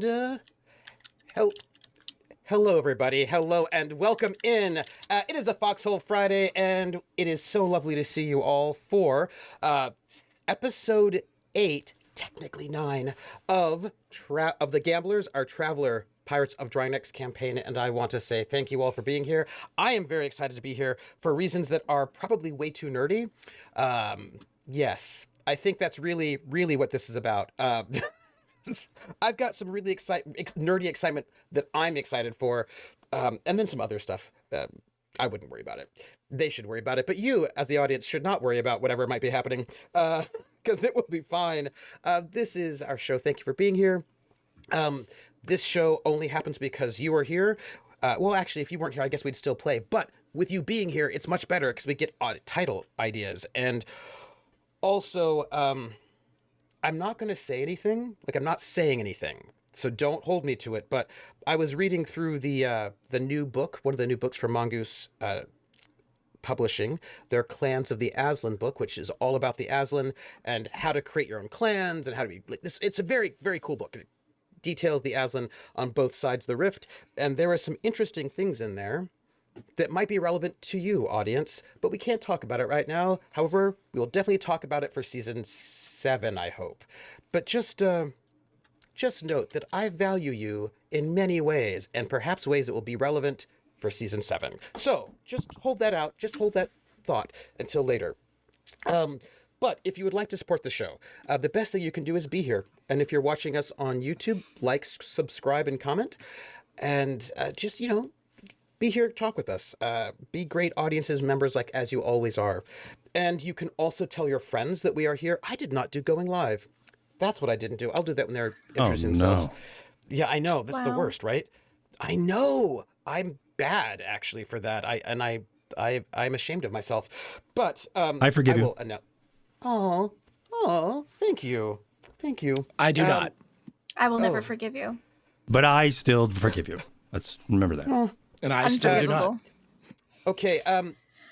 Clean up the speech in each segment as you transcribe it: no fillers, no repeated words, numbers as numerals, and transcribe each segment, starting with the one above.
And hello, everybody. Hello, and welcome in. It is a Foxhole Friday, and it is so lovely to see you all for episode 8, technically 9, of the Gamblers, our Traveler Pirates of Drinax campaign, and I want to say thank you all for being here. I am very excited to be here for reasons that are probably way too nerdy. Yes, I think that's really what this is about. I've got some really nerdy excitement that I'm excited for, and then some other stuff. I wouldn't worry about it. They should worry about it, but you, as the audience, should not worry about whatever might be happening, because it will be fine. This is our show. Thank you for being here. This show only happens because you are here. Well, actually, if you weren't here, I guess we'd still play. But with you being here, it's much better because we get title ideas. And also, I'm not going to say anything. Like, I'm not saying anything. So don't hold me to it. But I was reading through the new book, one of the new books from Mongoose Publishing, their Clans of the Aslan book, which is all about the Aslan and how to create your own clans and how to be like this. It's a very, very cool book. It details the Aslan on both sides of the rift. And there are some interesting things in there that might be relevant to you, audience, but we can't talk about it right now. However, we'll definitely talk about it for season 7, I hope. But just note that I value you in many ways, and perhaps ways that will be relevant for season 7. So just hold that out. Just hold that thought until later. But if you would like to support the show, the best thing you can do is be here. And if you're watching us on YouTube, like, subscribe, and comment. And just, be here, talk with us. Be great audiences, members, like as you always are. And you can also tell your friends that we are here. I did not do going live. That's what I didn't do. I'll do that when they're introducing themselves. Yeah, I know. That's the worst, right? I know. I'm bad, actually, for that. I'm ashamed of myself. But I forgive you. Oh, thank you. Thank you. I do not. I will never forgive you. But I still forgive you. Let's remember that. And I still do not. Okay,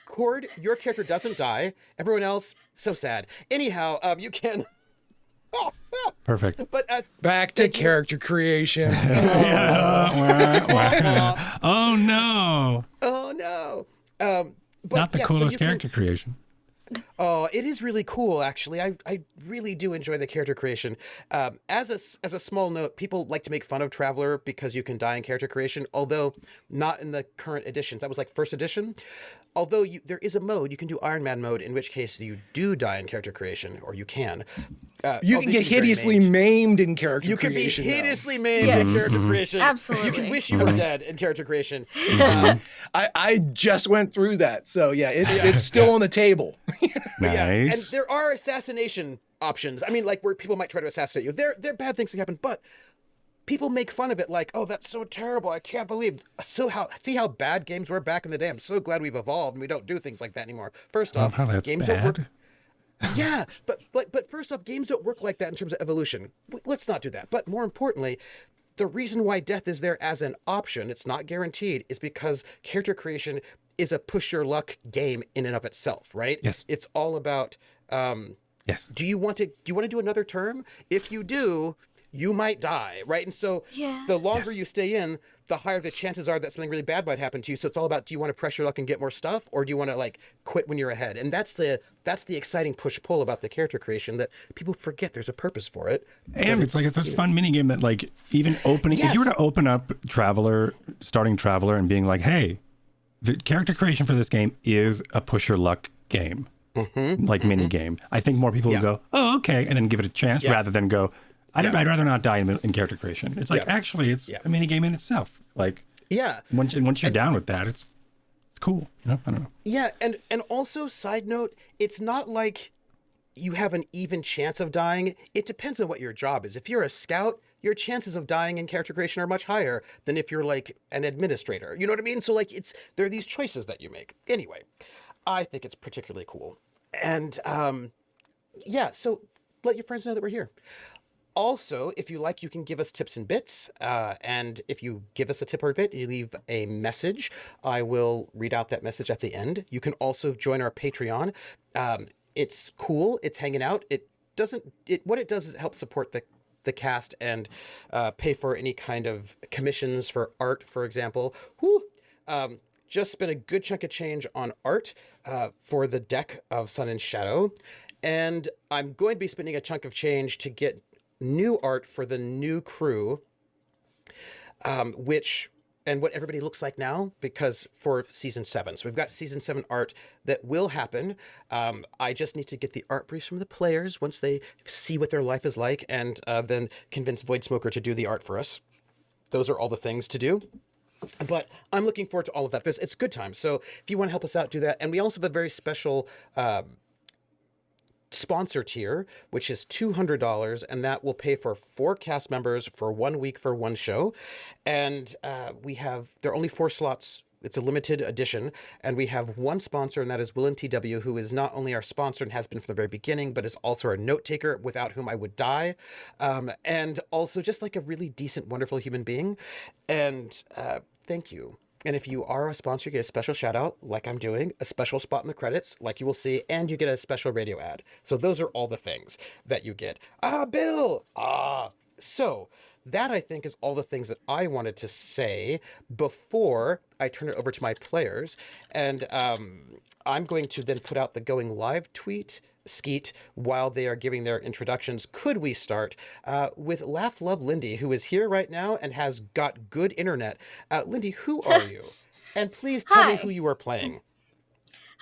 Cord, your character doesn't die. Everyone else, so sad. Anyhow, you can... Perfect. But back to character creation. Oh, no. Oh, no. But not the coolest character creation. Oh, it is really cool, actually. I really do enjoy the character creation. As a small note, people like to make fun of Traveler because you can die in character creation, although not in the current editions. That was like first edition. Although there is a mode, you can do Iron Man mode, in which case you do die in character creation, or you can. You can get hideously maimed in character creation. You can be hideously maimed in character creation. Absolutely. You can wish you were dead in character creation. I just went through that, so yeah, it's still on the table. Nice. Yeah, and there are assassination options. I mean, like where people might try to assassinate you. They're bad things that happen, but people make fun of it like, oh, that's so terrible. I can't believe. See how bad games were back in the day. I'm so glad we've evolved and we don't do things like that anymore. First off, games don't work. Yeah, but first off, games don't work like that in terms of evolution. Let's not do that. But more importantly, the reason why death is there as an option, it's not guaranteed, is because character creation is a push your luck game in and of itself, right? Yes. It's all about yes. Do you want to do another term? If you do, you might die, right? And so the longer you stay in, the higher the chances are that something really bad might happen to you. So it's all about, do you want to press your luck and get more stuff, or do you want to like quit when you're ahead? And that's the exciting push-pull about the character creation, that people forget there's a purpose for it. And it's such a fun mini game that, like, even opening, if you were to open up starting Traveler and being like, hey, the character creation for this game is a push your luck game, mini game, I think more people would go, oh, okay, and then give it a chance rather than go, I'd rather not die in character creation. It's like, actually, it's a mini game in itself. Like, once you're down with that, it's cool. I don't know. Yeah, and also, side note, it's not like you have an even chance of dying. It depends on what your job is. If you're a scout, your chances of dying in character creation are much higher than if you're like an administrator. You know what I mean? So like, there are these choices that you make. Anyway, I think it's particularly cool. And so let your friends know that we're here. Also, if you like, you can give us tips and bits. And if you give us a tip or a bit, you leave a message, I will read out that message at the end. You can also join our Patreon. It's cool. It's hanging out. What it does is it helps support the the cast and pay for any kind of commissions for art, for example. Whew. Just spent a good chunk of change on art for the deck of Sun and Shadow. And I'm going to be spending a chunk of change to get new art for the new crew, and what everybody looks like now, because for season 7. So we've got season 7 art that will happen. I just need to get the art briefs from the players once they see what their life is like, and then convince Voidsmoker to do the art for us. Those are all the things to do. But I'm looking forward to all of that. It's good time. So if you want to help us out, do that. And we also have a very special sponsor tier, which is $200, and that will pay for 4 cast members for 1 week for 1 show. And there are only 4 slots. It's a limited edition, and we have 1 sponsor, and that is Will TW, who is not only our sponsor and has been from the very beginning, but is also our note taker, without whom I would die, and also just like a really decent, wonderful human being. And thank you. And if you are a sponsor, you get a special shout out, like I'm doing, a special spot in the credits, like you will see, and you get a special radio ad. So those are all the things that you get. Bill! So that, I think, is all the things that I wanted to say before I turn it over to my players. And I'm going to then put out the going live tweet, Skeet, while they are giving their introductions. Could we start with Laugh Love Lindy, who is here right now and has got good internet? Lindy, who are you? And please tell me who you are playing.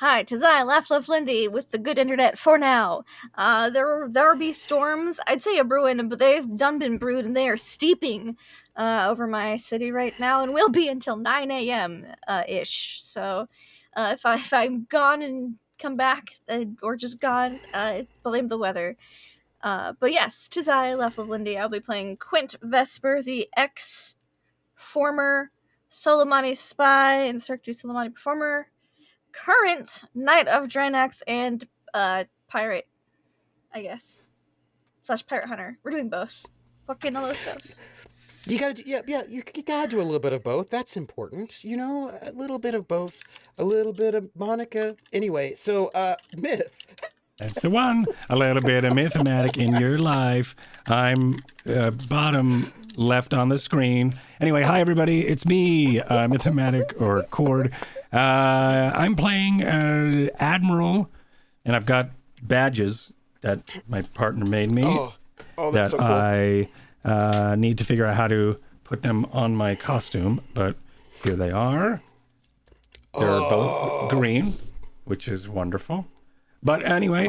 Hi, 'tis I, Laugh Love Lindy, with the good internet for now. There be storms, I'd say a brewing, but they've done been brewed, and they are steeping over my city right now, and will be until 9 a.m. Ish. So if I'm gone and come back, or just gone, blame the weather. But yes, 'tis I, Laugh Love Lindy. I'll be playing Quint Vesper, the former Solomani spy and Cirque du Solomani performer, current Knight of Drinax, and pirate, I guess, / pirate hunter. We're doing both. Fucking all those stuff. You gotta do, you gotta do a little bit of both. That's important, a little bit of both, a little bit of Monica. Anyway, so Myth. That's the one. A little bit of mythematic in your life. I'm bottom left on the screen. Anyway, hi everybody. It's me, mythematic or Cord. I'm playing Admiral, and I've got badges that my partner made me. Oh, that that's so cool. I need to figure out how to put them on my costume, but here they are. They're both green, which is wonderful. But anyway,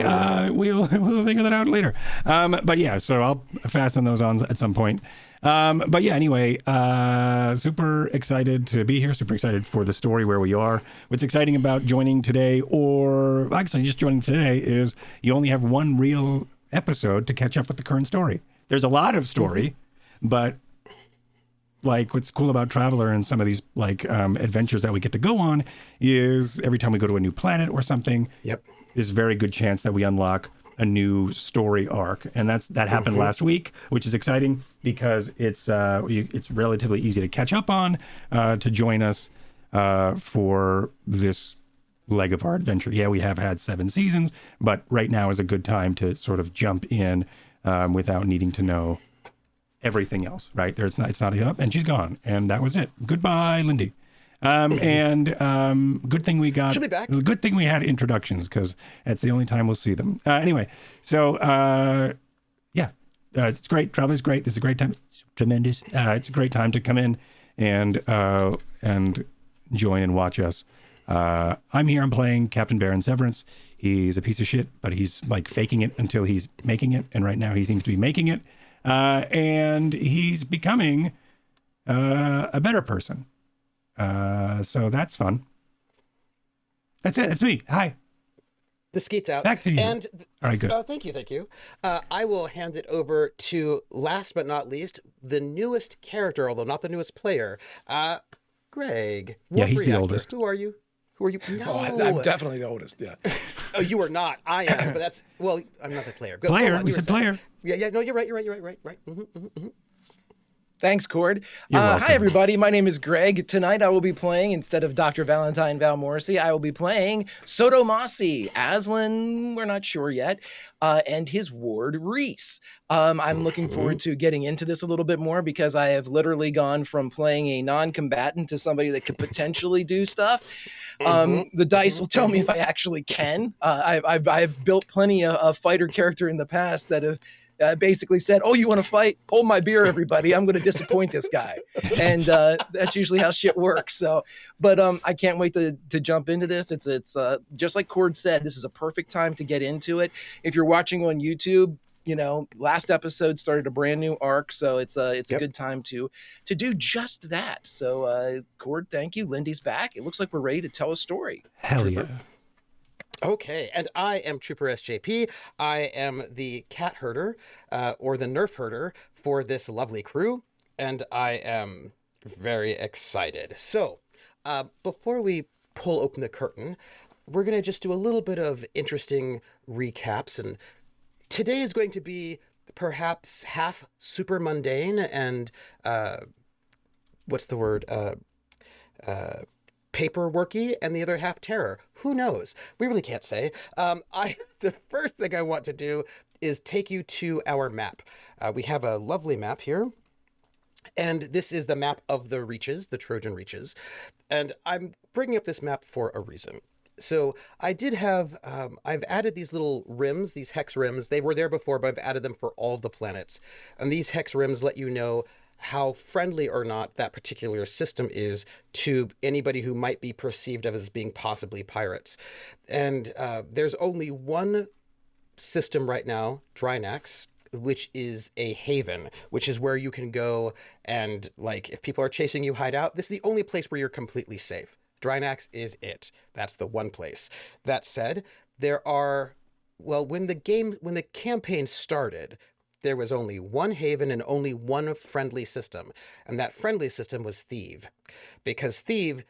we'll figure that out later. But yeah, so I'll fasten those on at some point. But yeah, anyway, super excited to be here. Super excited for the story where we are. What's exciting about joining today, or actually just joining today, is you only have 1 real episode to catch up with the current story. There's a lot of story, but like what's cool about Traveler and some of these adventures that we get to go on is every time we go to a new planet or something, there's a very good chance that we unlock a new story arc, and that happened last week, which is exciting because it's relatively easy to catch up on, to join us for this leg of our adventure. Yeah, we have had 7 seasons, but right now is a good time to sort of jump in without needing to know everything else. Right? It's not and she's gone, and that was it. Goodbye, Lindy. Good thing we got. She'll be back. Good thing we had introductions, because that's the only time we'll see them. Anyway, so it's great. Traveler's great. This is a great time. It's tremendous. It's a great time to come in and join and watch us. I'm here. I'm playing Captain Baron Severence. He's a piece of shit, but he's like faking it until he's making it, and right now he seems to be making it, and he's becoming a better person. So that's fun. That's it. It's me. Hi. The Skeet's out. Back to you. And all right, good. Thank you. I will hand it over to, last but not least, the newest character, although not the newest player, Greg. Yeah, he's the oldest. Who are you? No. I'm definitely the oldest. Yeah. Oh, you are not. I am, but that's, I'm not the player. Go player. on, we said player. Yeah. No, you're right. Right. Thanks, Cord. You're Hi, welcome. everybody. My name is Greg. Tonight I will be playing, instead of Dr. Valentine Val Morrissey, I will be playing Sotomasi, Aslan, we're not sure yet, and his ward, Reese. I'm looking forward to getting into this a little bit more because I have literally gone from playing a non-combatant to somebody that could potentially do stuff. The dice will tell me if I actually can. I've built plenty of fighter character in the past that have basically said, "Oh, you want to fight? Hold my beer, everybody. I'm going to disappoint this guy," and that's usually how shit works. So, but I can't wait to jump into this. It's just like Cord said, this is a perfect time to get into it. If you're watching on YouTube, you know, last episode started a brand new arc, so it's a good time to do just that. So, Cord, thank you. Lindy's back. It looks like we're ready to tell a story. Hell Trooper. yeah. Okay, and I am troopersjp. I am the cat herder, or the nerf herder for this lovely crew, and I am very excited. So, before we pull open the curtain, we're going to just do a little bit of interesting recaps, and today is going to be perhaps half super mundane and, what's the word? Paperworky, and the other half terror. Who knows? We really can't say. The first thing I want to do is take you to our map. We have a lovely map here, and this is the map of the Reaches, the Trojan Reaches. And I'm bringing up this map for a reason. So I did have, I've added these little rims, these hex rims. They were there before, but I've added them for all of the planets. And these hex rims let you know how friendly or not that particular system is to anybody who might be perceived as being possibly pirates. And there's only one system right now, Drinax, which is a haven, which is where you can go and, like, if people are chasing you, hide out. This is the only place where you're completely safe. Drinax is it. That's the one place. That said, there are, well, when the campaign started, there was only one haven and only one friendly system. And that friendly system was Thieve. Because Thieve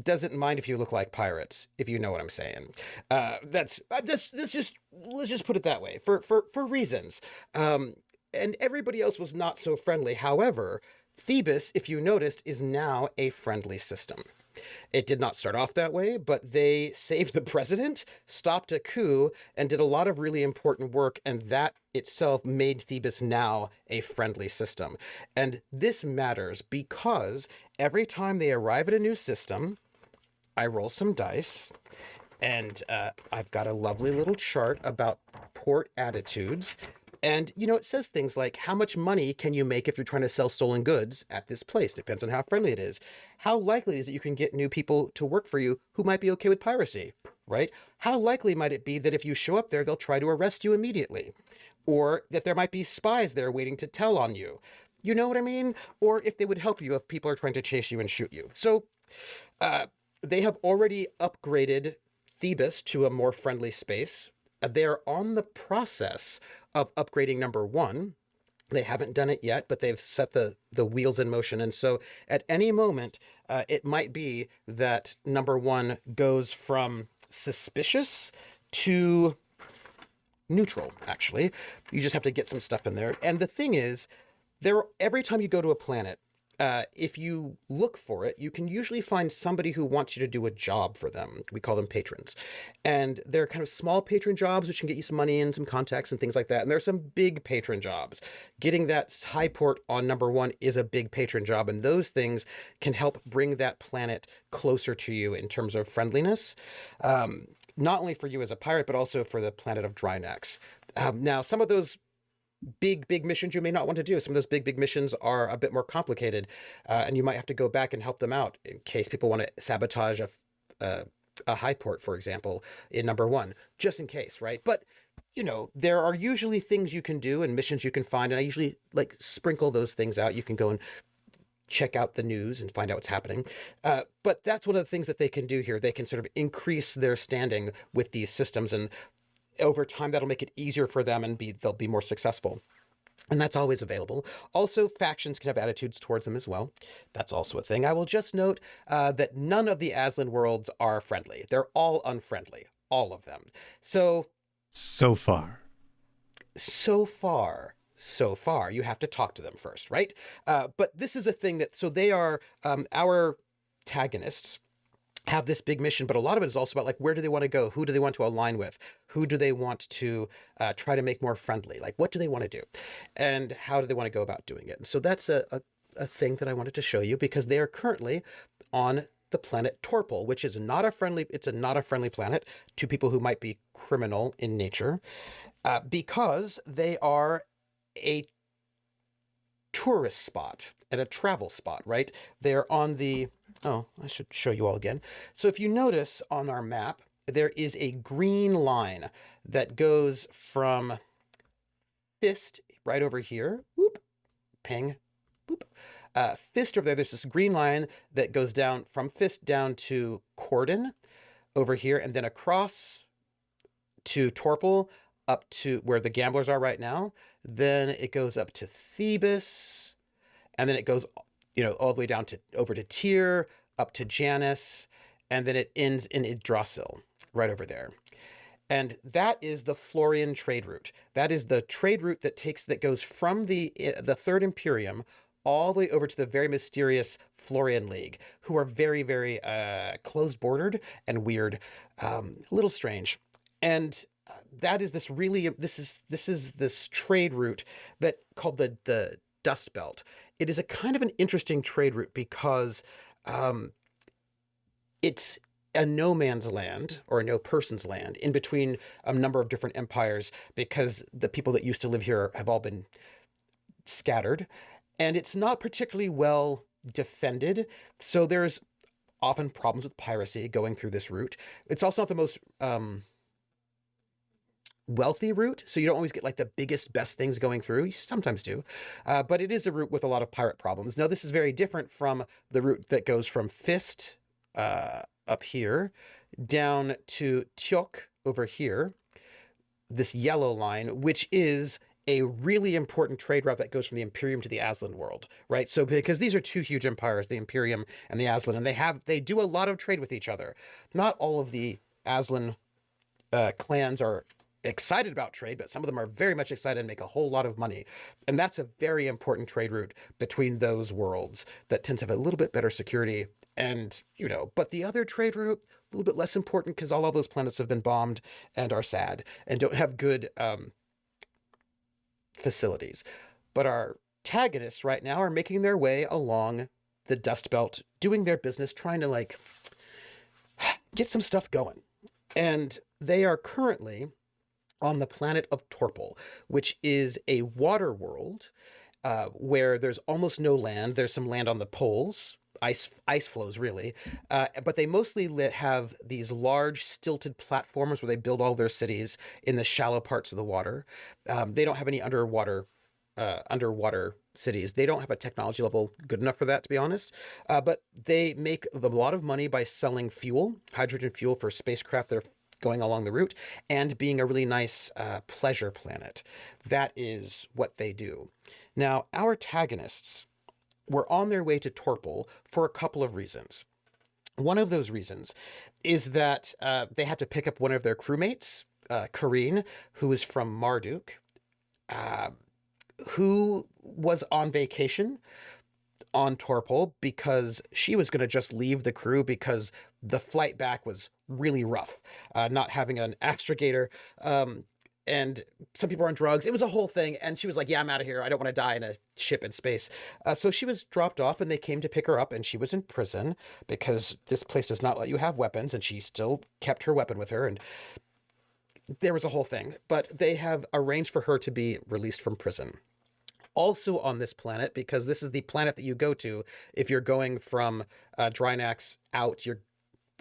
doesn't mind if you look like pirates, if you know what I'm saying. Let's just put it that way, for reasons. And everybody else was not so friendly. However, Thebes, if you noticed, is now a friendly system. It did not start off that way, but they saved the president, stopped a coup, and did a lot of really important work, and that itself made Thebes now a friendly system. And this matters because every time they arrive at a new system, I roll some dice, and I've got a lovely little chart about port attitudes. And, you know, it says things like, how much money can you make if you're trying to sell stolen goods at this place? Depends on how friendly it is. How likely is it you can get new people to work for you who might be okay with piracy, right? How likely might it be that if you show up there, they'll try to arrest you immediately? Or that there might be spies there waiting to tell on you? You know what I mean? Or if they would help you if people are trying to chase you and shoot you. So they have already upgraded Thebes to a more friendly space. They're on the process of upgrading number one. They haven't done it yet, but they've set the wheels in motion. And so at any moment, it might be that number one goes from suspicious to neutral, actually. You just have to get some stuff in there. And the thing is, every time you go to a planet, if you look for it, you can usually find somebody who wants you to do a job for them. We call them patrons. And they're kind of small patron jobs, which can get you some money and some contacts and things like that. And there's some big patron jobs. Getting that high port on number one is a big patron job. And those things can help bring that planet closer to you in terms of friendliness. Not only for you as a pirate, but also for the planet of Drinax. Now, some of those big missions you may not want to do. Some of those big missions are a bit more complicated, and you might have to go back and help them out in case people want to sabotage a high port, for example, in number one, just in case, right? But, you know, there are usually things you can do and missions you can find, and I usually like sprinkle those things out. You can go and check out the news and find out what's happening. But that's one of the things that they can do here. They can sort of increase their standing with these systems, and over time, that'll make it easier for them and they'll be more successful. And that's always available. Also, factions can have attitudes towards them as well. That's also a thing. I will just note that none of the Aslan worlds are friendly. They're all unfriendly. All of them. So far. so far. You have to talk to them first, right? But this is a thing that, so they are our Tagonists have this big mission, but a lot of it is also about like, where do they want to go? Who do they want to align with? Who do they want to try to make more friendly? Like, what do they want to do? And how do they want to go about doing it? And so that's a thing that I wanted to show you, because they are currently on the planet Torpol, which is not a friendly, it's not a friendly planet to people who might be criminal in nature, because they are a tourist spot and a travel spot, right? They're on the, oh, I should show you all again. So if you notice on our map, there is a green line that goes from Fist right over here, whoop, ping, whoop, Fist over there. There's this green line that goes down from Fist down to Corden over here, and then across to Torpol, up to where the gamblers are right now. Then it goes up to Thebes, and then it goes, you know, all the way down to over to Tyr, up to Janus, and then it ends in Yggdrasil, right over there. And that is the Florian trade route. That is the trade route that goes from the Third Imperium all the way over to the very mysterious Florian League, who are very, very closed-bordered and weird, a little strange. And that is this really, this is this trade route that called the Dust Belt. It is a kind of an interesting trade route because it's a no man's land, or a no person's land, in between a number of different empires, because the people that used to live here have all been scattered, and it's not particularly well defended. So there's often problems with piracy going through this route. It's also not the most wealthy route, so you don't always get like the biggest, best things going through. You sometimes do, but it is a route with a lot of pirate problems. Now, this is very different from the route that goes from Fist up here down to Tjok over here, this yellow line, which is a really important trade route that goes from the Imperium to the Aslan world, right? So because these are two huge empires, the Imperium and the Aslan, and they do a lot of trade with each other. Not all of the Aslan clans are excited about trade, but some of them are very much excited and make a whole lot of money. And that's a very important trade route between those worlds that tends to have a little bit better security. And, you know, but the other trade route, a little bit less important, because all of those planets have been bombed and are sad and don't have good facilities. But our Tagonists right now are making their way along the Dust Belt, doing their business, trying to like get some stuff going. And they are currently on the planet of Torpol, which is a water world where there's almost no land. There's some land on the poles, ice flows really, but they mostly have these large stilted platforms where they build all their cities in the shallow parts of the water. They don't have any underwater cities. They don't have a technology level good enough for that, to be honest. But they make a lot of money by selling fuel, hydrogen fuel for spacecraft that are going along the route, and being a really nice pleasure planet. That is what they do. Now, our Tagonists were on their way to Torpol for a couple of reasons. One of those reasons is that they had to pick up one of their crewmates, Karine, who is from Marduk, who was on vacation on Torpol because she was going to just leave the crew because the flight back was really rough, not having an astrogator, and some people are on drugs. It was a whole thing, and she was like, yeah, I'm out of here. I don't want to die in a ship in space. So she was dropped off, and they came to pick her up, and she was in prison because this place does not let you have weapons, and she still kept her weapon with her, and there was a whole thing. But they have arranged for her to be released from prison. Also on this planet, because this is the planet that you go to if you're going from Drinax out, you're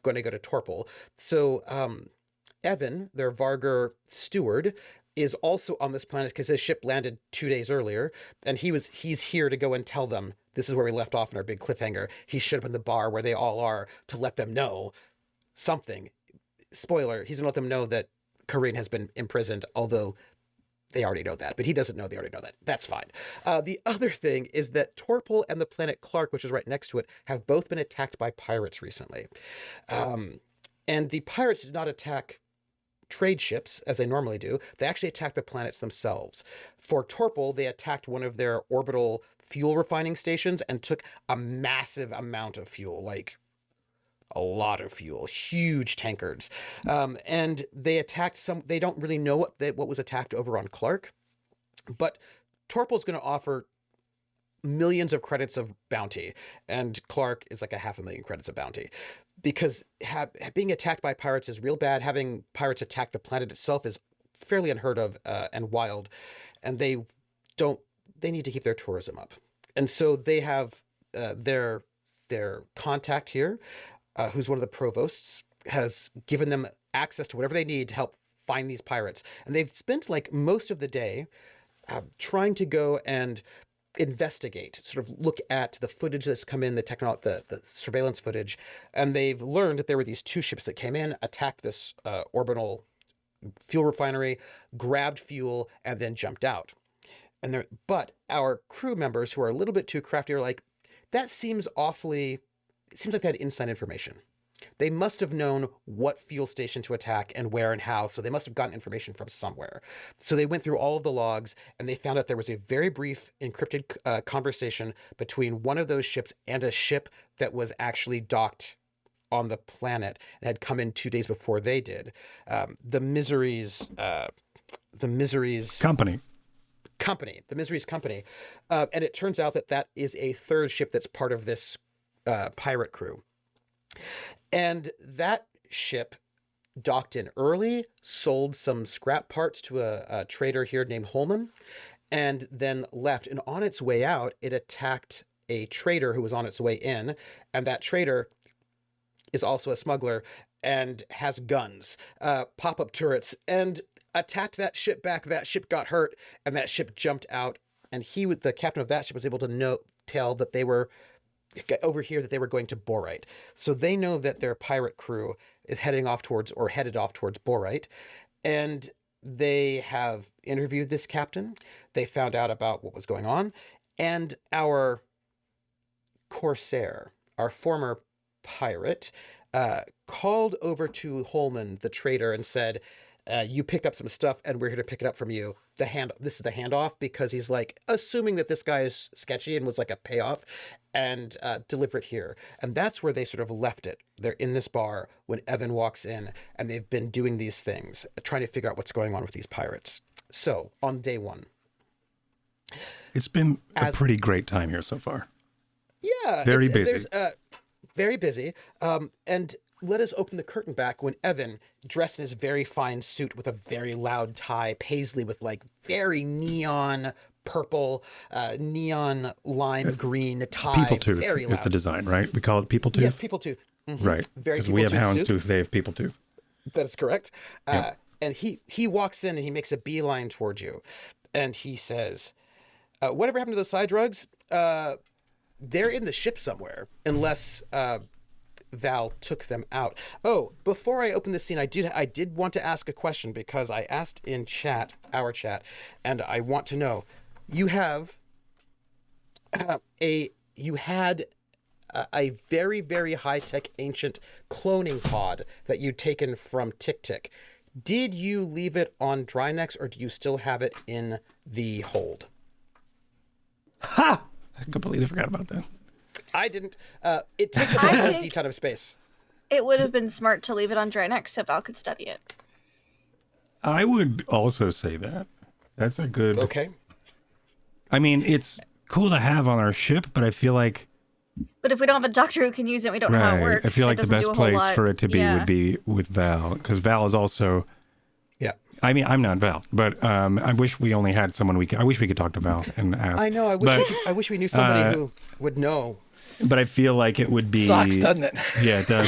going to go to Torpol. So Evan, their Vargur steward, is also on this planet because his ship landed 2 days earlier, and he's here to go and tell them this is where we left off in our big cliffhanger. He showed up in the bar where they all are to let them know something. Spoiler, he's going to let them know that Karine has been imprisoned, although they already know that, but he doesn't know they already know that. That's fine. The other thing is that Torpol and the planet Clarke, which is right next to it, have both been attacked by pirates recently. And the pirates did not attack trade ships, as they normally do. They actually attacked the planets themselves. For Torpol, they attacked one of their orbital fuel refining stations and took a massive amount of fuel, like a lot of fuel, huge tankards. And they attacked they don't really know what was attacked over on Clarke, but Torpol's going to offer millions of credits of bounty, and Clarke is like 500,000 credits of bounty. Because being attacked by pirates is real bad. Having pirates attack the planet itself is fairly unheard of and wild. And they need to keep their tourism up. And so they have their contact here, who's one of the provosts, has given them access to whatever they need to help find these pirates. And they've spent like most of the day trying to go and investigate, sort of look at the footage that's come in, the surveillance footage, and they've learned that there were these 2 ships that came in, attacked this orbital fuel refinery, grabbed fuel, and then jumped out. But our crew members, who are a little bit too crafty, are like, it seems like they had inside information. They must have known what fuel station to attack and where and how, so they must have gotten information from somewhere. So they went through all of the logs, and they found out there was a very brief encrypted conversation between one of those ships and a ship that was actually docked on the planet and had come in 2 days before they did. The Misery's Company. The Misery's Company. And it turns out that is a 3rd ship that's part of this pirate crew. And that ship docked in early, sold some scrap parts to a trader here named Holman, and then left. And on its way out, it attacked a trader who was on its way in. And that trader is also a smuggler and has guns, pop-up turrets, and attacked that ship back. That ship got hurt, and that ship jumped out. And the captain of that ship was able to tell that they were going to Borite. So they know that their pirate crew is headed off towards Borite. And they have interviewed this captain. They found out about what was going on. And our corsair, our former pirate, called over to Holman, the trader, and said, you picked up some stuff and we're here to pick it up from you. This is the handoff, because he's like assuming that this guy is sketchy and was like a payoff, and deliver it here. And that's where they sort of left it. They're in this bar when Evan walks in, and they've been doing these things, trying to figure out what's going on with these pirates. So on day 1. It's been a pretty great time here so far. Yeah. Very busy. Very busy. And let us open the curtain back when Evan, dressed in his very fine suit with a very loud tie, paisley with like very neon purple, neon lime green tie. People tooth is the design, right? We call it people tooth? Yes, people tooth. Mm-hmm. Right. Because we have houndstooth, they have people tooth. That is correct. Yeah. And he walks in and he makes a beeline towards you. And he says, whatever happened to the side drugs? They're in the ship somewhere, unless Val took them out. Oh, before I open this scene, I did want to ask a question, because I asked in our chat, and I want to know, you had a very, very high-tech ancient cloning pod that you'd taken from Tick. Did you leave it on Drinax, or do you still have it in the hold? Ha! I completely forgot about that. I didn't. It takes a D-ton of space. It would have been smart to leave it on Drinax so Val could study it. I would also say that. That's a good... Okay. I mean, it's cool to have on our ship, but I feel like... But if we don't have a doctor who can use it, we don't know how it works. I feel like the best place for it to be Yeah. would be with Val, because Val is also... Yeah. I mean, I'm not Val, but I wish we only had someone I wish we could talk to Val and ask. I know. I wish we knew somebody who would know. But I feel like it would be... Sucks, doesn't it? Yeah, it does.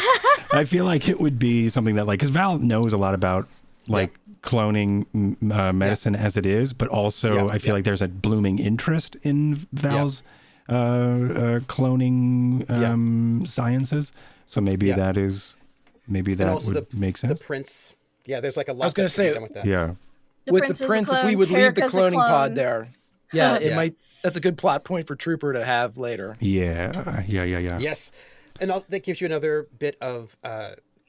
I feel like it would be something that, like, because Val knows a lot about, like, cloning medicine as it is, but also I feel like there's a blooming interest in Val's cloning sciences. So maybe that would make sense. The prince. Yeah, there's like a lot. I was going to say, done with that. Yeah. with the prince, if we would leave the Terrica's a cloning pod clone. there, it Yeah. might. That's a good plot point for Trooper to have later. Yeah. Yes, and that gives you another bit of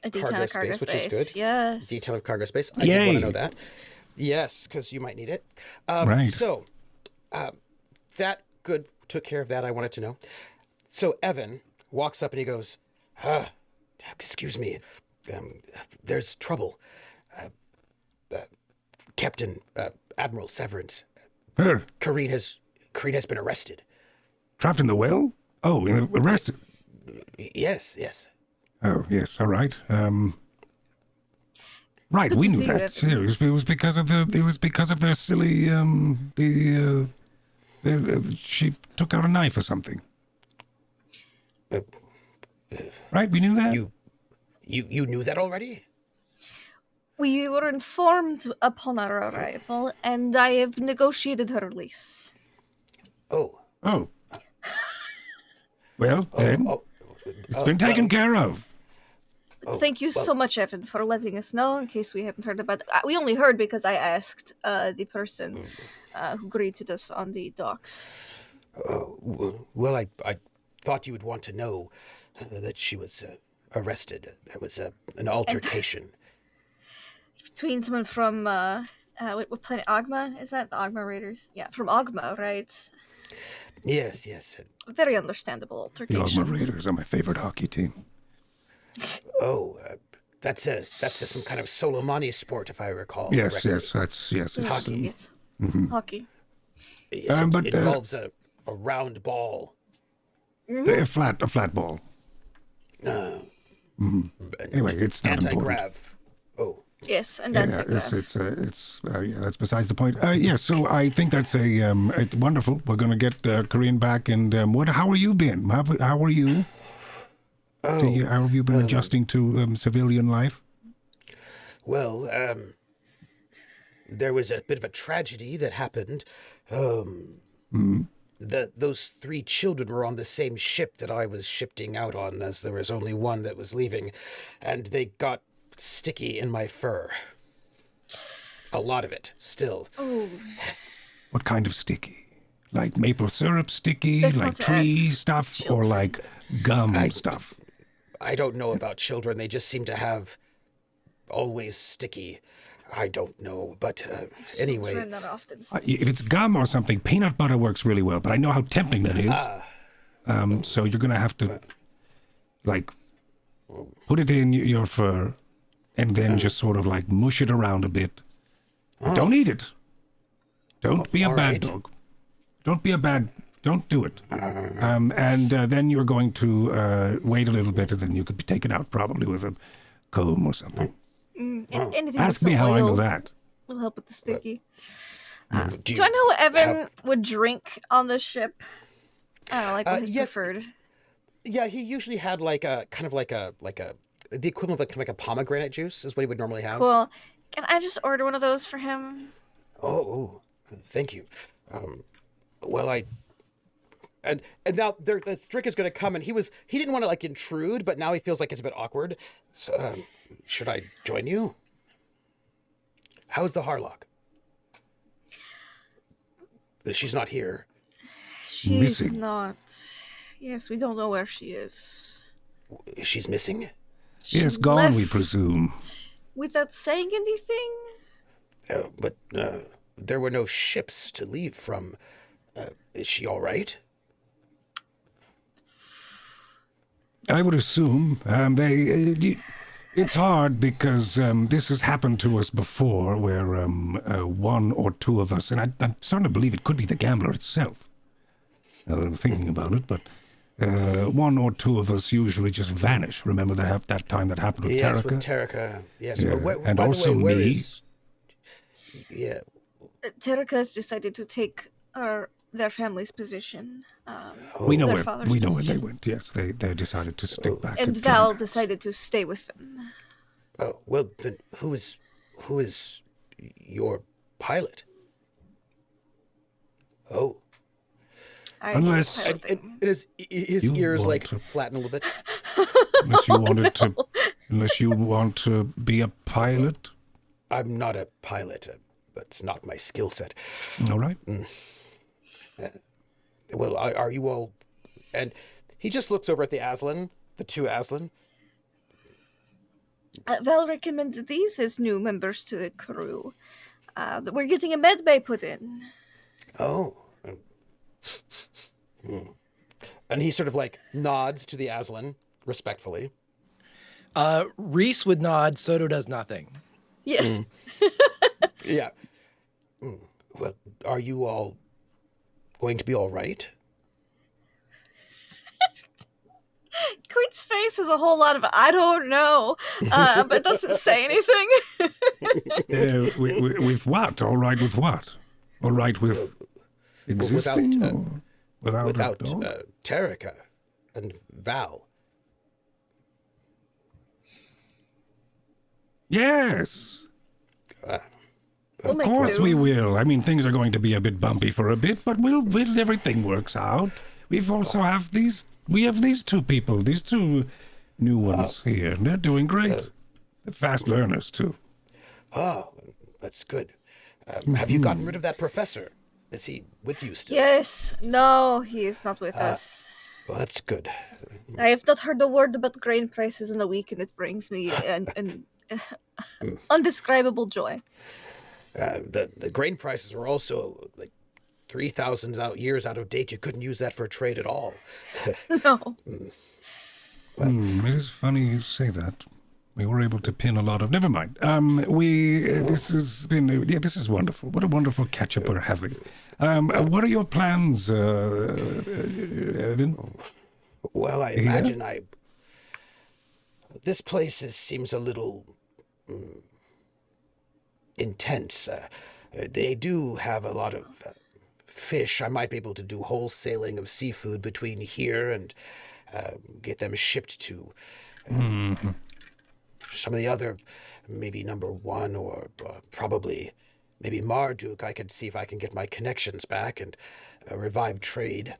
A D10 of cargo space, which is good. Yes. D10 of cargo space. I Yay. did want to know that. Yes, because you might need it. Right. So, that good took care of that. I wanted to know. So Evan walks up and he goes, excuse me, there's trouble. Captain, Admiral Severance, Her. Kareen has been arrested. Trapped in the well? Oh, arrested. Yes. Oh, yes, all right. Right, Good we to knew see you, that. Evan. It was because of their silly she took out a knife or something. Right, we knew that. You knew that already? We were informed upon our arrival, and I have negotiated her release. Oh. Well, then, it's been taken care of. Thank you so much, Evan, for letting us know in case we hadn't heard about it. We only heard because I asked the person who greeted us on the docks. Well, I thought you would want to know that she was arrested. There was an altercation. Between someone from, what planet Ogma? Is that the Ogma Raiders? Yeah, from Ogma, right? Yes. Very understandable The altercation. Ogma Raiders are my favorite hockey team. Oh, that's some kind of Solomani sport, if I recall. Yes, correctly. it's Hockey. Yes. Hockey. Yes, but, it involves a round ball. a flat ball. Anyway, it's not important. Anti-grav. Oh. Yes, and Yeah, that's that's besides the point. So I think that's it's wonderful. We're going to get Korean back. And how are you been? How are you? How have you been adjusting to civilian life? Well, there was a bit of a tragedy that happened. Those 3 children were on the same ship that I was shifting out on, as there was only one that was leaving, and they got sticky in my fur. A lot of it, still. Oh, What kind of sticky? Like maple syrup sticky, Best like not to tree ask stuff, or children. like gum stuff? I don't know about children. They just seem to have always sticky. I don't know, but anyway. children not often. If it's gum or something, peanut butter works really well. But I know how tempting that is. So you're going to have to, like, put it in your fur and then just sort of like mush it around a bit. Don't eat it. Don't be a all bad right. dog. Don't do it. And then you're going to wait a little bit, and then you could be taken out probably with a comb or something. Anything Ask with me some how I oil know that. will help with the sticky. Do Do I know what Evan would drink on this ship? I don't know, like what his yes. preferred. Yeah, he usually had like a kind of like a the equivalent of like a pomegranate juice is what he would normally have. Cool. Can I just order one of those for him? Oh, thank you. Well, and now the drink is going to come, and he didn't want to like intrude, but now he feels like it's a bit awkward. So, should I join you? How's the Harlock? She's not here. She's Missing. not. Yes, we don't know where she is. She's missing. Yes, gone, we left presume. Without saying anything? But there were no ships to leave from. Is she all right? I would assume it's hard because this has happened to us before, where one or two of us, and I'm starting to believe it could be the gambler itself. I'm thinking about it, but one or two of us usually just vanish. Remember that time that happened with Yes, Terrica? with Terrica. Yes, Yeah, and by the also way, where me. is- Yeah. Terrica has decided to take their family's position. We know their where father's we know where they position. went. Yes, they decided to stick back. And at Val Drinax. decided to stay with them. Oh, well, then who is your pilot? Oh. I Unless- hate piloting. And his You ears want like to- flatten a little bit. unless you want to be a pilot. I'm not a pilot. That's not my skill set. All right. Well, are you all? And he just looks over at the Aslan, the 2 Aslan. Val recommended these as new members to the crew. We're getting a med bay put in. Oh. And he sort of like nods to the Aslan respectfully. Reese would nod. Soto does nothing. Yes. Yeah. Well, are you all going to be all right? Quint's face is a whole lot of I don't know, but doesn't say anything. With what? All right with what? All right with existing? Without Terrica and Val. Yes. We'll Of course we will. I mean, things are going to be a bit bumpy for a bit, but everything works out. We have these two people, these two new ones here. They're doing great. They're fast learners too. Oh, that's good. Have you gotten rid of that professor? Is he with you still? Yes. No, he is not with us. Well, that's good. I have not heard a word about grain prices in a week, and it brings me an undescribable joy. The grain prices were also like 3,000 years out of date. You couldn't use that for trade at all. No. It is funny you say that. We were able to pin a lot of. Never mind. This has been. This is wonderful. What a wonderful catch up we're having. What are your plans, Evan? Well, I imagine this place seems a little intense. They do have a lot of fish. I might be able to do wholesaling of seafood between here and get them shipped to some of the other, maybe number one or probably maybe Marduk. I could see if I can get my connections back and revive trade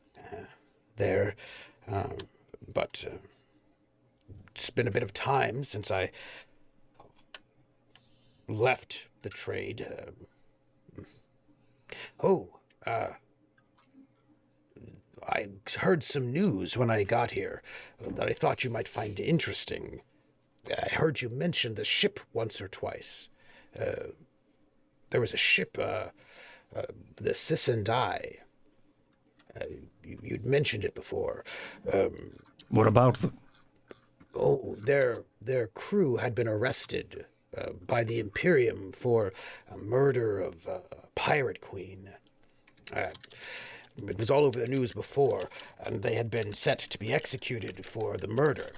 there. But it's been a bit of time since I left the trade. I heard some news when I got here that I thought you might find interesting. I heard you mention the ship once or twice. There was a ship, the Sisendai. You'd mentioned it before. What about them? Oh, their crew had been arrested by the Imperium for a murder of a pirate queen. It was all over the news before, and they had been set to be executed for the murder.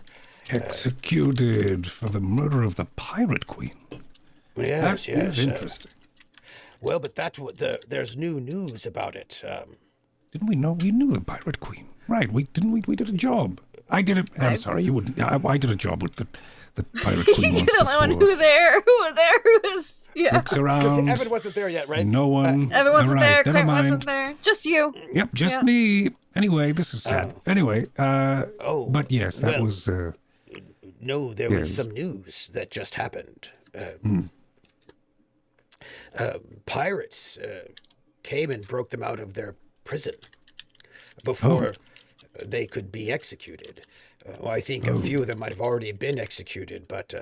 Executed for the murder of the pirate queen? Yes, that is interesting. Well, but there's new news about it. Didn't we know? We knew the pirate queen. Right, we did a job. I did it. I'm sorry, you wouldn't. I did a job with the pirate queen once You're the only one who was. Yeah. Looks around. Evan wasn't there yet, right? No one. Evan wasn't there. Never Quint mind. wasn't there. Just you. Yep, just me. Anyway, this is sad. Anyway, but yes, that was. No, there was some news that just happened. Pirates came and broke them out of their prison before they could be executed. Well, I think a few of them might have already been executed, but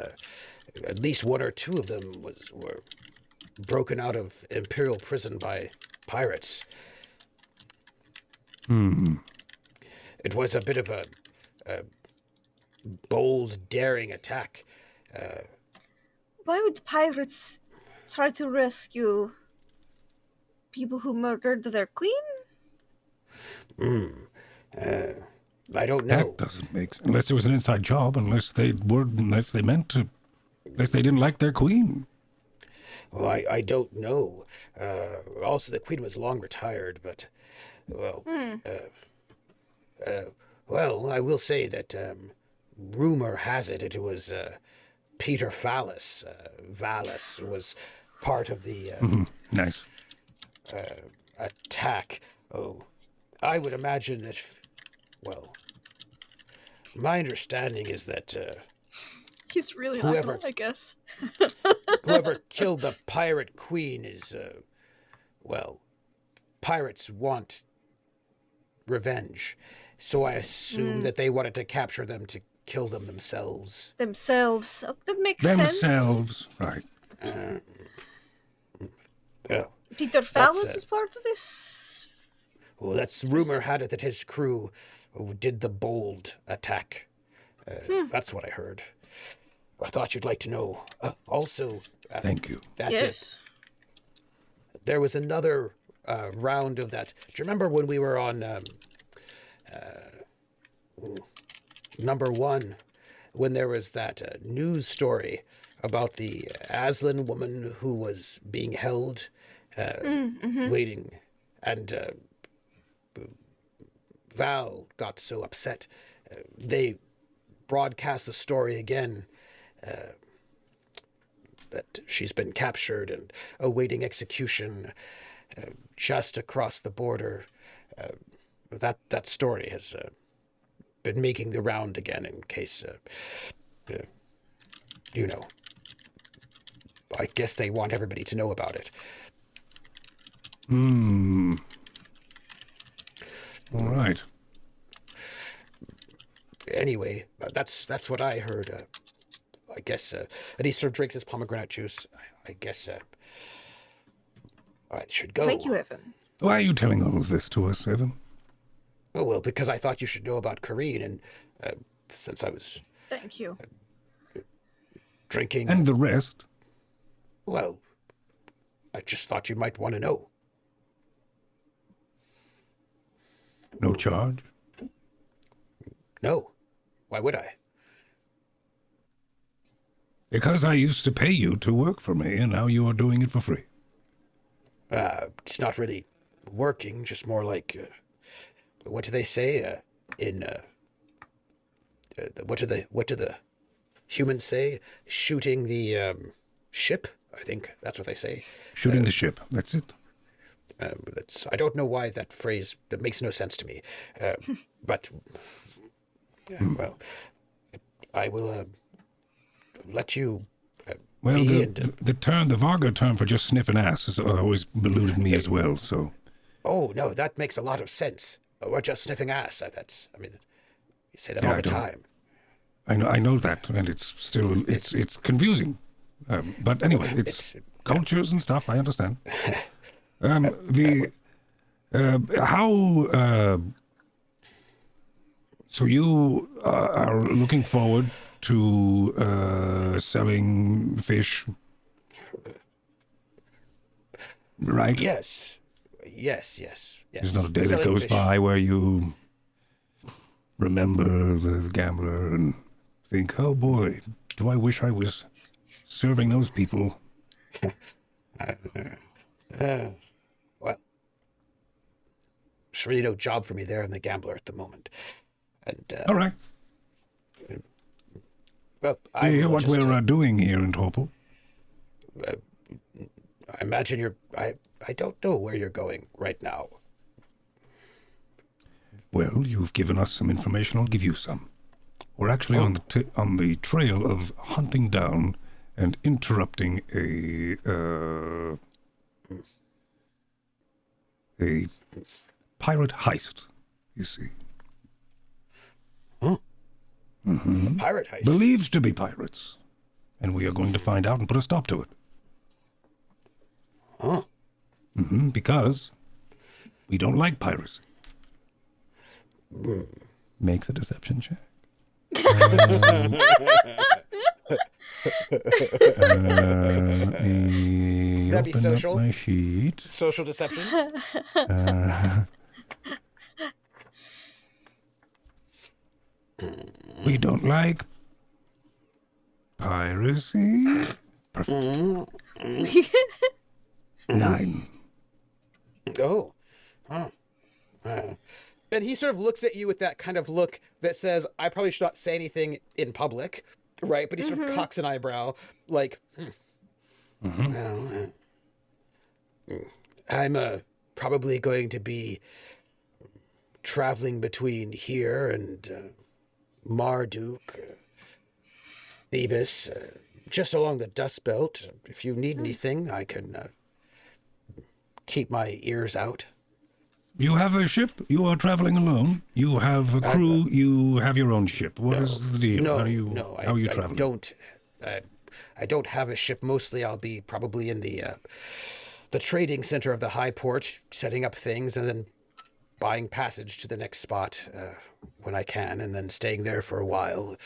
at least one or two of them were broken out of Imperial prison by pirates. It was a bit of a bold, daring attack. Why would pirates try to rescue people who murdered their queen? I don't know. That doesn't make sense. Unless it was an inside job, unless they meant to, unless they didn't like their queen. Well, I don't know. Also, the queen was long retired, but, well, I will say that rumor has it was Peter Phallus. Valus was part of the Nice. attack. Oh, I would imagine that, well, my understanding is that He's really whoever- not, I guess. whoever killed the pirate queen is, well, pirates want revenge. So I assume that they wanted to capture them to kill them themselves. Themselves. Oh, that makes sense. Themselves. Right. Oh, Peter That's, Fallis is part of this. well, that's rumor had it that his crew did the bold attack. That's what I heard. I thought you'd like to know. Also, Thank you. that Yes. there was another round of that. Do you remember when we were on number 1, when there was that news story about the Aslan woman who was being held, waiting, and Val got so upset. They broadcast the story again, that she's been captured and awaiting execution just across the border. That story has been making the round again in case, you know. I guess they want everybody to know about it. All right. Anyway, that's what I heard. I guess, and he sort of drinks his pomegranate juice. I guess I should go. Thank you, Evan. Why are you telling all of this to us, Evan? Oh, well, because I thought you should know about Kareen, and since I was Thank you. drinking... And the rest? Well, I just thought you might want to know. No charge? No. Why would I? Because I used to pay you to work for me, and now you are doing it for free. It's not really working, just more like... what do they say? What do the humans say? Shooting the ship, I think. That's what they say. Shooting the ship, that's it. I don't know why that phrase, that makes no sense to me. But, well, I will let you Well, be the, and, the Varga term for just sniffing ass has always eluded me as well, so... Oh, no, that makes a lot of sense. We're just sniffing ass. I mean, you say that Yeah, all I the don't- time. I know that, and it's still, it's confusing. But anyway, it's cultures and stuff, I understand. So you are looking forward to selling fish, right? Yes. There's not a day that Selling goes fish. by where you remember the gambler and think, oh boy, do I wish I was serving those people. Well, there's really no job for me there in the gambler at the moment. And, All right. well, Do you hear what just, we're doing here in Torpol? I imagine you're... I don't know where you're going right now. Well, you've given us some information. I'll give you some. We're actually on the trail of hunting down and interrupting a pirate heist. You see, Pirate heist. believed to be pirates, and we are going to find out and put a stop to it. Huh? Because we don't like piracy. Makes a deception check. That'd be social. Up my sheet. Social deception. We don't like piracy. Perfect. 9. Oh. Huh. And he sort of looks at you with that kind of look that says, I probably should not say anything in public, right? But he sort of cocks an eyebrow, like, well, I'm probably going to be traveling between here and Marduk, Thebes, just along the Dust Belt. If you need anything, I can keep my ears out. You have a ship. You are traveling alone. You have a crew. You have your own ship. What is the deal? No, how are you I traveling? I don't have a ship. Mostly, I'll be probably in the trading center of the high port, setting up things, and then buying passage to the next spot when I can, and then staying there for a while,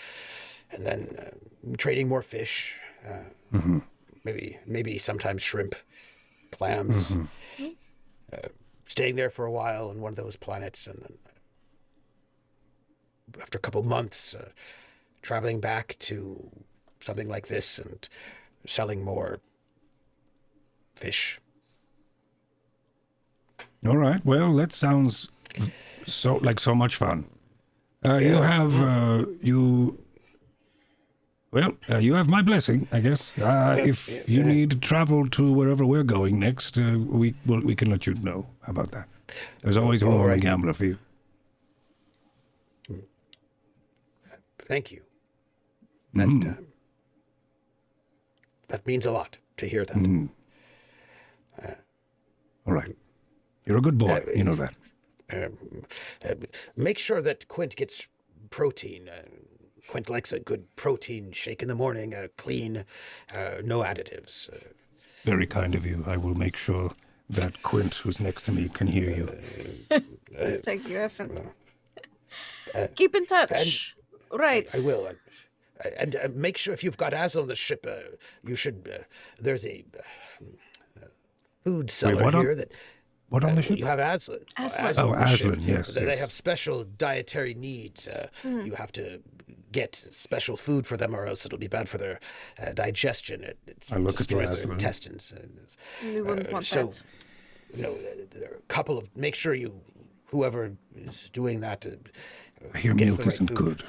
and then trading more fish. Maybe sometimes shrimp, clams. Staying there for a while on one of those planets, and then after a couple months, traveling back to something like this and selling more fish. All right. Well, that sounds so much fun. You have you have my blessing, I guess. If you need to travel to wherever we're going next, we can let you know. How about that? There's always room on the gambler for you. Thank you. That means a lot to hear that. All right. You're a good boy. You know that. Make sure that Quint gets protein. Quint likes a good protein shake in the morning, clean, no additives. Very kind of you. I will make sure that Quint, who's next to me, can hear you. Thank you, Evan. Keep in touch. Right. I will. And make sure if you've got Aslan on the ship, you should. There's a food seller here that. What on the ship? You have Aslan. Aslan, yes. They have special dietary needs. You have to get special food for them, or else it'll be bad for their digestion. It destroys their intestines. We wouldn't want that. There are a couple of. Make sure whoever is doing that. I hear milk isn't good.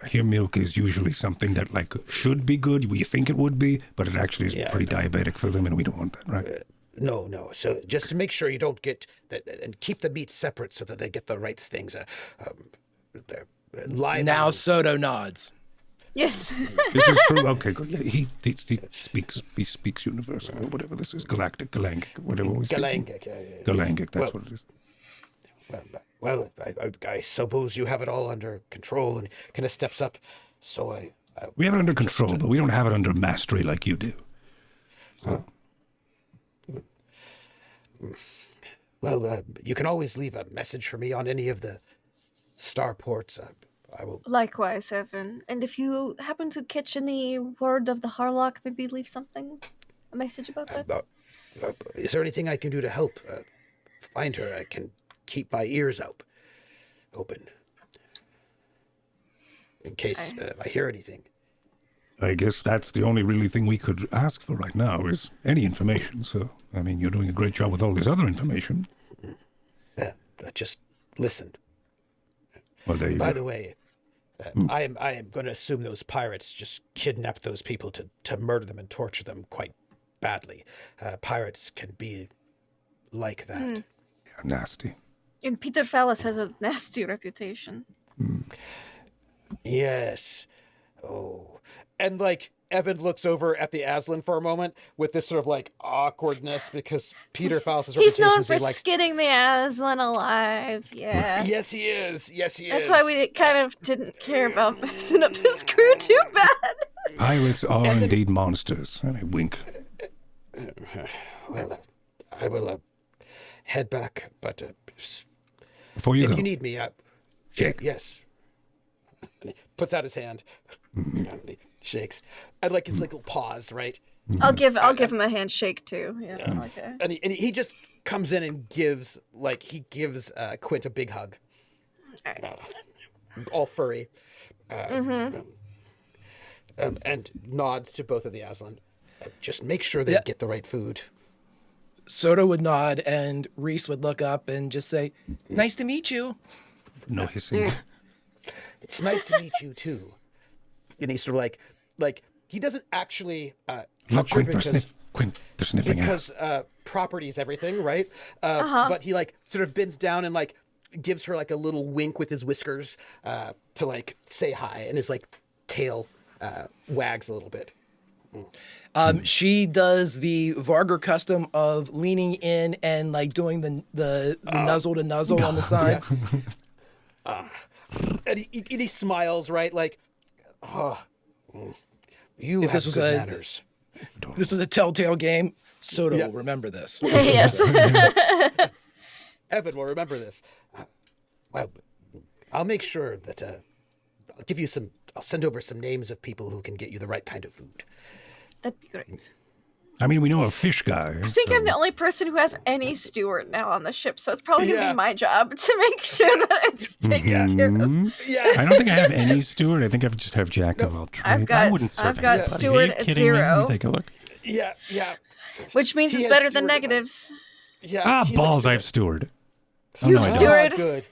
I hear milk is usually something that should be good. We think it would be, but it actually is pretty diabetic for them, and we don't want that, right? No. So just to make sure you don't get that, and keep the meat separate so that they get the right things. Now Soto nods. Yes. This is true. Okay, good. Yeah, he speaks universal or whatever this is. Galactic, whatever. Galangic. That's what it is. Well, I suppose you have it all under control, and kind of steps up. So we have it under control, but we don't have it under mastery like you do. Well, you can always leave a message for me on any of the starports. I will. Likewise, Evan. And if you happen to catch any word of the Harlock, maybe leave something, a message about that. Is there anything I can do to help find her? I can keep my ears open in case I hear anything. I guess that's the only really thing we could ask for right now is any information. So, I mean, you're doing a great job with all this other information. Yeah, just listen. Well, there you go. By the way, I am going to assume those pirates just kidnapped those people to murder them and torture them quite badly. Pirates can be like that. Yeah, nasty. And Peter Fallis has a nasty reputation. Yes. Oh. And Evan looks over at the Aslan for a moment with this sort of awkwardness because Peter Fallis' He's known for skidding the Aslan alive. Yeah. Yes, he is. That's why we kind of didn't care about messing up his crew too bad. Pirates are indeed monsters. And I wink. Well, I will head back, but before you if go, you need me, shake. Yes. And he puts out his hand. He shakes. I'd like his little paws, right? I'll give him a handshake too. Yeah. Okay. And he just comes in and gives Quint a big hug. All furry. And nods to both of the Aslan. Just make sure they get the right food. Soto would nod, and Reese would look up and just say, "Nice to meet you." No hissing. It's nice to meet you too. And he's sort of like he doesn't actually touch her Quint, they're sniffing because property's everything, right? But he sort of bends down and gives her a little wink with his whiskers to say hi, and his tail wags a little bit. She does the Varger custom of leaning in and like doing the nuzzle to nuzzle on the side. And he smiles, right? Like, you If have this was good a- manners. This is a telltale game. Soda will remember this. Yes. Evan will remember this. Well, I'll make sure that I'll give you some. I'll send over some names of people who can get you the right kind of food. That'd be great. I mean, we know a fish guy. I think I'm the only person who has any steward now on the ship, so it's probably gonna be my job to make sure that it's taken care of. Yeah. I don't think I have any steward. I think I just have Jack of all trades. I wouldn't serve I've got anybody. steward Are you at kidding me? 0. Let me take a look. Yeah. Which means He it's has better than steward at, like- negatives. Yeah. Ah, he's like balls, I have steward. Oh, You no, I don't. steward. Oh, good.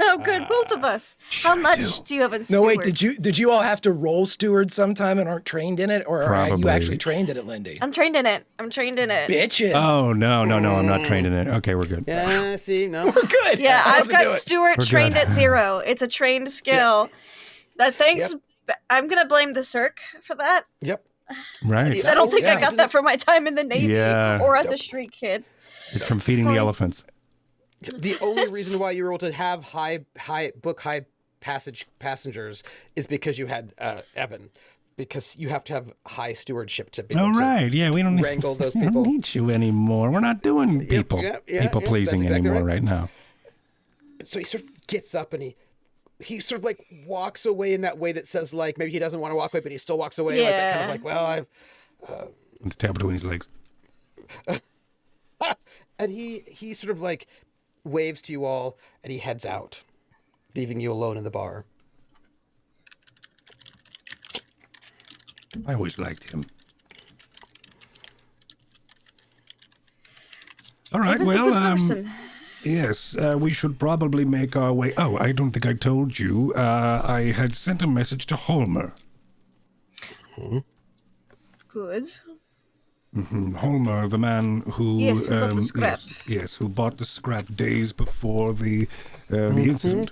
Oh, good, both of us. How much do you have in No, steward? wait. Did you all have to roll steward sometime and aren't trained in it, or are you Probably. actually trained in it, Lindy? I'm trained in it. Bitchin'. Oh, no, I'm not trained in it. Okay, we're good. Yeah. See, no. We're good. Yeah, I I've love to do got it. steward We're trained good. at 0. It's a trained skill. That thanks. I'm gonna blame the Cirque for that. Yep. Right. 'Cause I don't think I Yeah. got that from my time in the Navy Yeah. or as a street kid. It's from feeding the elephants. The only reason why you were able to have high passengers is because you had Evan, because you have to have high stewardship to be able Oh, to right. Yeah, we don't wrangle those we people. don't need you anymore. We're not doing people pleasing that's exactly anymore right. right now. So he sort of gets up and he sort of like walks away in that way that says like maybe he doesn't want to walk away, but he still walks away like that, kind of like, well, I've With the tail between his legs. and he sort of like waves to you all and he heads out, leaving you alone in the bar. I always liked him. All right, Evan's a good well, person. yes, we should probably make our way. Oh, I don't think I told you. I had sent a message to Holmer. Good. Holmer, the man who Yes, who bought the scrap. yes, who bought the scrap days before the incident.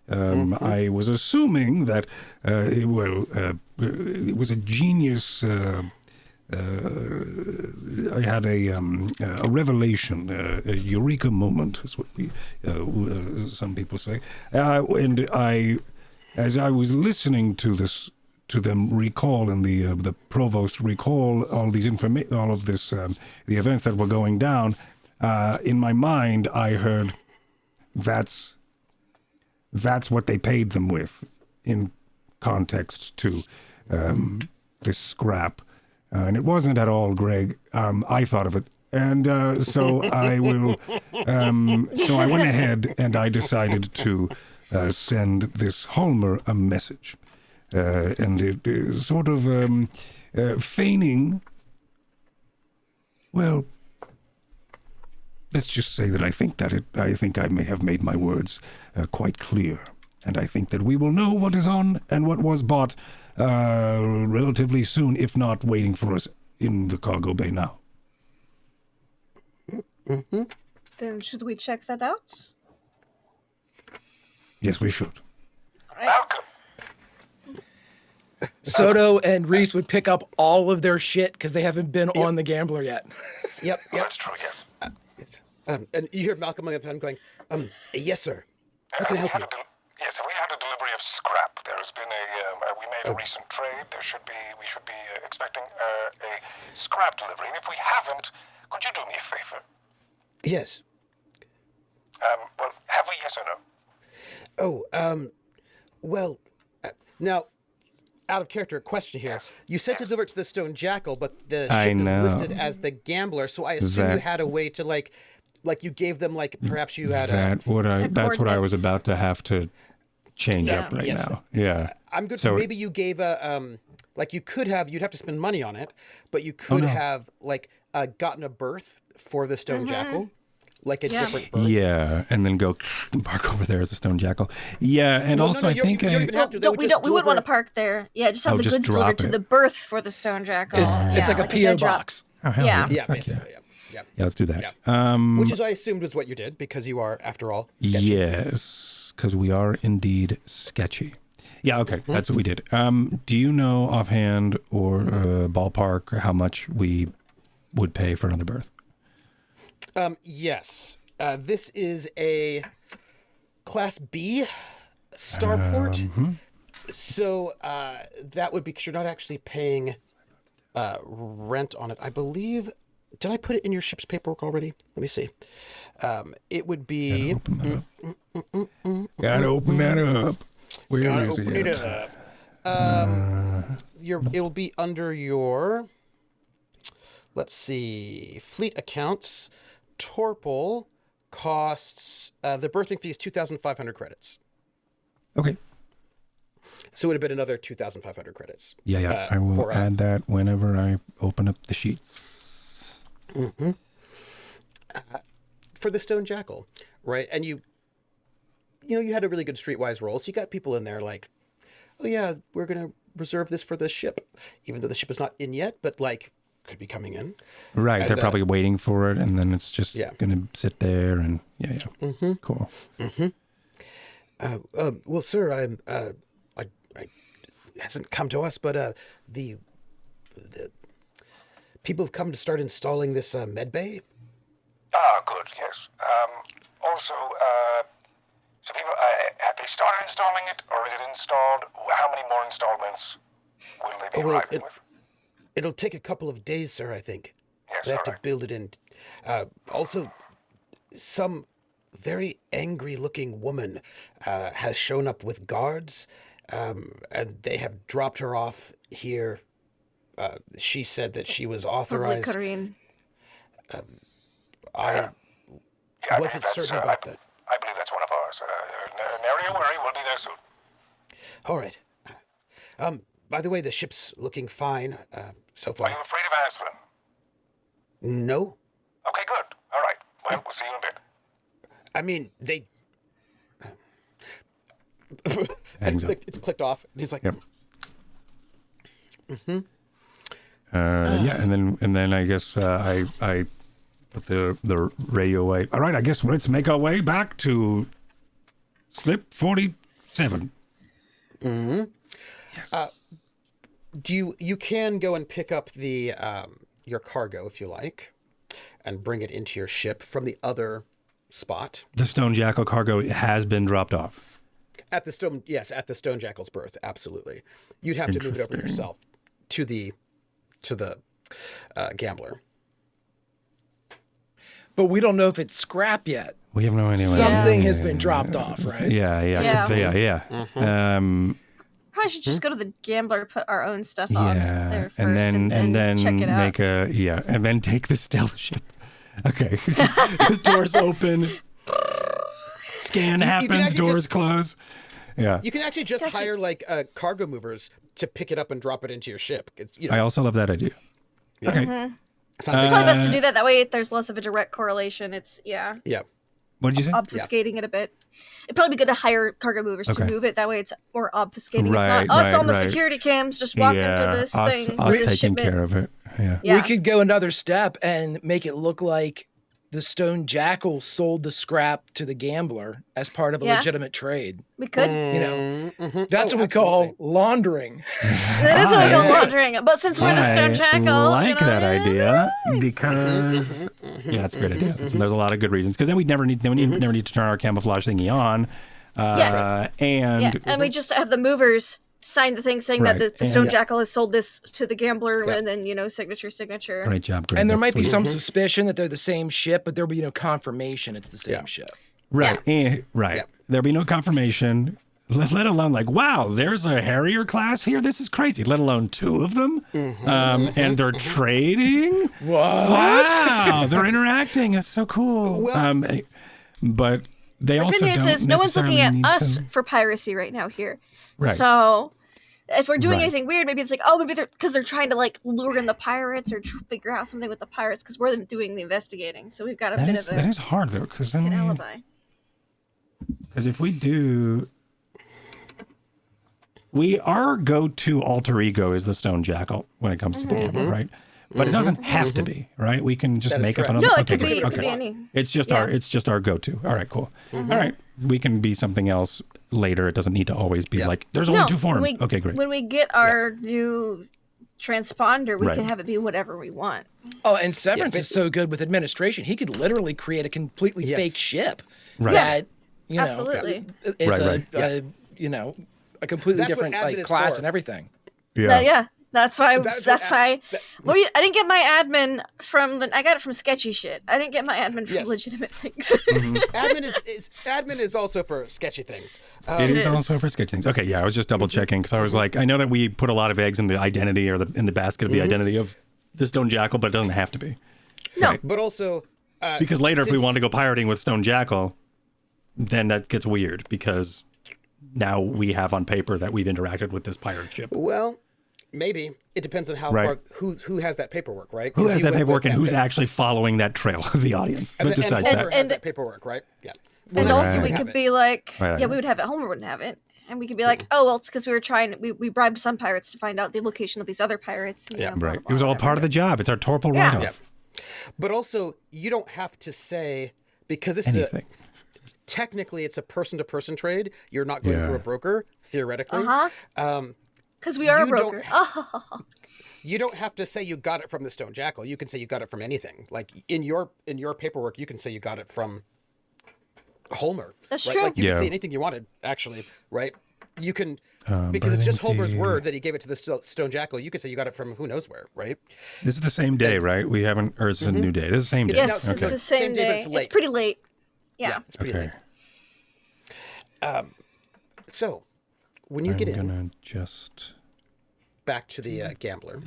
I was assuming that it was a genius. I had a revelation, a eureka moment, is what some people say. And as I was listening to this. To them recall and the provost recall all of this the events that were going down. In my mind, I heard that's what they paid them with, in context to this scrap, and it wasn't at all Greg. I thought of it, and so I will. So I went ahead and I decided to send this Holmer a message. And it is sort of feigning. Well, let's just say that I think I may have made my words quite clear, and I think that we will know what is on and what was bought relatively soon, if not waiting for us in the cargo bay now. Mm-hmm. Then should we check that out? Yes, we should. Welcome. Soto and Reese would pick up all of their shit because they haven't been on the Gambler yet. Yep. That's true, yes. Yes. And you hear Malcolm on the other end going, yes, sir. How can I help you? Yes, we had a delivery of scrap. There has been we made a recent trade. We should be expecting a scrap delivery. And if we haven't, could you do me a favor? Yes. Well, have we, yes or no? Oh, well, now, out of character, question here. You said to deliver it to the Stone Jackal, but the I ship is know. listed as the Gambler, so I assume you That- had a way to, like you gave them, like, perhaps you had a... That's what I was coordinates. about to have to change Yeah. up right Yes. now. Yeah. I'm good. So- Maybe you gave a, like, you'd have to spend money on it, but you could no. have, like, gotten a berth for the Stone Jackal, like a Yeah. different berth. Yeah, and then go park over there as a stone jackal. Yeah, and Well, also no, I you think don't even have to. They would We just wouldn't want to deliver- park there. Yeah, just have Oh, the just goods delivered drop to it. the berth for the Stone Jackal. It's like a dead P.O. drop. box. oh, hell Yeah. Yeah, fuck basically, yeah. Yeah, let's do that. Which is, I assumed, was what you did, because you are, after all, sketchy. Yes, because we are indeed sketchy. Yeah, okay, that's what we did. Do you know offhand or ballpark how much we would pay for another berth? Yes. This is a Class B starport. So that would be because you're not actually paying rent on it. I believe. Did I put it in your ship's paperwork already? Let me see. It would be. Gotta open that up. Where Gotta is open it? it up. It'll be under your. Let's see. Fleet accounts. Torpol costs. The berthing fee is 2,500 credits. Okay. So it would have been another 2,500 credits. Yeah. I will add that whenever I open up the sheets. For the Stone Jackal, right? And you had a really good streetwise roll, so you got people in there like, oh yeah, we're gonna reserve this for the ship, even though the ship is not in yet, but like could be coming in. Right, And, they're probably waiting for it, and then it's just Yeah. gonna sit there, and cool. Well, sir, I it hasn't come to us, but the people have come to start installing this med bay. Ah, good, yes. Also, so people, have they started installing it, or is it installed? How many more installments will they be arriving with? It'll take a couple of days, sir, I think. Yes, They have to alright. build it in. Also, some very angry-looking woman has shown up with guards, and they have dropped her off here. She said that she was authorized. Karine. I Yeah, wasn't certain about that. I believe that's one of ours. Nario, worry, we'll be there soon. All right. By the way, the ship's looking fine so Are far. you afraid of Aslan? No, Okay, good. All right. Well, we'll see you in a bit. I mean they. Hangs up. It's clicked off. He's like, Yep. Yeah, and then I guess I put the radio away. All right, I guess let's make our way back to slip 47. Yes. you can go and pick up the your cargo if you like, and bring it into your ship from the other spot The Stone Jackal cargo has been dropped off. at the stone. Yes, at the Stone Jackal's berth. Absolutely, you'd have to move it over Interesting. yourself to the gambler. But we don't know if it's scrap yet. We have no idea. Something has been dropped off, right? Yeah. Probably should just go to the gambler, put our own stuff off there first, and then check it out. make and then take the stealth ship. Okay, the doors open, scan can happens, actually doors just- close. Yeah, You can actually just Gotcha. hire like cargo movers to pick it up and drop it into your ship. It's, I also love that idea. Okay, sounds It's like probably best to do that. That way, there's less of a direct correlation. It's yeah. what did you say? obfuscating it a bit. It'd probably be good to hire cargo movers Okay. to move it. That way, it's more obfuscating. Right, it's not us right, on the right. security cams just walking for this thing. us for this taking shipment. care of it. Yeah. Yeah. We could go another step and make it look like the Stone Jackal sold the scrap to the gambler as part of a Yeah. legitimate trade. We could. You know, Mm-hmm. that's what we call laundering. That is what we call laundering. But since we're the Stone Jackal, I like you know, that idea because that's a great idea. There's a lot of good reasons because then we never need to turn our camouflage thingy on. Yeah. and we just have the movers sign the thing saying Right, that the and- Stone Jackal has sold this to the gambler, Yeah. and then signature. Great job, Greg. And there That's might be sweet. some suspicion that they're the same ship, but there'll be no confirmation it's the same Yeah. ship. Right. Right. Yep. There'll be no confirmation, let alone like, wow, there's a Harrier class here. This is crazy. Let alone two of them. And they're trading. What? Wow. They're interacting. It's so cool. Well- But they The also good news don't is no one's looking at necessarily need us to- for piracy right now here. Right. So if we're doing Right. anything weird, maybe it's like, oh, maybe they're trying to like lure in the pirates or figure out something with the pirates because we're doing the investigating. So we've got a That bit is, of that is hard though, because an alibi. if we do, our go-to alter ego is the Stone Jackal when it comes to the gambler, right? But it doesn't have to be, right? We can just That is make up correct. another. No, it okay, could be. great. It could be Okay. any. It's just Yeah. our go-to. All right, cool. All right, we can be something else later. It doesn't need to always be like there's only two forms. Okay, great. When we get our new transponder, we Right. can have it be whatever we want. Oh, and Severence is so good with administration. He could literally create a completely fake ship Right. that, you know, Absolutely. is Right. you know, a completely That's what different admin like is class for. and everything. Yeah. That's why. That's That's what why. I didn't get my admin from the. I got it from sketchy shit. I didn't get my admin from Yes. legitimate things. Admin is also for sketchy things. It is is. also for sketch things. Okay, yeah, I was just double checking because I was like, I know that we put a lot of eggs in the identity or in the basket of the identity of the Stone Jackal, but it doesn't have to be. No. But also, Because later, if we since- want to go pirating with Stone Jackal, then that gets weird because now we have on paper that we've interacted with this pirate ship. well, maybe it depends on how Right. far who has that paperwork, right? Who 'Cause has you that went paperwork with and that who's paper- actually following that trail of the audience? And, But besides Homer that, has that paperwork, right? Yeah. And Well, also, right. we have could it. be like, Right. yeah, we would have it. Homer wouldn't have it. And we could be like, oh, well, it's because we were trying, we bribed some pirates to find out the location of these other pirates. You Yeah. know, blah, right. blah, It was all whatever. part of the job. It's our Torpol Yeah. write-off. Yeah. But also, you don't have to say because this Anything. is technically it's a person-to-person trade. You're not going Yeah. through a broker theoretically. Because we are a You don't broker. You don't have to say you got it from the Stone Jackal. You can say you got it from anything. Like in your paperwork, you can say you got it from Homer. That's right? true. Like you Yeah. can say anything you wanted, actually, right? You can because it's just Homer's word that he gave it to the Stone Jackal. You could say you got it from who knows where, right? This is the same day, right? We haven't, or it's a new day. This is the same day. Yes, no, it's okay. the same Same day, but day. it's late. It's pretty late. Yeah. It's pretty Okay. late. So when you get I'm in gonna just. back to the gambler,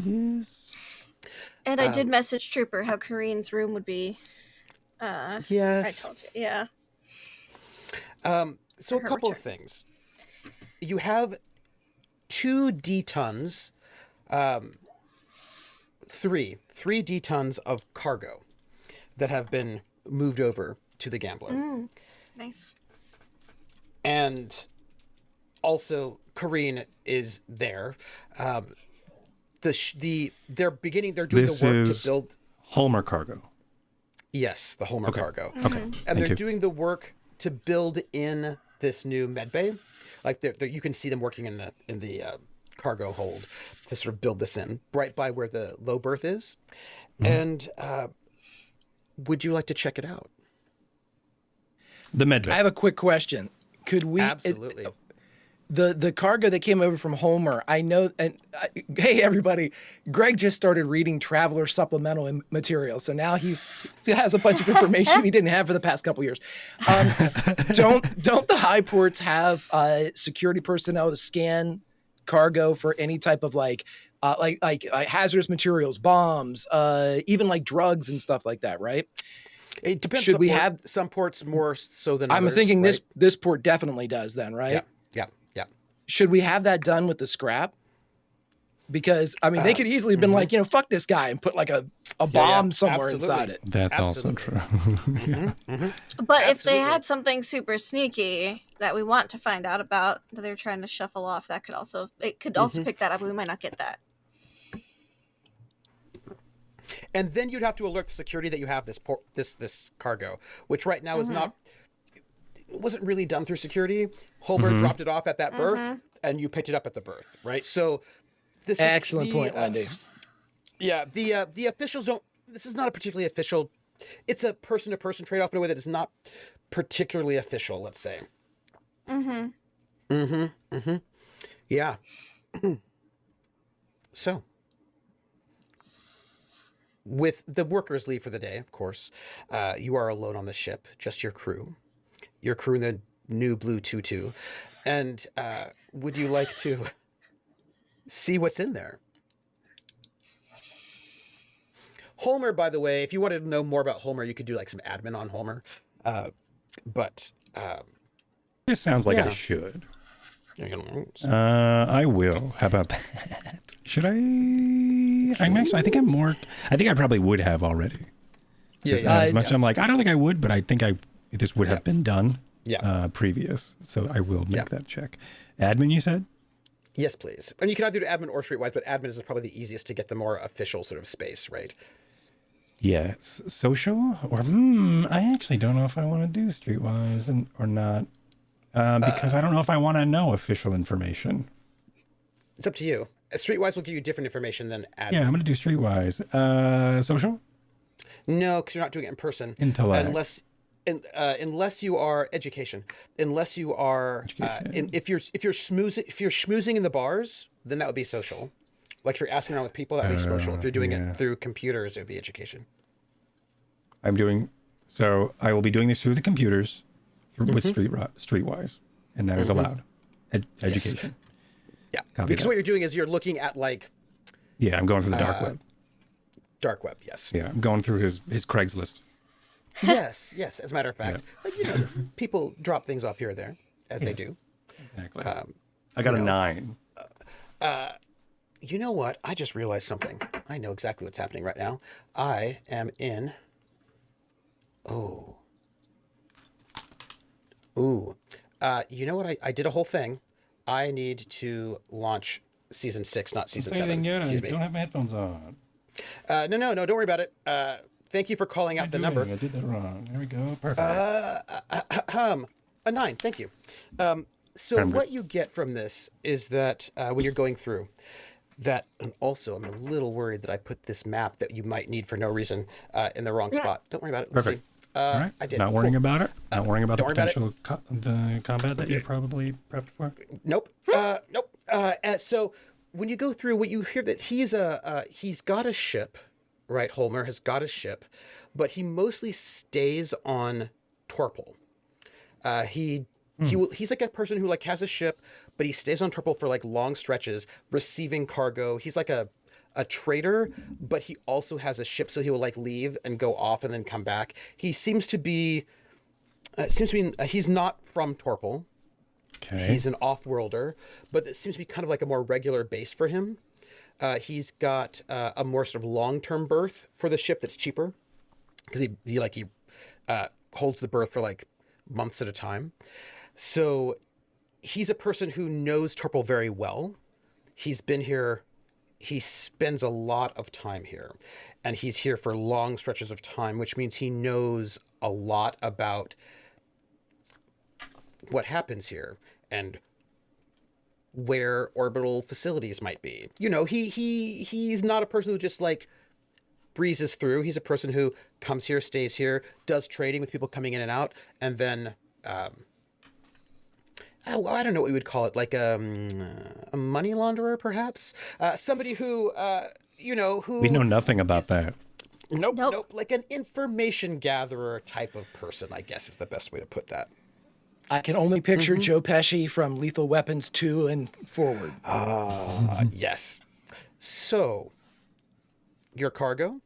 And I did message Trooper how Kareen's room would be. I yes. told you. Yeah. So a her couple of return. things. You have 2 D-tons, 3 D-tons of cargo that have been moved over to the gambler. Nice. And also Kareen is there. They're doing This the work is- to build. Homer cargo. Yes, the Homer cargo. Okay. And Thank they're you. doing the work to build in this new med bay. Like you can see them working in the cargo hold to sort of build this in right by where the low berth is. And would you like to check it out? The med I bay. have a quick question. Could we Absolutely. the cargo that came over from Homer? I know, and hey everybody, Greg just started reading Traveler supplemental material, so now he has a bunch of information he didn't have for the past couple years. Don't the high ports have security personnel to scan cargo for any type of like hazardous materials, bombs, even like drugs and stuff like that, right? It depends. Should on the we port. have- Some ports more so than I'm others, thinking right? this port definitely does then, right? Yeah. Should we have that done with the scrap? Because I mean, they could easily have been like, fuck this guy and put like a bomb somewhere inside it. That's also Absolutely. true. But if they Absolutely. had something super sneaky that we want to find out about that they're trying to shuffle off, it could also pick that up. We might not get that. And then you'd have to alert the security that you have this cargo, which right now is not. It wasn't really done through security. Homer dropped it off at that berth, and you picked it up at the berth, right? So, this Excellent point, Wendy. Yeah, the officials don't. This is not a particularly official. It's a person-to-person trade-off in a way that is not particularly official. Let's say. Yeah. So, with the workers leave for the day, of course, you are alone on the ship, just your crew in the new blue tutu. And would you like to see what's in there? Homer, by the way, if you wanted to know more about Homer, you could do like some admin on Homer. But This sounds like Yeah. I should. you're gonna- I will. How about that? Should I? I think I probably would have already. As much as I'm like, I don't think I would, but I think this would have been done Yeah. previous. So I will make Yeah. that check. Admin, you said? Yes, please. And you can either do admin or streetwise, but admin is probably the easiest to get the more official sort of space, right? Yes, social or I actually don't know if I want to do streetwise or not, because I don't know if I want to know official information. It's up to you. Streetwise will give you different information than admin. Yeah, I'm gonna do streetwise. Social? No, because you're not doing it in person. Intellect. Unless you are education. Unless you are if you're schmoozing in the bars, then that would be social. Like if you're asking around with people, that would be social. If you're doing it through computers, it would be education. So I will be doing this through the computers with streetwise, and that is allowed. Education. Yeah, Copy because that. what you're doing is you're looking at like Yeah, I'm going for the dark web. dark web. Yes. Yeah, I'm going through his Craigslist. Yes. As a matter of fact, but people drop things off here or there as they do. Exactly. I got a 9. You know what? I just realized something. I know exactly what's happening right now. I am in. Oh. Ooh. You know what? I did a whole thing. I need to launch season 6, not season 7. Excuse me. Don't have my headphones on. No. Don't worry about it. Thank you for calling out the number. I did that wrong. There we go. Perfect. A 9. Thank you. So what you get from this is that when you're going through that, and also I'm a little worried that I put this map that you might need for no reason in the wrong spot. Don't worry about it. Let's Perfect. see. All right. I did. Not worrying about it. Not worrying about the don't worry about potential the combat that you're probably prepped for. Nope. Nope. So when you go through, what you hear that he's got a ship, right? Holmer has got a ship, but he mostly stays on Torpol. He's like a person who like has a ship, but he stays on Torpol for like long stretches, receiving cargo. He's like a trader, but he also has a ship, so he will like leave and go off and then come back. He seems to be he's not from Torpol. Okay. He's an off-worlder, but it seems to be kind of like a more regular base for him. He's got a more sort of long-term berth for the ship that's cheaper, because he holds the berth for like months at a time. So he's a person who knows Torpol very well. He's been here. He spends a lot of time here, and he's here for long stretches of time, which means he knows a lot about what happens here and where orbital facilities might be. He's not a person who just like breezes through. He's a person who comes here, stays here, does trading with people coming in and out, and then I don't know what we would call it, like a money launderer, perhaps. Somebody who who We know nothing about that. Nope. Like an information gatherer type of person, I guess is the best way to put that. I can only picture Joe Pesci from Lethal Weapons 2 and forward. Yes. So, your cargo,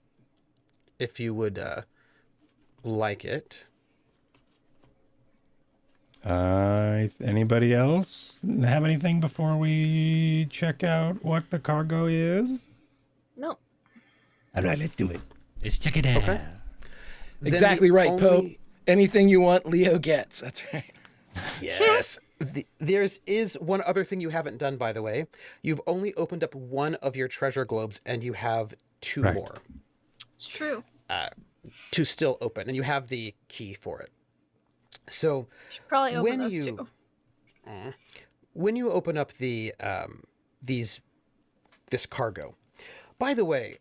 if you would like it. Anybody else have anything before we check out what the cargo is? No. All right, let's do it. Let's check it out. Okay. Exactly right, Pope. Anything you want, Leo gets. That's right. Yes. There's one other thing you haven't done, by the way. You've only opened up one of your treasure globes, and you have 2 more It's true. to still open, and you have the key for it. So Should probably open those two. when you open up the this cargo, by the way,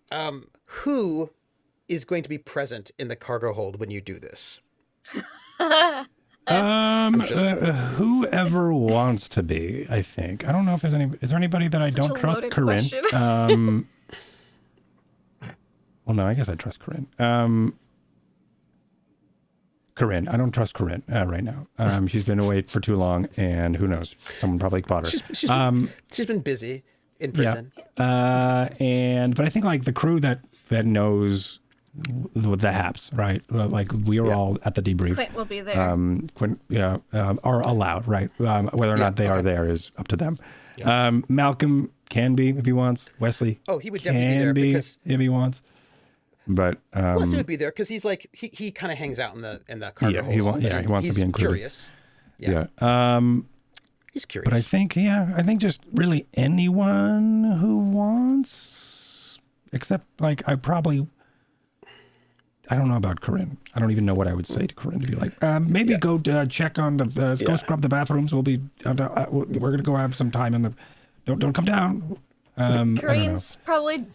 who is going to be present in the cargo hold when you do this? Whoever wants to be, I think. I don't know if there's any. Is there anybody that I Such don't a trust? loaded Corinne. question. Well, no, I guess I trust Corinne. Corinne, I don't trust Corinne right now. She's been away for too long, and who knows? Someone probably bought her. She's been busy in prison. Yeah. But I think like the crew that knows the haps, right? Like we are all at the debrief. Quint will be there. Quint, are allowed, right? Whether or not they are there is up to them. Yeah. Malcolm can be if he wants. Wesley. Oh, he would definitely be there because if he wants. But Wesley would be there because he's like he kind of hangs out in the cargo hold. He wants to be included. Curious. Yeah. He's curious. But I think just really anyone who wants, except like I don't know about Corinne. I don't even know what I would say to Corinne to be like, maybe go check on go scrub the bathrooms. We'll be, we're going to go have some time in the, don't come down. Corinne's probably,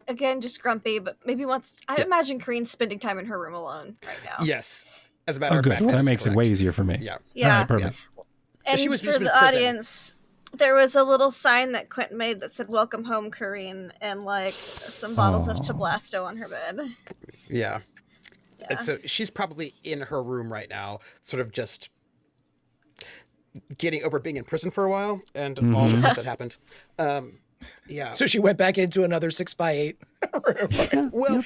again, just grumpy, but maybe wants, I imagine Corinne's spending time in her room alone right now. Yes. As a matter of fact. That makes it way easier for me. Yeah. Yeah. All right, perfect. And She was for just in the prison. audience, there was a little sign that Quint made that said "Welcome home, Corinne," and like some bottles of Tablasto on her bed. Yeah. And so she's probably in her room right now, sort of just getting over being in prison for a while and all the stuff that happened. Yeah. So she went back into another 6x8 room. Well,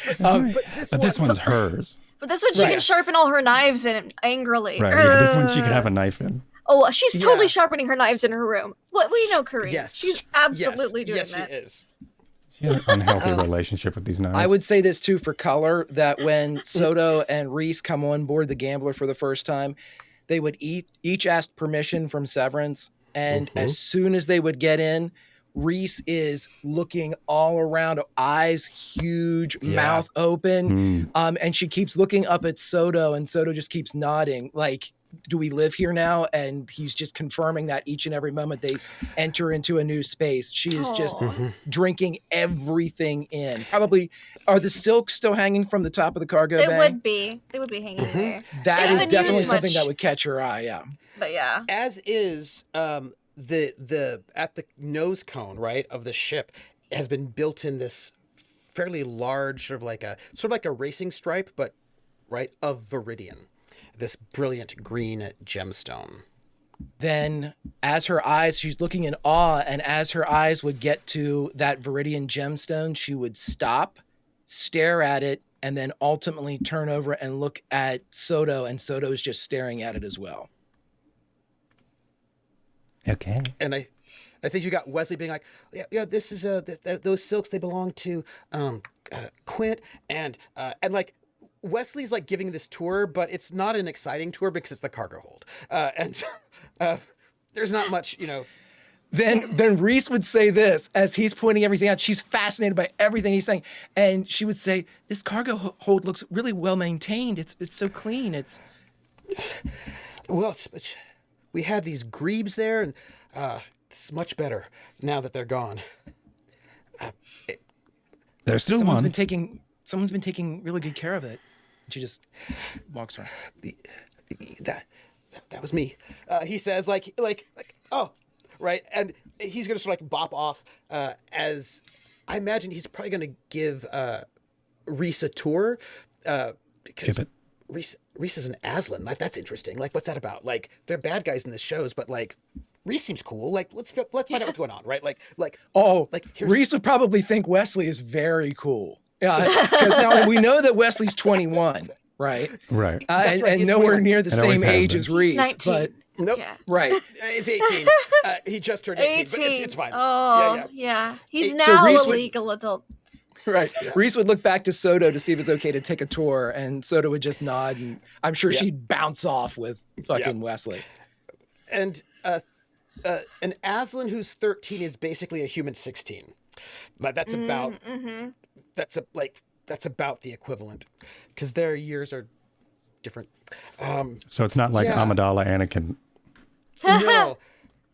But this one's hers. But this one she can sharpen all her knives in angrily. Right. Yeah, this one she could have a knife in. Oh, she's totally sharpening her knives in her room. What we know, Corinne. Yes. She's absolutely doing that. that. Yes, she is. She has an unhealthy relationship with these knives. I would say this too for color, that when Soto and Reese come on board the Gambler for the first time, they would each ask permission from Severence. And as soon as they would get in, Reese is looking all around, eyes huge, mouth open. And she keeps looking up at Soto, and Soto just keeps nodding like, do we live here now? And he's just confirming that each and every moment they enter into a new space. She is just drinking everything in. Probably, are the silks still hanging from the top of the cargo bay? They would be hanging there. That They is haven't definitely used something much. that would catch your eye, yeah. But yeah. As is the at the nose cone, right, of the ship has been built in this fairly large sort of like a racing stripe, but right, of Viridian. This brilliant green gemstone. Then as her eyes, she's looking in awe, and as her eyes would get to that Viridian gemstone, she would stop, stare at it, and then ultimately turn over and look at Soto, and Soto's just staring at it as well. Okay. And I think you got Wesley being like, yeah, this is those silks, they belong to Quint, and like Wesley's like giving this tour, but it's not an exciting tour because it's the cargo hold, and there's not much, Then Reese would say this as he's pointing everything out. She's fascinated by everything he's saying, and she would say, "This cargo hold looks really well maintained. It's so clean. It's well, we had these grebes there, and it's much better now that they're gone. There's still someone's one. been taking really good care of it." She just walks around. That was me. He says like oh, right, and he's gonna sort of like bop off as I imagine he's probably gonna give Reese a tour because Reese is an Aslan. Like, that's interesting. Like, what's that about? Like, they're bad guys in the shows, but like Reese seems cool. Like, let's find out what's going on, right? Reese would probably think Wesley is very cool. Yeah, because now we know that Wesley's 21, right? Right. That's right, And he's nowhere 21. near the And always same has age been. as Reese. He's 19. But Nope. Yeah. right. He's 18. He just turned 18, but it's fine. Oh, Yeah. He's So now Reese a would- legal adult. Right. Reese would look back to Soto to see if it's okay to take a tour, and Soto would just nod, and I'm sure she'd bounce off with fucking Wesley. And an Aslan who's 13 is basically a human 16. But that's about that's about the equivalent, because their years are different. So it's not like Amidala Anakin. No,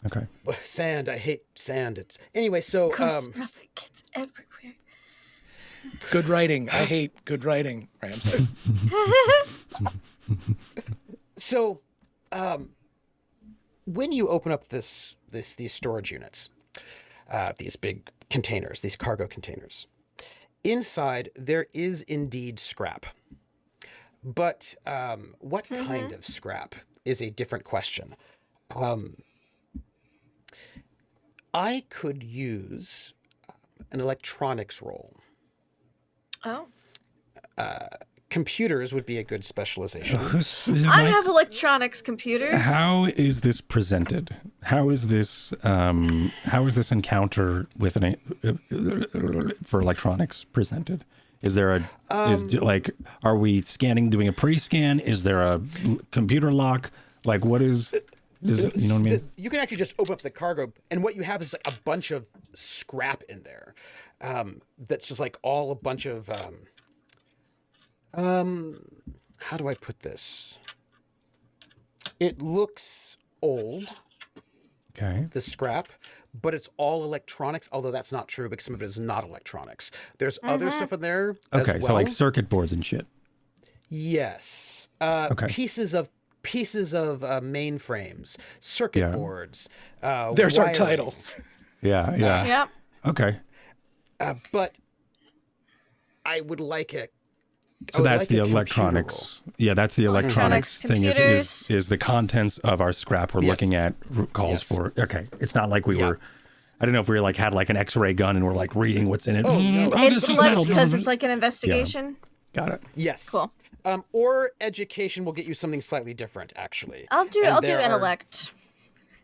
Okay. sand. I hate sand. It's anyway. So Gross, rough, it gets everywhere. Good writing. I hate good writing. Right, I'm sorry. So, when you open up these storage units, these big containers, these cargo containers, inside there is indeed scrap. But what kind of scrap is a different question. I could use an electronics role. Oh. Computers would be a good specialization. I have electronics computers. How is this presented? How is this encounter with for electronics presented? Is there are we scanning, doing a pre-scan? Is there a computer lock? Like, what is? You know what I mean? You can actually just open up the cargo, and what you have is like a bunch of scrap in there. That's just like all a bunch of how do I put this? It looks old, Okay. the scrap, but it's all electronics, although that's not true because some of it is not electronics. There's other stuff in there as Okay, well. so like circuit boards and shit. Yes. Okay. Pieces of mainframes, circuit boards. There's our wiring. title. Yeah, yeah. Yep. Okay. But I would like it. So that's the electronics. Yeah, that's the electronics thing computers. is the contents of our scrap we're looking at calls for. Okay. It's not like we were, I don't know if we were like had like an X-ray gun and we're like reading what's in it. Oh, no. This is metal. Because it's like an investigation. Got it. Yes. Cool. Or education will get you something slightly different, actually. I'll do intellect.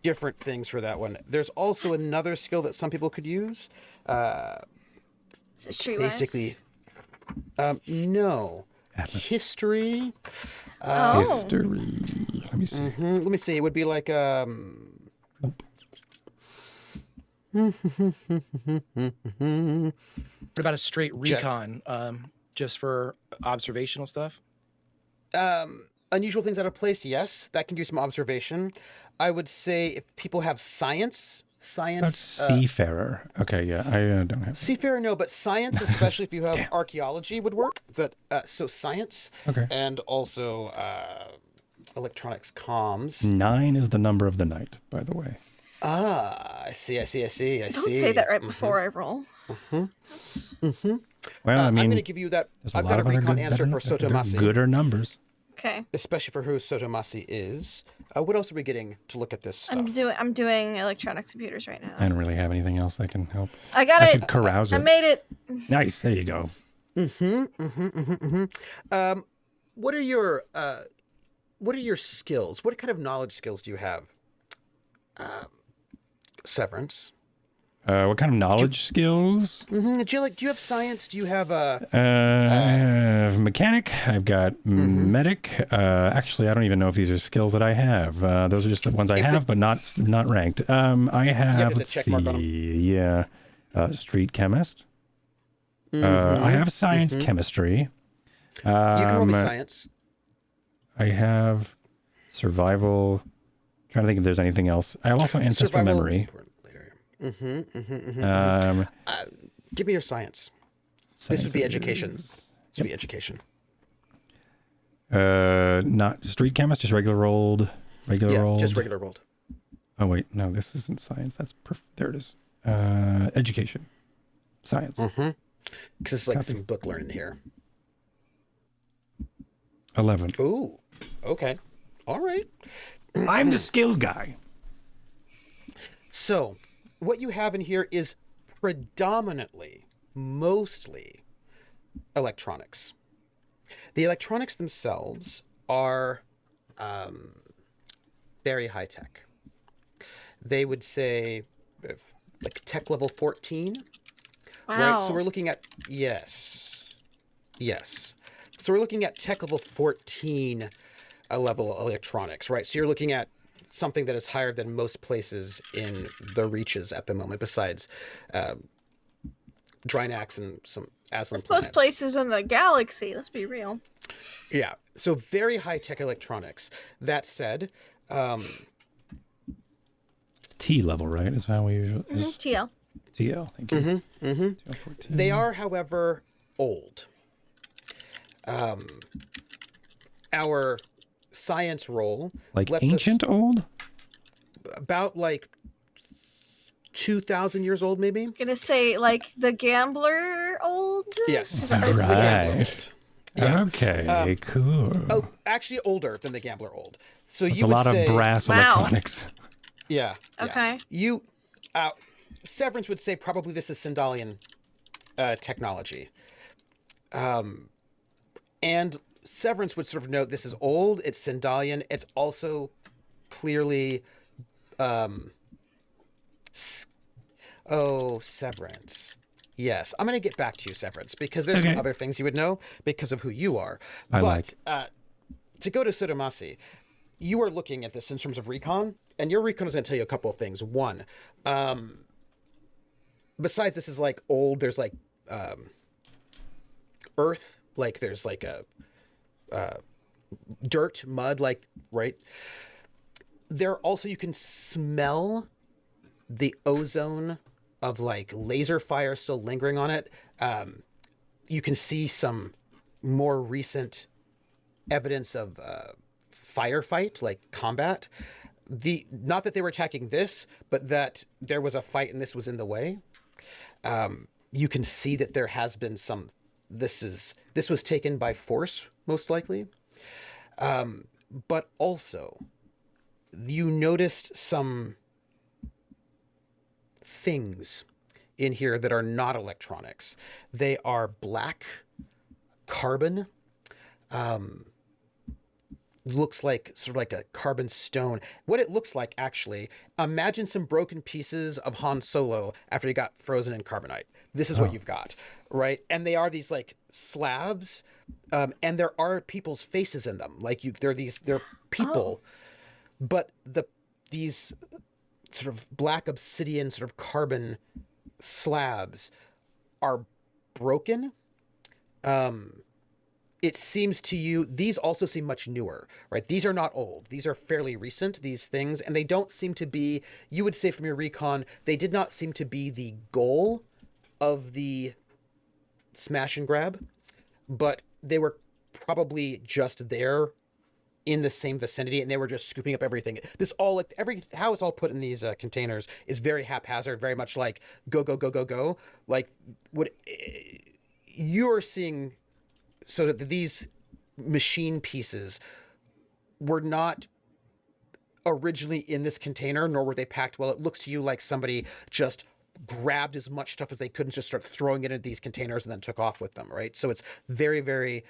Different things for that one. There's also another skill that some people could use. Is it streetwise? Basically, no. History. History. Let me see. Let me see. It would be like What about a straight recon, just for observational stuff? unusual things out of place. Yes, that can do some observation. I would say if people have science. That's seafarer. Okay, yeah, I don't have. Seafarer, no, but science, especially if you have archaeology, would work. So science, Okay. and also electronics, comms. 9 is the number of the night, by the way. Ah, I see. Don't say that right before I roll. Well, I mean, I'm going to give you that. there's I've lot got a of other recon good- answer for better- Sotomasi, Gooder numbers. Okay. especially for who Sotomasi is. What else are we getting to look at this stuff? I'm doing electronics computers right now. I don't really have anything else that can help. I got I it. could carouse I it. made it. Nice. There you go. What are your skills? What kind of knowledge skills do you have? Severance. What kind of knowledge skills? Do you have science? Do you have I have mechanic. I've got medic. Actually, I don't even know if these are skills that I have. Those are just the ones I have, but not ranked. I have. the Let's check see. mark on 'em. Yeah. Street chemist. I have science chemistry. you can roll me science. I have survival. Trying to think if there's anything else. I have also ancestral Survival memory. important later. Give me your science. This would be education. This would be education. Not street chemist, just regular old. Just regular rolled. Oh wait, no, this isn't science. That's there it is. Education, science. Because it's like some book learning here. 11. Ooh. Okay. All right. I'm the skill guy. So, what you have in here is predominantly, mostly, electronics. The electronics themselves are very high tech. They would say like tech level 14. Wow. Right? So we're looking at, yes. So we're looking at tech level 14 level electronics, right? So you're looking at something that is higher than most places in the reaches at the moment, besides Drinax and some Aslan planets. Most places in the galaxy. Let's be real. Yeah. So very high tech electronics. That said, It's T level, right? Is how we usually. TL. TL. Thank you. TL 14. they are, however, old. Our science roll Like lets us ancient old. about like 2,000 years old, maybe. Gonna say like the gambler old. Yes. Is that what it's Right. saying? Yeah. Okay. Cool. Oh, actually older than the gambler old. So It's you a would lot say, of brass Wow. electronics. Yeah. Okay. You, Severance would say probably this is Sindalian technology. And Severance would sort of note this is old, it's Sindalian, it's also clearly, Severance. Yes, I'm going to get back to you, Severance, because there's some Okay. other things you would know because of who you are. I like. To go to Sotomasi, you are looking at this in terms of recon, and your recon is going to tell you a couple of things. One, besides this is like old, there's like earth, like there's like a dirt, mud, like, right? There also, you can smell the ozone of like laser fire still lingering on it. You can see some more recent evidence of firefight, like combat. Not that they were attacking this, but that there was a fight and this was in the way. You can see that there has been some. This was taken by force, most likely. But also, you noticed some things in here that are not electronics. They are black carbon. Looks like sort of like a carbon stone. What it looks like, actually, imagine some broken pieces of Han Solo after he got frozen in carbonite. This is what you've got, right? And they are these like slabs, and there are people's faces in them. Like they're people, but these sort of black obsidian sort of carbon slabs are broken. It seems to you, these also seem much newer, right? These are not old. These are fairly recent, these things, and they don't seem to be, you would say from your recon, they did not seem to be the goal of the smash and grab, but they were probably just there in the same vicinity, and they were just scooping up everything. This all, like, how it's all put in these containers is very haphazard, very much like go, go, go, go, go. Like, what you're seeing, so that these machine pieces were not originally in this container, nor were they packed well. It looks to you like somebody just grabbed as much stuff as they could and just started throwing it into these containers and then took off with them, right? So it's very, very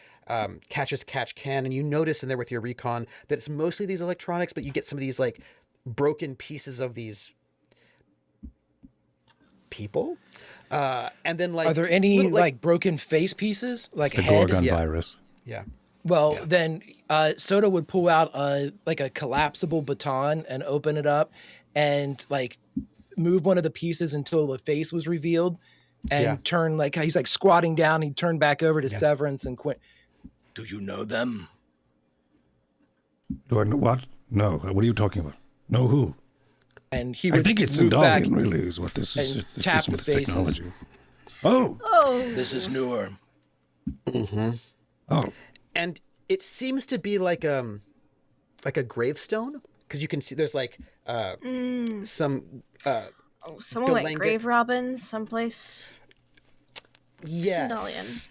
catch as catch can. And you notice in there with your recon that it's mostly these electronics, but you get some of these like broken pieces of these people. And then like, are there any little, like broken face pieces, like The head? Gorgon virus. Yeah. Well, then Soda would pull out like a collapsible baton and open it up and like move one of the pieces until the face was revealed and turn, like he's like squatting down. He'd turn back over to Severence and Quint. Do you know them? Do I know what? No. What are you talking about? Know who? And he would I think it's move back Sindalian, really, is what this is. and It's tap just the with faces. technology. Oh. This is newer. Oh. And it seems to be like a gravestone, because you can see there's like some Someone like Galangan- grave robins someplace. yes. Sindalian.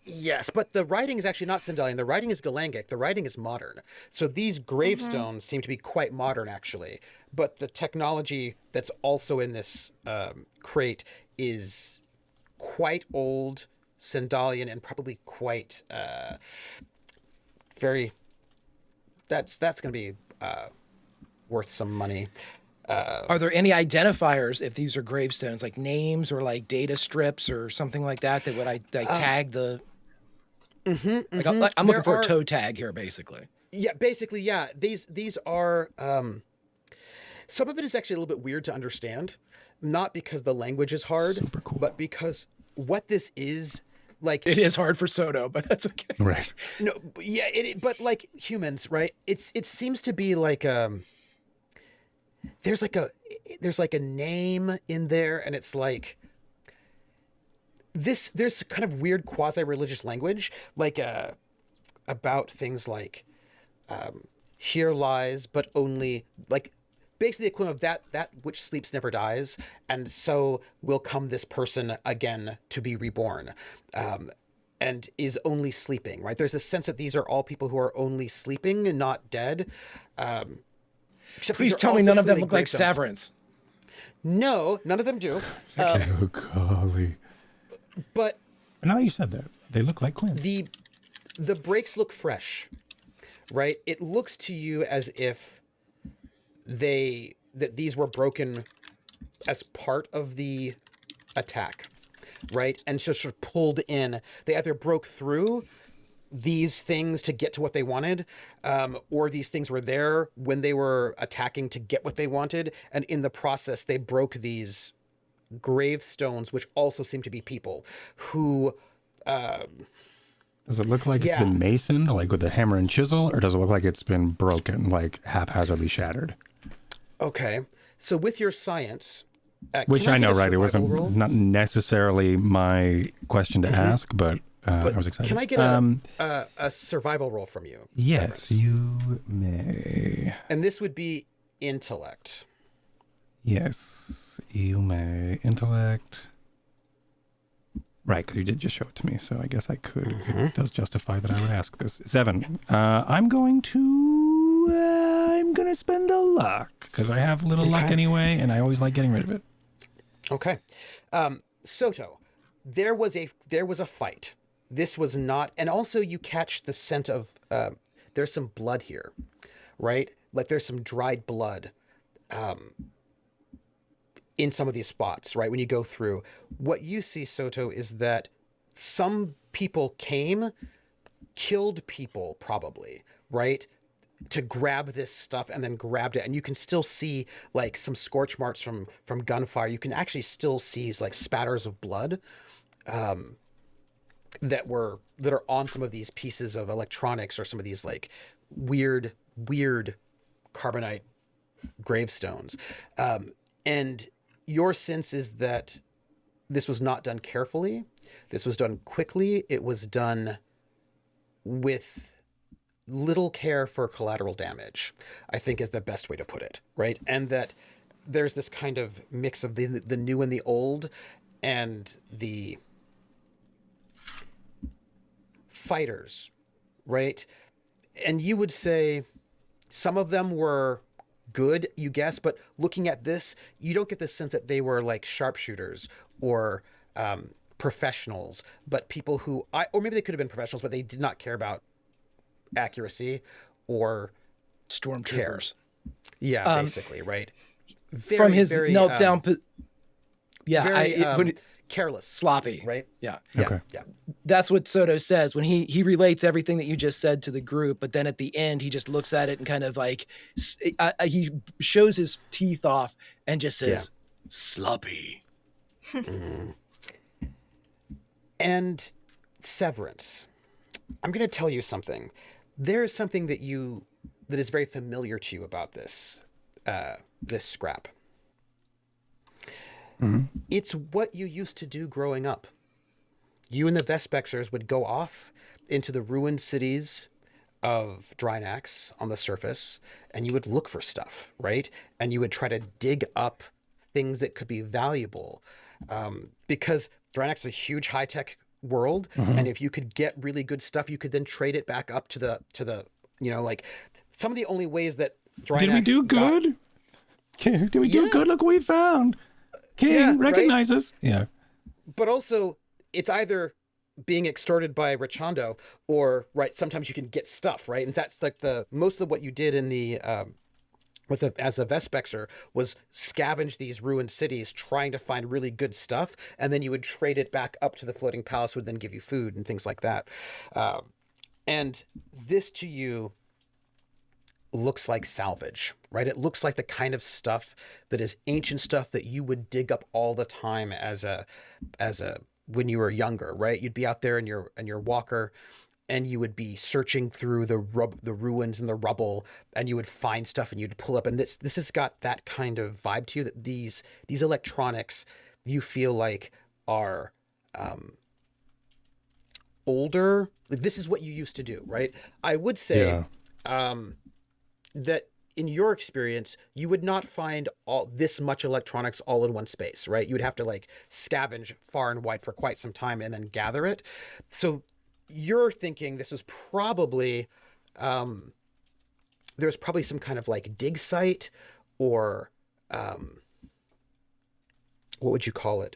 Yes, but the writing is actually not Sindalian. The writing is Galangic. The writing is modern. So these gravestones seem to be quite modern, actually. But the technology that's also in this crate is quite old, Sindalian, and probably quite very. That's going to be worth some money. Are there any identifiers if these are gravestones, like names or like data strips or something like that that would tag the? Like, I'm looking for a toe tag here, basically. Yeah, basically, yeah. These are some of it is actually a little bit weird to understand, not because the language is hard, Super cool. but because what this is like. It is hard for Soto, but that's okay. Right. No, yeah, but like humans, right? It seems to be like there's like a name in there, and it's like this. There's kind of weird quasi-religious language, like about things like here lies, but only like basically the equivalent of that which sleeps never dies, and so will come this person again to be reborn. And is only sleeping, right? There's a sense that these are all people who are only sleeping and not dead. Except Please these are tell me also none of them clearly look like gravestones. Severance. No, none of them do. Oh, golly. But Now you said that. They look like Quint. the breaks look fresh, right? It looks to you as if that these were broken as part of the attack, right? And just sort of pulled in. They either broke through these things to get to what they wanted, or these things were there when they were attacking to get what they wanted, and in the process they broke these gravestones, which also seem to be people who Does it look like it's been masoned, like with a hammer and chisel, or does it look like it's been broken, like haphazardly shattered? Okay, so with your science, which I know, right? It wasn't not necessarily my question to ask, but I was excited. Can I get a survival roll from you? Yes, Severence? You may. And this would be intellect. Yes, you may. Intellect. Right, because you did just show it to me, so I guess I could. It does justify that I would ask this. 7. I'm going to spend a luck, because I have little luck anyway, and I always like getting rid of it. Okay. Soto, there was a fight. This was not, and also you catch the scent of, there's some blood here, right? Like there's some dried blood in some of these spots, right? When you go through, what you see, Soto, is that some people came, killed people probably, right? To grab this stuff and then grabbed it. And you can still see like some scorch marks from gunfire. You can actually still see like spatters of blood that are on some of these pieces of electronics or some of these like weird carbonite gravestones. And your sense is that this was not done carefully. This was done quickly. It was done with little care for collateral damage, I think is the best way to put it, right? And that there's this kind of mix of the new and the old, and the fighters, right? And you would say some of them were good, you guess, but looking at this, you don't get the sense that they were like sharpshooters or professionals, but people who or maybe they could have been professionals, but they did not care about accuracy or stormtroopers. Yeah, basically, right? Very, from his very, meltdown. Very careless, sloppy, right? Yeah. Okay. Yeah. That's what Soto says when he relates everything that you just said to the group, but then at the end he just looks at it and kind of like he shows his teeth off and just says sloppy. And Severence, I'm going to tell you something. There is something that is very familiar to you about this this scrap. It's what you used to do growing up. You and the Vespexers would go off into the ruined cities of Drinax on the surface, and you would look for stuff, right? And you would try to dig up things that could be valuable, because Drinax is a huge high-tech world, and if you could get really good stuff, you could then trade it back up to the like some of the only ways that Drinax Did we do good? Did we do good? Look what we found. King, recognize us. Yeah. But also, it's either being extorted by Richondo or, right, sometimes you can get stuff, right? And that's like most of what you did in the, as a Vespexer was scavenge these ruined cities trying to find really good stuff. And then you would trade it back up to the floating palace, would then give you food and things like that. And this to you looks like salvage, right? It looks like the kind of stuff that is ancient stuff that you would dig up all the time as a when you were younger, right? You'd be out there in your walker, and you would be searching through the ruins and the rubble, and you would find stuff, and you'd pull up. And this has got that kind of vibe to you, that these electronics you feel like are older. This is what you used to do, right? I would say that in your experience, you would not find all this much electronics all in one space, right? You would have to like scavenge far and wide for quite some time and then gather it. So you're thinking this was probably, there's probably some kind of like dig site or, what would you call it?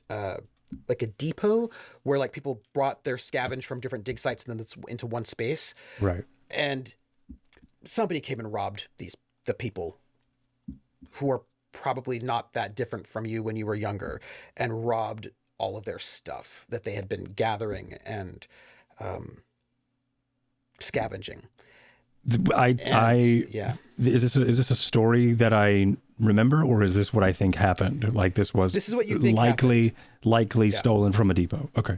Like a depot where like people brought their scavenge from different dig sites and then it's into one space. Right. And somebody came and robbed the people who are probably not that different from you when you were younger, and robbed all of their stuff that they had been gathering and scavenging. Yeah. Is this a story that I remember, or is this what I think happened? Like this is what you think likely happened. stolen from a depot. Okay.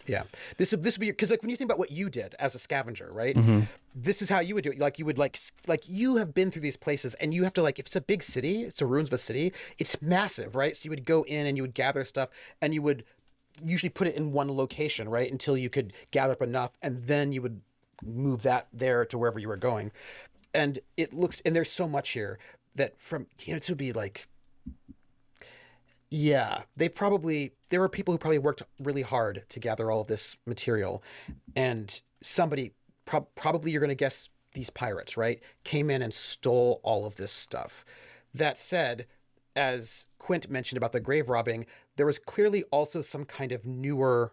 Yeah, this would be because like when you think about what you did as a scavenger, right? Mm-hmm. This is how you would do it. Like you would like you have been through these places, and you have to like if it's a big city, it's a ruins of a city, it's massive, right? So you would go in and you would gather stuff, and you would usually put it in one location, right, until you could gather up enough, and then you would move that there to wherever you were going. And there's so much here that from it would be like. Yeah, there were people who probably worked really hard to gather all of this material, and somebody, probably you're going to guess these pirates, right, came in and stole all of this stuff. That said, as Quint mentioned about the grave robbing, there was clearly also some kind of newer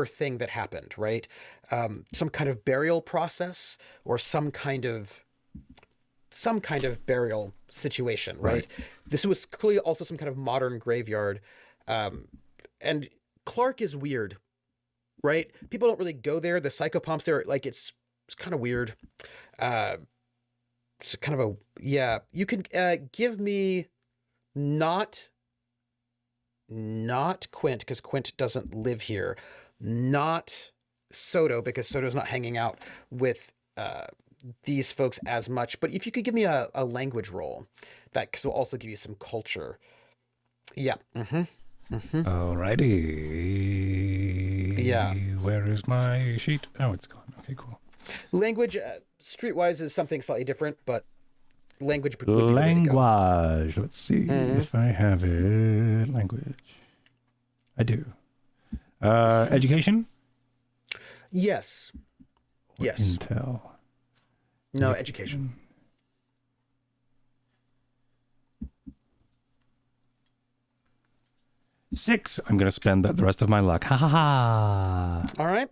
thing that happened, right? Some kind of burial process or some kind of burial situation, right? This was clearly also some kind of modern graveyard. And Clarke is weird, right? People don't really go there. The psychopomps there, like it's kind of weird. It's kind of you can give me not Quint, because Quint doesn't live here. Not Soto, because Soto's not hanging out with these folks as much. But if you could give me a language roll, that will also give you some culture. Yeah. Alrighty. Yeah. Where is my sheet? Oh, it's gone. Okay, cool. Language, streetwise, is something slightly different, but language would be the way to go. Language. Let's see if I have it. Language. I do. Education? Yes. Yes. Intel. No, education. Six. I'm going to spend the rest of my luck. Ha ha ha. All right.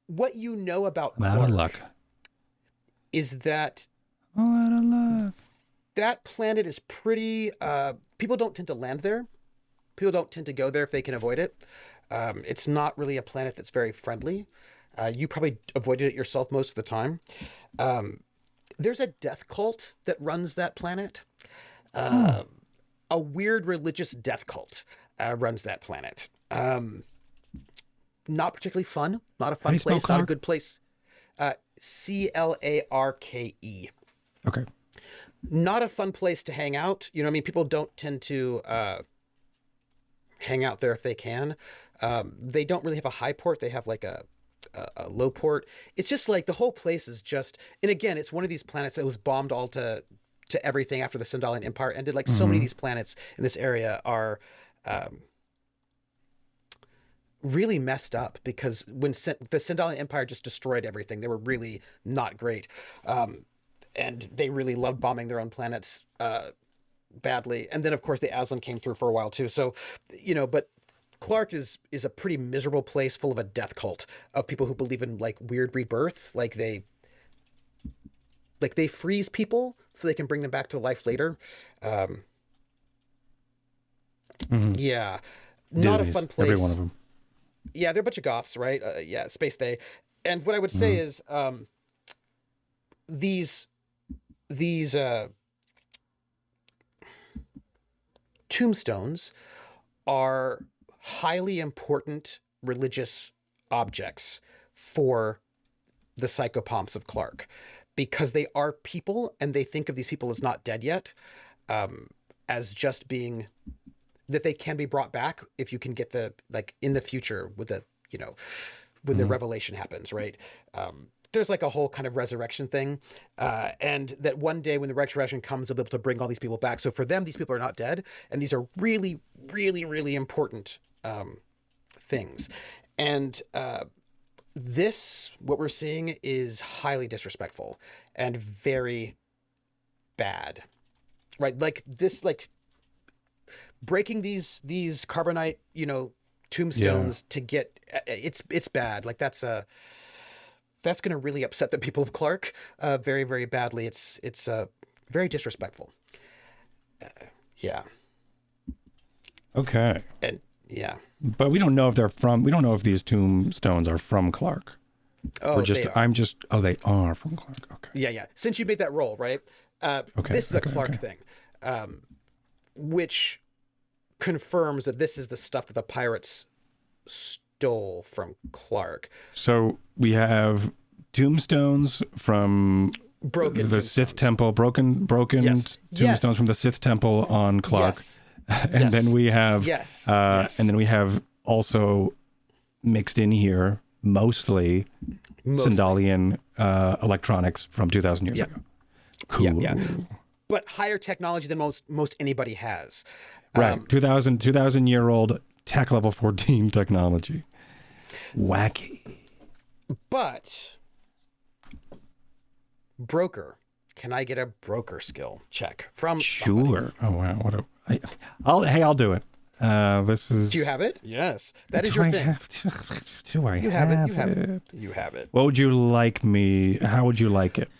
What you know about I'm out of luck. is that Out of luck. that planet is pretty... people don't tend to land there. People don't tend to go there if they can avoid it. It's not really a planet that's very friendly. You probably avoided it yourself most of the time. There's a death cult that runs that planet. A weird religious death cult runs that planet. Not particularly fun. Not a fun place. Not a good place. Clarke. Okay. Not a fun place to hang out. You know what I mean? People don't tend to hang out there if they can. They don't really have a high port. They have like a low port. It's just like the whole place is just, and again, it's one of these planets that was bombed all to everything after the Sindalian Empire ended. Like so many of these planets in this area are really messed up because when the Sindalian Empire just destroyed everything, they were really not great. And they really loved bombing their own planets badly. And then of course the Aslan came through for a while too. So, but Clarke is a pretty miserable place full of a death cult of people who believe in like weird rebirth. Like they freeze people so they can bring them back to life later. Yeah. Not a fun place. Every one of them. Yeah, they're a bunch of goths, right? Yeah, Space Day. And what I would say is these tombstones are highly important religious objects for the psychopomps of Clarke because they are people and they think of these people as not dead yet, as just being that they can be brought back if you can get in the future with the, when the revelation happens, right? There's like a whole kind of resurrection thing. And that one day when the resurrection comes, they'll be able to bring all these people back. So for them, these people are not dead. And these are really, really, really important things. And what we're seeing is highly disrespectful and very bad, right? Like this, like breaking these carbonite, tombstones to get, it's bad. Like that's going to really upset the people of Clarke very, very badly. It's very disrespectful. Yeah. Okay. And yeah. But we don't know if we don't know if these tombstones are from Clarke. Oh, Or just they are. oh, they are from Clarke. Okay. Yeah. Since you made that roll, right? This is a Clarke thing, which confirms that this is the stuff that the pirates stole from Clarke. So we have tombstones from Broken the Sith Temple, broken Yes. tombstones from the Sith Temple on Clarke. Yes. And then we have and then we have also mixed in here mostly. Sandalian electronics from 2,000 years ago. Cool. Yeah. But higher technology than most anybody has. Right. 2,000-year-old tech level 14 technology. Wacky. But broker, can I get a broker skill check from somebody? Sure. Oh wow. I'll do it. This is. Do you have it? Yes. That is your thing. Do I You have it. You have it. You have it. What would you like me? How would you like it?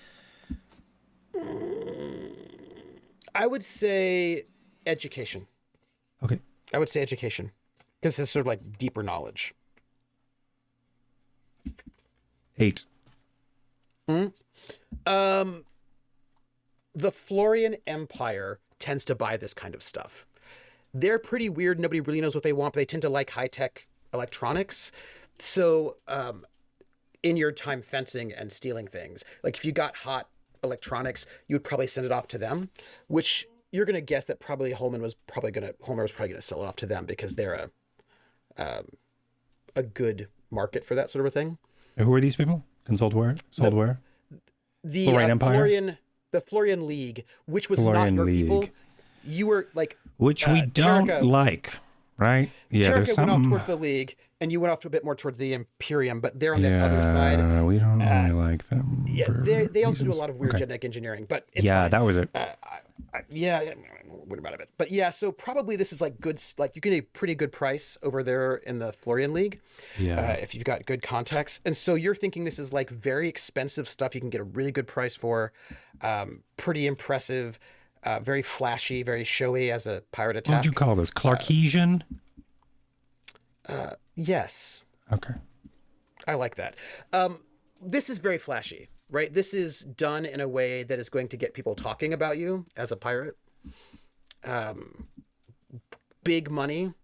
I would say education. Okay. I would say education. Because it's sort of like deeper knowledge. 8. The Florian Empire tends to buy this kind of stuff. They're pretty weird. Nobody really knows what they want, but they tend to like high-tech electronics. So in your time fencing and stealing things, like if you got hot electronics, you'd probably send it off to them, which you're going to guess that probably Homer was probably going to sell it off to them because they're a good market for that sort of a thing. And who are these people? Sold where? The Florian Empire? The Florian League, which was Florian not your League. people. You were like... Which we don't Terrica, like, right? Yeah, Terrica there's went something... off towards the League, and you went off a bit more towards the Imperium, but they're on the other side. We don't really like them. Yeah, they also do a lot of weird genetic engineering, but it's fine. that was it. What about it? But yeah, so probably this is like good, like you get a pretty good price over there in the Florian League. Yeah. If you've got good contacts. And so you're thinking this is like very expensive stuff you can get a really good price for, pretty impressive, very flashy, very showy as a pirate attack. What would you call this? Clarkesian? Yes. Okay. I like that. This is very flashy, right? This is done in a way that is going to get people talking about you as a pirate. Big money,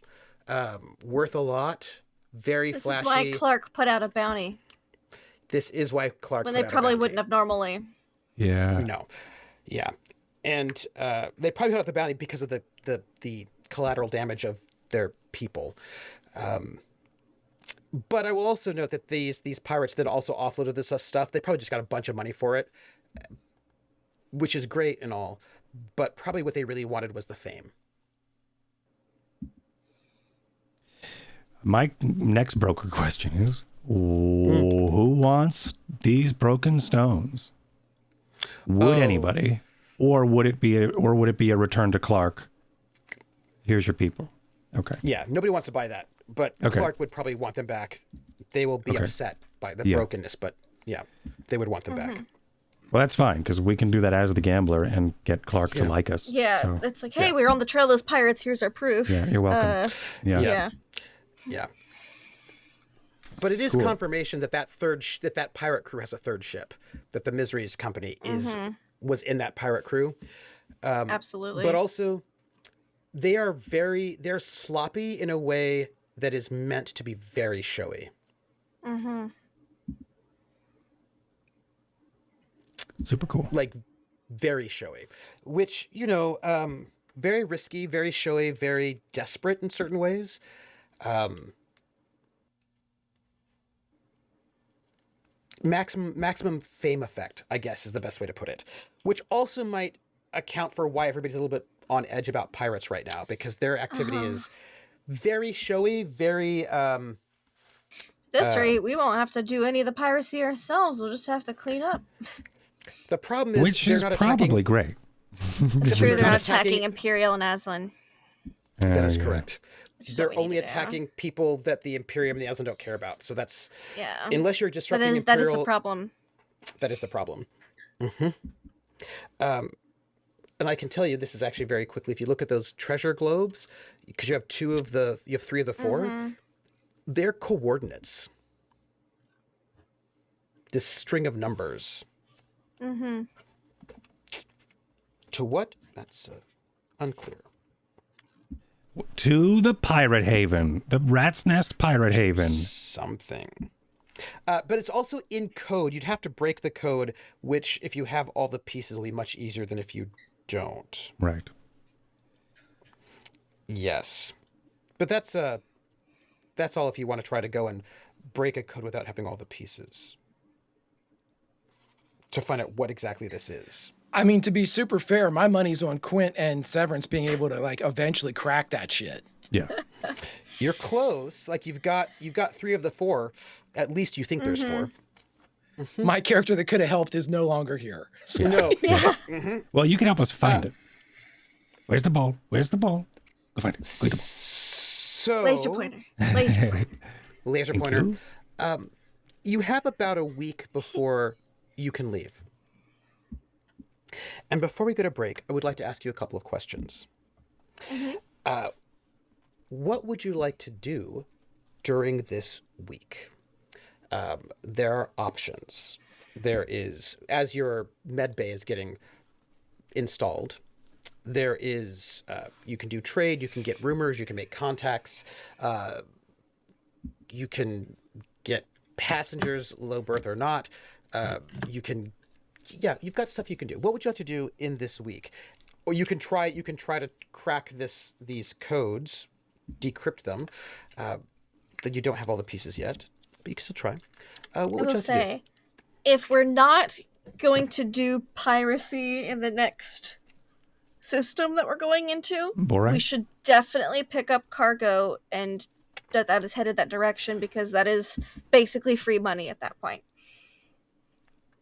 worth a lot, very flashy. This is why Clarke put out a bounty. This is why Clarke When put they out probably a bounty. wouldn't have normally. Yeah. No. Yeah. And they probably put out the bounty because of the collateral damage of their people. But I will also note that these pirates that also offloaded this stuff, they probably just got a bunch of money for it, which is great and all, but probably what they really wanted was the fame. My next broker question is, who wants these broken stones? Would anybody, or would it be a return to Clarke? Here's your people. Okay. Yeah, nobody wants to buy that, but Clarke would probably want them back. They will be upset by the brokenness, but yeah, they would want them back. Well, that's fine, because we can do that as the gambler and get Clarke to like us. Yeah, So, it's like, hey, we were on the trail of those pirates. Here's our proof. yeah, you're welcome. Yeah. Yeah. But it is confirmation that that pirate crew has a third ship, that the Misery's company was in that pirate crew. Absolutely. But also, they're sloppy in a way that is meant to be very showy. Super cool. Like, very showy. Which, very risky, very showy, very desperate in certain ways. Maximum fame effect, I guess, is the best way to put it. Which also might account for why everybody's a little bit on edge about pirates right now, because their activity is very showy, very... this rate, we won't have to do any of the piracy ourselves. We'll just have to clean up. The problem is Which they're is not probably great. It's true, they're not attacking Imperial and Aslan. That is correct. Which is They're what we only need to do. attacking attacking people that the Imperium and the Aslan don't care about. So that's... Yeah. Unless you're disrupting that Imperial... is the problem. That is the problem. And I can tell you this is actually very quickly. If you look at those treasure globes, because you have 3 of the 4, they're coordinates. this string of numbers. Mm-hmm. To what? That's unclear. To the Pirate Haven, the Rat's Nest Pirate Haven. Something. But it's also in code. You'd have to break the code, which, if you have all the pieces, will be much easier than if you don't. Right. Yes. But that's all if you want to try to go and break a code without having all the pieces. To find out what exactly this is. I mean, to be super fair, my money's on Quint and Severence being able to like eventually crack that shit. Yeah. You're close. Like you've got 3 of the 4. At least you think there's 4. Mm-hmm. My character that could have helped is no longer here. So. No. Yeah. Mm-hmm. Well, you can help us find it. Where's the ball? Where's the ball? Go find it. Go get the ball. So Laser pointer. Laser pointer. Laser Thank pointer. you. You have about a week before you can leave. And before we go to break, I would like to ask you a couple of questions. Mm-hmm. What would you like to do during this week? There are options. There is, as your med bay is getting installed, there is, you can do trade, you can get rumors, you can make contacts, you can get passengers, low berth or not, you can, you've got stuff you can do. What would you like to do in this week? Or you can try to crack these codes, decrypt them. That you don't have all the pieces yet, but you can still try. What would you like to do? If we're not going to do piracy in the next system that we're going into, Borite? we should definitely pick up cargo and that is headed that direction, because that is basically free money at that point.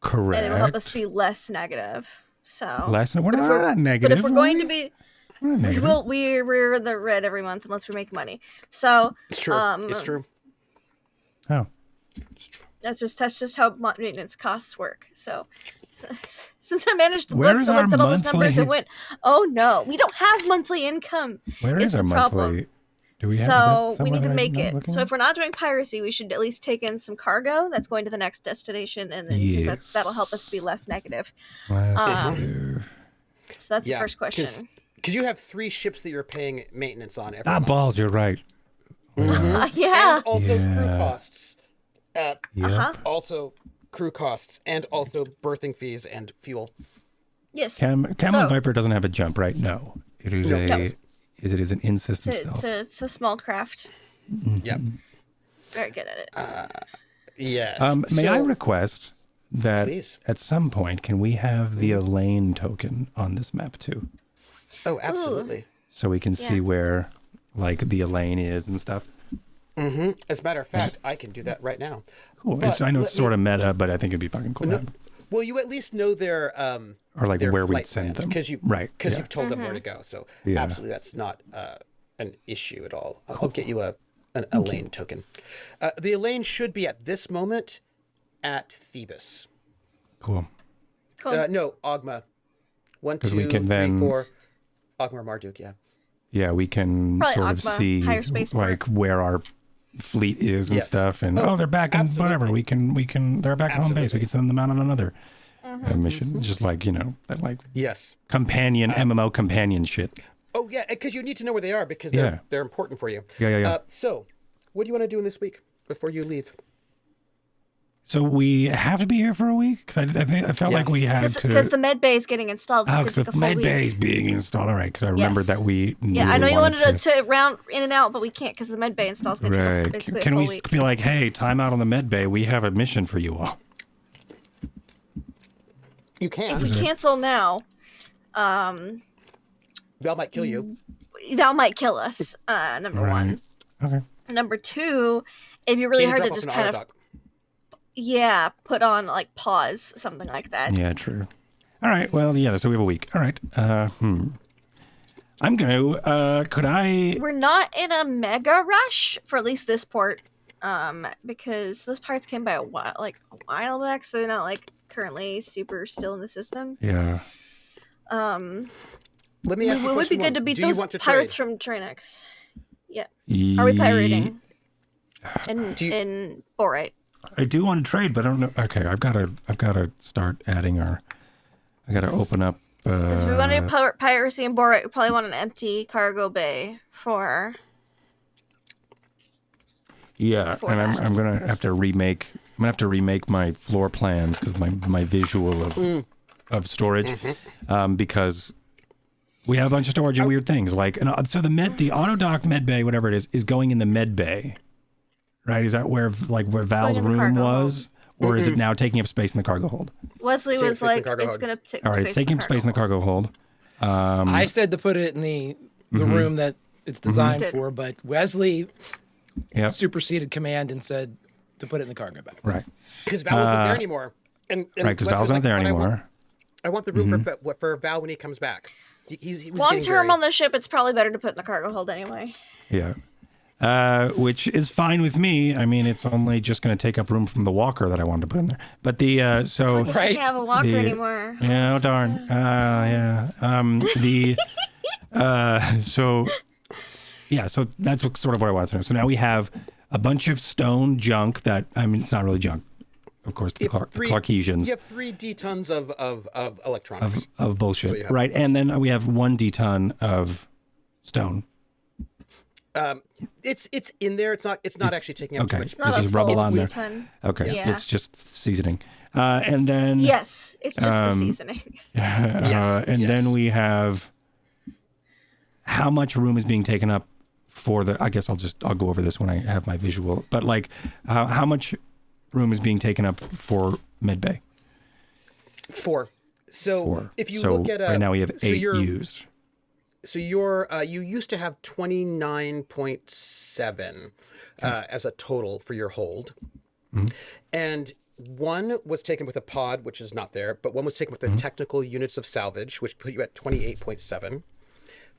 Correct. And it'll help us be less negative. So We're not negative. But if we're going to be, we're negative. we're in the red every month unless we make money. So It's true. It's true. Oh. It's true. that's just how maintenance costs work. So since I managed the Where books is and looked our at all those numbers and monthly- went, oh no, we don't have monthly income. Where is is our the monthly? problem. Do we have? So we need to make it. So if we're not doing piracy, we should at least take in some cargo that's going to the next destination, and then 'cause Yes. that'll help us be less negative. Negative. So that's the first question. Because you have 3 ships that you're paying maintenance on every month. Balls, you're right. Yeah. And also crew Yeah. costs. Yep. Also crew costs and also berthing fees and fuel. Yes. Camel So- Viper doesn't have a jump, right? No. It is No, a. it doesn't. It is an in-system stealth. It's a small craft. Yep. Very good at it. Yes. May I So- request that Please. at some point, can we have the Elaine token on this map too? Oh, absolutely. So we can see Yeah. where, like, the Elaine is and stuff. As a matter of fact, I can do that right now. Cool. But I know it's let me- sort of meta, but I think it'd be fucking cool. to have. Well, you at least know their Or like their where we'd flight send plans, them. because Yeah. you've told them where to go. So Yeah. absolutely, that's not an issue at all. I'll get you an Elaine token. The Elaine should be at this moment at Thebes. Cool. Cool. No, Ogma. 1, 'Cause 2, we 3, can then- 4. Ogma or Marduk, yeah. Yeah, we can Probably sort of Ogma, see higher space like where our fleet is and Yes. stuff, and Oh, they're back in absolutely. whatever. We can. They're back at home base. Absolutely. We can send them out on another mission. Just like that like Yes. companion MMO companion shit. Oh yeah, because you need to know where they are because Yeah. they're important for you. Yeah. So, what do you want to do in this week before you leave? So we have to be here for a week because I felt Yeah. like we had Because to. the med bay is getting installed. It's Oh, going because to take the a full med week. bay is being installed. All right, because I remember Yes. that we. Yeah, I know really you wanted to round in and out, but we can't because the med bay install is going to take Right. basically Can a full we week. be like, hey, time out on the med bay? We have a mission for you all. You can. If we cancel now, Val might kill you. that might kill us. Number one. Okay. Number two, it'd be really Maybe hard to drop off just an kind of Autodoc. put on like pause, something like that. Yeah, true. All right. Well, yeah. So we have a week. All right. I'm gonna. Could I? We're not in a mega rush for at least this port, because those parts came by a while back, so they're not like currently super still in the system. Yeah. Let me ask It you a would be question. good to beat Do you those want to pirates trade? from Drinax. Yeah. Are we pirating? In Borite. I do want to trade, but I don't know. Okay, I've got to start adding I got to open up. Because if we want to do piracy and Borite, we probably want an empty cargo bay for. Yeah, and I'm gonna have to remake. I'm gonna have to remake my floor plans because my visual of storage, because we have a bunch of storage and weird things like so the auto dock med bay, whatever it is going in the med bay, right? Is that where Val's room was, or is it now taking up space in the cargo hold? Wesley was like, it's gonna take. All right, it's taking up space in the cargo hold. I said to put it in the room that it's designed for, but Wesley superseded command and said to put it in the cargo bag. Right. Because Val isn't there anymore. And right, because Val's not there anymore. I want the room for Val when he comes back. He was long term on the ship, it's probably better to put in the cargo hold anyway. Yeah. Which is fine with me. I mean, it's only just going to take up room from the walker that I wanted to put in there. But the I guess you can't have a walker anymore. Yeah, oh darn. So that's sort of what I wanted to know. So now we have a bunch of stone junk that, I mean, it's not really junk. Of course, the Clarkesians. You have 3 D-tons of electronics. Of bullshit, right? And then we have 1 D-ton of stone. It's in there. It's not actually taking up too much. It's not There's a rubble full on there. ton. Okay, Yeah. it's just seasoning. And then Yes, it's just the seasoning. Then we have how much room is being taken up for the. I guess I'll go over this when I have my visual. But like, how much room is being taken up for medbay? 4. So 4. if you look at right now we have 8 used. So you used to have 29.7 as a total for your hold, and 1 was taken with a pod, which is not there, but 1 was taken with the technical units of salvage, which put you at 28.7.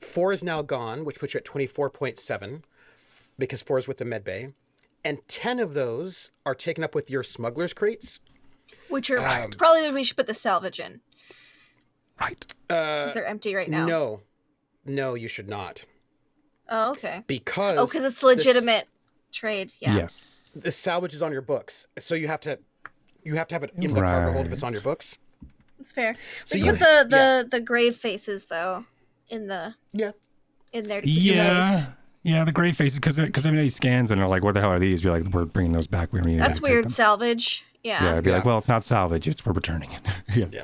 4 is now gone, which puts you at 24.7, because 4 is with the medbay, and 10 of those are taken up with your smuggler's crates, which are probably we should put the salvage in. Right. Because they're empty right now. No, you should not. Oh, okay. Because it's legitimate trade. Yeah. Yes. The salvage is on your books, so you have to have it in the cargo hold if it's on your books. That's fair. So we put the grave faces though in there to keep them safe. Yeah, the gray faces, because everybody scans and they're like, "What the hell are these?" Be like, "We're bringing those back. We don't need." That's weird. Salvage. Yeah. Yeah, I'd be like, "Well, it's not salvage. We're returning it."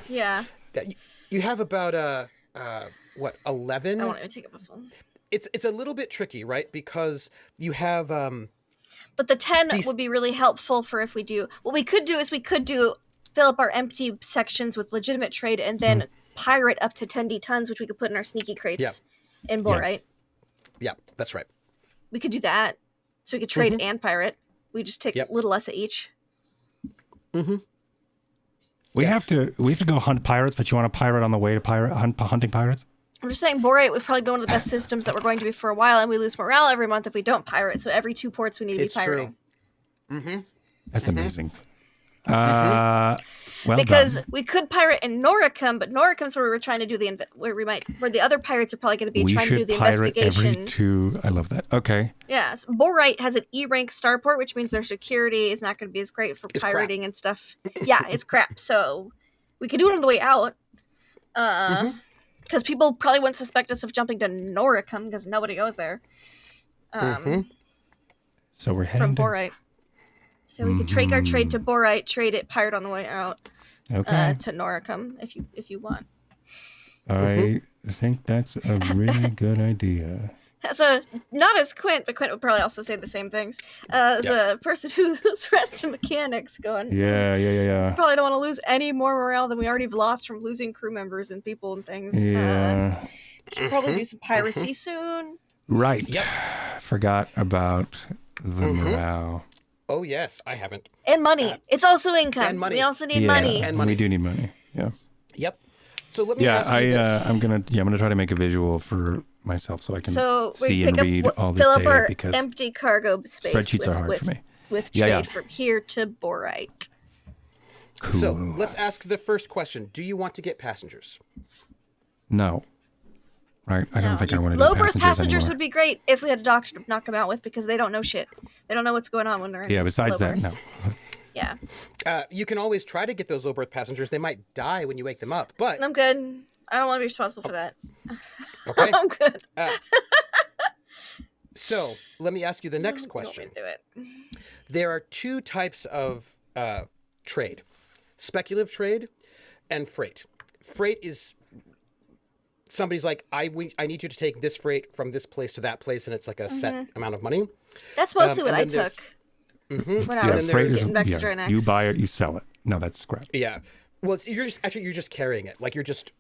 Yeah. You have about 11? I won't even take up a phone. It's a little bit tricky, right? Because you have But the 10 would be really helpful for if we do. What we could do is fill up our empty sections with legitimate trade and then pirate up to 10 D-tons, which we could put in our sneaky crates in Borite. Yeah, that's right. We could do that. So we could trade and pirate. We just take a little less of each. We have to go hunt pirates, but you want to pirate on the way to hunting pirates? I'm just saying Borite would probably be one of the best systems that we're going to be for a while, and we lose morale every month if we don't pirate. So every 2 ports we need to be pirating. True. That's amazing. Because we could pirate in Noricum, but Noricum's where we were trying to do where the other pirates are probably going to be trying to do the investigation. I love that. Okay. Yes, Borite has an E rank starport, which means their security is not going to be as great for pirating and stuff. Yeah, it's crap. So we could do it on the way out. Because people probably wouldn't suspect us of jumping to Noricum because nobody goes there. So we're heading from Borite. So we could trade our trade to Borite, trade it, pirate on the way out to Noricum if you want. I think that's a really good idea. Not as Quint, but Quint would probably also say the same things. As a person who's read some mechanics going. Yeah. We probably don't want to lose any more morale than we already have lost from losing crew members and people and things. Yeah. Should probably do some piracy soon. Right. Yep. Forgot about the morale. Oh, yes, I haven't. And money. It's also income. And money. We also need money. And money. We do need money. Yeah. Yep. So let me ask you this. I'm gonna try to make a visual for myself so I can see and read all this fill up data our because empty cargo space. Spreadsheets are hard for me. With trade from here to Borite. Cool. So let's ask the first question. Do you want to get passengers? No. Right? I don't think I want to do low berth passengers would be great if we had a doctor to knock them out with because they don't know shit. They don't know what's going on when they're in besides low that, berth. no. Yeah. You can always try to get those low berth passengers. They might die when you wake them up, but I'm good. I don't want to be responsible for that. okay. I'm good. So let me ask you the next You want me question. to do it. There are two types of trade: speculative trade and freight. Freight is somebody's like, I need you to take this freight from this place to that place, and it's like a set amount of money. That's mostly what and I then took when I Yeah, was freight is getting back to Drinax. you buy it, you sell it. No, that's scrap. Yeah. Well, you're just carrying it. Like you're just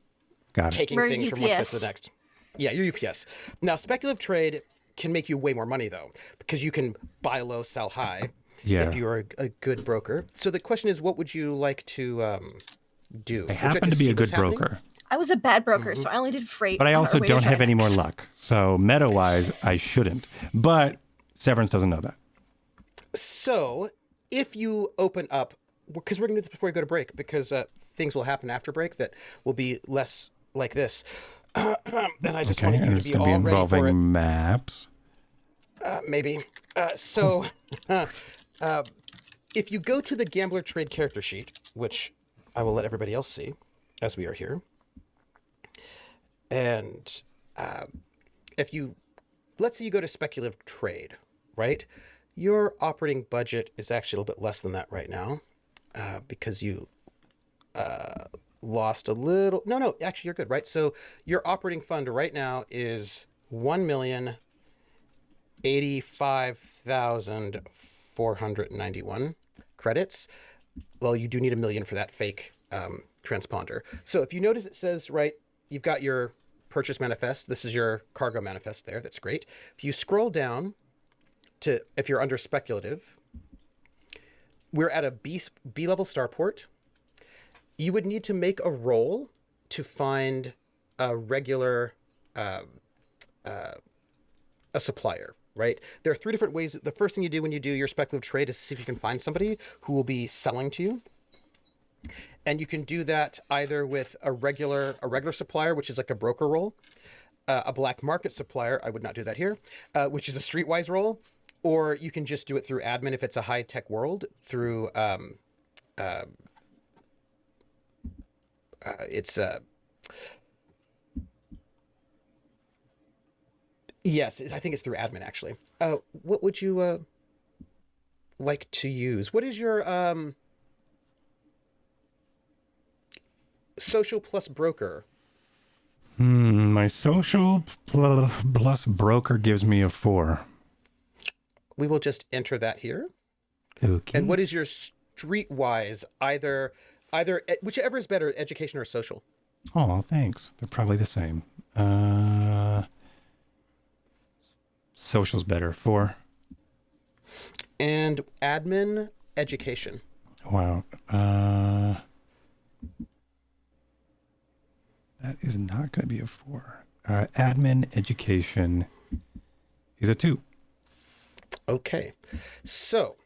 Got it. taking We're things from one space to UPS. the next. Yeah, you're UPS. Now, speculative trade can make you way more money though, because you can buy low, sell high. Yeah. If you're a good broker. So the question is, what would you like to do? I happen to be a good broker, I was a bad broker, so I only did freight. but I on our also way to don't have any more Drinax. luck. So meta-wise, I shouldn't. But Severance doesn't know that. So if you open up, because we're going to do this before we go to break, because things will happen after break that will be less like this. And I just Okay, wanted you and to it's be going to all be ready for it. involving maps. Maybe. If you go to the Gambler Trade character sheet, which I will let everybody else see as we are here, and let's say you go to speculative trade, right? Your operating budget is actually a little bit less than that right now, because you lost a little. No, actually you're good, right? So your operating fund right now is 1,085,491 credits. Well, you do need 1 million for that fake transponder. So if you notice, it says, right, you've got your purchase manifest. This is your cargo manifest there. That's great. If you scroll down to, if you're under speculative, we're at a B level starport. You would need to make a roll to find a regular a supplier, right? There are 3 different ways. The first thing you do when you do your speculative trade is see if you can find somebody who will be selling to you. And you can do that either with a regular supplier, which is like a broker roll, a black market supplier. I would not do that here, which is a streetwise roll, or you can just do it through admin if it's a high tech world through yes, I think it's through admin actually. What would you like to use? What is your social plus broker? My social plus broker gives me a 4. We will just enter that here. Okay. And what is your streetwise? Either whichever is better, education or social. Oh, thanks. They're probably the same. Social's better. 4. And admin, education. Wow. That is not going to be a 4. Admin education is a 2. Okay. So,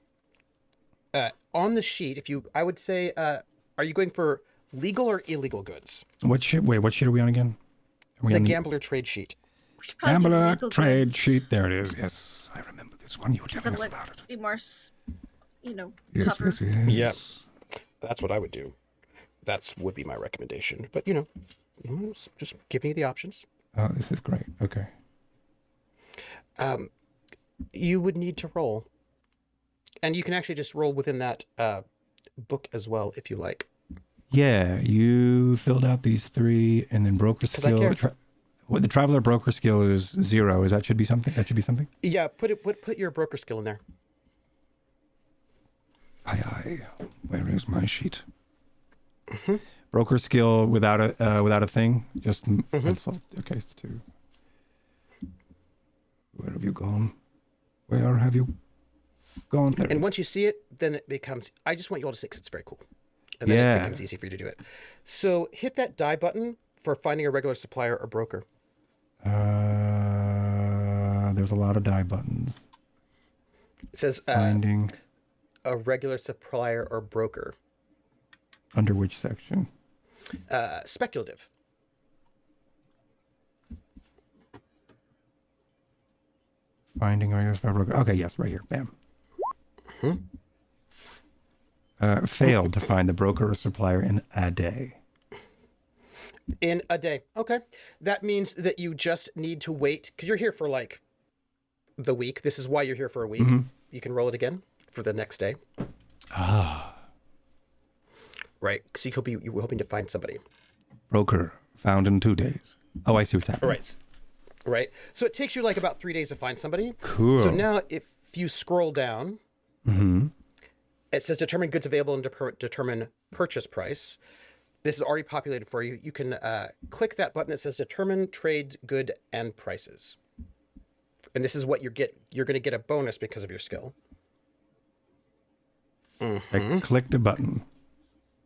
on the sheet, I would say, are you going for legal or illegal goods? What sheet are we on again? Are we The on gambler trade sheet. We should probably do Gambler legal trade goods, sheet? There it is. Yes, I remember this one. You were 'cause telling it'll, us about it. be more, Yes, cover. yes, yes. Yep. That's what I would do. That would be my recommendation. But, just giving you the options. Oh, this is great. Okay. You would need to roll. And you can actually just roll within that book as well, if you like. Yeah, you filled out these 3, and then broker 'Cause I skill. care. What the traveler broker skill is 0. That should be something. That should be something. Yeah, put your broker skill in there. Aye. Where is my sheet? Broker skill without a thing. Just okay. It's 2. Where have you gone? Where have you gone? There it And is. once you see it, then it becomes, I just want you all to see 'cause it's very cool. And then it becomes easy for you to do it. So hit that die button for finding a regular supplier or broker. There's a lot of die buttons. It says Finding a regular supplier or broker. under which section? Speculative. Finding regular supplier broker. Okay, yes, right here. Bam. failed to find the broker or supplier in a day. In a day. Okay. That means that you just need to wait, because you're here for like the week. This is why you're here for a week. You can roll it again for the next day. Right. So you were hoping to find somebody. Broker found in 2 days. Oh, I see what's happening. Right. So it takes you like about 3 days to find somebody. Cool. So now if you scroll down, it says determine goods available and determine purchase price. This is already populated for you. You can click that button that says determine trade good and prices. And this is what you're going to get a bonus because of your skill. I clicked a button.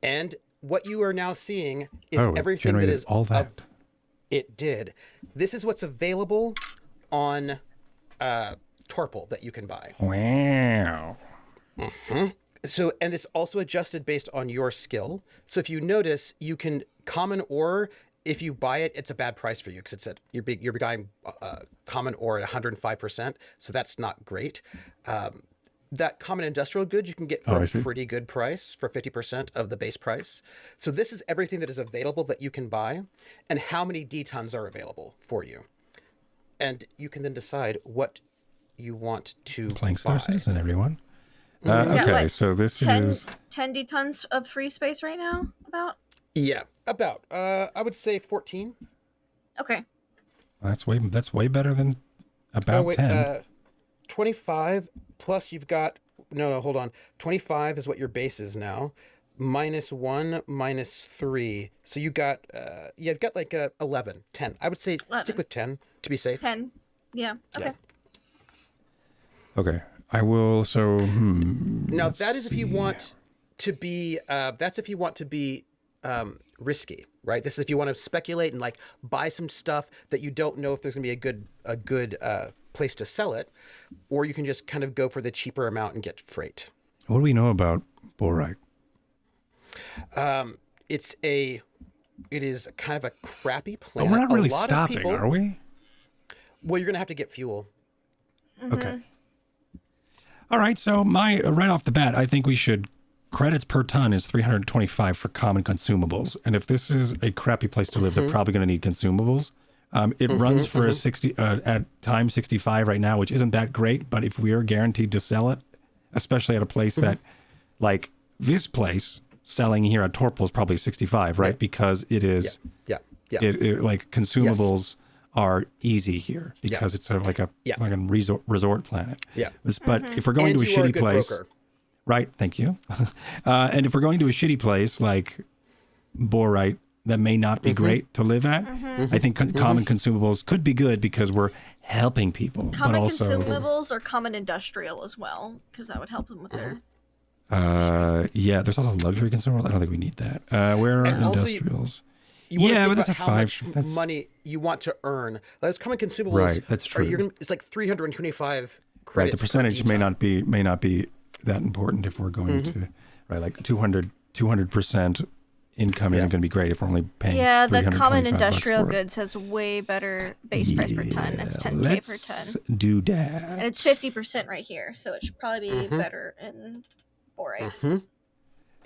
And what you are now seeing is everything that generated is all that. It did. This is what's available on Torpol that you can buy. Wow. So, and it's also adjusted based on your skill. So if you notice, you can common ore, if you buy it, it's a bad price for you because you're buying common ore at 105%. So that's not great. That common industrial good you can get for a pretty good price, for 50% of the base price. So this is everything that is available that you can buy and how many D-tons are available for you. And you can then decide what you want to Playing buy. Star Citizen, everyone. Yeah, okay, what, so this 10, is 10 D-tons of free space right now, about? Yeah, about. I would say 14. Okay. that's way better than about 10. 25 plus you've got hold on. 25 is what your base is now. -1, -3. So you got you've got like 11, 10. I would say 11. Stick with 10 to be safe. 10. Yeah. Okay. Yeah. Okay, I will. So Now that is if you want to be risky, right? This is if you want to speculate and like buy some stuff that you don't know if there's going to be a good place to sell it, or you can just kind of go for the cheaper amount and get freight. What do we know about Borite? It is kind of a crappy But planet. we're not really A lot stopping, of people, are we? Well, you're going to have to get fuel. Okay. All right. So right off the bat, I think we should. Credits per ton is 325 for common consumables, and if this is a crappy place to live, they're probably going to need consumables. It runs for a 60 at time 65 right now, which isn't that great. But if we are guaranteed to sell it, especially at a place that, like this place, selling here at Torpol is probably 65, right? Because it is. Yeah. It like consumables are easy here because it's sort of like a resort planet. Yeah. But if we're going to a you are shitty good place. broker. Right, thank you. And if we're going to a shitty place like Borite, that may not be great to live at. I think common consumables could be good because we're helping people. Common but also, consumables or common industrial as well, because that would help them with their. there's also luxury consumables. I don't think we need that. Where are And also industrials? You want to think but about that's a how 5. much That's money you want to earn. Those common consumables, Right, that's true. It's like 325 credits. Right, the percentage per may not be that important if we're going to like 200% income isn't going to be great if we're only paying. Yeah, the common $325 industrial for it. goods has way better base price per ton. It's 10K per Let's ton. do that. And it's 50% right here, so it should probably be better in Borite.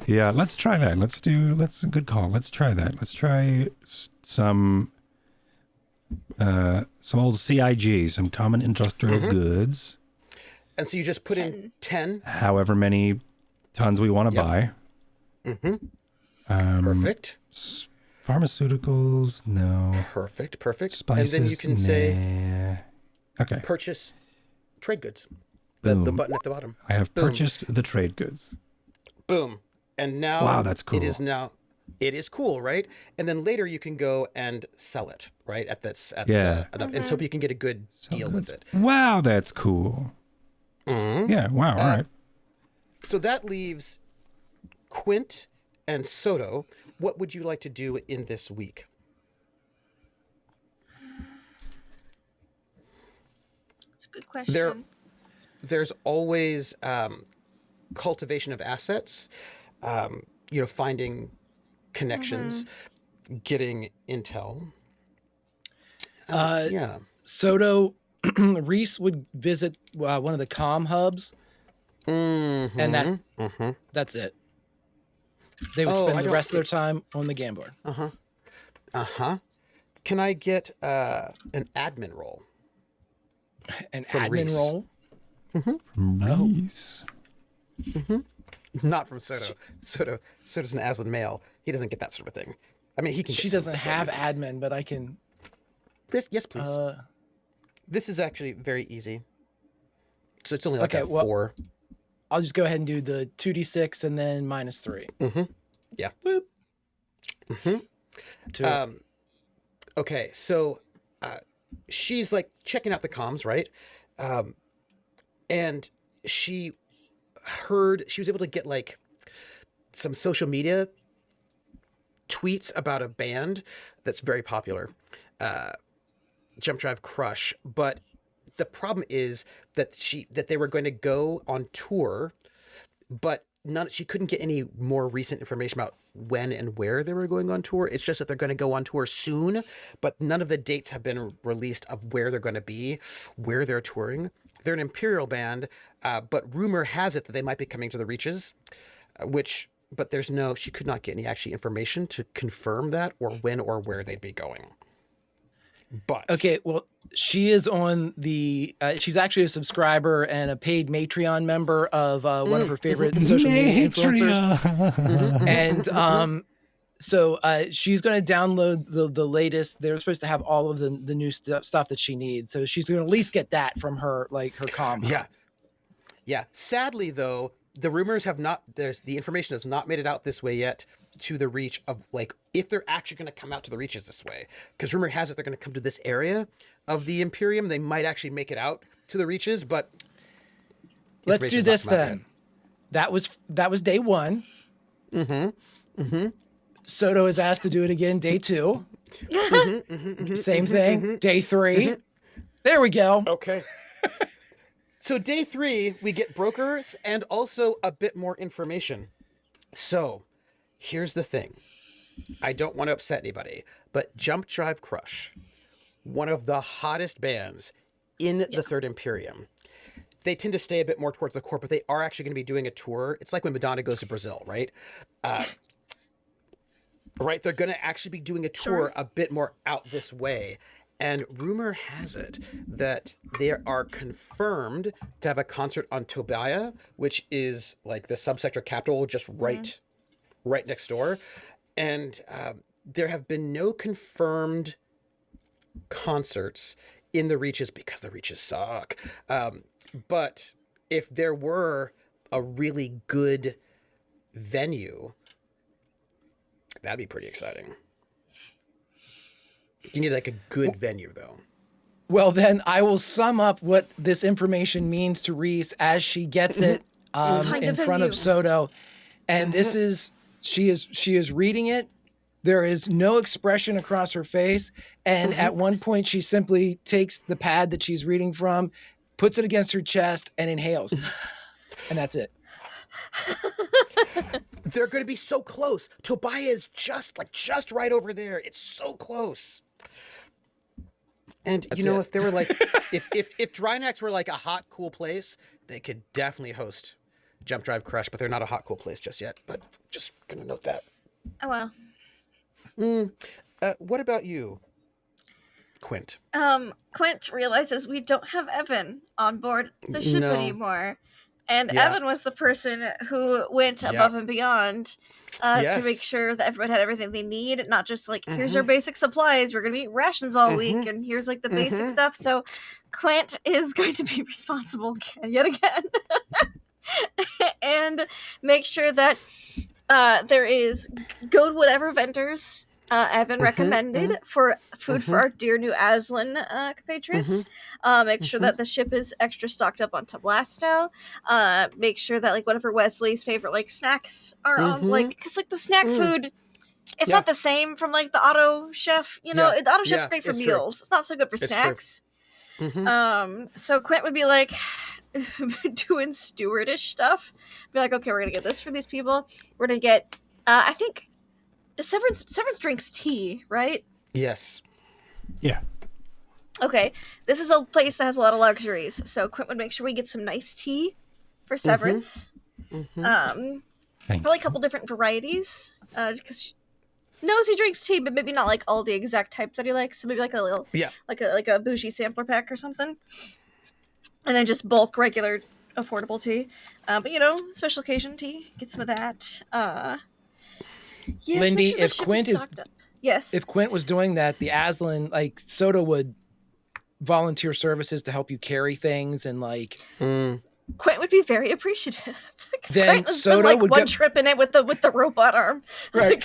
Yeah, let's try that. That's a good call. Let's try that. Let's try some old CIG, some common industrial goods. And so you just put in 10. However many tons we want to buy. Perfect. Pharmaceuticals, no. Perfect. Spices, and then you can say okay. purchase trade goods. The button at the bottom. I have purchased the trade goods. Boom. And now Wow, that's cool. It is cool, right? And then later you can go and sell it, right? And so you can get a good deal with it. Wow, that's cool. Yeah, wow, all right. So that leaves Quint and Soto. What would you like to do in this week? It's a good question. There's always cultivation of assets, finding connections, getting intel. Soto, Reese would visit one of the comm hubs, and that's it. They would spend I the don't rest of their time on the game board. Can I get an admin role? An From admin Reese. role. Nice. Not from Soto. Soto's an Aslan male. He doesn't get that sort of a thing. I mean, he can. She doesn't have admin, but I can. Yes, please. This is actually very easy. So it's only like Okay, a well- 4. I'll just go ahead and do the 2d6 and then -3. Yeah. Boop. Two. Okay, so she's like checking out the comms, right? And she was able to get like some social media tweets about a band that's very popular, Jump Drive Crush. But the problem is that they were going to go on tour, but she couldn't get any more recent information about when and where they were going on tour. It's just that they're going to go on tour soon, but none of the dates have been released of where they're going to be, where they're touring. They're an Imperial band, but rumor has it that they might be coming to the Reaches, but she could not get any actually information to confirm that or when or where they'd be going. But Okay, well, she is on the. She's actually a subscriber and a paid Matreon member of one of her favorite social media influencers. And so she's going to download the latest. They're supposed to have all of the new stuff that she needs. So she's going to at least get that from her comm. Yeah. Sadly, though, the rumors have not. The information has not made it out this way yet to the Reach of like if they're actually going to come out to the Reaches this way. Because rumor has it they're going to come to this area of the Imperium. They might actually make it out to the Reaches, but let's do this then. That was day 1. Soto is asked to do it again day 2. Same thing. Day 3. There we go. Okay. So day 3, we get brokers and also a bit more information. So here's the thing. I don't want to upset anybody, but Jump Drive Crush, one of the hottest bands in the Third Imperium. They tend to stay a bit more towards the core, but they are actually going to be doing a tour. It's like when Madonna goes to Brazil, right? Right, they're going to actually be doing a tour a bit more out this way. And rumor has it that they are confirmed to have a concert on Tobiah, which is like the subsector capital just right next door. And there have been no confirmed concerts in the Reaches because the Reaches suck. But if there were a really good venue, that'd be pretty exciting. You need like a good venue, though. Well, then I will sum up what this information means to Reese as she gets it in front of Soto. And this is, she is reading it. There is no expression across her face. And at one point, she simply takes the pad that she's reading from, puts it against her chest, and inhales. And that's it. They're going to be so close. Tobiah is just right over there. It's so close. And That's you know, it. if they were like, if Drinax were like a hot, cool place, they could definitely host Jump Drive Crush, but they're not a hot, cool place just yet. But just gonna note that. Oh well. What about you, Quint? Quint realizes we don't have Evan on board the ship anymore. And Yeah. Evan was the person who went above and beyond to make sure that everyone had everything they need, not just like, here's our basic supplies, we're going to eat rations all week, and here's like the basic stuff. So Quint is going to be responsible yet again and make sure that there is go to whatever vendors Evan recommended for food for our dear new Aslan compatriots. Make sure that the ship is extra stocked up on Tablasto. Make sure that like whatever Wesley's favorite like snacks are on, like because like the snack food, it's not the same from like the auto chef. You know, the auto chef's great for meals. It's not so good for snacks. So Quint would be like doing stewardish stuff. Be like, okay, we're gonna get this for these people. We're gonna get, I think. The Severence drinks tea, right? Yes. Yeah. Okay. This is a place that has a lot of luxuries, so Quint would make sure we get some nice tea for Severance. Probably a couple different varieties. Because she knows he drinks tea, but maybe not like all the exact types that he likes. So maybe like a little, like a bougie sampler pack or something. And then just bulk regular affordable tea. But special occasion tea, get some of that. Lindy, sure if Quint is yes, if Quint was doing that, the Aslan, like Soda would volunteer services to help you carry things and like. Quint would be very appreciative. Then Quint has Soda been, like, would one go... trip in it with the robot arm. Right.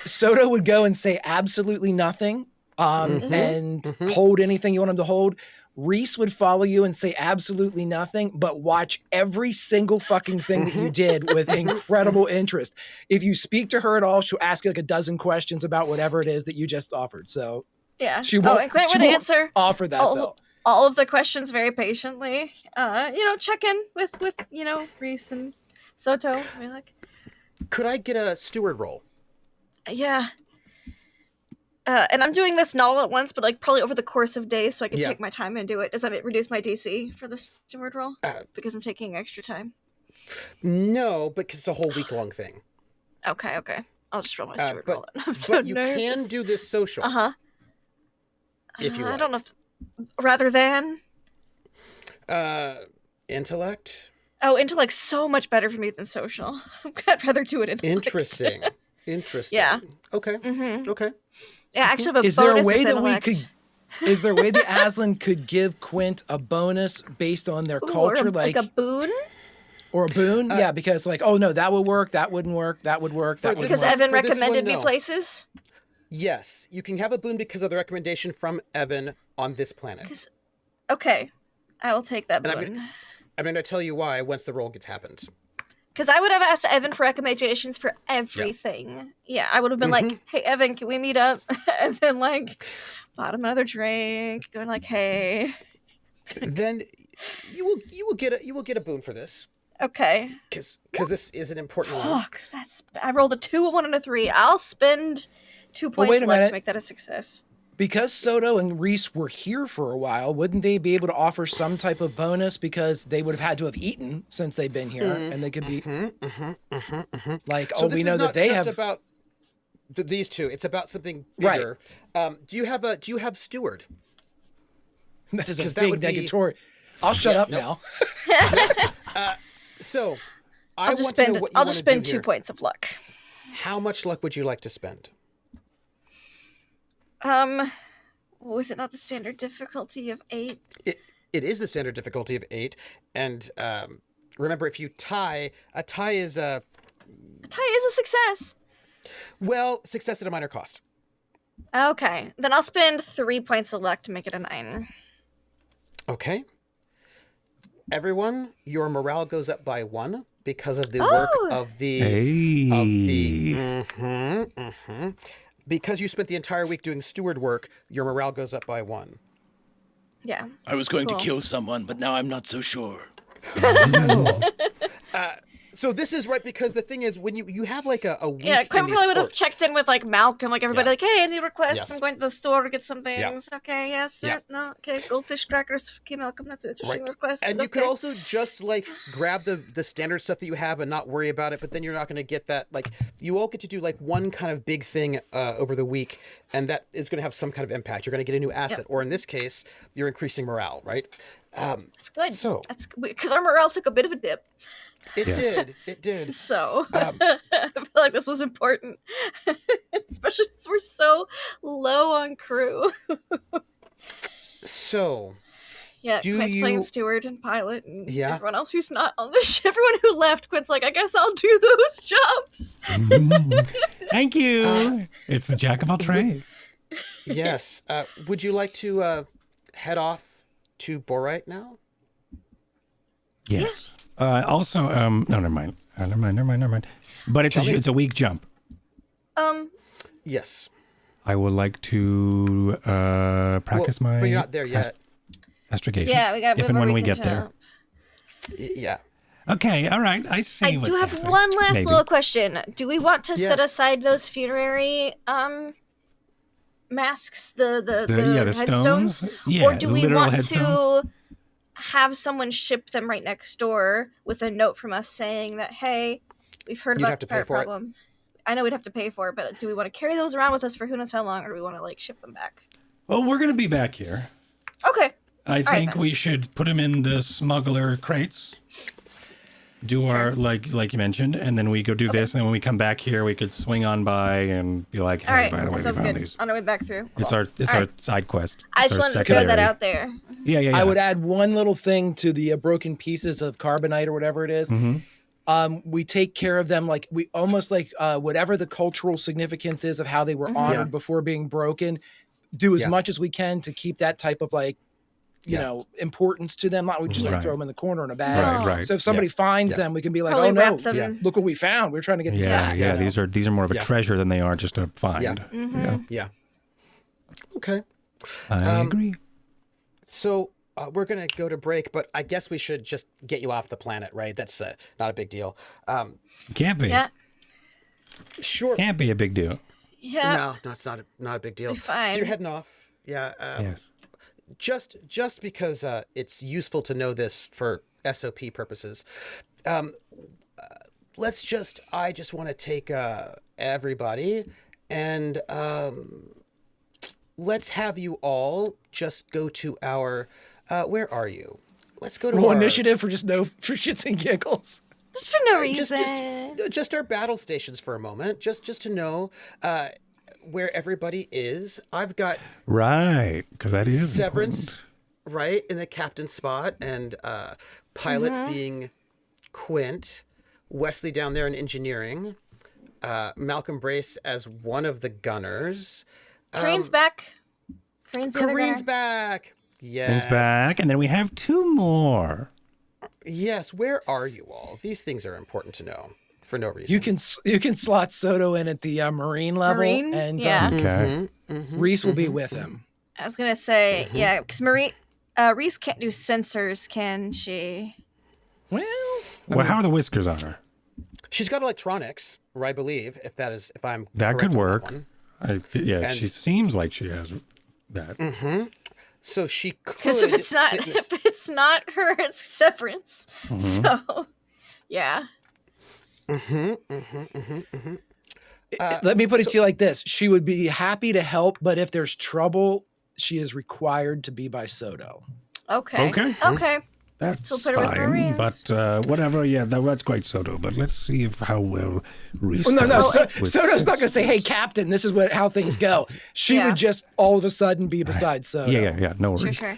Soda would go and say absolutely nothing, and hold anything you want him to hold. Reese would follow you and say absolutely nothing, but watch every single fucking thing that you did with incredible interest. If you speak to her at all, she'll ask you like a dozen questions about whatever it is that you just offered. So yeah, she won't. And Quint would answer offer that though. All of the questions very patiently. Check in with Reese and Soto. We're like, could I get a steward roll? Yeah. And I'm doing this not all at once, but like probably over the course of days, so I can take my time and do it. Does that reduce my DC for the steward roll? Because I'm taking extra time. No, because it's a whole week-long thing. Okay. I'll just roll my steward roll. I'm so but you nervous. can do this social. If you like. I don't know. Rather than? Intellect? Oh, intellect's so much better for me than social. I'd rather do it intellect. Interesting. Yeah. Okay. Okay. Yeah, I actually have a Is there a bonus way with that intellect. we could? Is there a way that Aslan could give Quint a bonus based on their culture, like a boon? Or a boon? Yeah, because like, oh no, that would work. That wouldn't work. That would work. That would Because work. Evan For this recommended one, me no. places. Yes, you can have a boon because of the recommendation from Evan on this planet. Okay, I will take that And boon. I'm going to tell you why once the roll happens. Because I would have asked Evan for recommendations for everything. Yeah, I would have been like, hey, Evan, can we meet up? And then, like, bought him another drink, going like, hey. Then you will get a boon for this. Okay. Because this is an important one. Fuck, I rolled a 2, a 1, and a 3. I'll spend 2 points wait a left minute. to make that a success. Because Soto and Reese were here for a while, wouldn't they be able to offer some type of bonus because they would have had to have eaten since they've been here, and they could be like, So oh, this we know is that not they just have. about these two. It's about something bigger. Do you have steward? That is a 'Cause that big would be- negatory. I'll shut up now. So I'll just spend 2 points of luck. How much luck would you like to spend? Was it not the standard difficulty of 8? It is the standard difficulty of 8, and remember, if you tie, a tie is a success. Well, success at a minor cost. Okay, then I'll spend 3 points of luck to make it a 9. Okay. Everyone, your morale goes up by 1 because of the work of the because you spent the entire week doing steward work, your morale goes up by 1. Yeah. I was going to kill someone, but now I'm not so sure. So this is right, because the thing is, when you have like a week. Yeah, Quinn in these probably would have sports- checked in with like Malcolm, like everybody, like, hey, any requests? Yes. I'm going to the store to get some things. Okay, yes, sir. Yeah. No, okay, goldfish crackers. Okay, Malcolm, that's it. Right. Request. And you okay. could also just like grab the standard stuff that you have and not worry about it, but then you're not going to get that, like, you all get to do like one kind of big thing over the week, and that is going to have some kind of impact. You're going to get a new asset, or in this case, you're increasing morale, right? That's good. So that's because our morale took a bit of a dip. It did. So I feel like this was important, especially since we're so low on crew. So yeah, do Quint's you- playing steward and pilot, and Yeah. everyone else who's not on the ship, everyone who left, Quint's like, I guess I'll do those jobs. Thank you. It's the jack of all trades. Yes. Would you like to head off to Borite now? Yes. Also, no, never mind. Never mind. But it's a weak jump. Yes. I would like to practice my. But you're not there yet. Astrogation. Yeah, we got if and when we get there. Yeah. Okay. All right. I see. I what's do have happening. one last Maybe. little question. Do we want to set Yes. aside those funerary masks, the stones? headstones? Yeah, or do we literal want headstones. to have someone ship them right next door with a note from us saying that, hey, We've heard You'd about have to the pay pirate for it. problem. I know we'd have to pay for it, but do we want to carry those around with us for who knows how long, or do we want to like ship them back? Well, we're going to be back here. Okay. I think then. we should put them in the smuggler crates. Do our like you mentioned, and then we go do this, and then when we come back here, we could swing on by and be like, "Hey, All right, by the way, that we sounds found good. these." On our way back through. It's Cool. our All right. side quest. I It's just our wanted to throw that secondary- out there. Yeah. I would add one little thing to the broken pieces of carbonite or whatever it is. We take care of them like we almost like whatever the cultural significance is of how they were honored before being broken. Do as much as we can to keep that type of like, you know, importance to them. Not we just like throw them in the corner in a bag. Right. So if somebody finds them, we can be like, Probably "Oh no, wrap them. look what we found. We're trying to get these back." Yeah. you know? These are more of a treasure than they are just a find. Yeah. Yeah. Okay. I agree. So we're going to go to break, but I guess we should just get you off the planet, right? That's not a big deal. Can't be. Yeah. Sure. Can't be a big deal. Yeah. No, it's not a big deal. Be fine. So you're heading off. Yeah. Yes. Just because it's useful to know this for SOP purposes. I just want to take everybody and let's have you all just go to our where are you? Let's go to Roll our initiative for shits and giggles. Just for no reason. just our battle stations for a moment, just to know where everybody is. I've got Right, because that is Severence important. right in the captain spot, and pilot being Quint, Wesley down there in engineering, Malcolm Brace as one of the gunners. Kareen's back. Kareen's the other Kareen's gunner. back. Yes. He's back, and then we have two more. Yes. Where are you all? These things are important to know for no reason. You can slot Soto in at the marine level, Marine? and Yeah. Okay. Reese will be with him. I was gonna say, yeah, because Reese can't do sensors, can she? Well, Well, how are the whiskers on her? She's got electronics, or I believe, if I'm That correct could on work. one. Yeah, she seems like she has that. So she could. Because if it's not, sit in this- if it's not her, it's Severance. So, yeah. let me put it to you like this: she would be happy to help, but if there's trouble, she is required to be by Soto. Okay. Okay. That's So put her with fine, Marines. but whatever. Yeah, that's quite Soto. But let's see how well Reese. Well, no, does with Soto's not going to say, sensors. "Hey, Captain, this is how things go." She Yeah. would just all of a sudden be beside Soto. Yeah. No worries. Sure.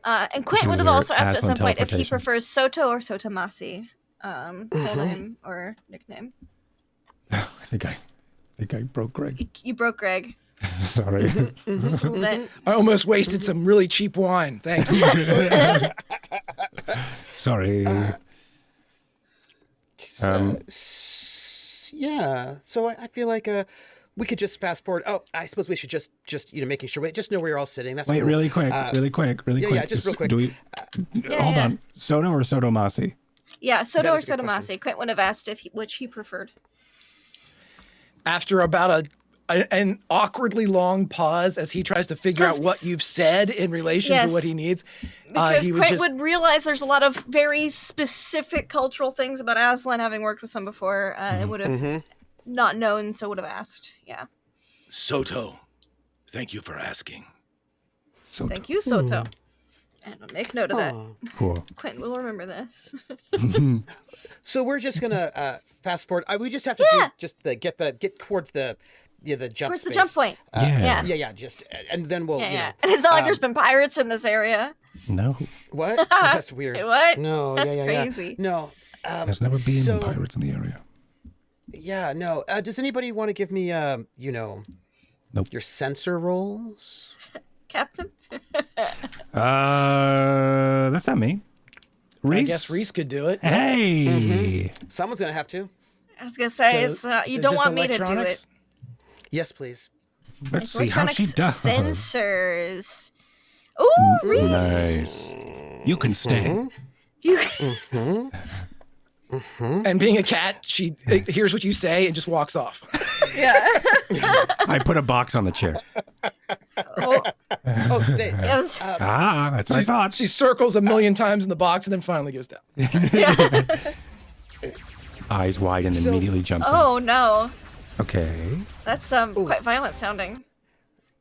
And Quint would have User also asked at some Aslan point if he teleportation. prefers Soto or Sotomasi, full name or nickname. I think I broke Greg. You broke Greg Sorry. just a little bit. I almost wasted some really cheap wine. Thank you. Sorry. Yeah. So I feel like we could just fast forward. Oh, I suppose we should just making sure. Wait, just know where you're all sitting. That's Wait, cool. really quick. Really quick. yeah, just real quick. Do we? Hold on. Soto or Sotomasi? Yeah, Soto That or is a good question. Sotomasi. Quint would have asked which he preferred. After about an awkwardly long pause as he tries to figure out 'Cause- what you've said in relation Yes. to what he needs, Because he Quint would realize there's a lot of very specific cultural things about Aslan, having worked with some before. It would have not known, so would have asked. Yeah. Soto, thank you for asking. Soto. Thank you, Soto. And I'll make note of that. Cool. Quint will remember this. So we're just gonna fast forward. We just have to get towards the jump Towards the space. jump point. Yeah. Yeah. Just and then we'll. Yeah. And it's not like there's been pirates in this area. No. What? That's weird. What? No. That's yeah. crazy. No. There's never been so- pirates in the area. Yeah. No. Does anybody want to give me Nope. your sensor rolls? Captain? That's not me. Reese. I guess Reese could do it. Hey. Someone's gonna have to. I was going to say, So, you is don't this want me to do electronics? it. Yes, please. Let's see how she does. Sensors. Ooh, Reese. Nice. You can stay. You And being a cat, she hears what you say and just walks off. Yeah. I put a box on the chair. Oh, Oh, it stays. yes. That's what I thought. She circles a million times in the box and then finally goes down. eyes wide, and then So- immediately jumps in. Oh no, Okay. that's quite violent sounding.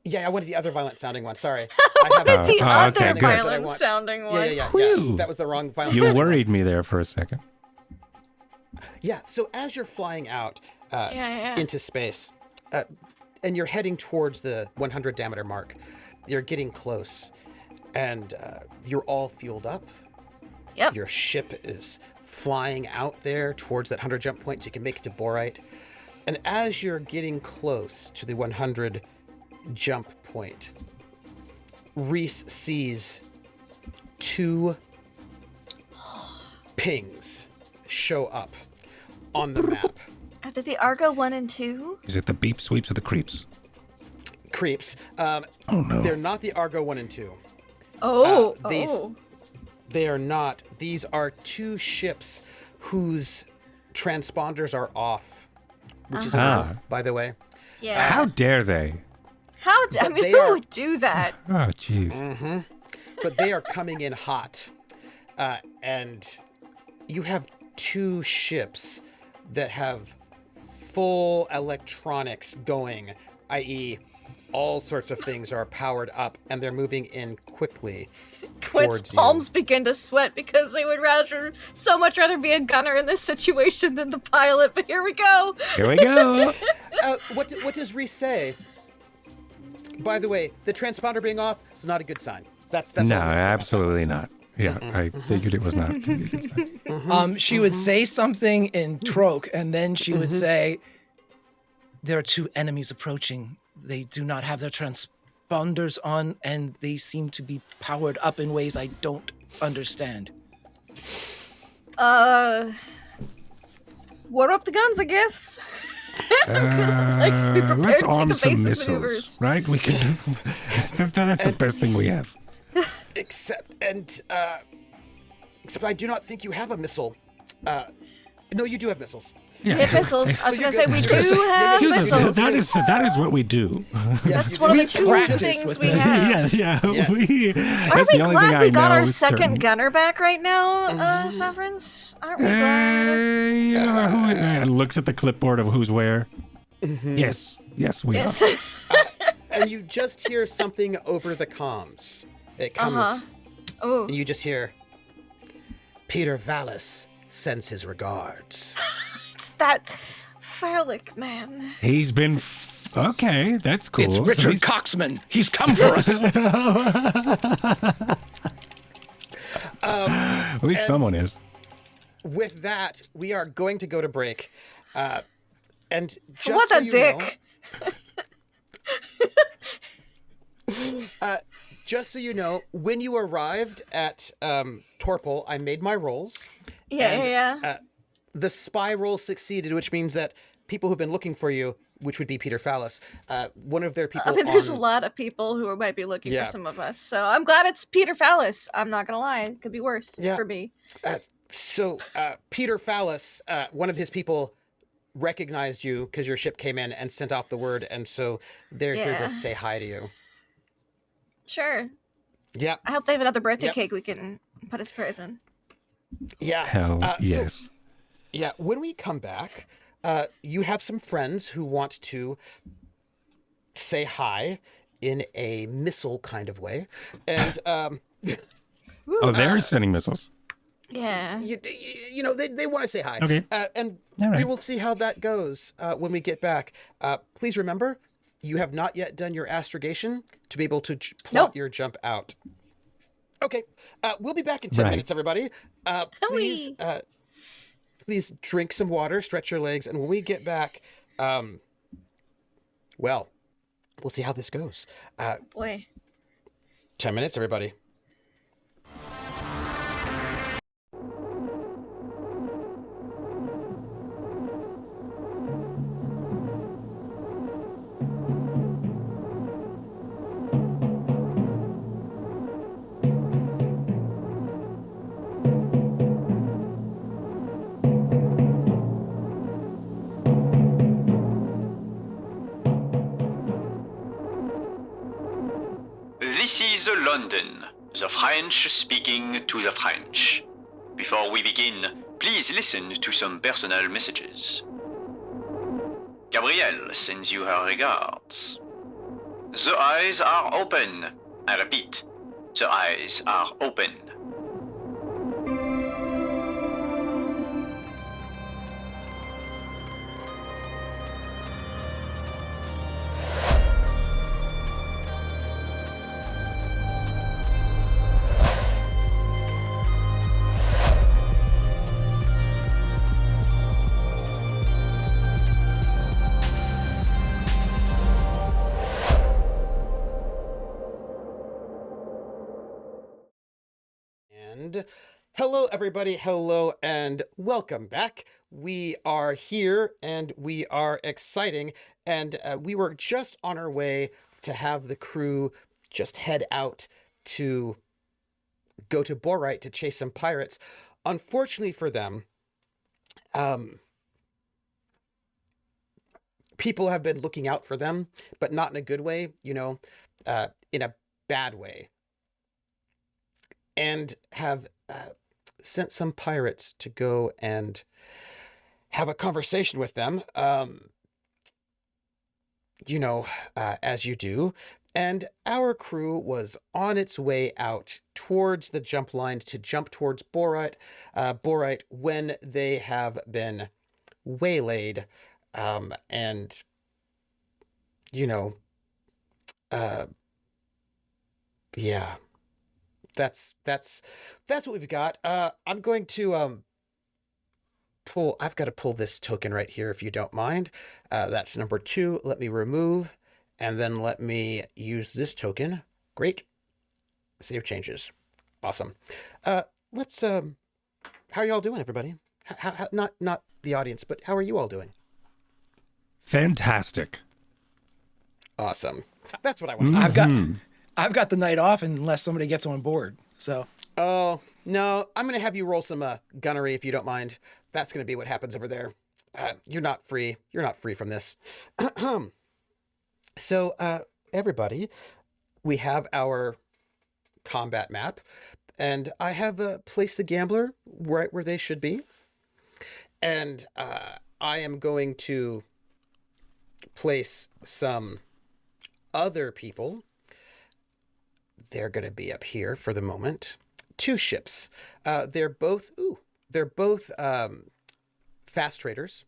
Yeah, I wanted the other violent sounding one. Sorry. I have Oh, The okay, other good. violent want- sounding one. Yeah. Whew. That was the wrong violent You sounding worried me there for a second. one. Yeah, so as you're flying out Yeah. into space, and you're heading towards the 100 diameter mark, you're getting close, and you're all fueled up. Yep. Your ship is flying out there towards that 100 jump point so you can make it to Borite. And as you're getting close to the 100 jump point, Reese sees 2 pings show up on the map. Are they the Argo 1 and 2? Is it the beep sweeps or the creeps? Creeps. Oh no. They're not the Argo 1 and 2. Oh, these- oh. They are not. These are 2 ships whose transponders are off, which is Uh-huh. weird, by the way. Yeah. How dare they? I mean, they who are- would do that? Oh, jeez. But they are coming in hot. And you have 2 ships that have full electronics going, i.e., all sorts of things are powered up and they're moving in quickly. Quint's towards you. palms begin to sweat because they would so much rather be a gunner in this situation than the pilot. But here we go. Here we go. What does Reese say? By the way, the transponder being off is not a good sign. That's No, all I'm saying. absolutely not. Yeah, I figured it was not. She would say something in Troke, and then she would say, "There are 2 enemies approaching. They do not have their transponders on, and they seem to be powered up in ways I don't understand." Warm up the guns, I guess. Like, be prepared Let's to arm take some evasive missiles, maneuvers. right? We can do that's the best thing we have. Except I do not think you have a missile. No, you do have missiles. Yeah, Hit missiles. I was you're gonna say good. we do have Excuse us, missiles. that is what we do. That's one of the 2 practiced things with we missiles. have. Yeah. Yes. Aren't That's we the only thing glad I we got know our is second certain. gunner back right now, Severence? Aren't we glad? And looks at the clipboard of who's where. Yes, we Yes. are. And you just hear something over the comms. It comes, Oh. and you just hear, Peter Vallis sends his regards. It's that phallic man. He's been okay. That's cool. It's So Richard he's- Coxman. He's come for us. At least someone is. With that, we are going to go to break. And just What so a you dick. Just so you know, when you arrived at Torpol, I made my rolls. Yeah. The spy roll succeeded, which means that people who've been looking for you, which would be Peter Fallis, one of their people I mean, there's a on- lot of people who might be looking Yeah. for some of us. So I'm glad it's Peter Fallis. I'm not gonna lie, it could be worse Yeah. for me. So Peter Fallis, one of his people recognized you because your ship came in and sent off the word, and so they're here Yeah. to say hi to you. Sure. Yeah, I hope they have another birthday Yep. cake we can put his prayers in. yeah. Hell So- yes. Yeah, when we come back, you have some friends who want to say hi in a missile kind of way, and Oh, they're sending missiles. Yeah. you know they want to say hi. Okay. And All we right. will see how that goes when we get back. Please remember, you have not yet done your astrogation to be able to plot Nope. your jump out. Okay, we'll be back in 10 Right. minutes, everybody. Please, please drink some water, stretch your legs, and when we get back, well, we'll see how this goes. Boy. 10 minutes, everybody. This is London, the French speaking to the French. Before we begin, please listen to some personal messages. Gabrielle sends you her regards. The eyes are open. I repeat, the eyes are open. And hello, everybody. Hello, and welcome back. We are here, and we are exciting. And we were just on our way to have the crew just head out to go to Borite to chase some pirates. Unfortunately for them, people have been looking out for them, but not in a good way, in a bad way. And have sent some pirates to go and have a conversation with them, as you do. And our crew was on its way out towards the jump line to jump towards Borite, when they have been waylaid, yeah. That's what we've got. I'm going to I've got to pull this token right here, if you don't mind. That's number 2. Let me remove, and then let me use this token. Great. Save changes. Awesome. Let's how are y'all doing, everybody? How not the audience, but how are you all doing? Fantastic. Awesome. That's what I want. I've got the night off unless somebody gets on board. So. Oh, no, I'm going to have you roll some gunnery, if you don't mind. That's going to be what happens over there. You're not free. You're not free from this. So, everybody, we have our combat map, and I have placed the gambler right where they should be. And I am going to place some other people. They're going to be up here for the moment. 2 ships. They're both fast traders.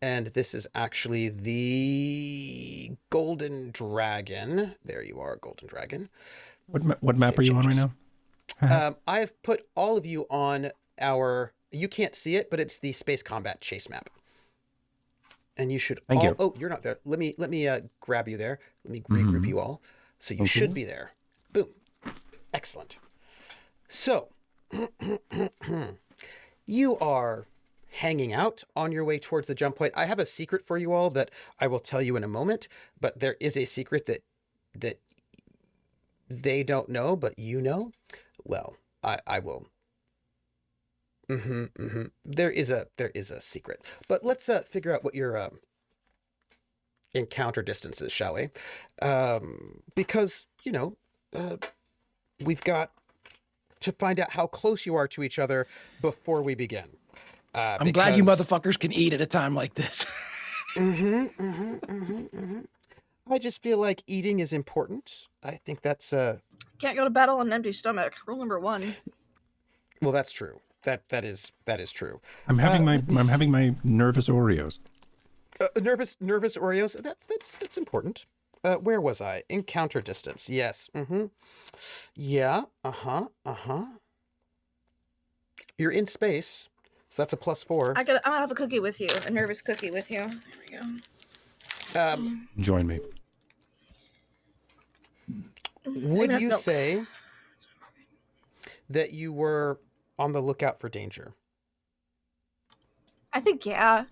And this is actually the Golden Dragon. There you are, Golden Dragon. What map are you on right now? I have put all of you on you can't see it, but it's the Space Combat Chase map. And you should Thank you. Oh, you're not there. Let me grab you there. Let me regroup you all. So you should be there. Boom. Excellent. So, you are hanging out on your way towards the jump point. I have a secret for you all that I will tell you in a moment, but there is a secret that they don't know, but you know. Well, I will. There is a secret, but let's figure out what your encounter distance is, shall we? Because we've got to find out how close you are to each other before we begin. I'm glad you motherfuckers can eat at a time like this. I just feel like eating is important. I think that's Can't go to battle on an empty stomach. Rule number 1. well, that's true. That is true. I'm having my nervous Oreos. Nervous Oreos. That's important. Where was I? Encounter distance. Yes. Yeah. You're in space, so that's a +4. I'm gonna have a cookie with you. A nervous cookie with you. There we go. Join me. Would you say that you were on the lookout for danger? I think yeah.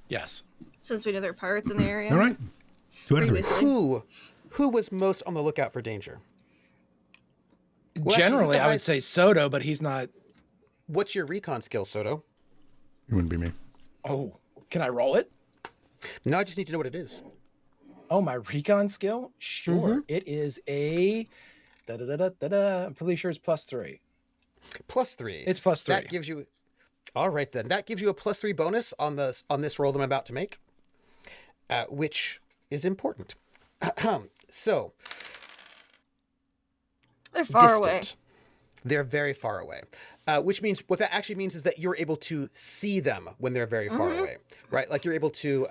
Yes. Since we know there are pirates in the area. All right. 2 out of 3. Who was most on the lookout for danger? Well, Generally, actually, I would say Soto, but he's not. What's your recon skill, Soto? It wouldn't be me. Oh, can I roll it? No, I just need to know what it is. Oh, my recon skill? Sure. It is a I'm pretty sure it's +3. +3. It's +3. That gives you. All right then. That gives you a +3 bonus on this roll that I'm about to make, which is important. So. They're far away. Distant. They're very far away, which means what that actually means is that you're able to see them when they're very far away, right? Like you're able to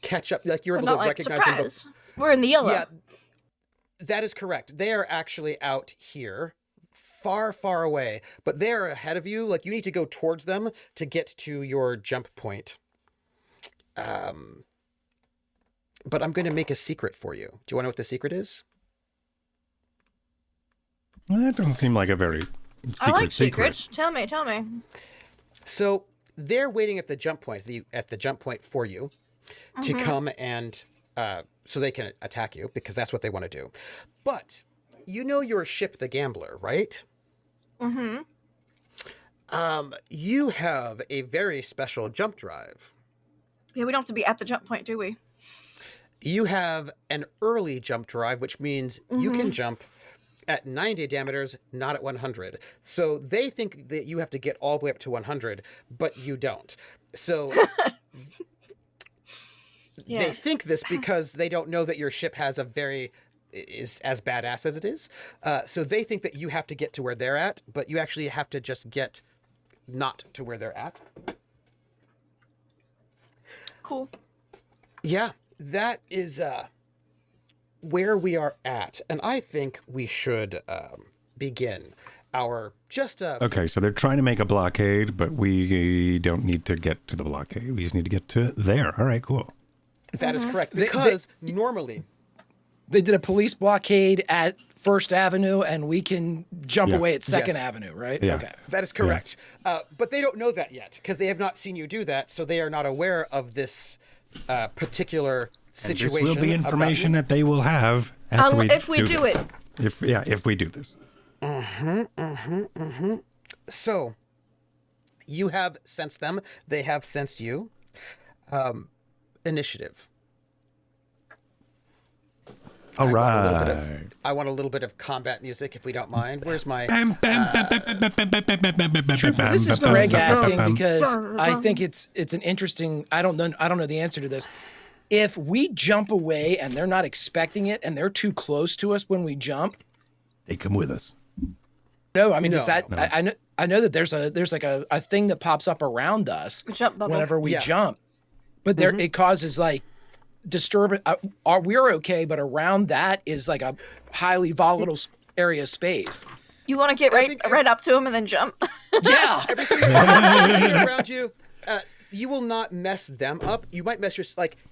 catch up, like you're able to recognize surprise. them. We're in the yellow. Yeah, that is correct. They are actually out here, far, far away, but they are ahead of you. Like you need to go towards them to get to your jump point. But I'm going to make a secret for you. Do you want to know what the secret is? Well, that doesn't seem like a very I like secret. secrets. Tell me. So they're waiting at the jump point, for you to come and so they can attack you because that's what they want to do. But you know your ship, the Gambler, right? Mm-hmm. You have a very special jump drive. Yeah, we don't have to be at the jump point, do we? You have an early jump drive, which means you can jump at 90 diameters, not at 100. So they think that you have to get all the way up to 100, but you don't. So they think this because they don't know that your ship is as badass as it is. So they think that you have to get to where they're at, but you actually have to just get not to where they're at. Cool. Yeah, that is where we are at, and I think we should begin our Okay, so they're trying to make a blockade, but we don't need to get to the blockade. We just need to get to there. All right, cool. That is correct, because normally they did a police blockade at First Avenue, and we can jump away at Second Avenue, right? Yeah. Okay. that is correct. But they don't know that yet because they have not seen you do that, so they are not aware of this particular situation. This will be information that they will have after if we do it. If we do this. So, you have sensed them. They have sensed you. Initiative. All right. I want a little bit of combat music, if we don't mind. Where's my... This is Greg asking because I think it's an interesting. I don't know the answer to this. If we jump away and they're not expecting it and they're too close to us when we jump, They come with us. no, I mean, is No. that I know that there's like a thing that pops up around us Jump bubble. whenever we Yeah. jump, but there it causes like disturbance. We're okay, but around that is like a highly volatile area of space. You want to get right up to him and then jump? Yeah. Everything around you, you will not mess them up. You might mess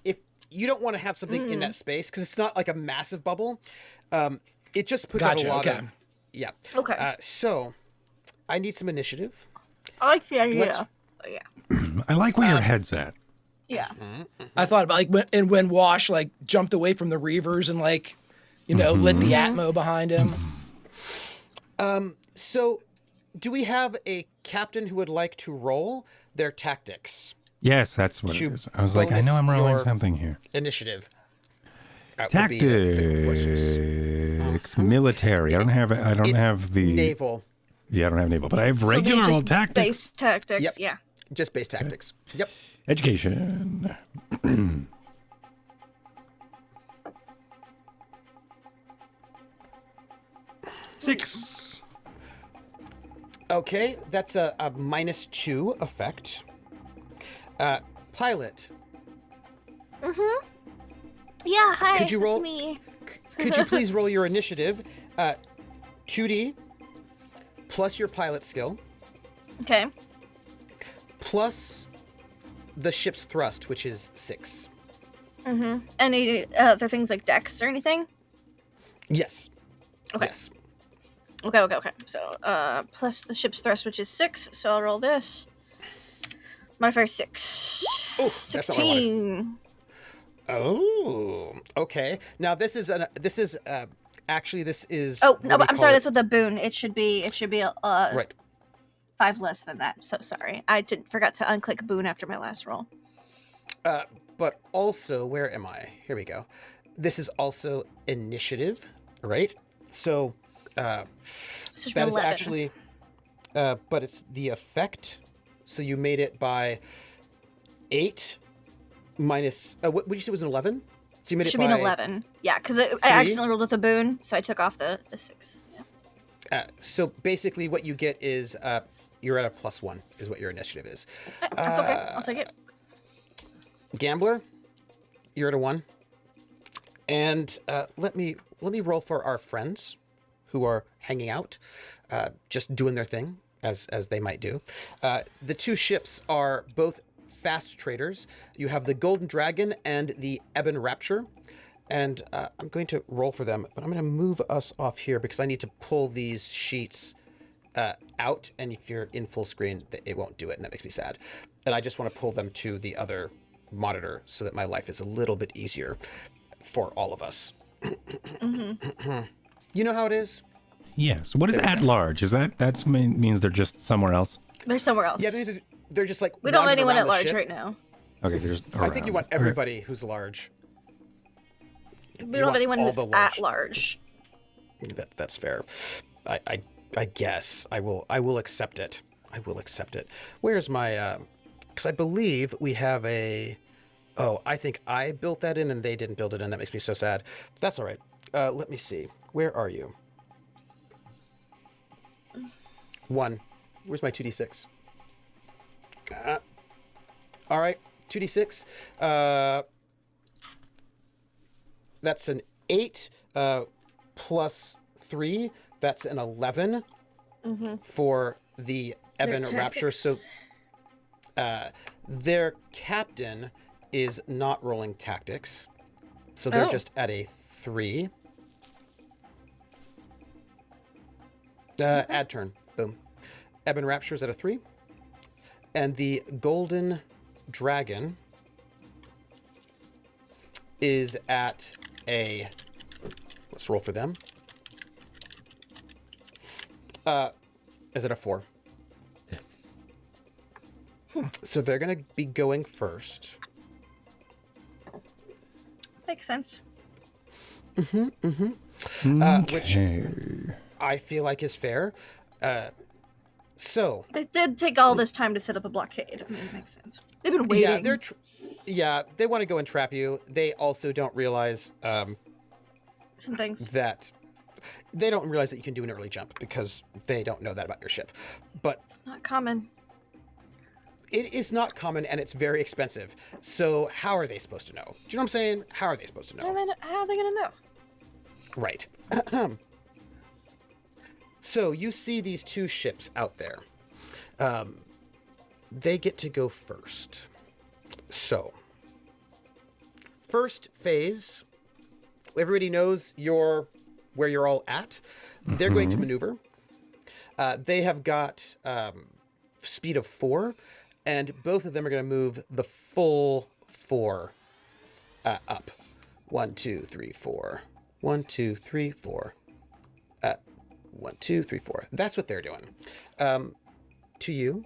if you don't want to have something in that space, because it's not like a massive bubble. It just puts out a lot of... Yeah. Okay. So, I need some initiative. I like the idea. Yeah. I like where your head's at. Yeah. I thought about when Wash like jumped away from the Reavers and like, lit the Atmo behind him. So, do we have a captain who would like to roll their tactics Yes, that's what it To is. I was like, I know I'm rolling something here. initiative? That would be the forces. Tactics, military. I don't have the naval. Yeah, I don't have naval, but I have So they regular just old tactics. Base tactics. Yep. Yeah. Just base tactics. Yep. Education. 6. Okay, that's a -2 effect. Pilot, Yeah. Hi. Could you roll- It's me. could you please roll your initiative? 2D plus your pilot skill Okay. plus the ship's thrust, which is 6. Any other things like dex or anything? Yes. Okay. Yes. Okay. So, plus the ship's thrust, which is 6. So I'll roll this. Modifier 6. Oh, that's not what I wanted. 16. Oh, okay. Now this is actually this is. Oh what no, do but we I'm call sorry. it? That's with the boon. It should be Right. 5 less than that. So sorry. I forgot to unclick boon after my last roll. But also, where am I? Here we go. This is also initiative, right? So So That is actually, but it's the effect. So you made it by 8 minus. What did you say was an 11? So you made should it by be an 11. Yeah, because I accidentally rolled with a boon, so I took off the 6. Yeah. So basically, what you get is you're at a +1 is what your initiative is. That's okay. I'll take it. Gambler, you're at a 1. And let me roll for our friends who are hanging out, just doing their thing as they might do. The 2 ships are both fast traders. You have the Golden Dragon and the Ebon Rapture. And I'm going to roll for them, but I'm going to move us off here because I need to pull these sheets out. And if you're in full screen, it won't do it, and that makes me sad. And I just want to pull them to the other monitor so that my life is a little bit easier for all of us. You know how it is? Yes. What is at large? Is that means they're just somewhere else? They're somewhere else. Yeah, they're just like we don't have wandering anyone around at the large ship. right now. Okay, they're just I think you want around. everybody who's large. We don't have anyone all who's the at large. That's fair. I guess I will accept it. I will accept it. Where's my? Because I believe we have a. Oh, I think I built that in and they didn't build it in. That makes me so sad. That's all right. Let me see. Where are you? 1. Where's my 2d6? All right, 2d6. That's an 8 plus 3. That's an 11 for the Ebon Rapture. So their captain is not rolling tactics. So they're just at a 3. Add turn. Boom. Ebon Rapture's at a 3. And the Golden Dragon is at a... Let's roll for them. Is it a 4? So they're going to be going first. Makes sense. Which I feel like is fair. So They did take all this time to set up a blockade. I mean, it makes sense. They've been waiting. Yeah, they want to go and trap you. They also don't realize some things. that they don't realize that you can do an early jump because they don't know that about your ship. But It's not common. it is not common and it's very expensive. So how are they supposed to know? Do you know what I'm saying? How are they supposed to know? How are they going to know? Right. So you see these 2 ships out there. They get to go first. So, first phase, everybody knows where you're all at. They're going to maneuver. They have got speed of 4, and both of them are going to move the full 4 up. 1, 2, 3, 4. 1, 2, 3, 4. 1, 2, 3, 4. That's what they're doing. To you.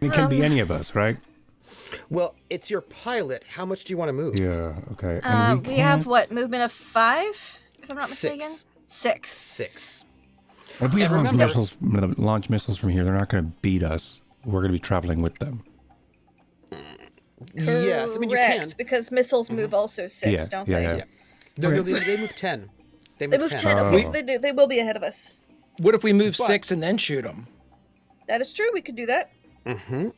It can be any of us, right? Well, it's your pilot. How much do you want to move? Yeah. Okay. And We have what, movement of 5, if I'm not mistaken? 6. 6. If we have remember- launch missiles from here, they're not going to beat us. We're going to be traveling with them. Yes, I mean you can. Because missiles move also 6, don't they? Yeah. No, they move 10. They They move move 10. 10. Okay, so they do. They will be ahead of us. What if we move But- 6 and then shoot them? That is true. We could do that. You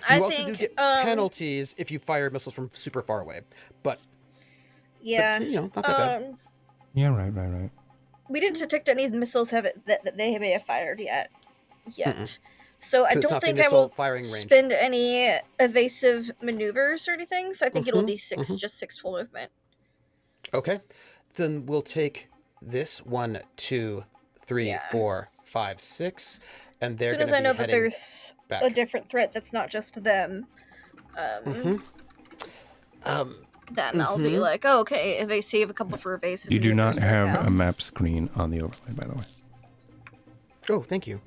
I also think. do get penalties if you fire missiles from super far away. But Yeah. not that bad. Yeah. Right. We didn't detect any missiles that they may have fired yet. So I So it's don't not the think I missile will firing range. spend any evasive maneuvers or anything. So I think it'll be 6, just 6 full movement. Okay. Then we'll take this 1, 2, 3, Yeah. 4, 5, 6. And As they're soon going as to I be know that heading there's back. a different threat that's not just them, then I'll be like, oh, okay, if I save a couple for evasive. You do not maneuvers right have now. a map screen on the overlay, by the way. Oh, thank you.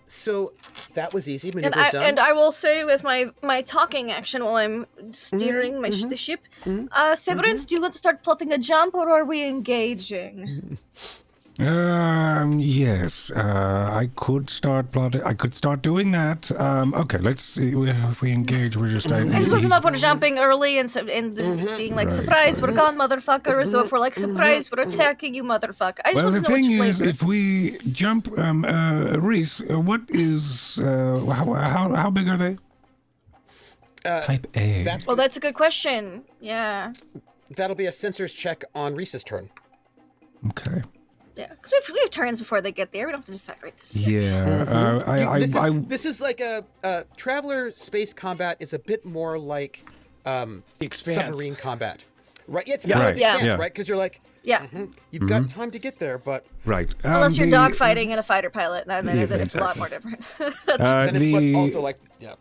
So That was easy. And Maneuver's done. and I will say as my talking action while I'm steering the ship, Severence, do you want to start plotting a jump or are we engaging? Yes. I could start plotting. I could start doing that. Okay, let's see. If we engage, we're just. I just want to know if we're jumping early and being like, surprise, we're gone, motherfuckers, or if we're like, surprise, we're attacking you, motherfucker. I just Well, want the to know which thing is, flavor. if we jump, Reese, what is how big are they? Type A. Well, that's a good question. Yeah. That'll be a sensors check on Reese's turn. Okay. Yeah, because we have turns before they get there. We don't have to decide right this second. Yeah. This is like a traveler space combat is a bit more like The Expanse. submarine combat, right? Yeah, it's Yeah. more Right. like Yeah. Expanse, Yeah. right? Because you're like, Yeah. you've got time to get there, but Right. Unless you're the- dogfighting in a fighter pilot, then Yeah, it's a lot more exactly. different. then it's the- also like, yeah.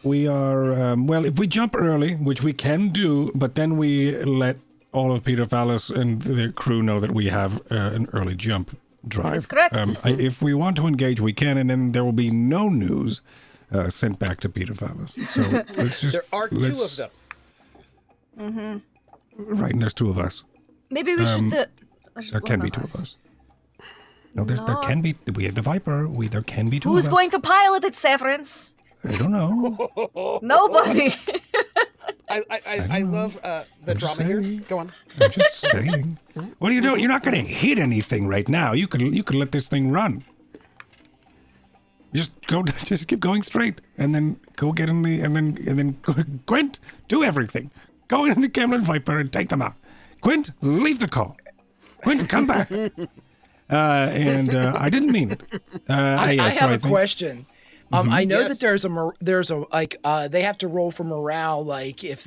We are, well, if we jump early, which we can do, but then we let all of Peter Fallis and the crew know that we have an early jump drive. That is correct. If we want to engage, we can, and then there will be no news sent back to Peter Fallis. So let's just... There are two of them. Right, and there's two of us. Maybe we should. There can be two of us. No, there can be... We have the Viper. There can be two Who's of us. going to pilot it, Severance? I don't know. Nobody. I love the drama here. Go on. I'm just saying. What are you doing? You're not going to hit anything right now. You could let this thing run. Just keep going straight, and then go get in the, and then Quint, do everything. Go in the Camelot Viper and take them out. Quint, leave the call. Quint, come back. I didn't mean it. I have a question. I know Yes. that there's a they have to roll for morale. Like if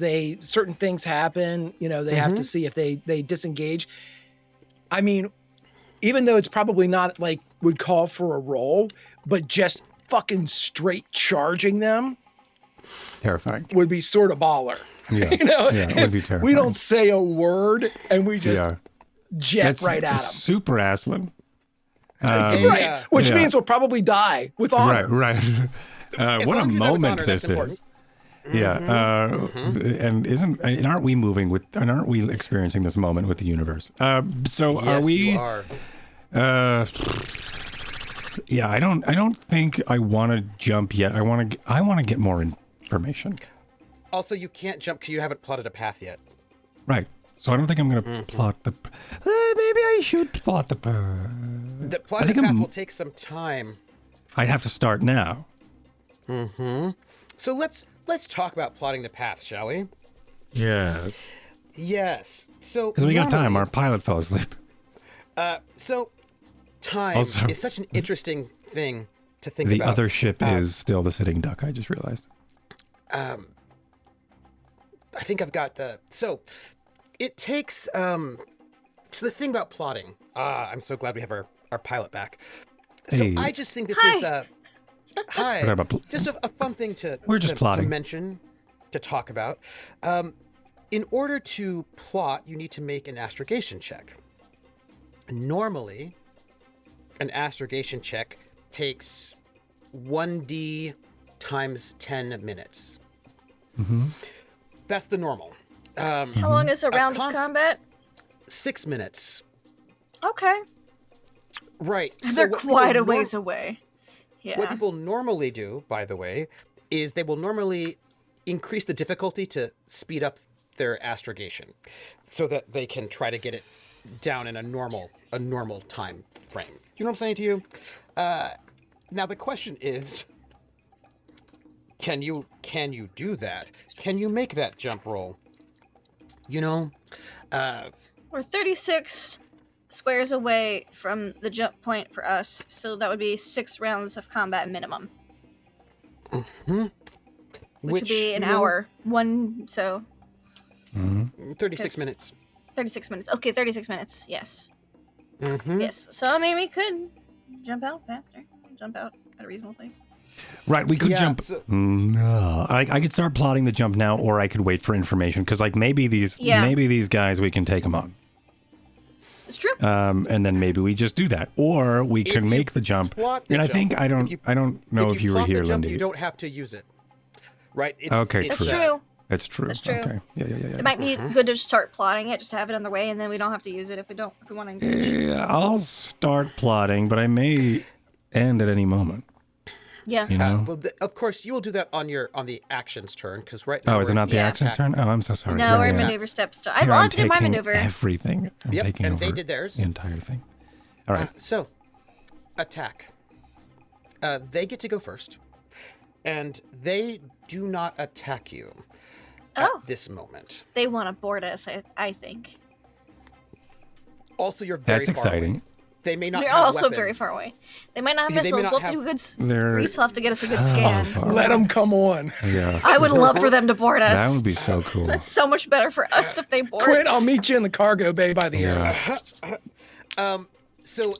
certain things happen, they have to see if they disengage. I mean, even though it's probably not like would call for a roll, but just fucking straight charging them Terrifying. would be sort of baller. Yeah. Yeah, it would be terrifying. We don't say a word and we just Yeah. jet That's right at them. super Aslan. Right, which yeah. means we'll probably die with honor. Right. What a long as you die with moment honor, this that's important. is. Yeah, and aren't we moving and aren't we experiencing this moment with the universe? So Yes, are we? you are. Yeah, I don't think I want to jump yet. I want to get more information. Also, you can't jump because you haven't plotted a path yet. Right. So I don't think I'm going to plot the. Maybe I should plot the. The plotting a path will take some time. I'd have to start now. So let's talk about plotting the path, shall we? Yes. Yes. So Because we got time. normally- Our pilot fell asleep. So time Also- is such an interesting thing to think The about. other ship is still the sitting duck. I just realized. I think I've got the. So it takes. So the thing about plotting. I'm so glad we have our pilot back. So Hey. I just think this Hi. is hi. Forgot about Just a fun thing to We're just to plotting. mention, to talk about. In order to plot, you need to make an astrogation check. Normally, an astrogation check takes 1d times 10 minutes. That's the normal. How long is a round of combat? 6 minutes. Okay. Right. so They're what quite a people ways away. Yeah. What people normally do, by the way, is they will normally increase the difficulty to speed up their astrogation so that they can try to get it down in a normal time frame. You know what I'm saying to you? Now the question is, can you do that? Can you make that jump roll? We're 36 squares away from the jump point for us, so that would be 6 rounds of combat minimum. Which would be an hour. 36 minutes. 36 minutes. Okay, 36 minutes. Yes. Yes. So I mean, we could jump out faster. Jump out at a reasonable place. Right, we could Yeah, jump. so- No, I could start plotting the jump now, or I could wait for information because, like, maybe these guys we can take them on. It's true. And then maybe we just do that, or we can make the jump. And I think I don't know if you were here, Lindy. You don't have to use it, right? Okay, That's true. That's true. That's true. Okay. Yeah. It might be good to start plotting it, just to have it on the way, and then we don't have to use it if we want to engage. Yeah, I'll start plotting, but I may end at any moment. Yeah. You know? Well, of course, you will do that on the actions turn, because right Oh, now is it not the actions turn? Oh, I'm so sorry. No, we're in maneuver steps. I Here, will I'm have to do my taking maneuver. Everything. I'm Yep, taking and over they did theirs. the entire thing. All right. So, attack. They get to go first, and they do not attack you at this moment. They want to board us, I think. Also, you're very That's far exciting. away. They may not We're have also weapons. very far away. They might not have Yeah, they may missiles. not We'll have to do a good... Reese will have to get us a good scan. Let them come on. Yeah. I would love for them to board us. That would be so cool. That's so much better for us if they board. Quint, I'll meet you in the cargo bay by the airport. So,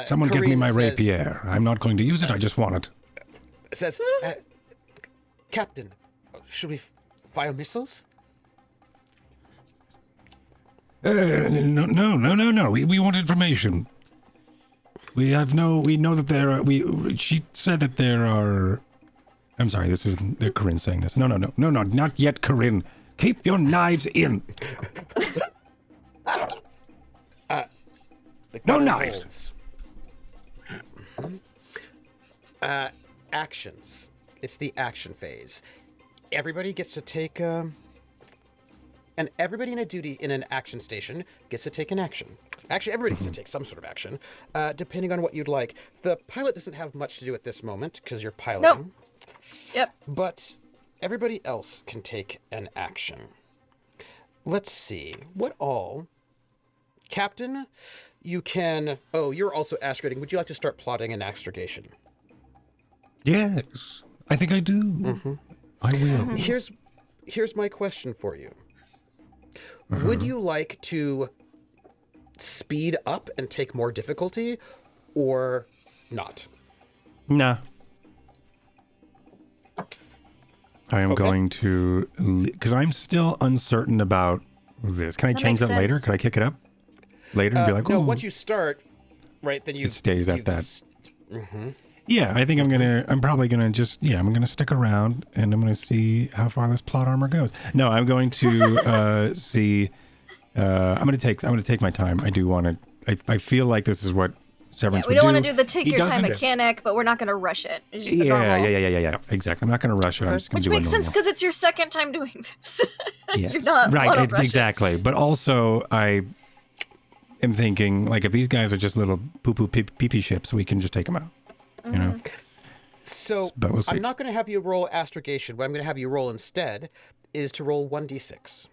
Someone give me Corinne my says, rapier. I'm not going to use it. I just want it. Says, Captain, should we fire missiles? No. We want information. We know that there are. She said that there are. I'm sorry. This is Corinne saying this. No. Not yet, Corinne. Keep your knives in. No knives. Actions. It's the action phase. Everybody gets to take and everybody in a duty in an action station gets to take an action. Actually, everybody gets to take some sort of action, depending on what you'd like. The pilot doesn't have much to do at this moment because you're piloting. Nope. Yep. But everybody else can take an action. Let's see. What all? Captain, you can... Oh, you're also astrating. Would you like to start plotting an astrogation? Yes, I think I do. Mm-hmm. I will. Here's my question for you. Would you like to speed up and take more difficulty, or not? Nah. I am going to, because I'm still uncertain about this. Can I change that makes later? sense. Can I kick it up later and be like, no, "Ooh." once you start, right, then you... It stays at that. Yeah, I think I'm probably gonna just, I'm gonna stick around and I'm gonna see how far this plot armor goes. No, I'm going to see, I'm gonna take my time. I do want to, I feel like this is what Severence would do. We don't want to do the take He your time doesn't- mechanic, but we're not going to rush it. It's just the normal. Yeah, exactly. I'm not gonna rush it. I'm just gonna Which do makes it sense normal. because it's your second time doing this. Yes. You're not want to rush exactly. But also, I am thinking, like, if these guys are just little poo-poo pee-pee ships, we can just take them out. You know? So, But we'll see. I'm not going to have you roll astrogation. What I'm going to have you roll instead is to roll 1d6.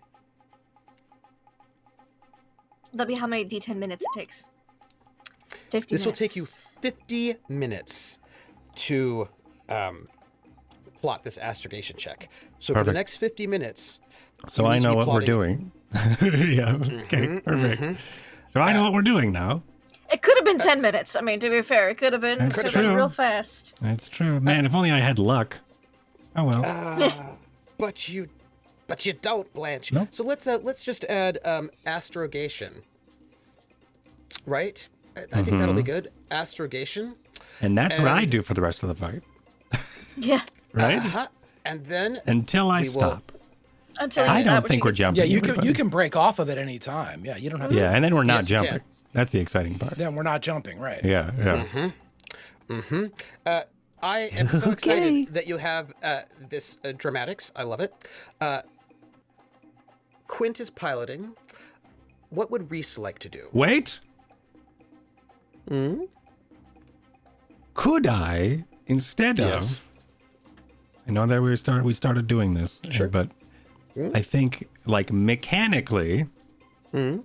That'll be how many D10 minutes it takes. 50 This will minutes. take you 50 minutes to plot this astrogation check. So for the Perfect. next 50 minutes... So you I need to know be what we're plotting- doing. Yeah, okay, perfect. So I know what we're doing now. It could have been 10 minutes. I mean, to be fair, it could have been, That's been true. real fast. That's true. Man, if only I had luck. Oh well. But you don't, Blanche. Nope. So let's just add astrogation. Right? I think that'll be good. Astrogation. And that's what I do for the rest of the fight. Yeah. Right? Uh-huh. And then Until I we will- stop. Until you I stop, don't which think you we're can- jumping. Yeah, everybody. you can break off of it any time. Yeah, you don't have to. Yeah, and then we're not Yes, you can. jumping. That's the exciting part. Then we're not jumping, right? Yeah. I am so excited that you have this dramatics. I love it. Quint is piloting. What would Reese like to do? Wait. Could I, instead Yes. of, I know that we started doing this, Sure. but I think, like, mechanically, when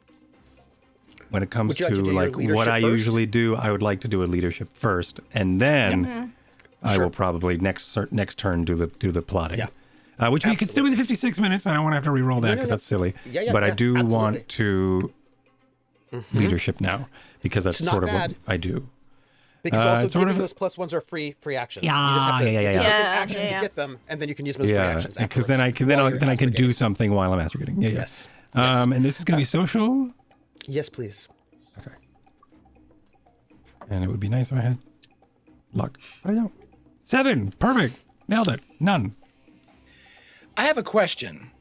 it comes Would you like to to do your like what leadership I first? usually do, I would like to do a leadership first, and then I Sure. will probably next turn do the plotting. Yeah. Which we could still be the 56 minutes. I don't want to have to re-roll that because no. that's silly. Yeah, but I yeah, do absolutely. want to leadership now because that's It's not sort of bad. what I do. Because also it's sort giving of- those +1s are free actions. Yeah, you just have to yeah. take an Yeah, action yeah. to get them, and then you can use them as free Yeah, actions because afterwards. then I can while you're do aggregating. something while I'm aggregating. Yeah. Yes. And this is going to be social? Yes, please. Okay. And it would be nice if I had luck. But I don't. 7. Perfect. Nailed it. None. I have a question.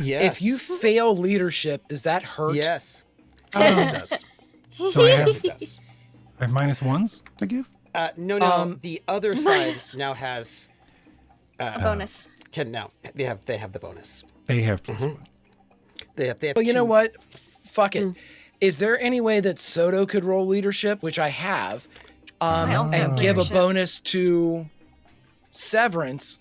Yes. If you fail leadership, does that hurt? Yes. Yes, it does. So I have, Yes, it does. I have -1s to give? No. The other side now has A bonus. they have the bonus. They have +1. They have. Well, you know two- what? Fuck it. Is there any way that Soto could roll leadership, which I have, I also and have give a leadership. bonus to Severence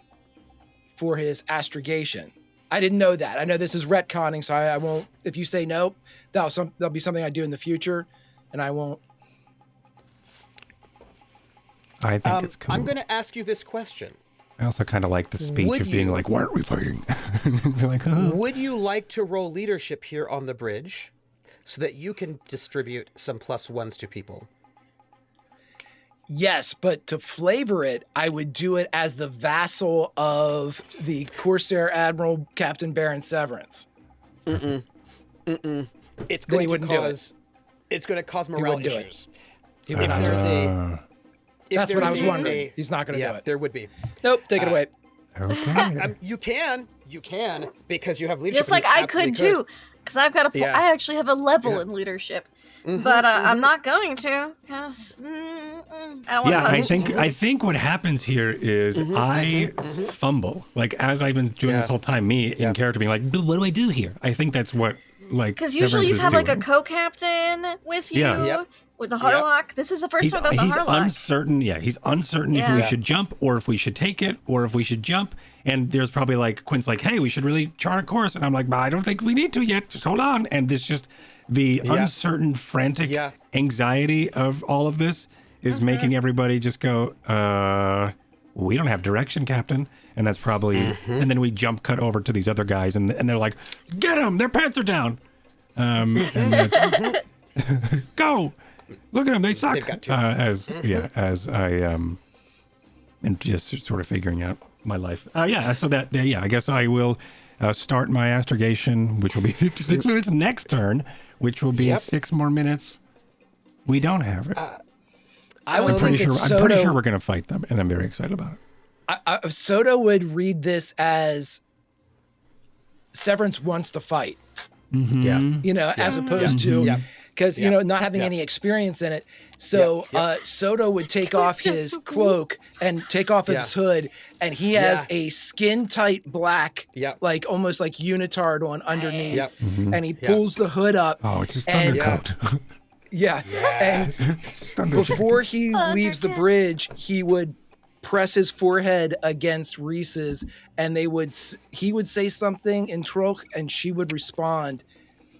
for his astrogation? I didn't know that. I know this is retconning, so I won't. If you say no, that'll be something I do in the future, and I won't. I think it's cool. I'm going to ask you this question. I also kind of like the speech Would of being you- like, why aren't we fighting? They're like, oh. Would you like to roll leadership here on the bridge so that you can distribute some +1s to people? Yes, but to flavor it, I would do it as the vassal of the Corsair Admiral Captain Baron Severance. It's Then he going to wouldn't do it. cause. It's going to cause morale wouldn't do it. issues. He would If not do there's it. a. if That's what I there's was a- wondering. He's not going to do it. There would be. Nope, take it away. Okay. You can, because you have leadership. Just and like you I absolutely could too, because I've got Yeah. I actually have a level in leadership, but I'm not going to, because I don't want Yeah, to. I think what happens here is I fumble. Like as I've been doing this Yeah. whole time, me in character being like, "But what do I do here?" I think that's what like Because usually Severance you've is had like a doing. co-captain with you Yeah. Yep. with the Harlock. This is the first He's, time about the he's Harlock. uncertain. Yeah, he's uncertain if Yeah. we should jump or if we should take it or if we should jump. And there's probably like Quint's like, "Hey, we should really chart a course," and I'm like, "I don't think we need to yet. Just hold on." And this just the uncertain, frantic anxiety of all of this is making everybody just go, "We don't have direction, Captain." And that's probably. And then we jump cut over to these other guys, and they're like, "Get them! Their pants are down." And that's go. Look at them, they suck. They've got two. As I am just sort of figuring out my life. So I guess I will start my astrogation, which will be 56 minutes next turn, which will be 6 more minutes. We don't have it. I'm pretty sure we're going to fight them, and I'm very excited about it. Soto would read this as Severance wants to fight. Yeah. You know, as opposed to because you know not having any experience in it. So Soto would take off his cloak and take off his hood, and he has a skin tight black, like almost like unitard on underneath, and he pulls the hood up. Oh, it's just and, thundercoat. and before he leaves the bridge, he would press his forehead against Reese's, and he would say something in Troke, and she would respond,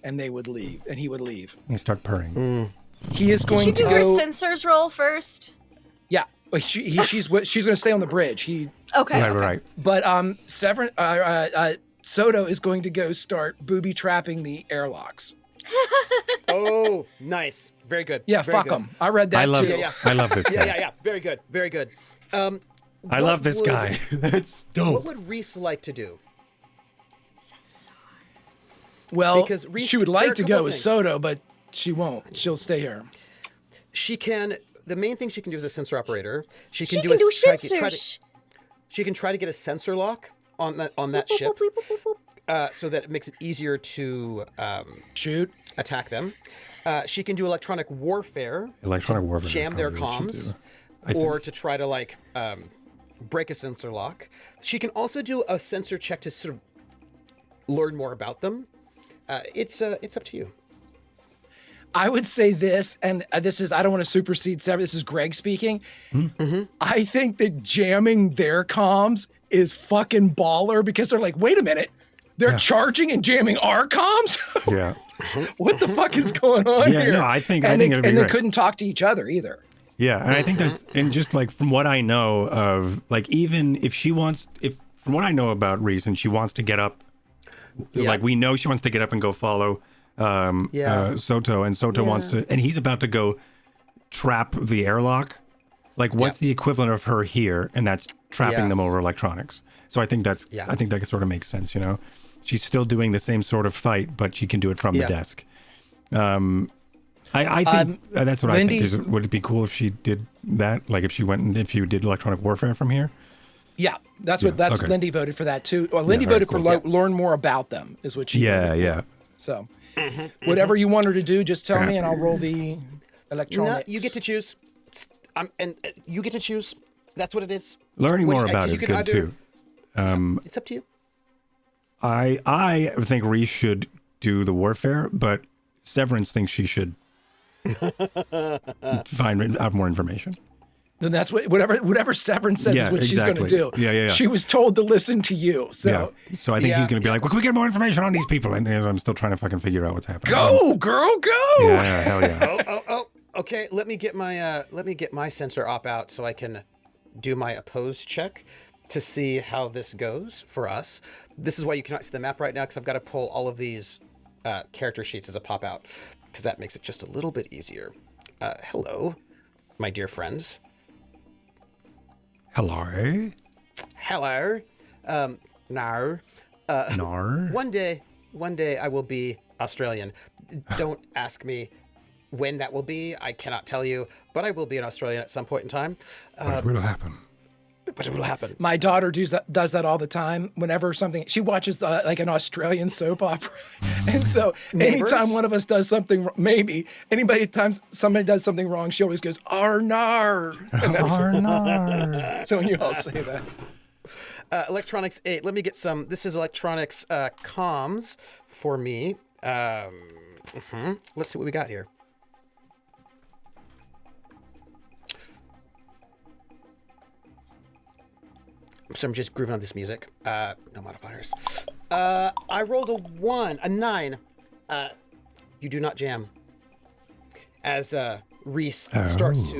and they would leave, and he would leave. You start purring. He is going Did to you do her go. sensors roll first? Yeah, but she's going to stay on the bridge. Okay. Right. But Soto is going to go start booby trapping the airlocks. Oh, nice. Very good. Yeah, Very fuck good. them. I read that I love too. I love this guy. Yeah. Very good. Very good. I love this guy. That's dope. What would Reese like to do? Well, Because Reese- she would there are like a to couple go of with things. Soto, but she won't. She'll stay here. She can. The main thing she can do as a sensor operator, she can She do can a do try sensors. she can try to get a sensor lock on that ship, so that it makes it easier to Shoot. attack them. She can do electronic warfare, Electronic warfare. jam their probably what she comms, do. or to try to break a sensor lock. She can also do a sensor check to sort of learn more about them. It's up to you. I would say this, and this is, I don't want to supersede Sever. This is Greg speaking. I think that jamming their comms is fucking baller because they're like, wait a minute, they're charging and jamming our comms? Yeah. What the fuck is going on Yeah, here? no, I think and it'd be they great. couldn't talk to each other either. Yeah, and I think that, and just like from what I know of, like even if from what I know about Reese, and she wants to get up, like we know she wants to get up and go follow Soto, and Soto wants to, and he's about to go trap the airlock. Like, what's the equivalent of her here? And that's trapping them over electronics. So I think that sort of makes sense, you know. she's still doing the same sort of fight, but she can do it from the desk. I think that's what Lindy, I think. Would it be cool if she did that? Like if she went and if you did electronic warfare from here? Yeah, that's okay. Lindy voted for that too. Well, Lindy voted for learn more about them is what she voted for. So whatever you want her to do, just tell me and I'll roll the electronics. No, you get to choose. You get to choose. That's what it is. Learning more about it is good too. It's up to you. I think Reese should do the warfare, but Severence thinks she should find out more information. Then that's whatever Severance says is what she's going to do. Yeah. She was told to listen to you. So So I think he's going to be like, well, can we get more information on these people? And I'm still trying to fucking figure out what's happening. Go, girl, go! Yeah, hell yeah. Oh. Okay, let me get my sensor op out so I can do my opposed check to see how this goes for us. This is why you cannot see the map right now, because I've got to pull all of these character sheets as a pop out, because that makes it just a little bit easier. Hello, my dear friends. Hello. Hello. Nar. Nar. One day I will be Australian. Don't ask me when that will be. I cannot tell you, but I will be an Australian at some point in time. What will happen? But it will happen. My daughter does that all the time. Whenever she watches like an Australian soap opera, and so anytime one of us does something, anytime somebody does something wrong, she always goes "Arnar." Arnar. So when you all say that. Electronics 8. Let me get some. This is electronics comms for me. Let's see what we got here. So I'm just grooving on this music. No modifiers. I rolled a 9. You do not jam. As Reese starts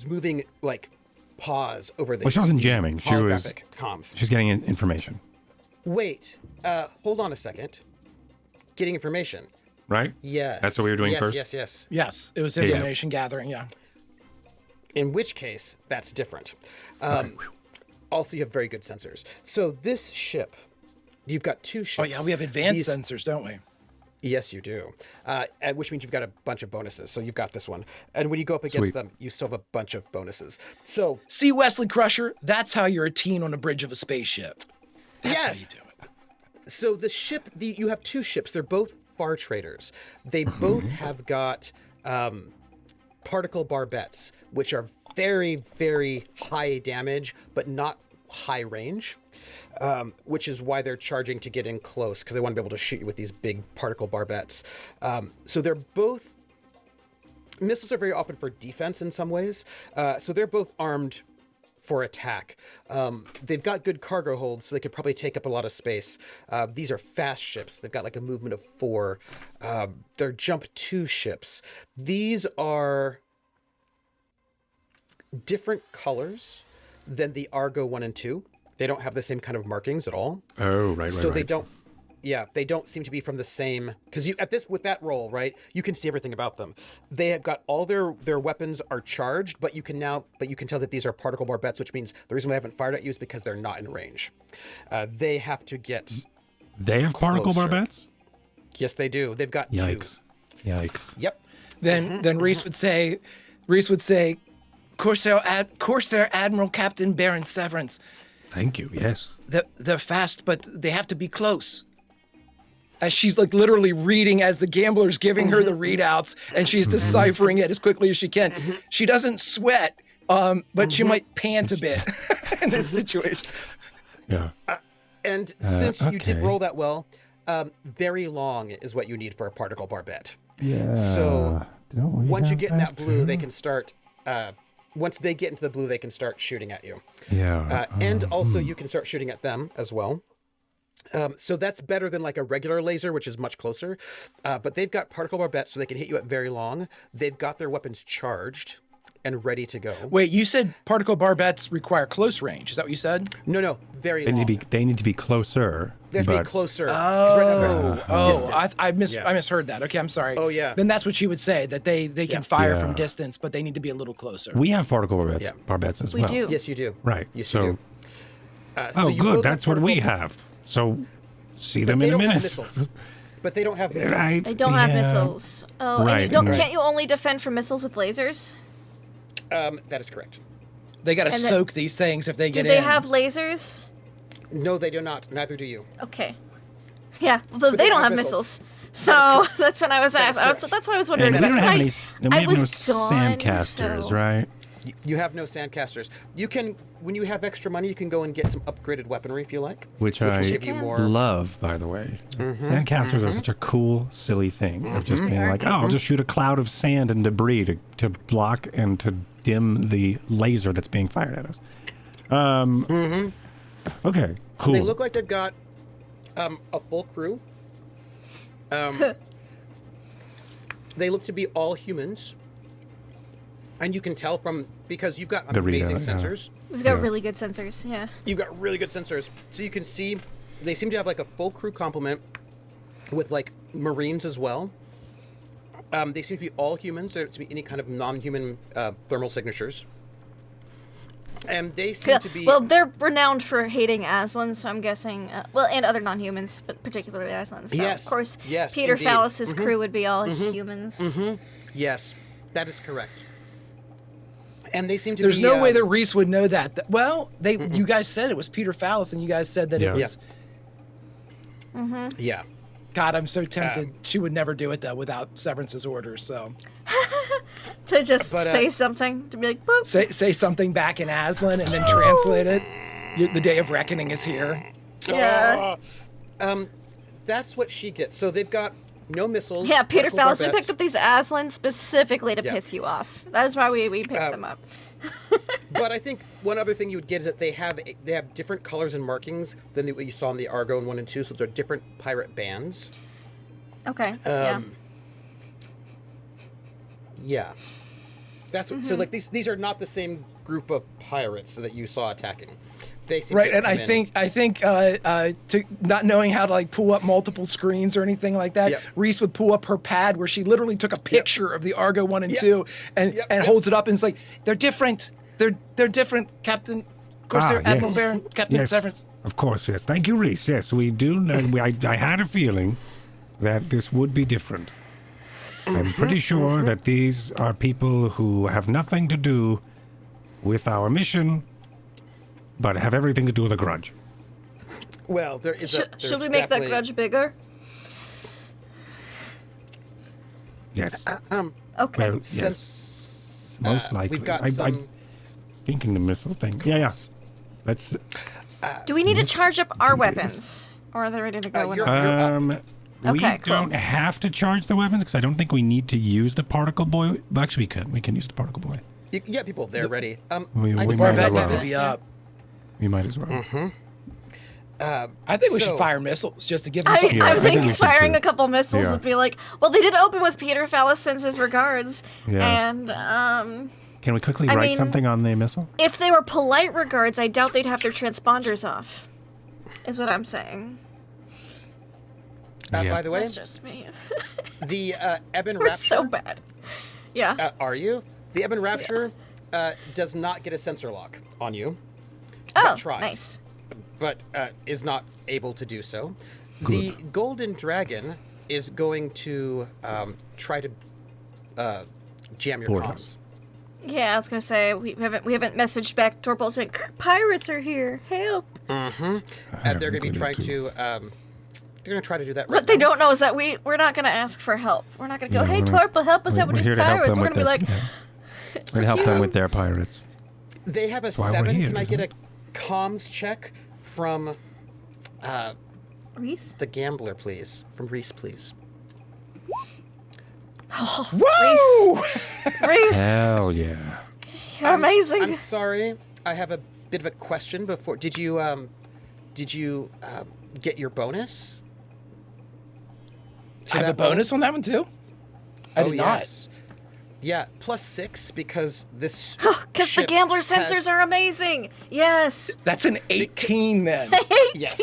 moving like paws over the. Well, she wasn't jamming. She was comms. She's getting information. Wait. Hold on a second. Getting information. Right? Yes. That's what we were doing first? Yes, it was information gathering, yeah. In which case, that's different. Also, you have very good sensors. So this ship, you've got 2 ships. Oh, yeah, we have advanced sensors, don't we? Yes, you do. Which means you've got a bunch of bonuses. So you've got this one. And when you go up against them, you still have a bunch of bonuses. So see, Wesley Crusher, that's how you're a teen on a bridge of a spaceship. That's how you do it. So the ship, you have 2 ships. They're both bar traders. They both have got particle barbettes, which are very, very high damage, but not high range, which is why they're charging to get in close, because they want to be able to shoot you with these big particle barbettes. So they're both... Missiles are very often for defense in some ways. So they're both armed for attack. They've got good cargo holds, so they could probably take up a lot of space. These are fast ships. They've got like a movement of 4. They're jump 2 ships. These are different colors than the Argo 1 and 2. They don't have the same kind of markings at all. Oh, right. So they don't seem to be from the same, because with that roll, right, you can see everything about them. They have got all their weapons are charged, but you can tell that these are particle barbettes, which means the reason we haven't fired at you is because they're not in range. They have to get They have particle barbettes? Yes, they do. They've got 2. Yikes. Yep. Then Reese would say, Corsair Admiral Captain Baron Severance. Thank you, yes. They're fast, but they have to be close. As she's like literally reading as the gambler's giving her the readouts, and she's deciphering it as quickly as she can. She doesn't sweat, but she might pant a bit in this situation. Yeah. And since you did roll that well, very long is what you need for a particle barbette. Yeah. So once you get in that blue, they can start... once they get into the blue, they can start shooting at you. Yeah. And also you can start shooting at them as well. So that's better than like a regular laser, which is much closer. But they've got particle barbettes, so they can hit you at very long. They've got their weapons charged and ready to go. Wait, you said particle barbettes require close range. Is that what you said? No, very long. They need to be closer. They have to be closer. I misheard that. Okay, I'm sorry. Oh, yeah. Then that's what she would say, that they can fire from distance, but they need to be a little closer. We have particle barbettes as well. We do. Yes, you do. Right. Yes, you do. So good. That's what we have. So see them in a They don't have minute. missiles. But they don't have missiles. Right. They don't have yeah. missiles. Oh, Right, and you don't, right. can't you only defend from missiles with lasers? That is correct. They got to And then- soak these things if they Do get they in. have lasers? No, they do not. Neither do you. Okay. Yeah, but they don't have missiles. So that's what I was asking. That's what I was wondering. And we don't about, have any. 'cause And we I have was no gone, sandcasters, so- right? You have no sandcasters. You can, when you have extra money, you can go and get some upgraded weaponry if you like. Which will I give you more. love, by the way. Sandcasters are such a cool, silly thing of just being like, oh, I'll just shoot a cloud of sand and debris to block and to dim the laser that's being fired at us. Okay, cool. They look like they've got a full crew. They look to be all humans. And you can tell from, because you've got The amazing radar, yeah. sensors. We've got Yeah. really good sensors. Yeah. You've got really good sensors. So you can see, they seem to have like a full crew complement with like Marines as well. They seem to be all humans. There to be any kind of non-human thermal signatures. And they seem to be... Well, they're renowned for hating Aslan, so I'm guessing. And other non-humans, but particularly Aslan. So Yes, of course, yes, Peter indeed. Phallus's crew would be all humans. Yes, that is correct. And they seem to There's be... no way that Reese would know that. Well, you guys said it was Peter Phallus, and you guys said that Yeah. it was. Yeah. God, I'm so tempted. She would never do it though without Severance's orders. So To just But, say something, to be like, boop. say something back in Aslan and then translate it. The day of reckoning is here. Yeah. That's what she gets. So they've got no missiles. Yeah, Peter particle Phallus, we barbettes. picked up these Aslan specifically to Yeah. piss you off. That's why we picked them up. But I think one other thing you would get is that they have different colors and markings than what you saw in the Argo in 1 and 2. So they're different pirate bands. Okay. Yeah. Yeah. That's what, so like these are not the same group of pirates that you saw attacking. They seem Right, to and come I think to not knowing how to like pull up multiple screens or anything like that, Yep. Reese would pull up her pad where she literally took a picture of the Argo 1 and Yep. 2 and Yep, and yep. holds it up and it's like they're different. They're different, Captain Corsair, Ah, Admiral yes. Baron, Captain Yes, Severance. of course, yes. Thank you, Reese. Yes, we do know. I had a feeling that this would be different. I'm pretty sure that these are people who have nothing to do with our mission, but have everything to do with a grudge. Well, there is Should there's we make that definitely- grudge bigger? Yes. Okay. Well, yes. Since Most likely. we've got I'm some. thinking the missile thing. Yeah. Let's. Do we need to charge up our weapons? Or are they ready to go? you're- whenever? We Okay, cool. don't have to charge the weapons because I don't think we need to use the particle boy. Well, actually, we could. We can use the particle boy. You can get people there ready. We I might just- as Barbette well. needs to be up. We might as well. I think we So- should fire missiles just to give them I something. Yeah, I think think we should firing too. a couple missiles Yeah. would be like, well, they did open with Peter Phallus sends his regards, Yeah. and Can we quickly I write mean- something on the missile? if they were polite regards, I doubt they'd have their transponders off. Is what I'm saying. Yeah. By the way, That's just me. the Ebon We're Rapture. so bad. Yeah. Are you? The Ebon Rapture does not get a sensor lock on you. Oh, tries. nice. But is not able to do so. The Golden Dragon is going to try to jam your Board comms. us. Yeah, I was gonna say we haven't messaged back Torpol saying pirates are here, help. They're going to be think we trying need to. They're going to try to do that. What they don't know is that we're not gonna ask for help. We're not gonna go, hey Torpol, help us out with We're these here to help pirates. them We're with gonna be like, yeah. We're to help them with their pirates. They have a why we're 7. here, Can I isn't get a comms check from Reese? the gambler, please? From Reese, please. Reese, Hell yeah. you're amazing. I'm sorry. I have a bit of a question before. Did you get your bonus? To I have a that roll? bonus on that one too. I did not. Yes. Yeah, +6 because this. Because the ship gambler has- sensors are amazing. Yes. That's an 18 then. Yes.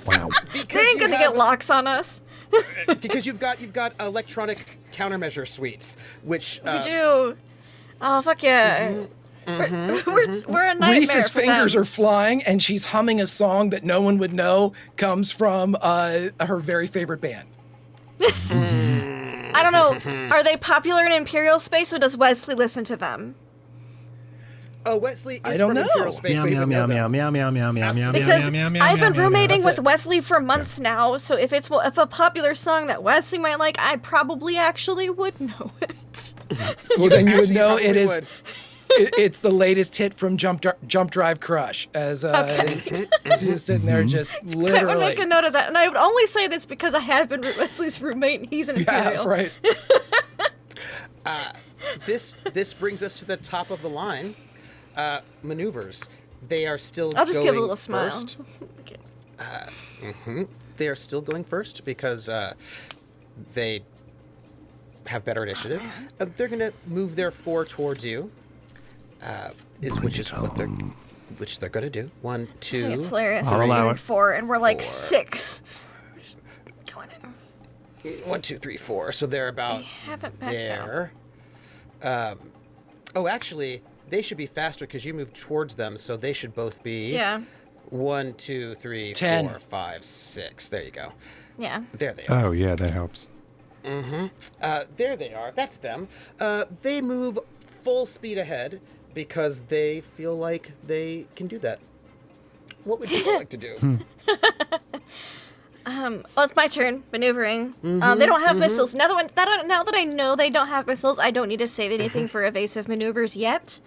Wow. They ain't gonna get locks on us. Because you've got electronic countermeasure suites, which We do. Oh, fuck yeah. We're a nightmare Reese's for fingers them. are flying, and she's humming a song that no one would know comes from her very favorite band. I don't know. Are they popular in Imperial space, or does Wesley listen to them? Oh, Wesley is I don't from know. Imperial Space. Meow, so he meow, would meow, know meow, them. meow, meow, meow, meow, meow, Because meow, meow, I've been meow, meow, roommating meow. with Wesley for months now, so if a popular song that Wesley might like, I probably actually would know it. Well, then you would Actually, know it probably is. would. It's the latest hit from Jump Drive Crush. As she's just sitting there, just I would literally. make a note of that, and I would only say this because I have been Wesley's roommate, and he's an Imperial. Yeah, right. This brings us to the top of the line. Maneuvers. They are still I'll just going give a little smile. first. They are still going first because they have better initiative. They're going to move their 4 towards you, which they're going to do. 1, 2. It's hilarious. I'll allow We're it. 4, and we're like 6. Going in. 1, 2, 3, 4. So they're about I haven't backed out. there. Actually, they should be faster because you moved towards them, so they should both be. Yeah. 1, 2, 3, 10. 4, 5, 6. There you go. Yeah. There they are. Oh, yeah, that helps. There they are. That's them. They move full speed ahead because they feel like they can do that. What would you like to do? Well, it's my turn maneuvering. They don't have missiles. Now that I know they don't have missiles, I don't need to save anything for evasive maneuvers yet.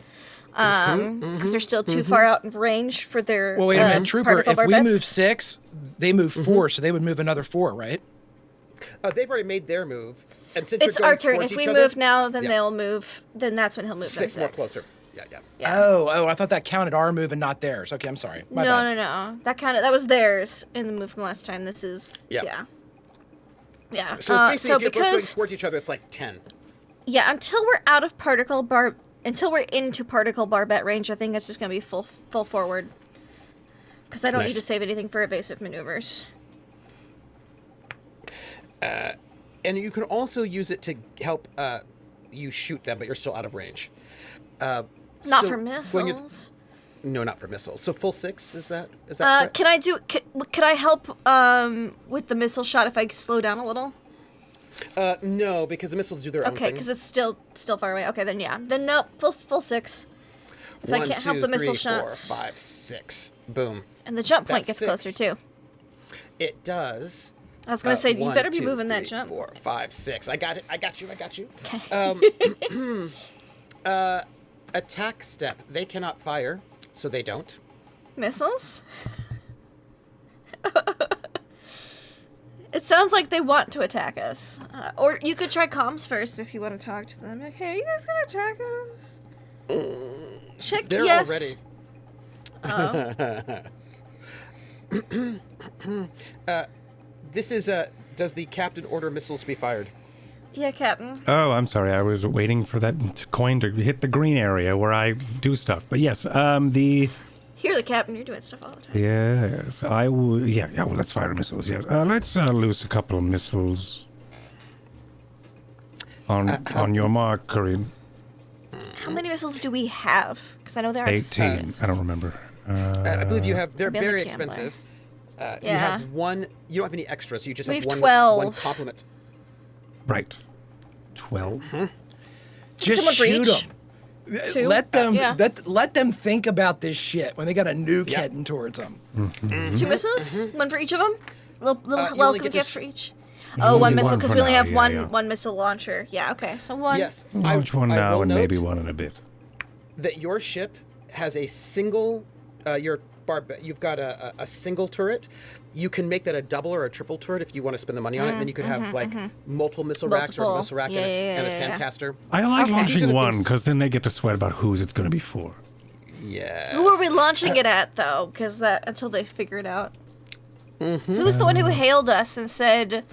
Because they're still too far out in range for their. Well, wait a minute, Trooper. particle If we barbettes. move 6, they move 4, so they would move another 4, right? They've already made their move. And since It's you're going our turn. towards If each we other- move now, then Yeah. they'll move. Then that's when he'll move. 6 them more closer. Yeah. Yeah. Oh, I thought that counted our move and not theirs. Okay, I'm sorry. My bad. No. That was theirs in the move from last time. This is Yeah. yeah. So it's basically if you're both going because towards each other, it's like 10. until we're out of until we're into particle barbette range, I think it's just gonna be full forward. Because I don't need Nice. to save anything for evasive maneuvers. And you can also use it to help you shoot them, but you're still out of range. Not So for when you're- missiles. No, not for missiles. So full 6, is that correct? Can I do? Could I help with the missile shot if I slow down a little? No, because the missiles do their own Okay, thing. because it's still far away. Okay, then yeah. Then no, full 6. If I 1, can't 2, help the missile 3, 4, shots. 5, 6. Boom. And the jump point That's gets closer 6. too. It does. I was gonna say you 1, better be 2, moving 3, that jump. 4, 5, 6. I got it. I got you. Okay. Attack step. They cannot fire, so they don't. Missiles? It sounds like they want to attack us. Or you could try comms first if you want to talk to them. Like, hey, are you guys gonna attack us? Check They're yes. already. This is does the captain order missiles be fired? Yeah, Captain. Oh, I'm sorry. I was waiting for that coin to hit the green area where I do stuff. But yes, You're the captain. You're doing stuff all the time. yes, I will. Yeah. Well, let's fire missiles. Yes. Let's loose a couple of missiles on your mark, Corinne. How many missiles do we have? Because I know there are 18. I don't remember. I believe you have. They're Maybe I'm a very gambler. expensive. You Yeah. have one. You don't have any extras. You just We have have one. 12. One complement. Right. 12. Just Someone for shoot each? them. 2? Let them Yeah. let them think about this shit when they got a nuke Yeah. heading towards them. 2 missiles? One for each of them? Little you only welcome get to gift sh- for each? Only Oh, one one missile, for because we only now, have yeah, one yeah. one missile launcher. Yeah, okay. So one. Yes. Launch one I now will and maybe note one in a bit. that your ship has a single. You've got a single turret. You can make that a double or a triple turret if you want to spend the money on it. Then you could have like multiple missile racks or a Multiple. missile rack Yeah, and a yeah. sandcaster. I like Okay. These are launching the one things- because then they get to sweat about who's it's going to be for. Yes. Who are we launching it at, though? Because that until they figure it out. Who's the one who hailed us and said,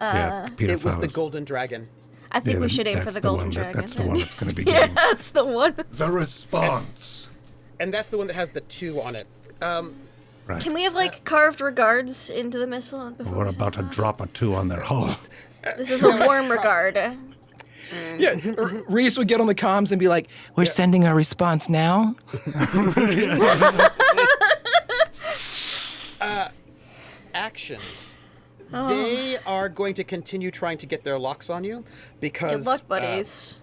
Yeah, Peter It was the Fowler's. Golden Dragon. "I think Yeah, we should aim for that's the golden one dragon"? That's the one that's going to be Yeah, getting that's the one. the response. And that's the one that has the 2 on it. Right. Can we have like carved regards into the missile? Before We're we send about to it off? drop a 2 on their hull. This is a warm regard. Yeah, Reese would get on the comms and be like, "We're sending our response now." Actions. They are going to continue trying to get their locks on you because Good luck, buddies.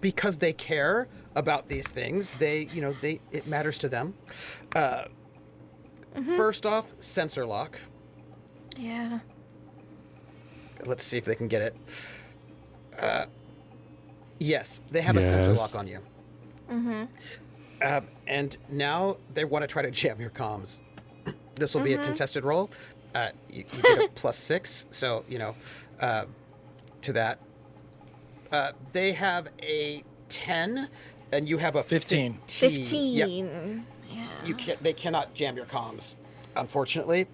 because they care about these things. It matters to them. First off, sensor lock. Yeah. Let's see if they can get it. Yes, they have a sensor lock on you. And now they want to try to jam your comms. This will be a contested roll. You get a +6, so, to that. They have a 10, and you have a 15. 15. Yep. They cannot jam your comms, unfortunately.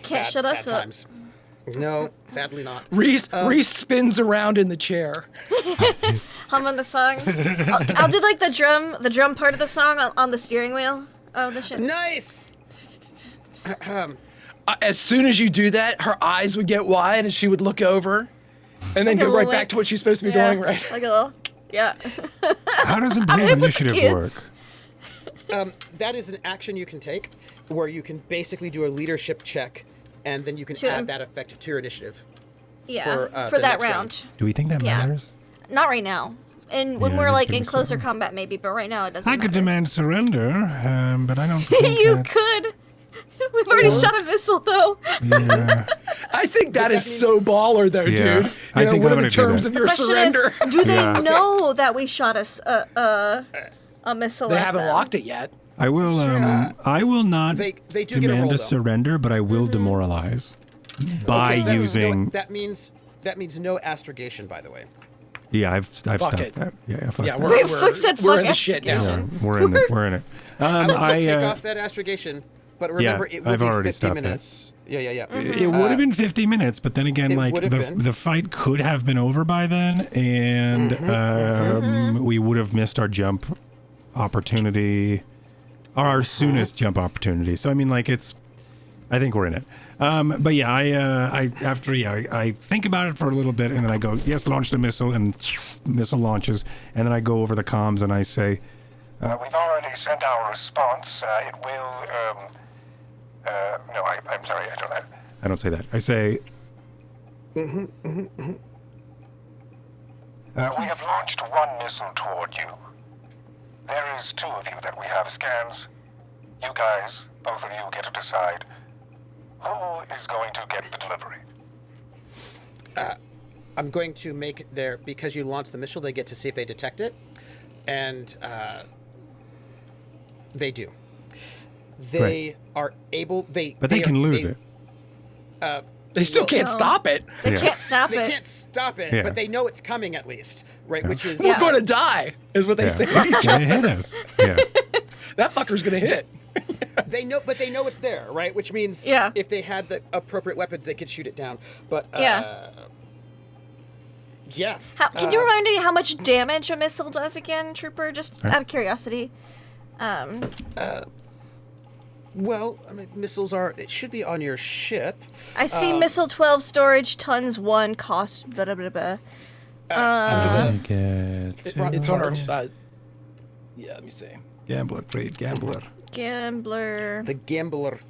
Can't shut us up. Times. No, sadly not. Reese spins around in the chair. Humming the song. I'll do like the drum part of the song on the steering wheel of the ship. Nice! As soon as you do that, her eyes would get wide and she would look over and then Like a go right little back wink. to what she's supposed to be doing, right? Like a little, yeah. How does improved with the initiative work? kids. That is an action you can take where you can basically do a leadership check, and then you can add that effect to your initiative. Yeah, For for that the next round. Do we think that Yeah. matters? Not right now. And when Yeah, we're I like think in so. closer combat, maybe, but right now it doesn't I could matter. demand surrender, but I don't think You that's- could. We've already shot a missile, though. Yeah. I think that is so baller, though, dude. Yeah. I think what I'm are the gonna do terms that. of your Question surrender? is, do they Yeah. know that we shot a missile? They at haven't them? locked it yet. I will. I will not They do get a roll, demand a though. surrender, but I will demoralize by Because using. that means no astrogation, by the way. Yeah, I've stopped it. that. Yeah, fuck Yeah, that. we're Fuck said we're fuck in the shit now. Yeah, we're in it. We're in it. I would just take off that astrogation, but remember it will I've be already 50 stopped that. minutes. Yeah. It would have been 50 minutes, but then again, it like would have been. the fight could have been over by then, and we would have missed our jump opportunity, or our soonest jump opportunity. So I mean, like I think we're in it. But yeah, I think about it for a little bit, and then I go, yes, launch the missile, and missile launches, and then I go over the comms and I say, We've already sent our response. It will. No, I'm sorry. I don't know. I don't say that. I say, We have launched one missile toward you. There is 2 of you that we have scans. You guys, both of you, get to decide who is going to get the delivery. I'm going to make because you launched the missile, they get to see if they detect it, and they do. They are able. but they can lose it. They still can't stop it. They can't stop They it. can't stop it, Yeah. but they know it's coming at least, right? Which is We're going to die, is what they say. Yeah, it hit us. Yeah. That fucker's going to hit. they know it's there, right? Which means Yeah. if they had the appropriate weapons, they could shoot it down. But Yeah. yeah. Can you remind me how much damage a missile does again, Trooper? Just out of curiosity. Well, I mean, missiles it should be on your ship. I see missile 12 storage, tons 1, cost, blah, blah, blah, blah. It's on our... yeah, let me see. Gambler, great gambler. Gambler. The Gambler.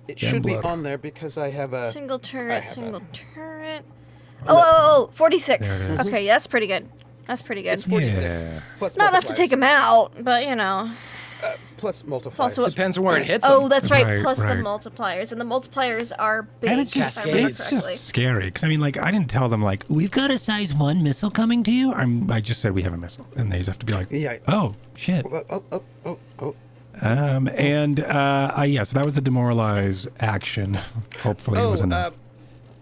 It should be Gambler. on there because I have a... Single I turret, have single turret. Oh, 46. There it is. Okay, that's pretty good. That's pretty good. It's 46. Yeah. Plus Not enough to multipliers. take him out, but you know. Plus multipliers. also a- Depends on where it hits them. Oh, that's right. Right, Plus right. the multipliers, and the multipliers are big. And it's just, if I remember it's correctly. just scary because I mean, like, I didn't tell them like we've got a size 1 missile coming to you. I just said we have a missile, and they just have to be like, Yeah. oh shit. Oh. Yeah, so that was the demoralize action. Hopefully, it was enough.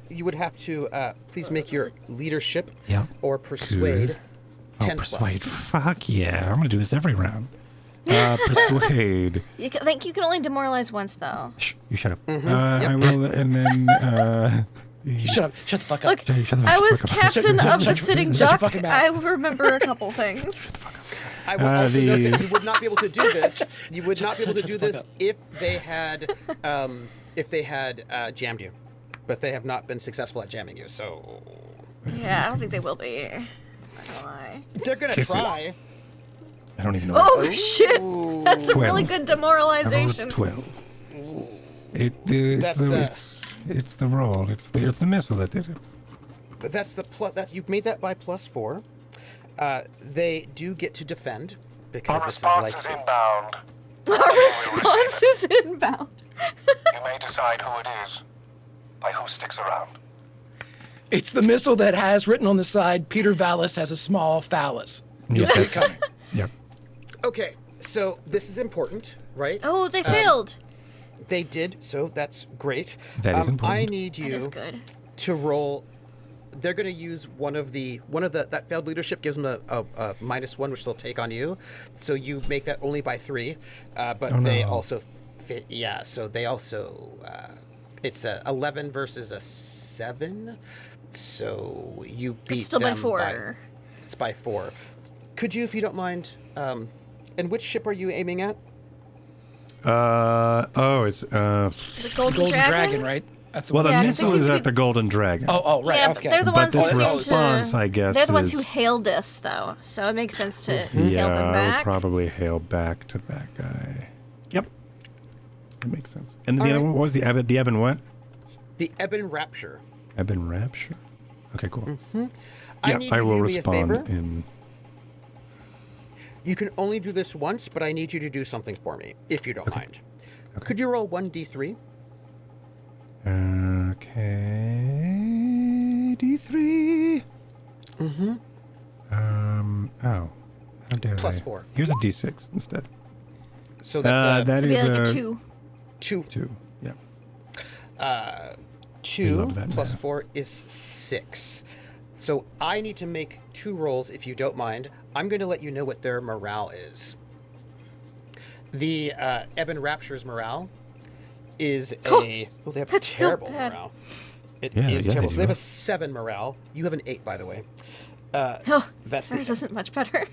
You would have to please make your leadership Yeah. or persuade Oh, 10 persuade. plus. Fuck yeah, I'm gonna do this every round. Persuade. I think you can only demoralize once, though. Shh, you shut up. I will, and then. Shut up. Shut the fuck up. Look, Shut the I was fuck up. captain of the shut sitting your duck. fucking mouth. I remember a couple things. I would also note the- that you would not be able to do this. You would not be able to do this if they had jammed you, but they have not been successful at jamming you. So Yeah, I don't think they will be. I'm not gonna lie. They're gonna Kiss it. try. I don't even know. Oh shit! That's a 12. really good I rolled demoralization. 12. It's the roll. It's the missile that did it. That's the plus. That you made that by +4. They do get to defend because Our this is response like is inbound. Our response is inbound. You may decide who it is by who sticks around. It's the missile that has written on the side, Peter Vallis has a small phallus. Yes, that's coming. Yep. Okay, so this is important, right? Oh, they failed. They did, so that's great. That is important. I need That is you good. to roll. They're going to use one of that failed leadership gives them a -1, which they'll take on you. So you make that only by 3, but they also fit. Yeah, so they also it's a 11 versus a 7. So you beat It's still by them 4. It's by 4. Could you, if you don't mind, and which ship are you aiming at? It's The Golden Dragon, right? That's the well, the one. Yeah, 'cause they missile seem is to be at the Golden Dragon. Oh, right. Yeah, Okay. but they're the But ones who this seem response, to. I guess, They're the ones who is- hailed us, though, so it makes sense to hail Yeah, them I would back. probably hail back to that guy. Yep. That makes sense. And then All the other right. one, what was the Eben what? The Ebon Rapture. Eben Rapture? Okay, cool. I need I you will to do me a respond favor. in... You can only do this once, but I need you to do something for me, if you don't mind. Could you roll 1d3? Okay, D3. How dare Plus I? 4. Here's a D6 instead. So that's that It'd be is like a a 2. 2. 2. Yeah. 2 love that plus math. 4 is 6. So I need to make 2 rolls, if you don't mind. I'm going to let you know what their morale is. The Ebon Rapture's morale is a... Oh, they have That's real terrible bad. morale. It Yeah, is yeah, terrible. they So they have do. a 7 morale. You have an 8, by the way. Oh, That's ours the, isn't much better.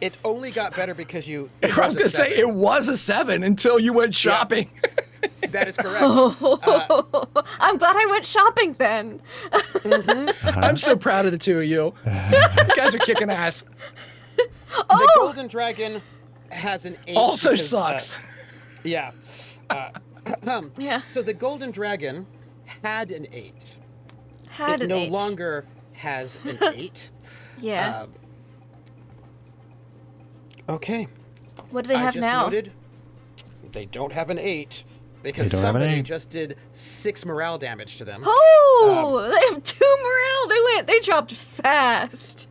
it only got better because you... I was going to say, it was a 7 until you went shopping. That is correct. I'm glad I went shopping then. I'm so proud of the two of you. You guys are kicking ass. The Golden Dragon has an 8. Also because, sucks. Yeah. Yeah. So the Golden Dragon had an 8. Had It an no 8. longer has an 8. Yeah. Okay. What do they I have just now? noted they don't have an 8 because They don't have an somebody 8. just did 6 morale damage to them. Oh, they have 2 morale. They dropped fast.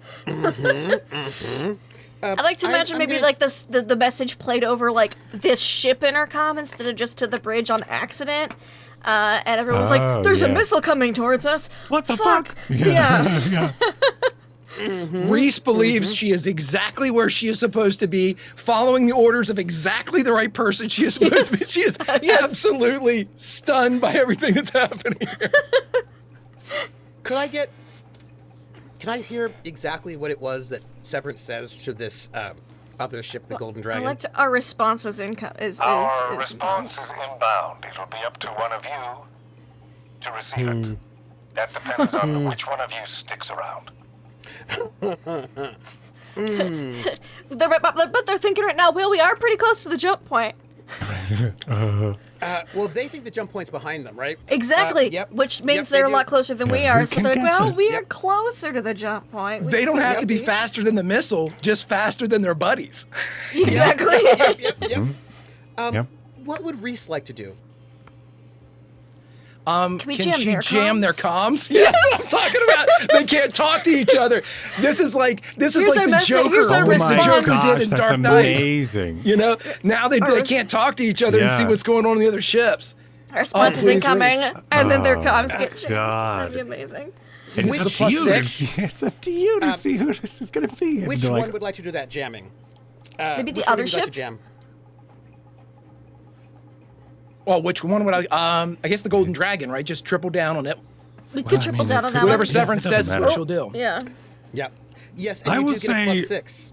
I'd like to imagine I'm maybe gonna- like this the message played over like this ship intercom instead of just to the bridge on accident. And everyone was Oh, like, "There's a yeah. missile coming towards us." What the fuck? Yeah. Yeah. Reese believes she is exactly where she is supposed to be, following the orders of exactly the right person she is supposed to be. She is Yes. absolutely stunned by everything that's happening here. Can I hear exactly what it was that Severance says to this other ship, the Golden Dragon? Our response was Our response is inbound. It'll be up to one of you to receive it. That depends on which one of you sticks around. But they're thinking right now, Will, we are pretty close to the jump point. Well, they think the jump point's behind them, right? Exactly. Yep. Which means Yep, they they're a do. lot closer than we Yeah, are. we So can they're like, catch well, it. we are Yep. closer to the jump point. They don't have to be Yep. faster than the missile, just faster than their buddies. Exactly. Yep. Yep. What would Reese like to do? Can we jam she their jam comms? their comms? Yes, that's what I'm talking about. They can't talk to each other. This is like Here's the our message- Joker. here's our what the response. Joker gosh, did in that's Dark Knight. amazing. You know, now they can't talk to each other and see Yeah. what's going on in the other ships. Our response is please, incoming, Reese. and then their Oh, comms get jammed. God. That'd be amazing. And Which- it's the up to plus you to 6? see- It's up to you to see who this is going to be. And Which they're one like, would like to do that jamming? Maybe the which one other would you like to ship? jam? Well, which one would I guess the Golden Dragon, right? Just triple down on it. We Well, could I triple mean, down it on could- that Whatever one. Severance it doesn't says is matter. what she'll do. Yeah. Yep. Yes, and I you will do get a say- plus 6.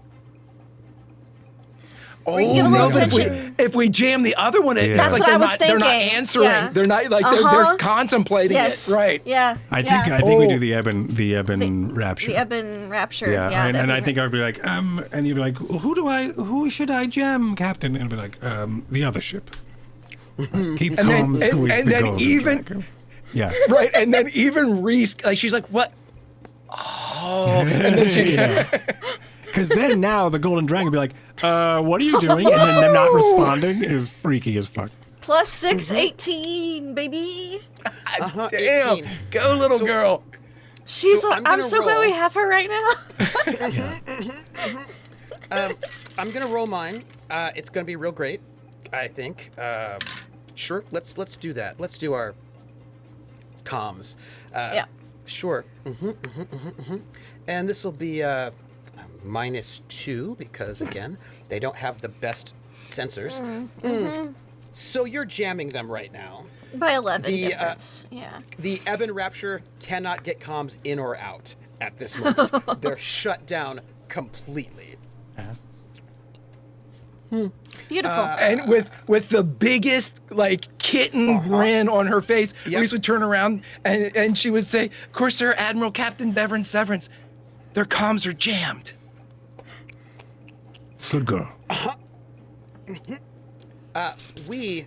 where you give a little but tension. if we jam the other one, it's That's like what I was they're not thinking. answering. Yeah. They're not like they're contemplating Yes. it. Right. Yeah. I yeah. think we do the Eben rapture. The Eben rapture. Yeah, Yeah. and I think I'd be like, and you'd be like, who should I jam, Captain? And I'd be like, the other ship. Keep comms with and the then golden even dragon. Yeah. right, and then even Reese, like she's like, what? Oh, and then she. Because then now the golden dragon would be like, what are you doing? And then them not responding is freaky as fuck. Plus 6, 18, baby. Damn, 18. go little So- girl. She's. So I'm gonna I'm so glad roll. we have her right now. I'm gonna roll mine. It's gonna be real great, I think. Sure, let's do that. Let's do our comms. Yeah. Sure. And this will be -2 because again they don't have the best sensors. So you're jamming them right now. By 11 The, difference. Yeah. The Eben Rapture cannot get comms in or out at this moment. They're shut down completely. Beautiful. And with the biggest like kitten grin on her face, Yep. Reese would turn around and she would say, "Corsair Admiral Captain Bevan Severence, their comms are jammed." Good girl. We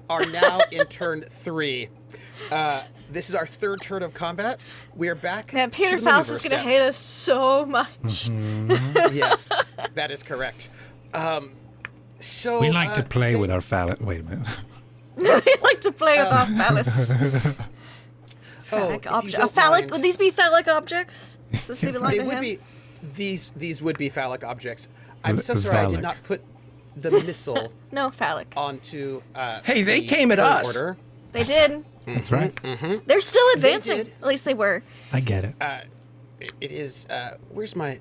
are now in turn 3. This is our 3rd turn of combat. We are back. Man, Peter to the Faust maneuver is gonna step. hate us so much. Yes, that is correct. So We like to play with our phallus. Wait a minute. We like to play with our phallus. Phallic if you object. don't Phallic? mind- Would these be phallic objects? Does this belong They to would him? be these would be phallic objects. I'm so sorry I Phallic. did not put the missile No, phallic. onto. Hey, they the came at turn us. Order. They did. That's right. They're still advancing. did. At least they were. I get it. It is. Where's my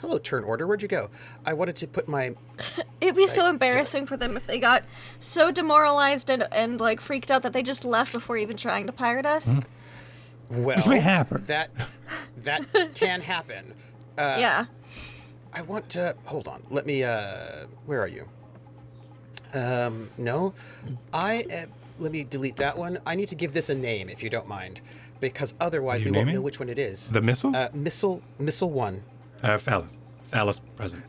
hello turn order? Where'd you go? I wanted to put my. It'd be so embarrassing for them if they got so demoralized and like freaked out that they just left before even trying to pirate us. Well, may happen. That can happen. Yeah. I want to hold on. Let me. Where are you? No, let me delete that one. I need to give this a name if you don't mind, because otherwise we You won't name know it? which one it is. The missile? Missile 1. Phallus. Phallus present.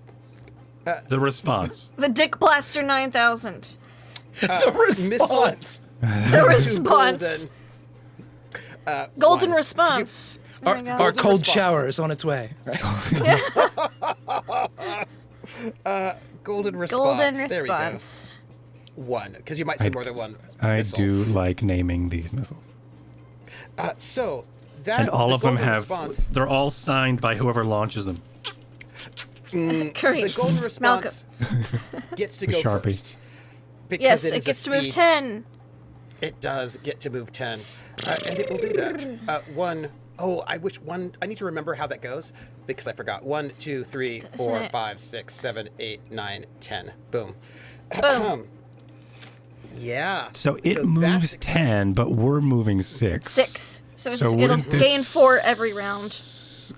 The response. The Dick Blaster 9000. The response. The response. Golden one. response. There we go. Our cold response. shower is on its way. Right? Golden response. Golden There we go. response. 1, because you might see more than one. I missile. do like naming these missiles. So that And all the of them golden have. response, They're all signed by whoever launches them. the Great. golden response gets to The go Sharpie. first. Because Yes, it it is a gets to move speed- 10. It does get to move 10, and it will do that. 1. Oh, I wish one. I need to remember how that goes because I forgot. 1, 2, 3, 4, Isn't it? 5, 6, 7, 8, 9, 10. Boom. Boom. Yeah. So it that's moves exciting. 10, but we're moving 6. 6. So, So it'll wouldn't this- gain 4 every round.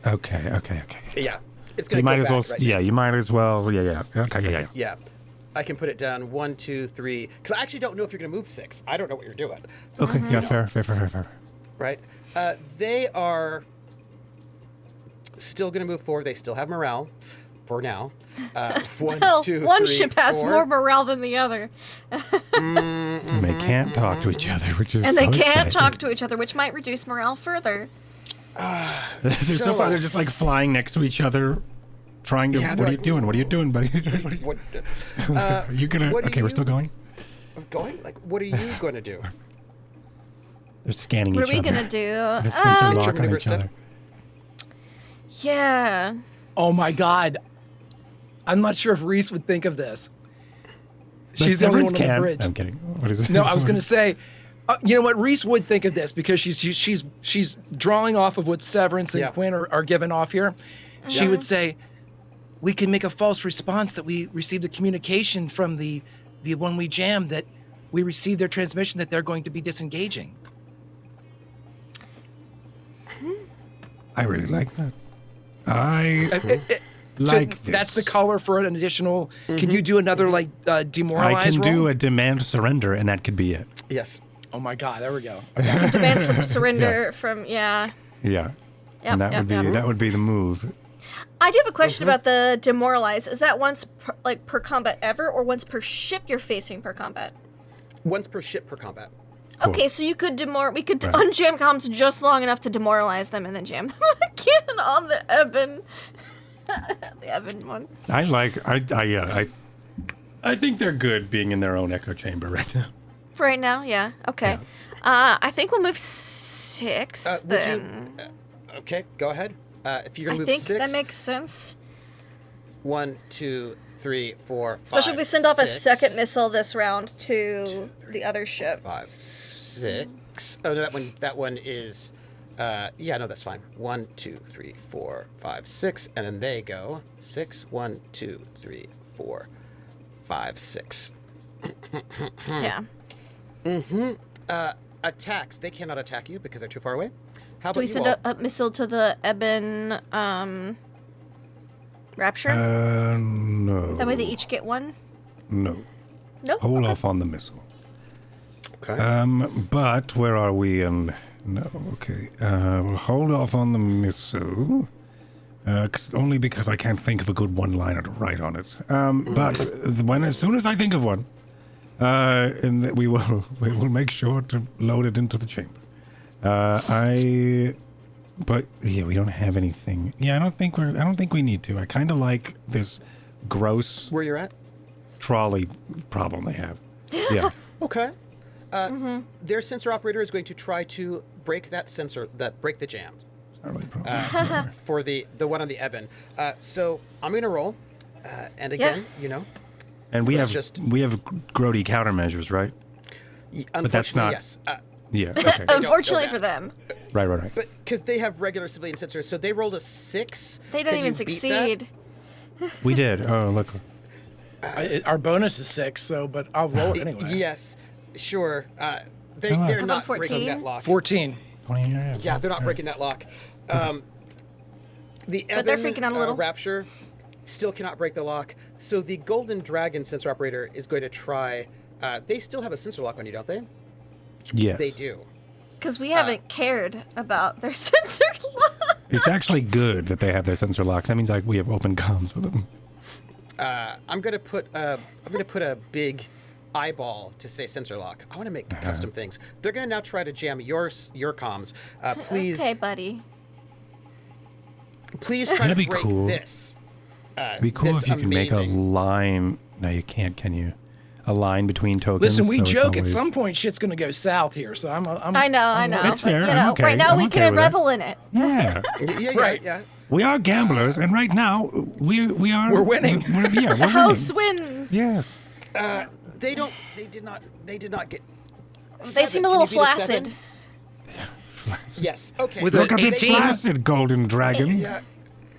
Okay. Yeah. It's So gonna you might go as well. back right Yeah, you might as well. Yeah. Okay. Yeah. Yeah. I can put it down 1, 2, 3. Because I actually don't know if you're going to move 6. I don't know what you're doing. Okay. Mm-hmm. Yeah. Fair. Right? They are still going to move forward. They still have morale for now. 1, Well, 2, one 3, ship has 4. more morale than the other. And they can't talk to each other, which is And they so can't exciting. talk to each other, which might reduce morale further. They're so far they're just like flying next to each other, trying to. Yeah, what they're are you like, doing? What are you doing, buddy? What, Are you gonna? what are Okay, we're still you- going. going? Like, what are you going to do? They're scanning What each are we other. gonna do? The sensor Make lock sure on maneuver each step. other. Yeah. Oh my God. I'm not sure if Reese would think of this. But She's the only Severance one on the can. bridge. I'm kidding. What is it? No, I was going to say, you know what? Reese would think of this because she's drawing off of what Severance and Yeah. Quint are giving off here. She would say, we can make a false response that we received a communication from the one we jammed that we received their transmission that they're going to be disengaging. I really like that. Like That's the this. color for an additional. Can you do another like demoralize I can roll? do a demand surrender, and that could be it. Yes. Oh my god, there we go. Demand some surrender from Yeah. Yep, And that would be yep. that would be the move. I do have a question about the demoralize. Is that once per combat ever, or once per ship you're facing per combat? Once per ship per combat. Cool. Okay, so you could we could unjam comms just long enough to demoralize them and then jam them again on the Eben. The Eben one. I think they're good being in their own echo chamber right now. For right now, yeah. Okay. I think we'll move 6 Would then. you? Okay, go ahead. If you're gonna I move think 6. that makes sense. 1, 2, 3, 4, 5. Especially if we send off a 6, second missile this round to the other ship. 5, 6. Oh, no, that one is. Yeah, no, that's fine. 1, 2, 3, 4, 5, 6, and then they go 6. 1, 2, 3, 4, 5, 6. Yeah. Attacks. They cannot attack you because they're too far away. How about Do we you send all? a missile to the Eben Rapture? No. That way they each get one? No. No? Hold Okay. off on the missile. Okay. But where are we? No, okay. We'll hold off on the missile. Only because I can't think of a good one-liner to write on it. But as soon as I think of one, and we will make sure to load it into the chamber. But yeah, we don't have anything. Yeah, I don't think we need to. I kind of like this gross Where you're at? trolley problem they have. Yeah. Okay. Their sensor operator is going to try to break that sensor, break the jams Not really a problem. for the one on the Eben. So I'm going to roll, and again, And we Let's have grody countermeasures, right? unfortunately, that's not- yes. Yeah. Okay. Unfortunately know for that. them. right. But because they have regular civilian sensors, so they rolled a 6. They didn't Can even you beat that? succeed. We did. Oh, look. Our bonus is 6, but I'll roll it anyway. Yes, sure. They're How not about breaking 14? that lock. 14. Yeah, they're not breaking that lock. The But they're Eben, freaking out a little. Rapture still cannot break the lock. So the Golden Dragon sensor operator is going to try. They still have a sensor lock on you, don't they? Yes. They do. Because we haven't cared about their sensor lock. It's actually good that they have their sensor locks. That means like we have open comms with them. I'm gonna put a big eyeball to say sensor lock. I want to make custom things. They're gonna now try to jam your comms. Please, Okay, buddy. please try That'd to be break cool. this. It'd be cool this if you can make a amazing- line. No, you can't. Can you? A line between tokens. Listen, we so it's joke at always- some point shit's gonna go south here, so I'm I know. It's but, fair, You I'm know, okay. right now I'm we okay can with that. revel in it. Yeah. Right. Yeah. We are gamblers, and right now we are. We're winning. We're winning. House wins. Yes. They did not get. They seem a little Can you beat a 7? flaccid. Yes. Okay. With Look a at the 18. flaccid golden dragon.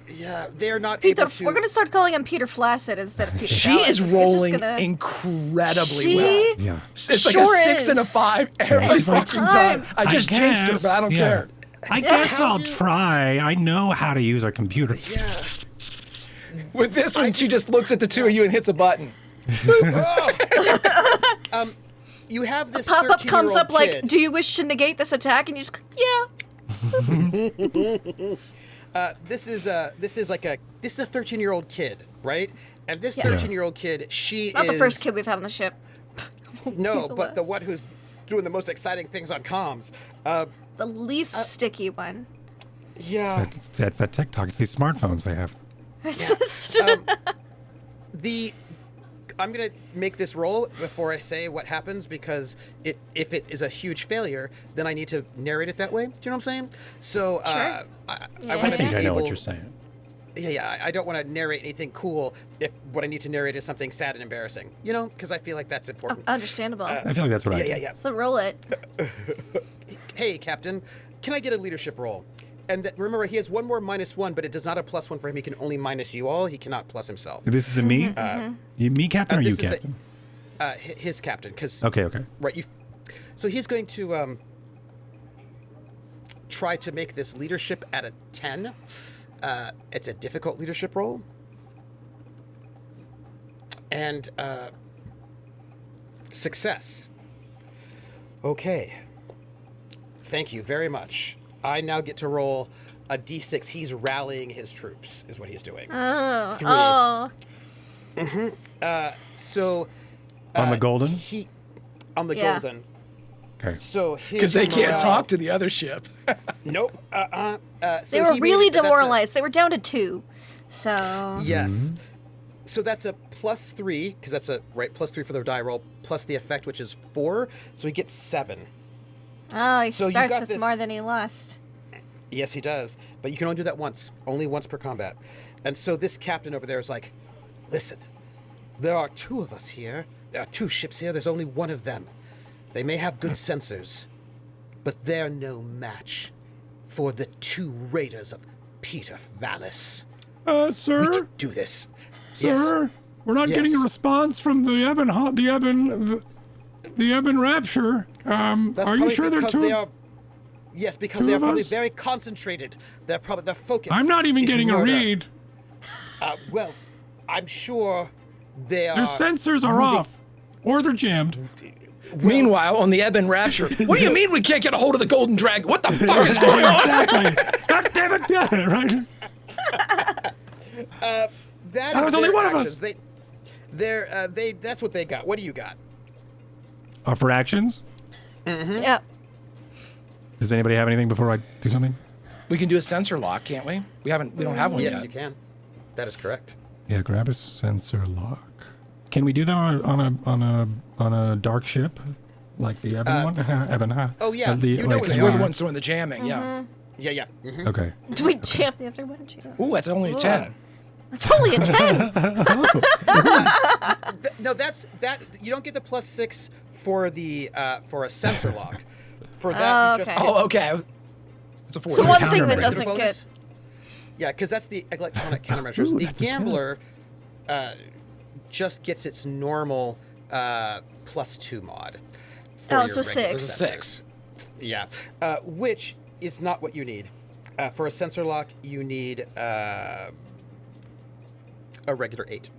Yeah. They're not Peter, able to. we're gonna start calling him Peter Flaccid instead of Peter. She Fallon. is He's just rolling gonna- incredibly She well. Yeah. It's like sure a 6 and a is. 5 every she's like, fucking time. I just jinxed her, guess, but I don't yeah. care. I guess I'll try. I know how to use a computer. Yeah. With this one, she just looks at the two of you and hits a button. You have this Pop-up comes 13-year-old up like, kid. do you wish to negate this attack? And you just, yeah. This is a 13-year-old kid, right? And this Yeah. 13-year-old kid, she Not is the first kid we've had on the ship. No, but the last. one who's doing the most exciting things on comms. The least sticky one. Yeah. That's that TikTok. It's these smartphones they have. I'm gonna make this roll before I say what happens because if it is a huge failure, then I need to narrate it that way. Do you know what I'm saying? So Sure. I Yeah. want I to think be I know able. what you're saying. Yeah. I don't want to narrate anything cool if what I need to narrate is something sad and embarrassing. You know, because I feel like that's important. Understandable. I feel like that's what I do. Yeah. So roll it. Hey, Captain, can I get a leadership roll? And remember, he has one more -1, but it does not a +1 for him. He can only minus you all. He cannot plus himself. This is a me? Me captain or you this is captain? His captain, because Okay. right you. So he's going to try to make this leadership at a 10. It's a difficult leadership role. And success. Okay. Thank you very much. I now get to roll a d6. He's rallying his troops, is what he's doing. 3. Oh. So On the golden? On the Yeah. golden. Okay. So Because they can't talk to the other ship. Nope. They were really demoralized. They were down to 2. So. Yes. So that's a +3, because that's a +3 for the die roll, plus the effect, which is 4. So he gets 7. Oh, he So you starts got with this- more than he lost. Yes, he does. But you can only do that once. Only once per combat. And so this captain over there is like, listen, there are 2 of us here. There are 2 ships here. There's only one of them. They may have good sensors, but they're no match for the 2 raiders of Peter Vallis. Sir? Do this. Sir? We're not Yes. getting a response from the Ebon Rapture. That's Are you probably sure they're because 2? they are. Yes, because 2 they are of probably us? very concentrated. They're focused. I'm not even is getting a murder. read. Well, I'm sure they are. Their sensors are moving- off. Or they're jammed. Meanwhile, on the Ebon Rapture, what do you mean we can't get a hold of the Golden Dragon? What the fuck is going on? Exactly. God damn it. Yeah, right. That was is only their one of actions. us. That's what they got. What do you got? For actions? Yeah. Does anybody have anything before I do something? We can do a sensor lock, can't we? We don't have one Yes, yet. you can. That is correct. Yeah, grab a sensor lock. Can we do that on a dark ship, like the Ebon one? Ebon, huh? Oh, yeah. The, You know what Because they we're are. the ones doing the jamming, yeah. Yeah. Okay. Do we jam the other one? Ooh, that's only a 10. It's only a 10. No, that's that. You don't get the +6 for the for a sensor lock. For that, you just Okay. get Oh, okay. It's a 4. It's the one thing that countermeasure. doesn't bonus. get. Yeah, because that's the electronic countermeasures. Ooh, The that's a 10. gambler just gets its normal +2 mod. for Oh, your so regular 6. sensors. Yeah, which is not what you need. For a sensor lock, you need a regular 8.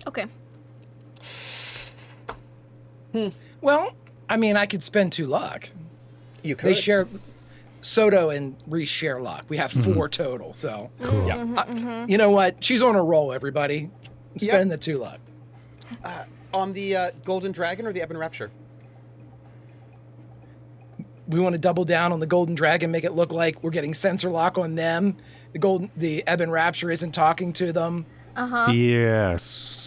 Okay. Well, I mean, I could spend 2 luck. You could. They share. Soto and Reese share luck. We have 4 total, so. Yeah. You know what? She's on a roll, everybody. Yep. Spend the 2 luck. On the Golden Dragon or the Ebon Rapture? We want to double down on the Golden Dragon, make it look like we're getting sensor lock on them. The Ebon Rapture isn't talking to them. Yes.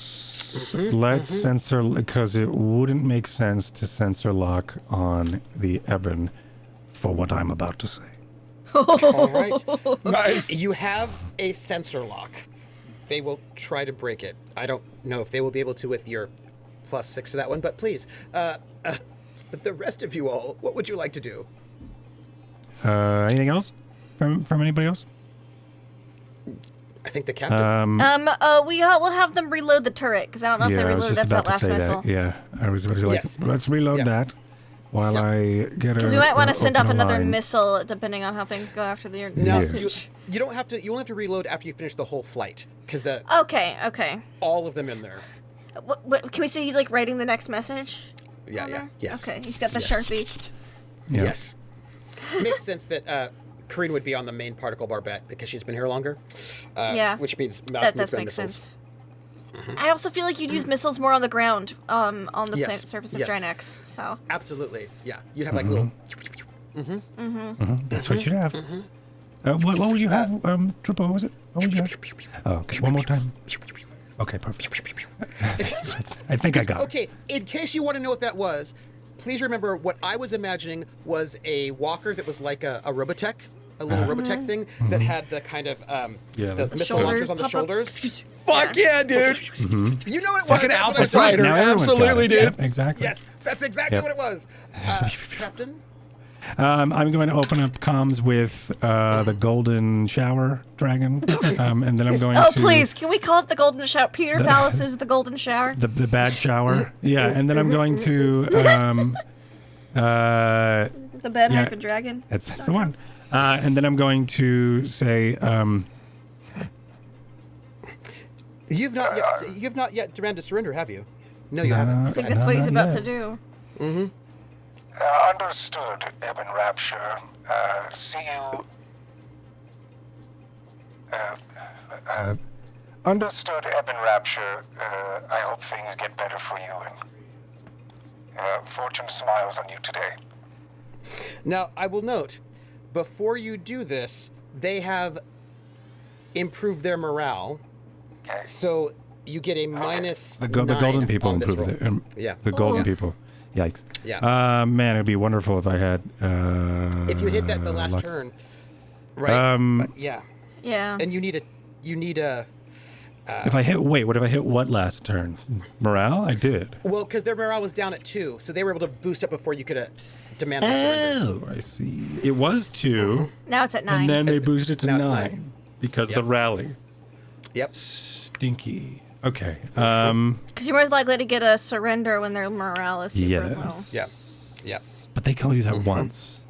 Let's censor, because it wouldn't make sense to censor lock on the Ebon for what I'm about to say. All right. Nice. You have a sensor lock. They will try to break it. I don't know if they will be able to with your +6 to that one, but please. But the rest of you all, what would you like to do? Anything else from anybody else? I think the captain. We'll have them reload the turret because I don't know if they I was reloaded just after about that to last say missile. that. Yeah, I was like, Yes. let's reload Yeah. that while I get a. Because we might want to send off open a another line. missile depending on how things go after the No, message. you don't have to. You only have to reload after you finish the whole flight, because Okay. all of them in there. What, can we say he's like writing the next message? Yeah, on yeah, there? yes. Okay, he's got the Yes. Sharpie. Yeah. Yes. Makes sense that Karine would be on the main particle barbette because she's been here longer. Yeah. Which means That does movement make missiles. sense. I also feel like you'd use missiles more on the ground, on the Yes, planet surface of yes. Drinax. So. Absolutely. Yeah. You'd have like little. That's what you have. What would you have, Trooper? What was it? What would you have? Oh, okay. One more time. Okay, perfect. I think I got it. Okay, in case you want to know what that was, please remember what I was imagining was a walker that was like a Robotech, a little Robotech thing that had the kind of Yeah, the the missile shoulder launchers on the pop-up. shoulders. Fuck yeah, dude. You know what it was. Fucking That's what Alpha I thought. Fighter. Now everyone's got Absolutely, it. dude. Yep, exactly. Yes, that's exactly Yep. what it was. Captain? I'm going to open up comms with the Golden Shower Dragon, and then I'm going Oh, to... please, can we call it the Golden Shower? Peter Fallis is the Golden Shower. The bad shower. Yeah, and then I'm going to... The bed yeah. hyphen dragon. That's the one. And then I'm going to say... You've not yet demanded surrender, have you? No, you haven't. I think that's what he's about to do. Understood, Ebon Rapture. See you. Understood, Ebon Rapture. I hope things get better for you, and fortune smiles on you today. Now, I will note, before you do this, they have improved their morale, Okay. so you get a minus. The golden people on this improved roll. it. Yeah. The golden people. Yikes. Yeah. Man, it'd be wonderful if I had. If you hit that the last Lux. turn, right? But yeah. Yeah. And you need a. If I hit, what if I hit what last turn? Morale? I did. Well, because their morale was down at 2, so they were able to boost up before you could demand the surrender. Oh, I see. It was 2, Now it's at 9. and then they boosted to Now it's 9 because of Yep. the rally. Yep. Stinky. Okay. Because you're more likely to get a surrender when their morale is super low. Yes. Yeah. But they can only do that once.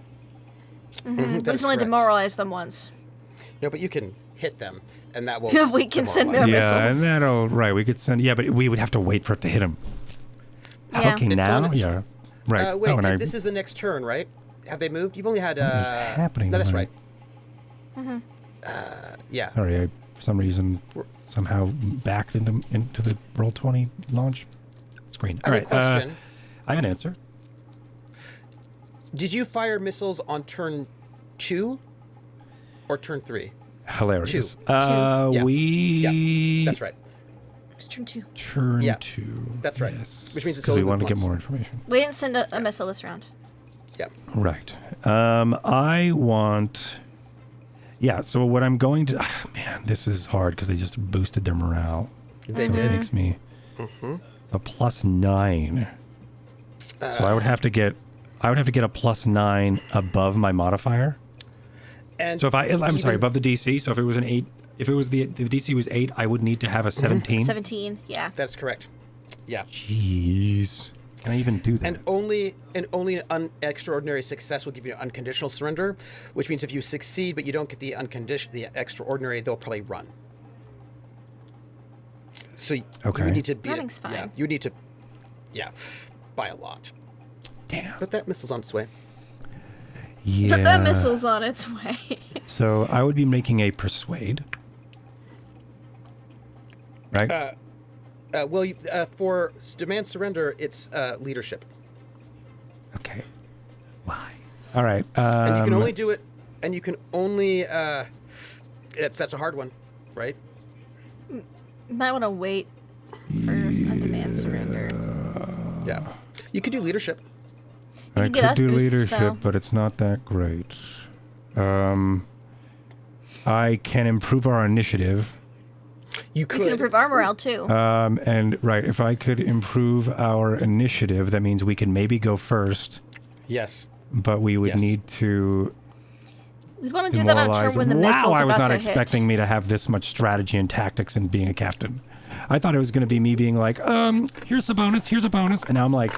We That can is only correct. demoralize them once. No, but you can hit them, and that will. We can send demoralize more them. Yeah, and missiles. that'll right. We could send. Yeah, but we would have to wait for it to hit him. Yeah. Okay, It's now, on its- yeah, right. Wait, oh, and this is the next turn, right? Have they moved? You've only had. What is happening? No, that's Like- right. Yeah. Sorry, I for some reason somehow backed into the Roll20 launch screen. All I right. have a question. I have an answer. Did you fire missiles on turn 2 or turn 3? Hilarious. Two. Yeah. We. Yeah, that's right. It's turn 2. Turn Yeah. 2. That's right. Yes. Which means it's because we only wanted to get once. more information. We didn't send a missile this round. Yeah. Right. I want. Yeah. So what I'm going to. Man, this is hard because they just boosted their morale. They so did. it makes me a +9. So I would have to get. I would have to get a +9 above my modifier. And So if I'm sorry, above the DC. So if it was an 8, if it was the DC was 8, I would need to have a 17. 17, yeah. That's correct. Yeah. Jeez. Can I even do that? And only an extraordinary success will give you an unconditional surrender, which means if you succeed but you don't get the extraordinary, they'll probably run. So Okay. you need to beat Running's it. fine. Yeah, you need to. Yeah, by a lot. Damn. But that missile's on its way. Yeah. That missile's on its way. So I would be making a persuade. Right? For demand surrender, it's leadership, Okay. Why? All right. and you can only do it, and you can only. That's a hard one, right? Might want to wait for a demand surrender. Yeah. You could do leadership. You I can get could us do boosts, leadership, though. but it's not that great. I can improve our initiative. You You could. can improve our morale too. And right, if I could improve our initiative, that means we can maybe go first, Yes. but we would Yes. need to We'd want to do that on a demoralize turn when the them. missile's Wow, I was about not to expecting me to have this much strategy and tactics in being a captain. I thought it was going to be me being like, here's a bonus, and now I'm like,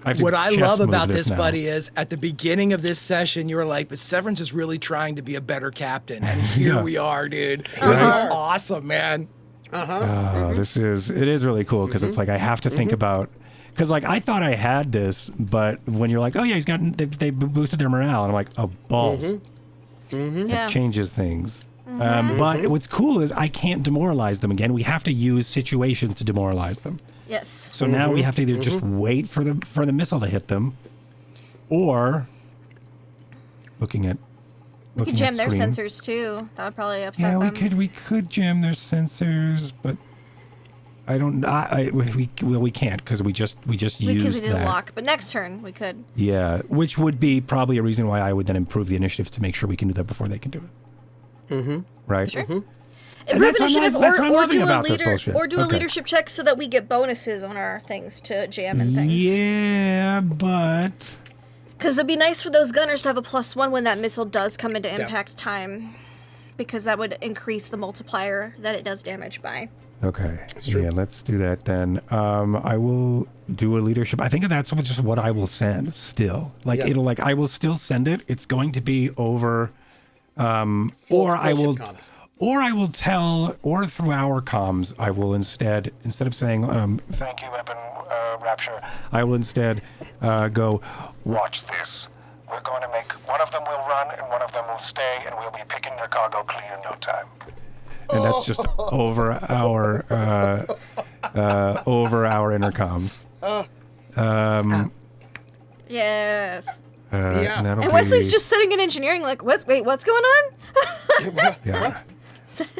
I have to What I chess love move about this, now. buddy, is at the beginning of this session, you were like, but Severence is really trying to be a better captain. And here Yeah. we are, dude. This Right. is awesome, man. It is really cool because it's like I have to think about, because like I thought I had this, but when you're like, oh yeah, they boosted their morale, and I'm like, oh balls, Yeah. it changes things. But what's cool is I can't demoralize them again. We have to use situations to demoralize them. Yes. So now we have to either just wait for the missile to hit them, or looking at. We could looking at jam their screen. sensors too. That would probably upset Yeah, them. we could jam their sensors, but I don't. We can't because we just We used didn't that. lock, but next turn we could. Yeah, which would be probably a reason why I would then improve the initiatives to make sure we can do that before they can do it. Right. Sure. And Improve that's what I'm initiative, like- that's what I'm or loving do a about this leader, bullshit. or do a Okay. leadership check so that we get bonuses on our things to jam and things. Yeah, but Because it'd be nice for those gunners to have a +1 when that missile does come into impact time, because that would increase the multiplier that it does damage by. okay. true. Yeah, let's do that then. I will do a leadership. I think that's just what I will send. Still, like Yeah. it'll like I will still send it. It's going to be over Or I will, comms. or through our comms, I will instead of saying, Thank you, Weapon Rapture. I will instead go, Watch this. We're going to make one of them will run and one of them will stay, and we'll be picking your cargo clean in no time. and that's just over our intercoms. Yes. Yeah. that'll And Wesley's be- just sitting in engineering like, what's going on? Yeah.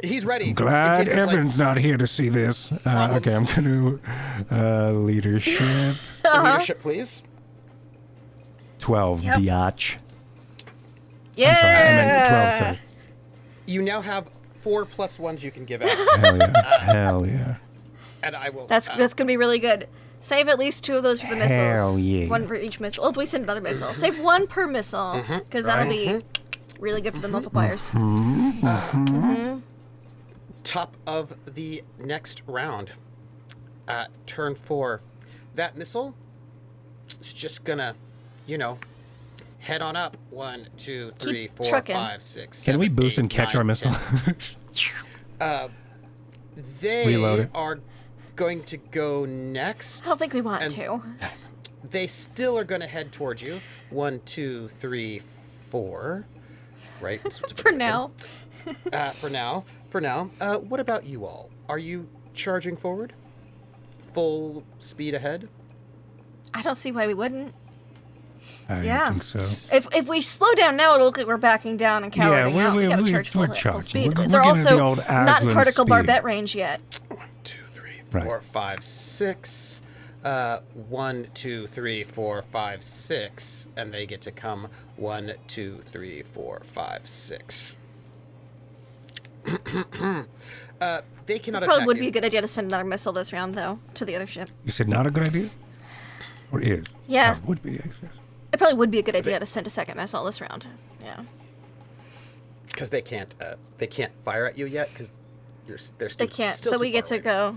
He's ready. In Glad case there's, like, Evan's not here to see this. Okay, I'm going to leadership. leadership, please. 12, Yep. biatch. Yeah. I'm sorry, I meant 12, sorry. You now have 4 +1s you can give out, Hell yeah. Hell yeah. and I will. That's gonna be really good. Save at least 2 of those for the missiles. Hell yeah. 1 for each missile. Oh, if we send another missile, save 1 per missile, because that'll be really good for the multipliers. Top of the next round. Turn 4. That missile is just gonna, head on up. 1, 2, 3, 4, trucking. 5, 6. Can we 7, boost 8, and catch 9, our missile? 10. They Reload it. are going to go next. I don't think we want And- to. They still are going to head towards you. 1, 2, 3, 4. Right? For now. For now. What about you all? Are you charging forward? Full speed ahead? I don't see why we wouldn't. I Yeah. think so. If we slow down now, it'll look like we're backing down and cowering out. We gotta charge full charging. speed. We're They're getting the also old not in Aslan particle speed. barbette range yet. 1, 2, 3, Right. 4, 5, 6. 1, 2, 3, 4, 5, 6. And they get to come 1, 2, 3, 4, 5, 6. They cannot Probably attack would you. be a good idea to send another missile this round, though, to the other ship. You said not a good idea? Or is? Yeah. Oh, would be, yes. It probably would be a good idea to send a second missile this round. Yeah. Because they can't fire at you yet because they're still They can't, still so too we get far to away. go.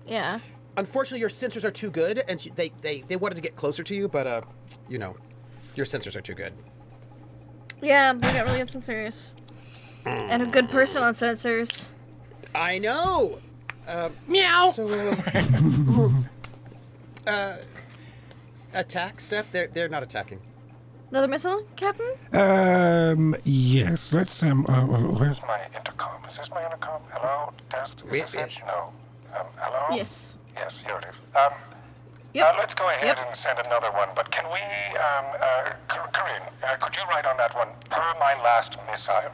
Yeah. Unfortunately, your sensors are too good, and they wanted to get closer to you, but your sensors are too good. Yeah, we got really good sensors. And a good person on sensors. I know. Meow. So, attack step. They're not attacking. Another missile, Captain? Yes, let's, where's... My intercom. Is this my intercom? Hello? Test? Is this Yes. it? No. Hello? Yes. Yes, here it is. Yep. Let's go ahead Yep. and send another one, but can we, Corinne, could you write on that one, per my last missile?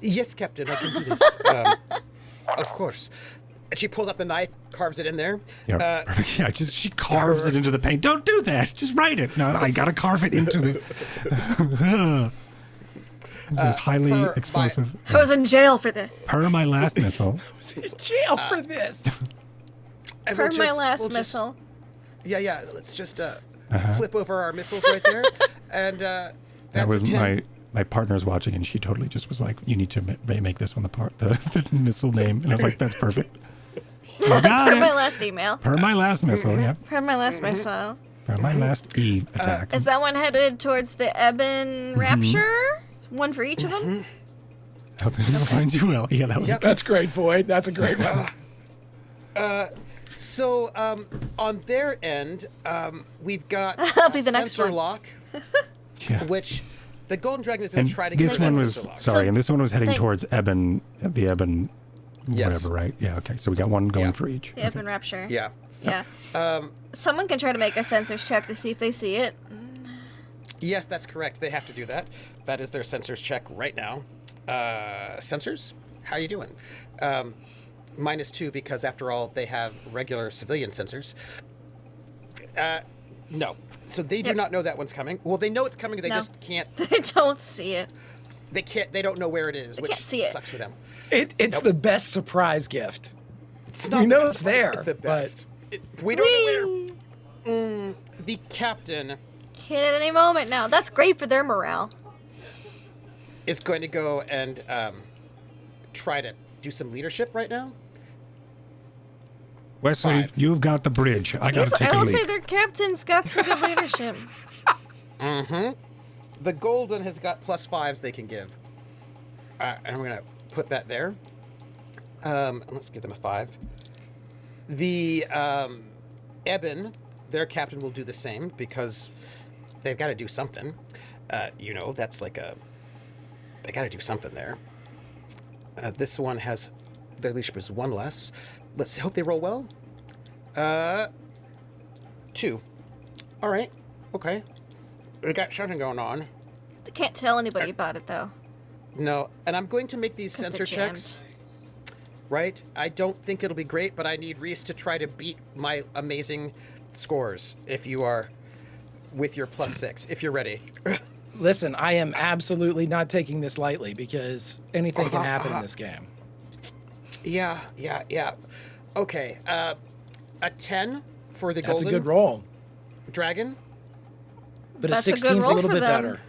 Yes, Captain. I can do this. Of course. And she pulls up the knife, carves it in there. Yeah, perfect. Yeah, she carves it into the paint. Don't do that. Just write it. No, I gotta carve it into the... This highly per explosive... I was in jail for this. Per my last missile. Jail for this. And Per we'll my just- last we'll just- missile. Yeah. Let's just flip over our missiles right there, and that's That was a 10. my partner's watching, and she totally just was like, "You need to make this one the missile name," and I was like, "That's perfect." You got Per my it. last email. Per my last missile. Yep. Per my last missile. Per my last Eve attack. Is that one headed towards the Ebon Rapture? One for each of them? Hoping it'll find you well. Yeah, that was. Yep. That's great, Void. That's a great one. So on their end, we've got That'll be the next sensor one. lock, Yeah. which the Golden Dragon is going And to try to get this that one was sensor lock. sorry, So and this one was heading they- towards Ebon, the Ebon, Yes. whatever, right? Yeah. Okay. So we got one going Yeah. for each. The Ebon Rapture. Yeah. Yeah. Someone can try to make a sensors check to see if they see it. Yes, that's correct. They have to do that. That is their sensors check right now. Sensors, how you doing? -2 because after all, they have regular civilian sensors. No. So they do Yep. not know that one's coming. Well, they know it's coming. They No. just can't. They don't see it. They can't. They don't know where it is, which can't see it. sucks for them. It's the best surprise gift. It's We not the know best it's one, there, It's the but- best. We don't know Whee! where. The captain Hit at any moment now. That's great for their morale. is going to go and try to do some leadership right now. Wesley, 5. you've got the bridge. I gotta take I a will leap. say their captain's got some good leadership. the golden has got +5s they can give. And I'm going to put that there. Let's give them a 5. The ebon, their captain will do the same because they've got to do something. That's like they got to do something there. This one has, their leadership is 1 less. Let's hope they roll well. 2. All right. Okay. We got something going on. They can't tell anybody about it, though. No, and I'm going to make these 'Cause sensor they're checks. Right? I don't think it'll be great, but I need Reese to try to beat my amazing scores if you are with your +6, if you're ready. Listen, I am absolutely not taking this lightly because anything can happen in this game. Yeah. Okay, a 10 for the That's golden a good roll. dragon. But That's a a good 16 is a roll little for bit them. better.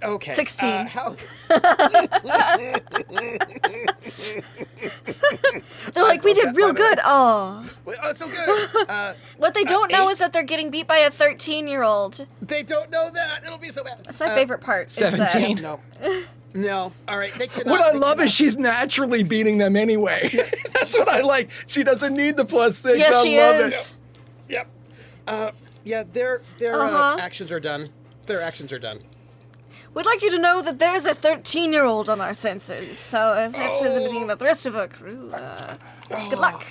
Okay. 16. How? They're like, we did real good. Oh. Oh, so good. What they don't know 8. is that they're getting beat by a 13-year-old. They don't know that. It'll be so bad. That's my favorite part. 17. No. No. All right. They cannot. What I they love cannot. is she's naturally beating them anyway. That's what I like. She doesn't need the +6. Yes, I she love is. Yep. Yeah. Their Uh-huh. actions are done. Their actions are done. We'd like you to know that there's a 13-year-old on our sensors. So if that says anything about the rest of our crew, good luck.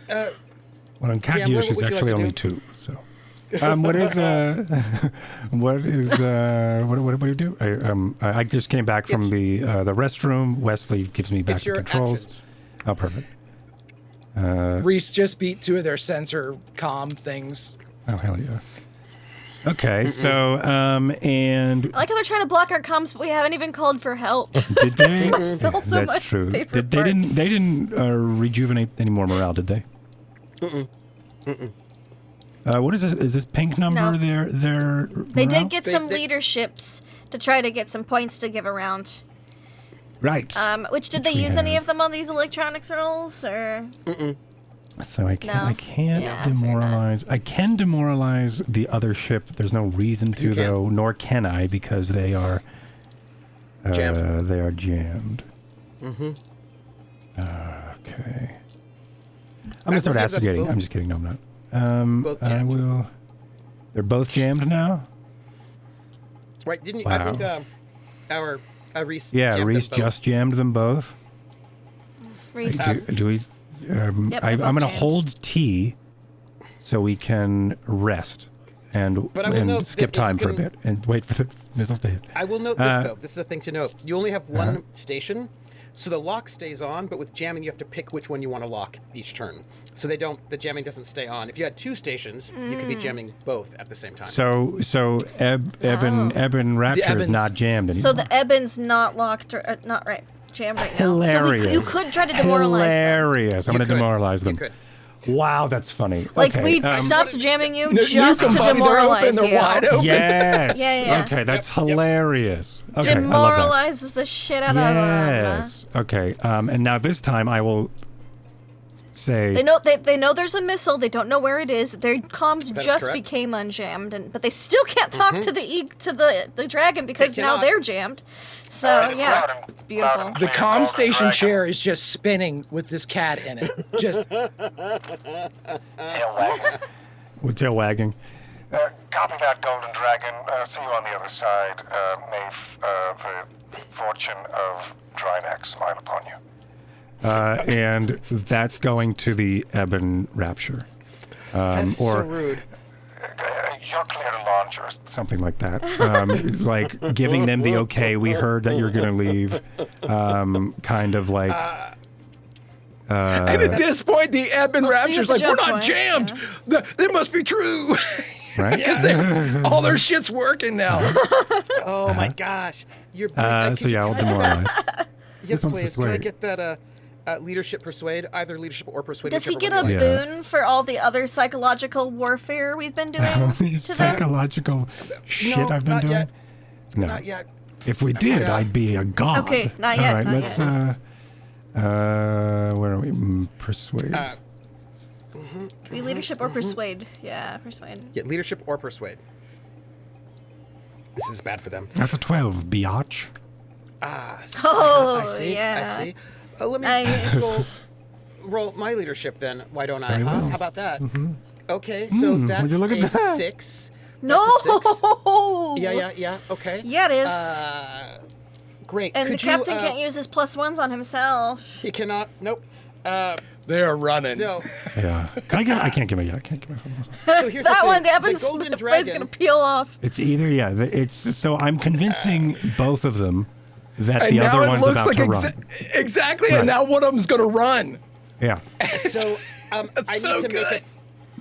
Well, in cat Yeah, use, what she's would you like actually to only do? 2. So, what do you do? I just came back from the restroom. Wesley gives me back It's the your controls. actions. Oh, perfect. Reese just beat 2 of their sensor comm things. Oh, hell yeah. Okay, so, and I like how they're trying to block our comms, but we haven't even called for help. did they? also That's my true. favorite They part. didn't rejuvenate any more morale, did they? What is this? Is this pink number No. their They morale? did get some leaderships to try to get some points to give around. Right. Which did they we use any have. of them on these electronics rolls, or? So I can't Yeah, demoralize. I can demoralize the other ship. There's no reason to You can. though, nor can I because they are Jammed. They are jammed. Mm-hmm. Okay. I'm gonna start believe that aspirating. both- I'm just kidding. No, I'm not. Both I jammed. will. They're both jammed now. Right? Didn't you? Wow. I think our Reese. Yeah, jammed them Reese both. just jammed them both. Reese. Do we? Yep, they're I'm both going to jammed. hold T so we can rest and, But I will note skip that you time for a can- bit and wait for the missiles to hit. I will note this Uh, though. This is a thing to note. You only have one station, so the lock stays on. But with jamming, you have to pick which one you want to lock each turn. So they don't. The jamming doesn't stay on. If you had 2 stations, you could be jamming both at the same time. So Eben Rapture is Ebon's- not jammed anymore. So the Ebon's not locked, or not right, jammed right now. Hilarious. So you could try to demoralize them. Hilarious. I'm You going to could. demoralize You them. could. Wow, that's funny. Like okay, we stopped jamming you Nuke just them, to buddy. demoralize They're open. you. They're wide open. Yes. Yeah. Okay, that's hilarious. Okay, I love that. Demoralize the shit out of them. Yes. Okay. And now this time I will say. They know there's a missile. They don't know where it is. Their comms That is just correct. became unjammed, but they still can't talk to the dragon because They now cannot. they're jammed. So That is yeah, loud and- it's beautiful. loud and The clear, comm Golden station Dragon. chair is just spinning with this cat in it. Just Tail wagging. With tail wagging. Copy that, Golden Dragon. See you on the other side. May the fortune of Drinax smile upon you. And that's going to the Ebon Rapture. That's or so rude. You're clear to launch or something like that. Like giving them the okay, we heard that you're going to leave. Kind of like... and at this point, the Eben We'll see Rapture's at the like, we're jump not point, jammed. That must be true. right? All their shit's working now. Oh my gosh. You're. could So you- yeah, I'll can I get that- demoralize. Yes, one's please. Can I persuade. get that leadership persuade? Either leadership or persuade. Does he get whichever a one you like. boon for all the other psychological warfare we've been doing These to them? psychological shit No, I've been not doing. yet. No. Not yet. If we did, Yeah. I'd be a god. Okay, not All yet, right, not let's. yet. Where are we? Persuade. Be leadership or persuade? Yeah, persuade. Yeah, leadership or persuade. This is bad for them. That's a 12, biatch. Oh, I see. yeah. I see. Let me Nice. roll my leadership then. Why don't I? Very Huh? well. How about that? Okay, so that's would you look at a that? 6. No. That's a 6. Yeah. Okay. Yeah, it is. Great. And Could the captain you, can't use his +1s on himself. He cannot. Nope. They're running. No. Yeah. Can I give? I can't give it. I can't give it. So here's That the one, thing. the The golden plate's dragon. gonna peel off. It's either It's so I'm convincing both of them that And the now other it one's looks about like to run. exactly, Right. and now one of them's going to run. Yeah. So I so need to make good.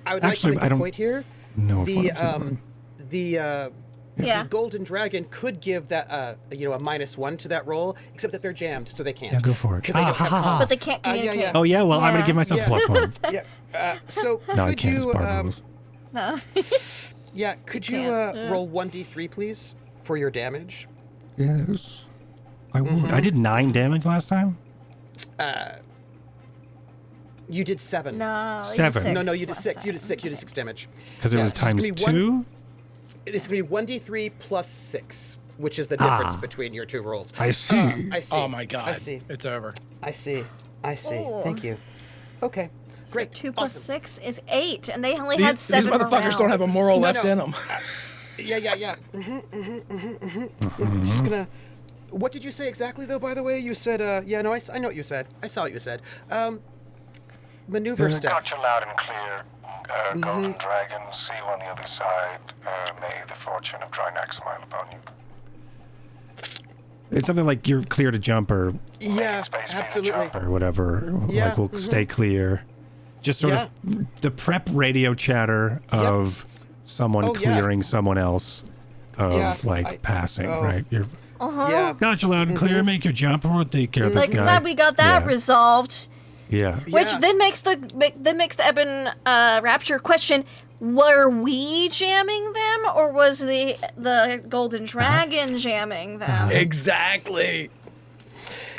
I would Actually, like I to make a don't point here. know if The one of them the Yeah. the golden dragon could give that a -1 to that roll, except that they're jammed, so they can't. Yeah, go for it. Because they don't have comms. But they can't communicate. yeah. Oh yeah. Well, I'm gonna Yeah. give myself Yeah. a +1. Yeah. So No, I could can't. It's you bar rules. No. could you Can't. roll 1d3 please for your damage? Yes. I would. I did 9 damage last time. You did 7. No. 7. Six No, you did last 6. time. You did 6. You did 6 damage. Because it Yeah, was so it's gonna times be 2. It's going to be 1d3 plus 6, which is the difference Ah. between your two rolls. I see. I see. Oh my God. I see. It's over. I see. Ooh. Thank you. Okay. Great. 2 plus Awesome. 6 is 8, and they only had These 7 motherfuckers morale. don't have a moral No, left no. in them. Yeah. I'm just gonna. What did you say exactly, though? By the way, you said. I know what you said. I saw what you said. Maneuver step. Got you loud and clear. Golden Dragon, see you on the other side. May the fortune of Drinax smile upon you. It's something like you're clear to jump or Yeah, space for you to absolutely. jump. whatever. Yeah, Like we'll stay clear. Just sort of the prep radio chatter of someone Oh, yeah. clearing someone else of Yeah, passing, oh. right? You're Yeah. got you loud and clear, make your jump, or we'll take care of this Like, guy. glad we got that Yeah. resolved. Yeah. Which Yeah. then makes the Eben Rapture question: were we jamming them, or was the Golden Dragon jamming them? Exactly.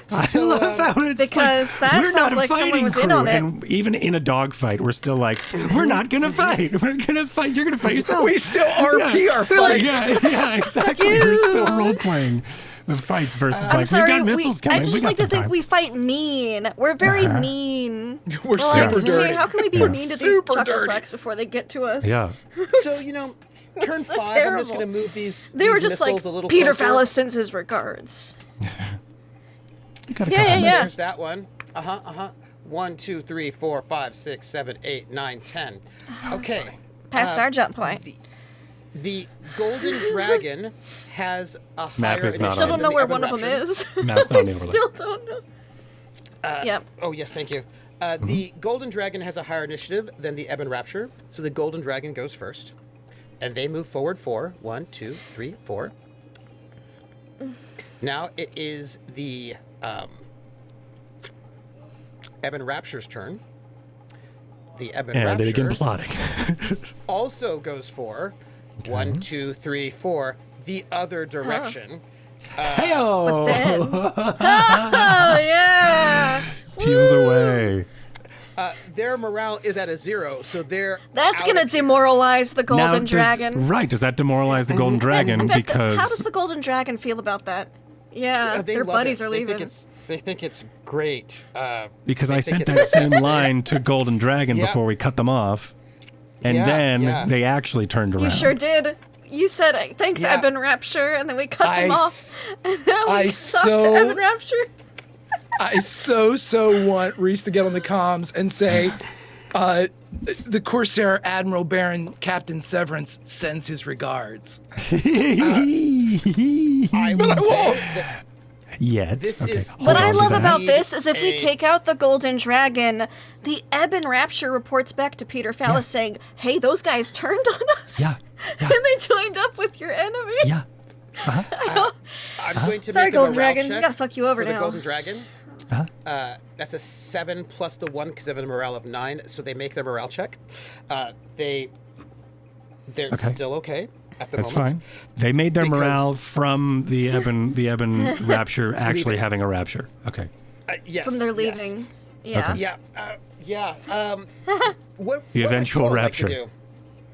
I love how it's Because like, that we're sounds not a like someone fighting was crew. in on it. And even in a dogfight, we're still like, we're not gonna fight. We're gonna fight. You're gonna fight yourself. We still RP our fights. Yeah, exactly. We're still role playing the fights versus I'm like sorry, we've got missiles coming. I just we got like to some think time. we fight mean. We're very mean. We're Like, super hey, dirty. how can we be Yeah. mean to these Super chuckle dirty. fucks before they get to us? Yeah. So turn so 5. I'm just terrible. gonna move these. They were these just like, missiles a little Peter closer. Fallis sends his regards. You got a Yeah, couple yeah, yeah. There's that one. 1, 2, 3, 4, 5, 6, 7, 8, 9, 10. Okay. Past our jump point. The Golden Dragon has a Map higher. is not Still on don't it. know where Eben one of them Rapture. is. Map's not on the I overlay. still don't know. Yep. Oh yes, thank you. The Golden Dragon has a higher initiative than the Eben Rapture, so the Golden Dragon goes first, and they move forward 4. 1, 2, 3, 4. Now it is the Eben Rapture's turn. The Eben And they Rapture begin plotting. also goes for 1, 2, 3, 4, the other direction. Hey-o! Then, oh yeah, Peels away. Their morale is at a 0, so they're that's out gonna of here. demoralize the Golden Dragon. Right, does that demoralize the Golden Dragon? In fact, Because how does the Golden Dragon feel about that? Yeah, They their love buddies it. are They leaving. think it's great. because they I think sent it's that the same best. line to Golden Dragon Yeah. before we cut them off. And Yeah, then yeah. they actually turned around. You sure did. You said thanks, Yeah. Eben Rapture, and then we cut them I off. And then we I talked so- to Eben Rapture. I so want Reese to get on the comms and say, the Corsair Admiral Baron Captain Severence sends his regards. I will say that Yet. this okay. is- hold What I on to love that. about Need this is if we a- take out the Golden Dragon, the Eben Rapture reports back to Peter Fallis saying, "Hey, those guys turned on us. Yeah, yeah. and they joined up with your enemy." Yeah. I'm going to Sorry, make a Golden morale Dragon. check Gotta fuck you over for the now. Golden Dragon. Uh-huh. That's a 7 plus the 1 because they have a morale of 9, so they make their morale check. They're Okay. still okay at the That's moment. fine. They made their Because- morale from the Eben Rapture actually Leaving. having a rapture. Okay. Yes. From their yes. leaving. Yeah. Okay. Yeah. What The would eventual Paul like to rapture. do?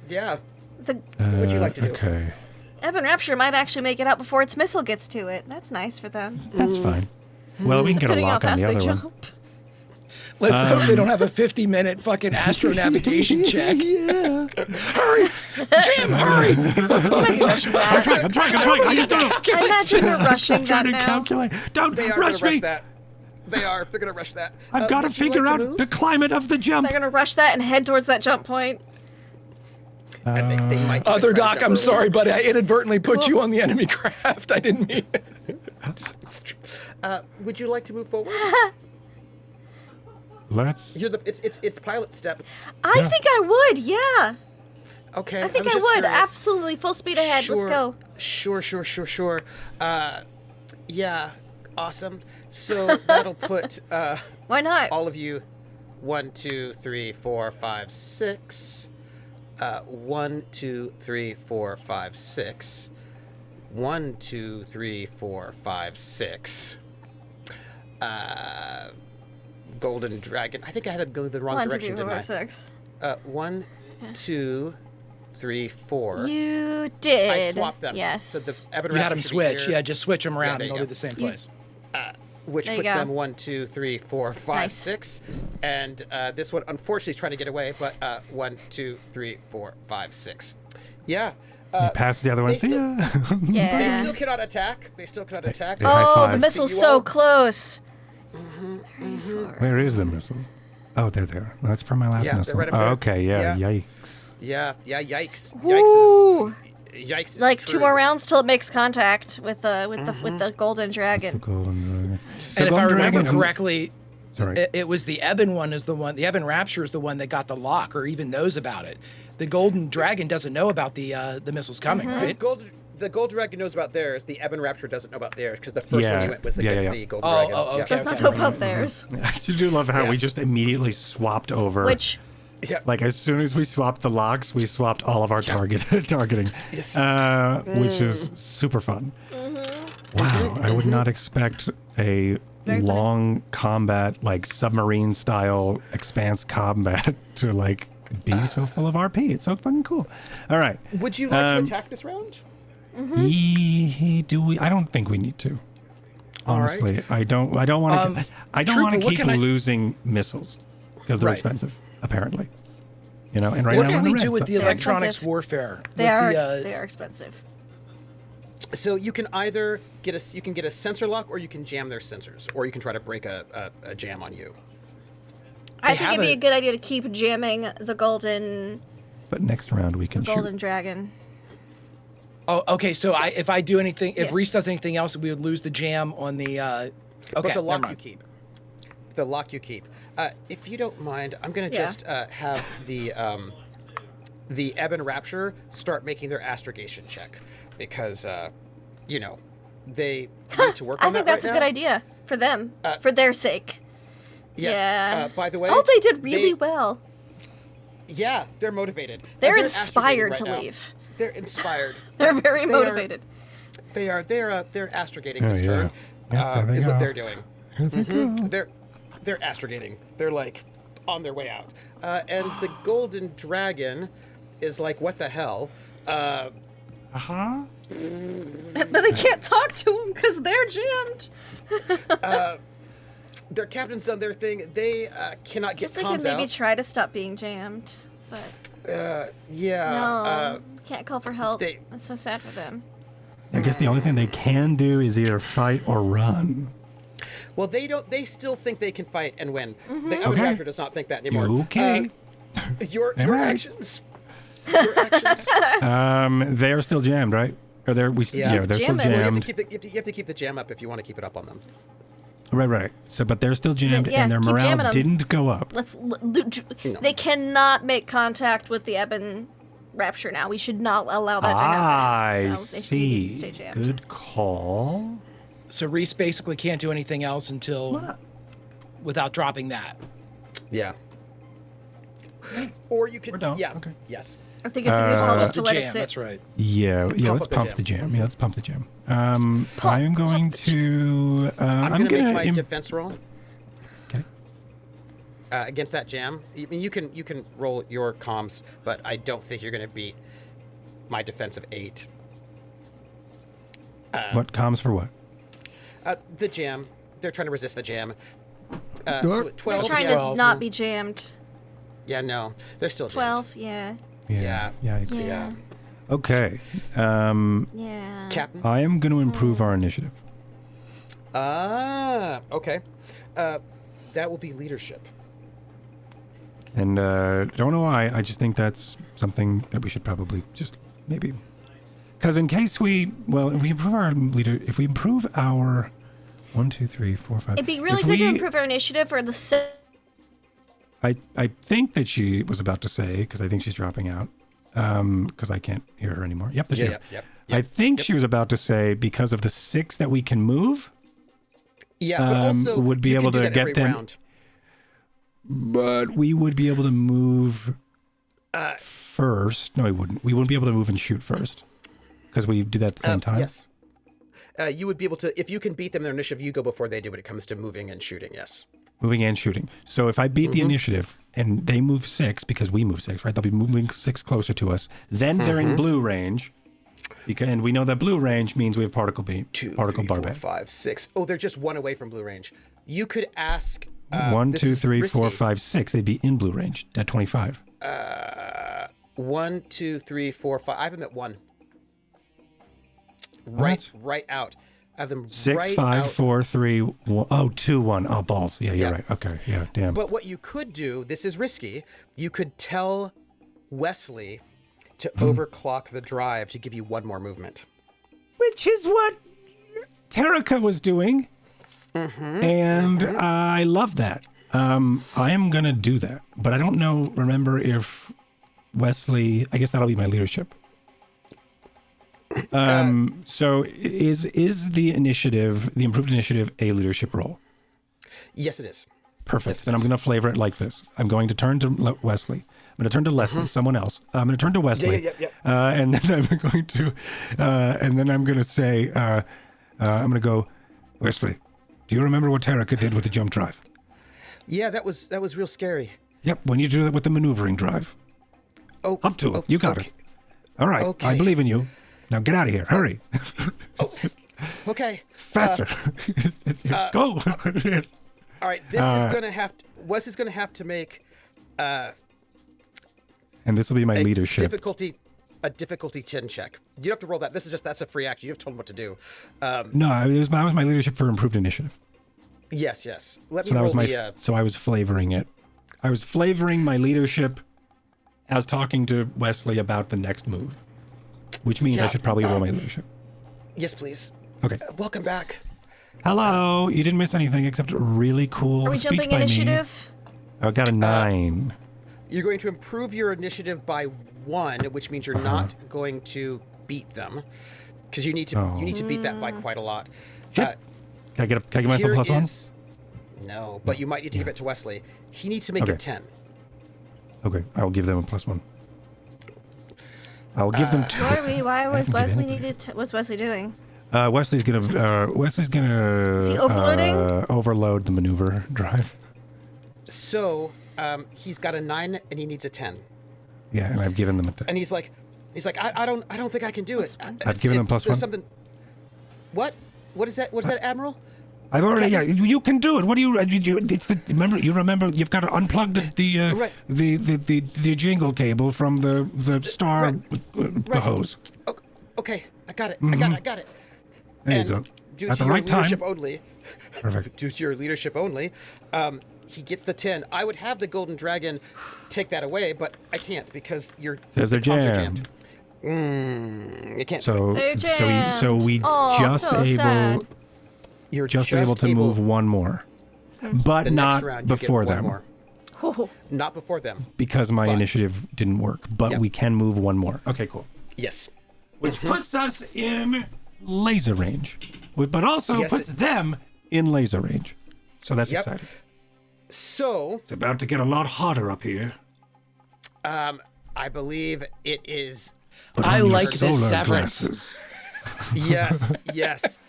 Yeah. The, What would you like to do? Okay. Ebon Rapture might actually make it out before its missile gets to it. That's nice for them. That's fine. Well, we can get a Depending how lock on fast the they other one. jump. Let's hope they don't have a 50-minute fucking astro navigation check. Yeah. Hurry! Jim, hurry! You might be rushing that. I'm trying. I just don't. I imagine they're rushing that Trying to now. calculate. Don't They are rush going to rush me. that. They are. They're going to rush that. I've got to would you figure like to out move? the climate of the jump. They're gonna rush that and head towards that jump point. I think they might even Other try to Doc, jump I'm over. sorry, buddy. I inadvertently put you on the enemy craft. I didn't mean it. It's true. Would you like to move forward? Let's. It's pilot step. I think I would, yeah. Okay. I think was I just would. curious. Absolutely. Full speed ahead. Let's go. Sure. Yeah. Awesome. So that'll put Why not? all of you 1, 2, 3, 4, 5, 6. 1, 2, 3, 4, 5, 6. 1, 2, 3, 4, 5, 6. Golden Dragon. I think I had to go the wrong 1, 2, direction, 3, 4, didn't 6. I? 1, 2, 3, 4. You did. I swapped them. Yes. So the Ebon You had Raptor them should be switch. here, Yeah, just switch them around there and you they'll go. be the same place. which There you puts go. them 1, 2, 3, 4, 5, Nice. 6. And this one, unfortunately, is trying to get away, but 1, 2, 3, 4, 5, 6. Yeah. Pass the other one. they See still- ya. They Yeah. still cannot attack. They still cannot attack. Hey, high Oh, five. the missile's You so all- close. Where is the missile? Oh, there they are. That's from my last Yeah, they're missile. right up Oh, there. okay, yeah, Yeah. yikes. Yeah, yikes. Woo! Yikes is Like true. 2 more rounds till it makes contact with the golden dragon. Golden And if I remember Dragon- correctly, Sorry. it was the Ebon one is the one. The Ebon Rapture is the one that got the lock or even knows about it. The Golden Dragon doesn't know about the missiles coming, right? The Gold Dragon knows about theirs. The Ebon Rapture doesn't know about theirs because the first Yeah, one you went was yeah, against yeah. the Gold Oh, Dragon. oh, Yeah. okay. Does not know about theirs. I just do love how Yeah. we just immediately swapped over. Which, Yeah. Like as soon as we swapped the locks, we swapped all of our targeting, Yes. which is super fun. Wow, I would not expect a Very funny. long combat, like submarine style expanse combat to like be so full of RP. It's so fucking cool. All right, Would you like to attack this round? do we? I don't think we need to. All right. Honestly, I don't want to. I don't want Trooper, to what keep can I- losing missiles because they're Right. expensive, apparently. You know, and right What now can I'm we in do red, with so- the They're electronics expensive. warfare? they With are the, they are expensive. So you can either get a sensor lock, or you can jam their sensors, or you can try to break a jam on you. I They think have it'd be a- a good idea to keep jamming the golden But next round we can shoot. golden dragon. Oh, okay. So if I do anything, if Yes. Reese does anything else, we would lose the jam on the. Okay, But the never lock you mind. keep. The lock you keep. If you don't mind, I'm gonna Yeah. just have the Ebon Rapture start making their astrogation check because you know they need to work on I think that that's right a good now. idea for them, for their sake. Yes. Yeah. By the way. Oh, they did really well. Yeah, they're motivated. They're astrogating inspired right to now. leave. They're inspired. They're very They are- motivated. They're astrogating Oh, this yeah. turn. Yeah, there they is what go. they're doing. Here they go. They're astrogating. They're like on their way out. And the golden dragon is like, what the hell? Uh-huh. But they can't talk to them because they're jammed. Their captain's done their thing. They cannot get Guess they comms can maybe out. try to stop being jammed, but Yeah. no, can't call for help. they- That's so sad for them. I guess the only thing they can do is either fight or run. Well, they don't. They still think they can fight and win. Mm-hmm. The Ebon Okay. Raptor does not think that anymore. Okay. Your All right. actions. Your actions. They are still jammed, right? Or they're Yeah. they're still Jamming. Well, you, have to jammed. keep you have to keep the jam up if you want to keep it up on them. Right. So, but they're still jammed, Yeah, and their keep morale jamming 'em. didn't go up. They cannot make contact with the Ebon Rapture now. We should not allow that to happen. I So they need to stay see. jammed. Good call. So Reese basically can't do anything else until without dropping that. Yeah. Or you could. We're done. Yeah. Okay. Yes. I think it's a good call just The to let it jam. sit. That's right. Yeah. Pump Let's up the pump jam. the jam. Yeah, let's pump the jam. I am going to. I'm gonna make my im- defense roll Okay. against that jam. I mean, you can roll your comms, but I don't think you're gonna beat my defense of 8. What comms for what? The jam. They're trying to resist the jam. They're 12. They're trying yeah. to not be jammed. Yeah, no. They're still jammed. 12, yeah. Yeah. Yeah. Okay. Yeah. Captain? I am going to improve our initiative. Okay. That will be leadership. And don't know why. I just think that's something that we should probably just maybe. Because in case if we improve our leader, if we improve our 1, 2, 3, 4, 5. It'd be really good to improve our initiative for the. I think that she was about to say, because I think she's dropping out, because I can't hear her anymore. Yep, there she is. Yep. I think she was about to say because of the 6 that we can move. Yeah, but also would be you able can do to that get every them. round. But we would be able to move first. No, we wouldn't. We wouldn't be able to move and shoot first because we do that at the same time. Yes. You would be able to, if you can beat them in their initiative, you go before they do when it comes to moving and shooting, yes. Moving and shooting. So if I beat the initiative and they move 6 because we move 6, right? They'll be moving 6 closer to us. Then they're in blue range. And we know that blue range means we have particle beam. 2, particle 3, 4, barbet. 5, 6. Oh, they're just 1 away from blue range. You could ask. 1, this 2, is 3, 4, risky. 5, 6. They'd be in blue range at 25. 1, 2, 3, 4, 5. I have them at 1. What? Right out. I have them 6, right 5, out. 4, 3, 1. Oh, 2, 1. Oh, balls. Yeah, you're Yeah. right. Okay. Yeah, damn. But what you could do, this is risky, you could tell Wesley to overclock the drive to give you 1 more movement. Which is what Terrica was doing. And I love that. I am going to do that. But I don't remember if Wesley, I guess that'll be my leadership. So is the initiative, the improved initiative, a leadership role? Yes, it is. Perfect. Yes, Then I'm going to flavor it like this. I'm going to turn to Wesley. I'm going to turn to Leslie, someone else. I'm going to turn to Wesley. Yeah. And then I'm going to say, I'm going to go, Wesley, do you remember what Terrica did with the jump drive? Yeah, that was real scary. Yep, when you do it with the maneuvering drive. Oh, Up to it. You got it. All right, Okay. I believe in you. Now get out of here. Hurry. Okay. Faster. Go. All right, this is going to have to, Wes is going to have to make And this will be my leadership. a difficulty chin check. You don't have to roll that. That's a free action. You have told him what to do. No, that was my leadership for improved initiative. Yes. Let So me that was roll my. So I was flavoring it. I was flavoring my leadership as talking to Wesley about the next move, which means I Yeah, should probably roll my leadership. Yes, please. Okay. Welcome back. Hello. You didn't miss anything except a really cool Are we speech jumping by initiative? me. I got a 9. You're going to improve your initiative by 1, which means you're not going to beat them, because you need to beat that by quite a lot. Shit. Can I get myself Here plus 1? is- No, but you might need to give it to Wesley. He needs to make Okay. a 10. Okay, I will give them a plus 1. I will give them 2. Why was haven't given Wesley anybody. needed? What's Wesley doing? Wesley's gonna Is he overloading? Overload the maneuver drive. So he's got a 9 and he needs a 10. Yeah, and I've given them a 10. And he's like, I don't think I can do it. I've given him plus there's 1. Something. What? What is that? What is that, Admiral? I've already. Yeah, you can do it. What do you? It's the. Remember, you've got to unplug Right. the jingle cable from the star Right. hose. Okay, I got it. I got it. There And you go. due At to the your right time. leadership only, Perfect. due to your leadership only, he gets the 10. I would have the Golden Dragon take that away, but I can't because Because the they're comms are jammed. You can't. So They're so we jammed. just So able sad. You're just able to move 1 more, but The not next round, you get before 1 them. more. Oh, Not before them. Because my But- initiative didn't work, but Yep. we can move 1 more. Okay, cool. Yes. Which puts us in laser range, but also Yes, puts them in laser range. So that's Yep. exciting. So, It's about to get a lot hotter up here. I believe it is. Put I on your like this solar severance. glasses. Yes.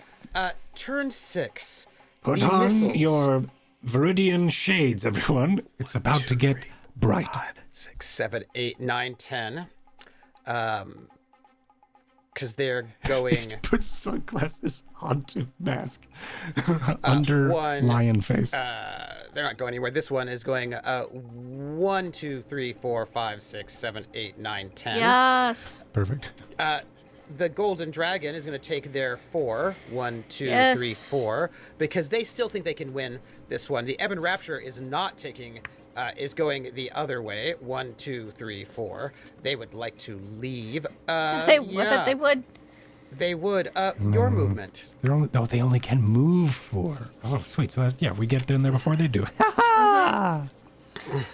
Turn 6. Put The on missiles. your Viridian shades, everyone. It's about to get bright. 5, 6, 7, 8, 9, 10. because they're going Put sunglasses onto mask under one, lion face. they're not going anywhere. This one is going 1, 2, 3, 4, 5, 6, 7, 8, 9, 10. Yes. Perfect. The golden dragon is going to take their 4. 1, 2, Yes. 3, 4, because they still think they can win this one. The Ebon Rapture is not taking, is going the other way. 1, 2, 3, 4. They would like to leave. They would. They would. They would. Your movement. They only can move 4. Oh, sweet. So yeah, we get in there before they do.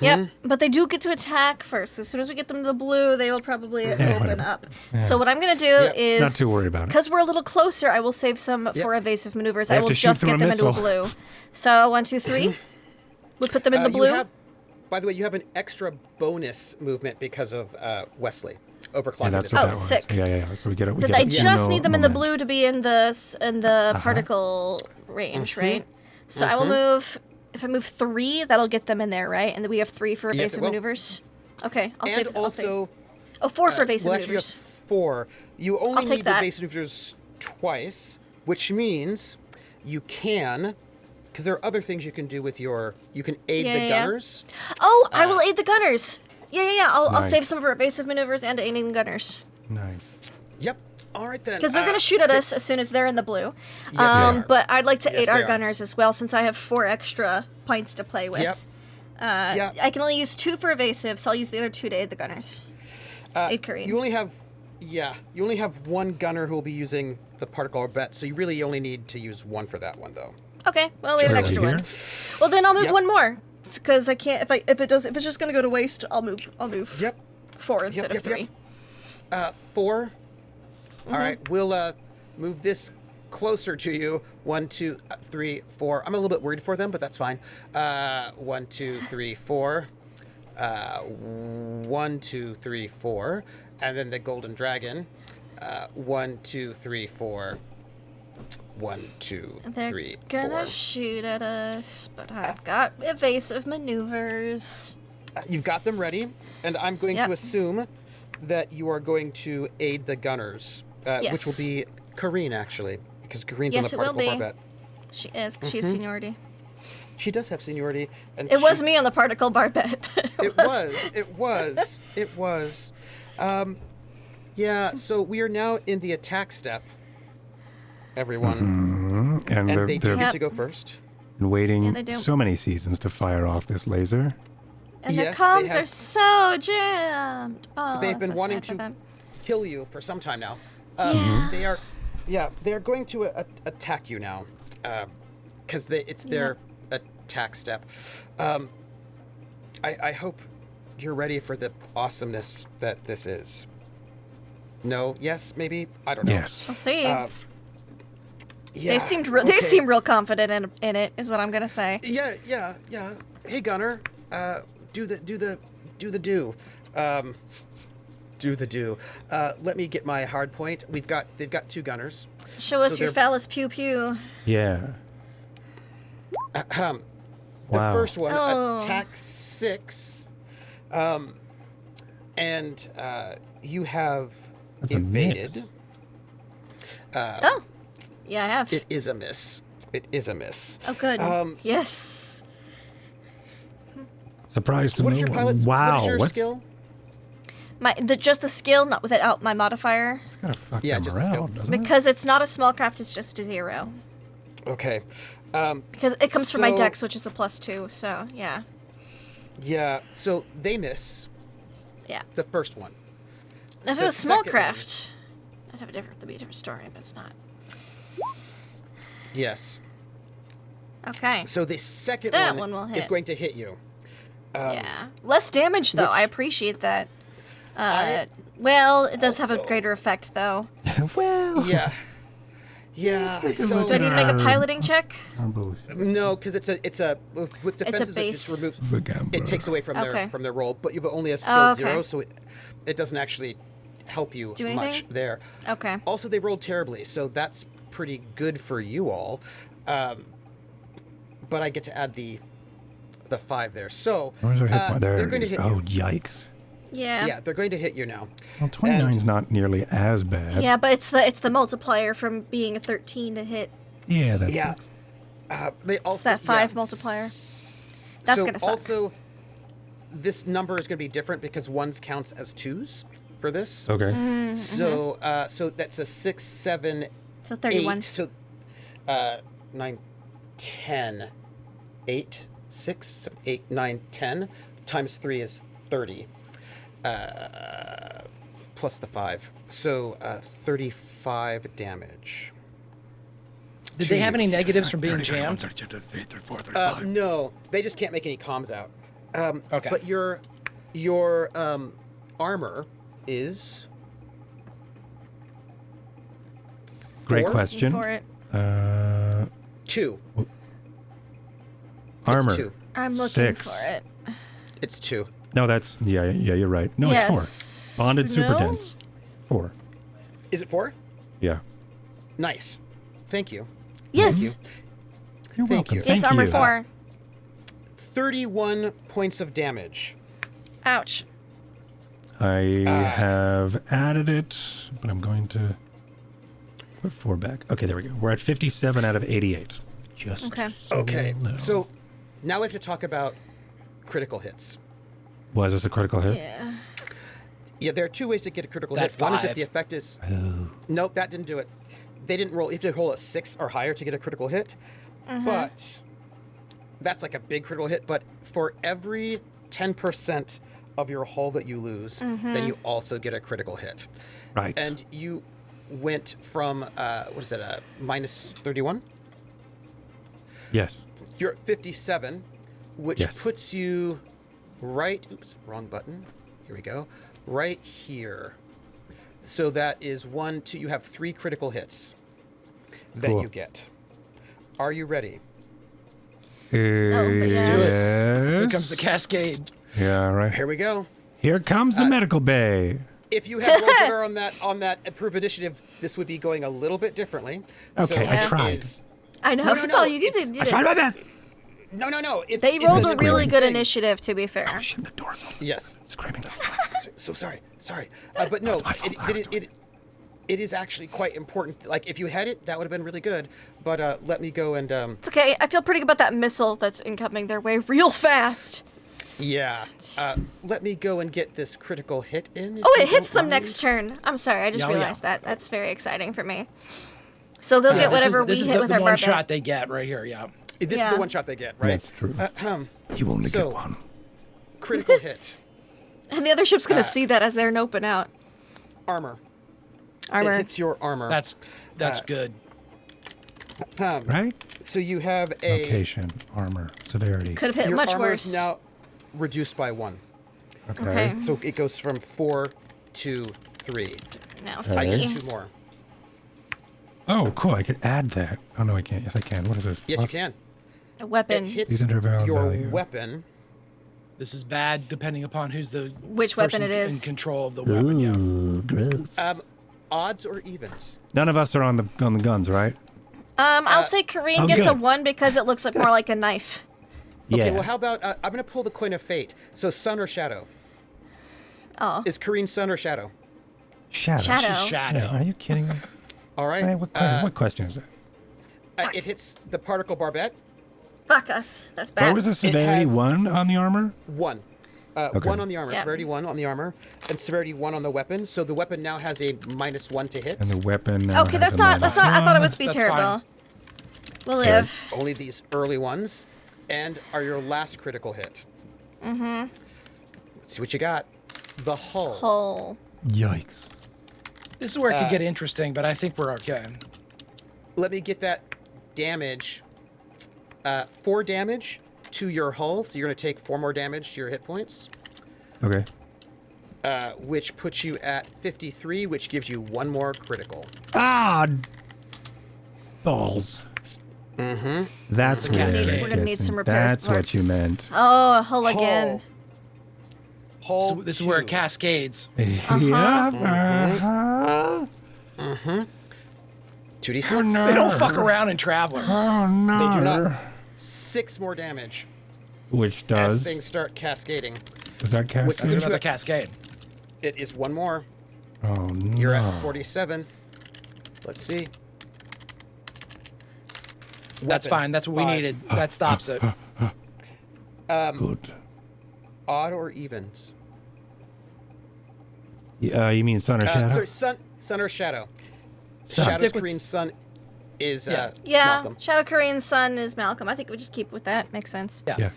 Yep, but they do get to attack first. As soon as we get them to the blue, they will probably open whatever. up. So what I'm going to do is... Not too worried about it. Because we're a little closer, I will save some for evasive maneuvers. They I have will to shoot just through get a them into a missile. blue. So 1, 2, 3. We'll put them in the blue. By the way, you have an extra bonus movement because of Wesley overclocking. Yeah, that's this. what Oh, that was. sick. Yeah. So we get it. We But get I it. just need them in the moment. blue to be in the particle range, right? So I will move... If I move 3, that'll get them in there, right? And then we have 3 for Yes, it evasive will. maneuvers. Okay, I'll And save... also, 4 for evasive well, actually, you maneuvers. have 4. You only I'll take need the that. evasive maneuvers twice, which means you can, because there are other things you can do with your. You can aid the gunners. Oh, I will aid the gunners. Yeah. I'll Nice. save some for evasive maneuvers and aiding gunners. Nice. Yep. All right then. Because they're going to shoot at us as soon as they're in the blue. Yes, they are. But I'd like to Yes, aid they our are. gunners as well, since I have 4 extra points to play with. Yep. Yeah. I can only use 2 for evasive, so I'll use the other 2 to aid the gunners. Aid Kareem. You only have. Yeah, you only have one gunner who will be using the particle bet, so you really only need to use 1 for that one, though. Okay, well, we have an Just extra over one. here? Well, then I'll move Yep. 1 more. Because I can't... If it's just going to go to waste, I'll move. Yep. 4 instead of 3. 4. All right, we'll move this closer to you. 1, 2, 3, 4. I'm a little bit worried for them, but that's fine. 1, 2, 3, 4. 1, 2, 3, 4. And then the golden dragon. 1, 2, 3, 4. 1, 2, They're 3, gonna 4. shoot at us, but I've got evasive maneuvers. You've got them ready, and I'm going Yep. to assume that you are going to aid the gunners, which will Yes. be Kareen, actually, because Kareen's Yes, it on will the particle be. barbet. She is. She has seniority. She does have seniority, and It was me on the particle barbet. It was. Yeah. So we are now in the attack step, everyone, And and they do they've get to go first. been waiting Yeah, they do. so many seasons to fire off this laser. And their Yes, they comms have- are so jammed. Oh, They've that's been so wanting sad for to them. kill you for some time now. Yeah. They are, they are going to attack you now, because it's their attack step. I hope you're ready for the awesomeness that this is. No, yes, maybe, I don't know. Yes. We'll see. Yeah. They seemed real. They okay. seem real confident in it. Is what I'm gonna say. Yeah. Hey, Gunner, do the do. Do the do. Let me get my hard point. They've got 2 gunners. Show us So your they're- phallus pew pew. Yeah. The Wow. first one, Oh. attack 6, and you have That's a evaded. miss. Oh, yeah, I have. It is a miss. Oh, good. Um, Yes. Surprised to What no is your one. pilot's? Wow. What is your what's skill? Just the skill, not without my modifier, It's gonna fuck Yeah, them just the skill. around, doesn't it? because it's not a small craft. It's just a 0. Okay. Because it comes from my So- dex, which is a +2. So yeah, Yeah. So they miss yeah. the first one. If The it was small second craft, I'd have a different story, but it's not. Yes. Okay. So the second That one will is hit. going to hit you. Yeah. Less damage though. which- I appreciate that. Well, it does have a also- greater effect though. well. Yeah. Yeah. a So look Do I need to make a Uh, piloting check? no, because it's a with defenses it base. just removes. The gambler. It takes away from Okay. their roll, but you've only a skill Oh, okay. 0, so it doesn't actually help you Do much anything? there. Okay. Also, they rolled terribly, so that's pretty good for you all. But I get to add the 5 there. So Where's our hit point? There they're it going to is. hit Oh, you. yikes. Yeah. Yeah, they're going to hit you now. Well, 29 is not nearly as bad. Yeah, but it's the multiplier from being a 13 to hit. Yeah, that's Yeah. They also, It's that 5 multiplier. That's so gonna suck. Also, this number is going to be different because ones counts as 2s for this. okay. So so that's a 6, 7, So 31. 8. So 9, 10, 8, 6, 7, 8, 9, 10 times 3 is 30. Plus the 5. So 35 damage. Did they have any negatives from being jammed? No, they just can't make any comms out. Okay. But your armor is Great 4? question. For it. 2. Armor. 2. I'm looking 6. for it. It's 2. No, that's yeah, you're right. No, Yes. it's 4. Bonded super No? dense. 4. Is it 4? Yeah. Nice. Thank you. Yes. You're Thank welcome. you. Yes, Thank armor you. 4. 31 points of damage. Ouch. I have added it, but I'm going to put 4 back. Okay, there we go. We're at 57 out of 88. Just Okay. Okay. low. So now we have to talk about critical hits. Was this a critical hit? Yeah. Yeah, there are 2 ways to get a critical That hit. One is if 5. the effect is... Oh. Nope, that didn't do it. They didn't roll... You have to roll a 6 or higher to get a critical hit. But that's like a big critical hit. But for every 10% of your hull that you lose, then you also get a critical hit. Right. And you went from, what is it, minus 31? Yes. You're at 57, which Yes. puts you right... Oops, wrong button. Here we go. Right here. So that is 1, 2... You have 3 critical hits that Cool. you get. Are you ready? Let's do Here Yes. comes the cascade. Yeah, right. Here we go. Here comes the medical bay. If you had rolled better on that approved initiative, this would be going a little bit differently. Okay, so I it tried. is- I know. No, That's no, all you it's- did. You I did. tried my best. No. It's, They it's rolled a scripted really good thing. initiative, to be fair. Oh, shit, the door's open. Yes. Screaming. So sorry. But no, my fault. it is actually quite important. Like, if you had it, that would have been really good. But let me go and... It's okay. I feel pretty good about that missile that's incoming their way real fast. Yeah. Let me go and get this critical hit in. if Oh, you it hits don't them mind. next turn. I'm sorry. I just Yeah, oh, yeah. realized that. That's very exciting for me. So they'll get This is- whatever this we is hit the, with the our one barbarian. shot they get right here. Yeah. This is Yeah. the one shot they get, right? That's true. Ahem. You only So- get one. Critical hit. And the other ship's going to see that as they're noping out. Armor. Armor. It hits your armor. That's good. Right? So you have a... Location, armor, severity. Could have hit Your much armor worse. is now reduced by 1. Okay. So it goes from 4 to 3. Now, I need 3. 2 more. Oh, cool. I could add that. Oh, no, I can't. Yes, I can. What is this? Yes, Plus- you can. A It weapon. hits These interval your value. weapon. This is bad depending upon who's the Which weapon person it is. in control of the weapon. Yeah. Ooh, gross. Odds or evens? None of us are on the guns, right? I'll say Kareem oh, gets a good. 1 because it looks like more like a knife. Okay, Yeah. well, how about... I'm going to pull the coin of fate. So sun or shadow? Oh. Is Kareen sun or shadow? Shadow. Shadow. She's shadow. Yeah, are you kidding me? All right. Right, what question is that? It hits the particle barbette. Fuck us. That's What bad. was the severity has- 1 on the armor? 1. Okay. 1 on the armor. Yeah. Severity 1 on the armor. And severity 1 on the weapon. So the weapon now has a -1 to hit. And the weapon. now Okay, has that's a not. I thought it would That's- be that's terrible. fine. We'll live. Only these early ones. And are your last critical hit. Mm-hmm. Let's see what you got. The hull. Hull. Yikes. This is where it could get interesting, but I think we're okay. Let me get that damage. 4 damage to your hull. So you're going to take 4 more damage to your hit points. Okay. Which puts you at 53, which gives you 1 more critical. Ah! Balls. Mm-hmm. That's The where cascade. it We're gonna need gets some in. repairs That's what parts. you meant. Oh, hull again. Hull. So this is where it 2. cascades. Yeah. 2d6. They don't fuck around in Traveler. Oh no. They do not. 6 more damage Which as does? things start cascading. Does that Which cascade? That's Which another one? cascade. It is one more. Oh no. You're at 47. Let's see. That's Weapon, fine. That's what we 5. needed. That stops it. Good. Odd or evens? You mean sun or shadow? Sorry, sun or shadow. Sun. Shadow's Stick with- Korean sun is Yeah. Yeah, Malcolm. Shadow Korean's son is Malcolm. I think we just keep with that. Makes sense. Yeah. Yeah.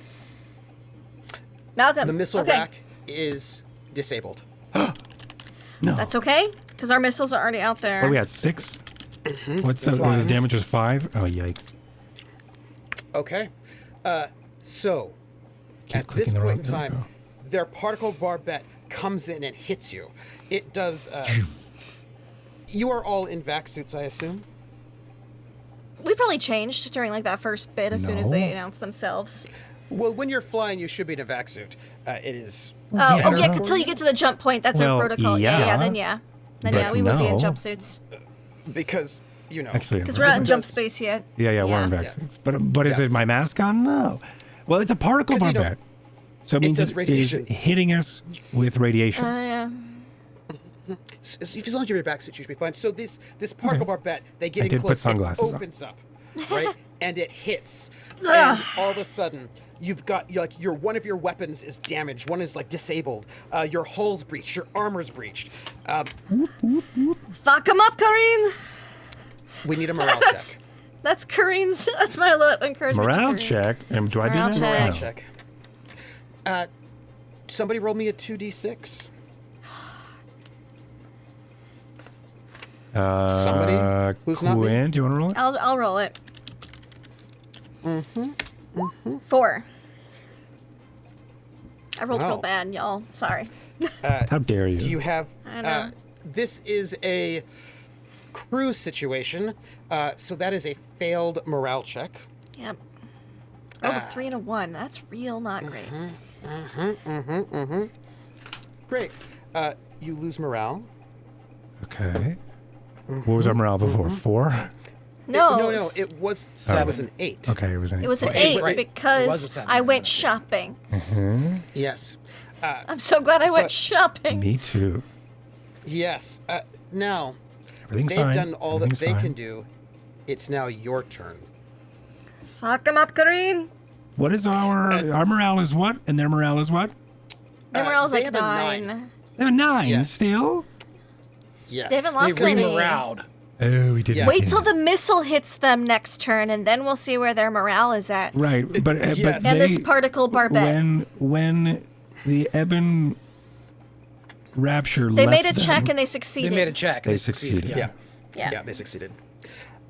Malcolm. The missile okay. rack is disabled. No. That's okay, because our missiles are already out there. What we had 6? What's the flying. damage was 5? Oh yikes. Okay. So, Keep at this clicking the point wrong in thing. time, their particle barbette comes in and hits you. It does. You are all in vac suits, I assume. We probably changed during like that first bit as soon as they No. announced themselves. Well, when you're flying, you should be in a vac suit. It is. Oh, Yeah. oh yeah, until you get to the jump point. That's Well, our protocol. yeah. Then yeah. Then But yeah, we would be in no. jumpsuits. Because, you know. Actually, Because we're not in This jump does- space yet. yeah, we're in Yeah. vaccines. But is Yeah. it my mask on? No. Well, it's a particle 'Cause you barbette. So it means does it is radiation. hitting us with radiation. Yeah. If you long as you're in a vac suit, you should be fine. So this particle barbette, they get I in did put close, sunglasses it on. opens up, right, and it hits, and Ugh. all of a sudden you've got your one of your weapons is damaged, one is like disabled, your hull's breached, your armor's breached. Fuck him up, Kareen. We need a morale That's check. that's Kareen's. That's my encouragement. to Morale Kareen. check. Do I do Morale that? check. Morale No. check. Somebody roll me a 2d6. Somebody who's not me? Quinn, do you want to roll it? I'll roll it. 4. I rolled Wow. real bad, y'all. Sorry. How dare you? Do you have? I know. This is a crew situation, so that is a failed morale check. Yep. Rolled a 3 and a 1. That's real not great. Great. You lose morale. Okay. What was our morale before? 4? No. No. It was an 8. Okay, it was an It was an Right, 8 right. It was a because 7. I went shopping. Yes. I'm so glad I went shopping. Me too. Yes. Now Everything's they've fine. done all that Everything's they fine. can do. It's now your turn. Fuck him up, Kareen. What is our morale is what? And their morale is what? Their morale's they like have a 9. 9. They have a 9 Yes. still? Yes. They haven't They lost any. re-moraled. Oh, we did Yeah. that Wait again. till the missile hits them next turn, and then we'll see where their morale is at. Right, but Yes. And this particle barbette. when the Ebon Rapture They left made a them, check and they They succeeded. made a check. They succeeded. Yeah. Yeah. Yeah, they succeeded.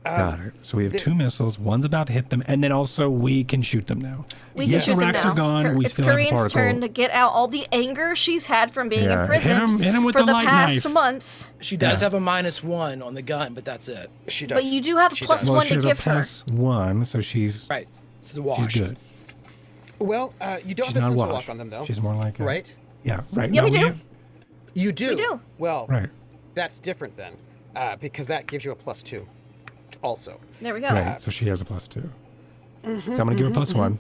Got it. So we have 2 missiles. One's about to hit them, and then also we can shoot them now. We Yes. can shoot them Racks now. are gone. We It's still have the Kareen's particle. turn to get out all the anger she's had from being Yeah. imprisoned Hit him with for the the light past knife. month. She does Yeah. have a -1 on the gun, but that's it. She does. But you do have She plus does. Well, one she to has give a her. +1, so she's Right. This is a wash. good. Well, you don't She's have not the a sensor wash. lock on them, though. She's more like a, Right? Yeah, right. Yeah, No, we do. have- You do. We do. Well, Right, that's different then, because that gives you a +2 also. There we go. right. So she has a +2. So I'm gonna give her +1.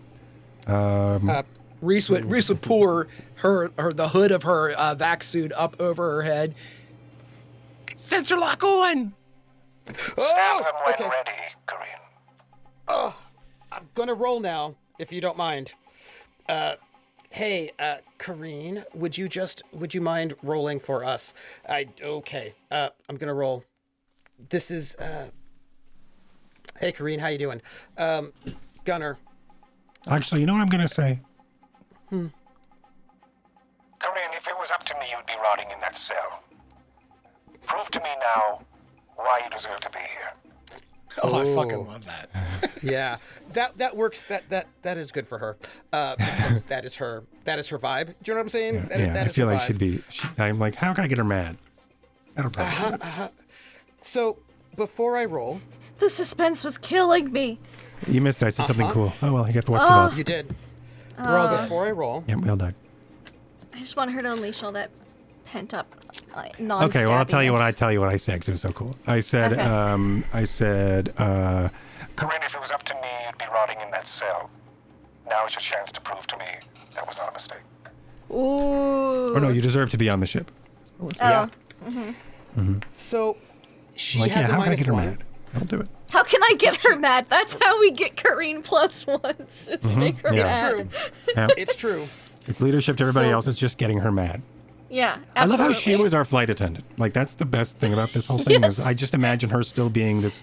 Reese would pull her the hood of her vac suit up over her head. Sensor lock on. Stab Oh, them when okay. ready, Kareen. I'm gonna roll now, if you don't mind. Hey, Kareen, would you mind rolling for us? Okay. I'm gonna roll. This is, hey, Kareen, how you doing? Gunner. Actually, you know what I'm gonna say? Kareen, if it was up to me, you'd be rotting in that cell. Prove to me now why you deserve to be here. Oh, I Oh. fucking love that. Yeah, that works. That is good for her. Because that is her vibe. Do you know what I'm saying? That is, Yeah, that I is feel her like vibe. she'd be. I'm like, how can I get her mad? I don't know. So before I roll, The suspense was killing me. You missed it. I said something cool. Oh well, you have to watch Oh. the you did. We're all good. Before I roll, Yeah, we all died. I just want her to unleash all that pent up non Okay, well I'll tell you what I said because it was so cool. I said, Okay. Kareen, if it was up to me, you'd be rotting in that cell. Now is your chance to prove to me that was not a mistake. Ooh. or no, you deserve to be on the ship. Oh. So she Like, has yeah, a how can I get her -1. mad? I'll do it. How can I get her mad? That's how we get Kareen +1s. It's make her yeah. mad. True. Yeah. It's true. It's leadership to everybody So- else. It's just getting her mad. Yeah, I love absolutely. how she was our flight attendant. Like, that's the best thing about this whole thing. Yes. Is I just imagine her still being this,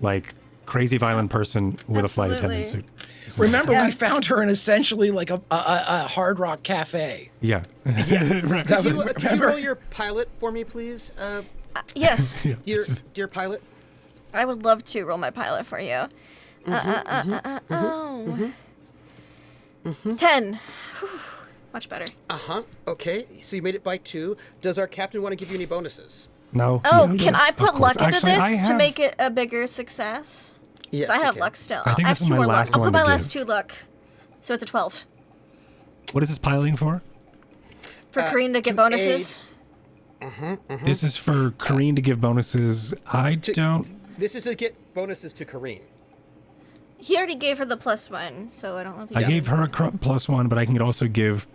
like, crazy violent person with a flight attendant Absolutely. suit. Remember, Yeah. we found her in essentially like a Hard Rock cafe. Yeah. Right. That Could you remember? roll your pilot for me, please? Yes, Yeah. Dear pilot? I would love to roll my pilot for you. 10. Whew, much better. Okay, so you made it by 2. Does our captain want to give you any bonuses? No. Oh, yeah, can yeah, I of put course. luck into Actually, I this to have- make it a bigger success? Yes, I you have can. luck still. I think have this is 2 my more luck. last I'll one put to my last give. 2 luck. So it's a 12. What is this piloting for? For Kareen to get to bonuses? This is for Kareen to give bonuses. I don't. This is to get bonuses to Kareen. He already gave her the +1, so I don't know if he I got gave her a +1, but I can also give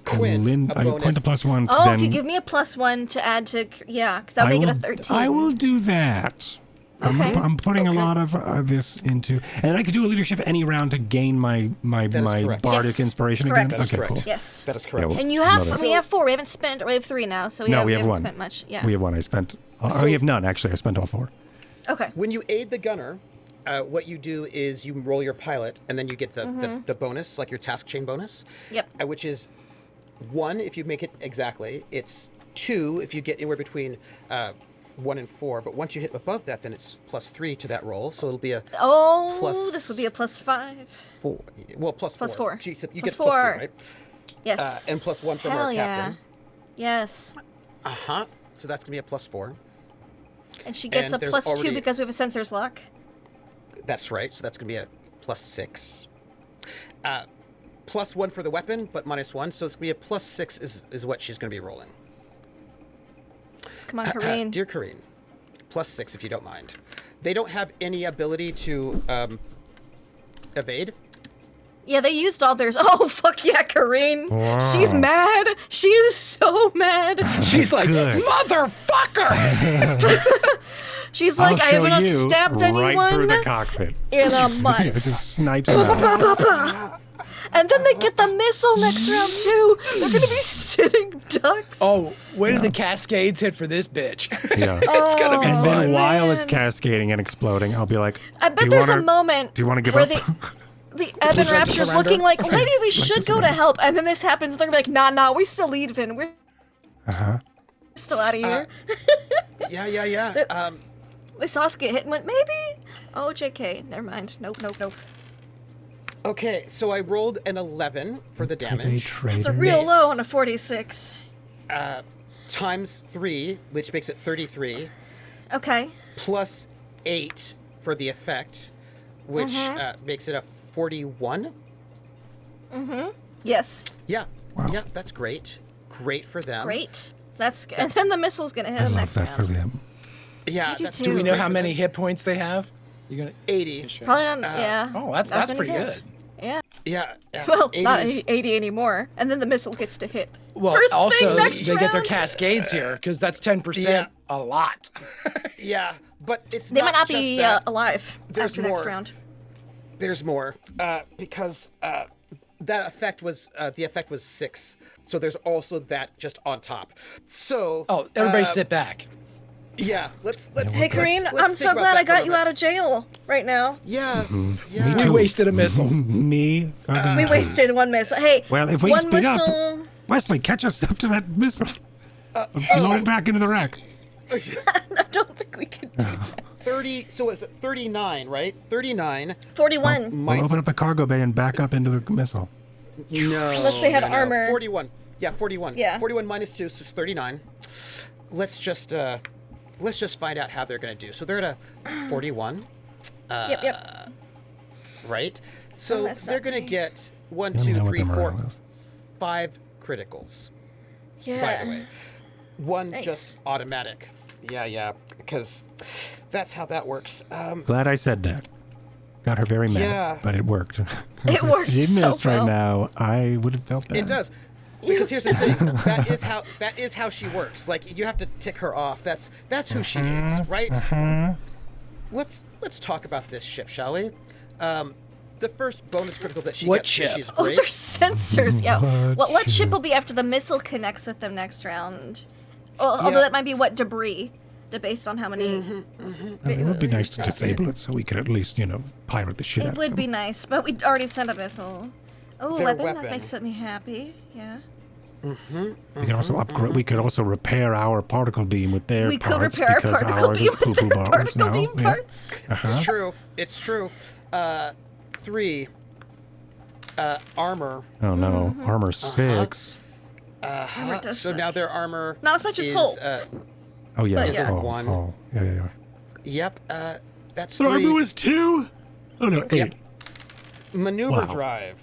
Quint Lynn, a bonus. Quint a +1 to Oh, then. if you give me a +1 to add to... Yeah, because that'll make it a 13. I will do that. Okay. I'm putting a Okay. lot of this into, and I could do a leadership any round to gain my is correct. bardic Yes, inspiration correct. again. That is Okay, correct. cool. Yes. That is correct. Yeah, And you have... Love it. We have 4. We haven't spent... We have 3 now, so No, we we have haven't one. spent much. Yeah. We have one. I spent. So- we have none actually. I spent all 4. Okay. When you aid the gunner, what you do is you roll your pilot, and then you get the bonus, like your task chain bonus. Yep. Which is 1 if you make it exactly. It's 2 if you get anywhere between 1 and 4. But once you hit above that, then it's +3 to that roll. So it'll be a Oh, Plus- this would be a +5. 4. Well, +4. +4. Gee, so you Plus get +3, 4. right? Yes. And +1 from Hell our yeah. captain. Yes. So that's gonna be a +4. And she gets And a there's +2 already- because we have a sensor's lock. That's right. So that's gonna be a +6. +1 for the weapon, but -1. So it's gonna be a +6 is what she's gonna be rolling. Come on, Kareen. Dear Kareen, +6 if you don't mind. They don't have any ability to evade. Yeah, they used all theirs. Oh, fuck yeah, Kareen. She's mad. She is so mad. She's like, Good. motherfucker! She's like, I I'll show haven't you stabbed right through anyone the cockpit. in a Yeah, month. just snipes them out. And then they get the missile next round, too. They're going to be sitting ducks. Oh, wait till the cascades hit for this bitch. Yeah. It's gonna be And fun. then while it's man. cascading and exploding, I'll be like, I "Do bet you there's a wanna- moment Do you want to give where up? the Evan try to Rapture's surrender? looking like, well, maybe we should to go to surrender. help. And then this happens, and they're gonna be like, nah, we still leaving. We're Uh-huh. still out of here. Yeah. They saw us get hit and went, maybe? Oh, JK. Never mind. Nope. Okay, so I rolled an 11 for the damage. It's a real low on a 46. Times 3, which makes it 33, Okay. plus 8 for the effect, which makes it a 41. Yes. Yeah. Wow. Yeah, that's great. Great for them. Great. That's good. And then the missile's gonna hit I him love next that for round. them. Yeah, I do that's too. Do we know great how for many them. hit points they have? You're gonna 80. Probably not. Yeah. Oh, that's Not as pretty many as good. Yeah. Yeah. Well, 80 not is- 80 anymore. And then the missile gets to hit. Well, First also thing next they get their round. cascades here because that's 10%. Yeah. A lot. Yeah, but it's They not might not just be that. alive There's after next more. round. There's more because that effect was the effect was 6. So there's also that just on top. So Oh, everybody sit back. Yeah, let's Hey, Kareen, let's I'm think so about glad that I for a got you moment. out of jail right now. Yeah, Me We too. wasted a missile. Me. We wasted one missile. Hey, Well, if we one speed up, missile. Wesley, catch us up to that missile. Load it back into the rack. I don't think we could do that. 30. So it's 39, right? 39. 41. We'll Might open up the cargo bay and back up into the missile. no. Unless they had no, no. armor. 41. Yeah, 41. Yeah. 41 minus 2, so it's 39. Let's just find out how they're gonna do. So they're at a 41. Yep. Right? So that's they're not gonna me. get 1, Let me 2, know what 3, the 4, morale is. 5 criticals. Yeah. By the way, one Nice. just automatic. Yeah, because that's how that works. Glad I said that. Got her very mad, Yeah. but it worked. It worked If she so missed right well. now, I would have felt bad. It does. Because here's the thing, that is how she works. Like, you have to tick her off. That's who she is, right? Let's talk about this ship, shall we? The first bonus critical that she What gets, ship? she's Oh, great. they're sensors. Yeah. What ship? ship will be after the missile connects with them next round? Although that might be what debris, based on how many. It would be nice to disable it so we could at least, pirate the shit out It of would them. be nice, but we already sent a missile. Oh, Their weapon. weapon. That makes me happy. Yeah. We can also upgrade. We could also repair our particle beam with their We parts could repair our because particle ours beam is poo-poo with their balls particle now. beam Yeah. parts. It's true. It's true. 3. Armor. Oh no, armor 6. Armor does So suck. now their armor Not as much as is, Hulk. Oh yeah, But yeah. oh, 1. Oh, yeah. Yep. That's Their 3. armor was 2. Oh no, 8. Yep. Maneuver Wow. drive.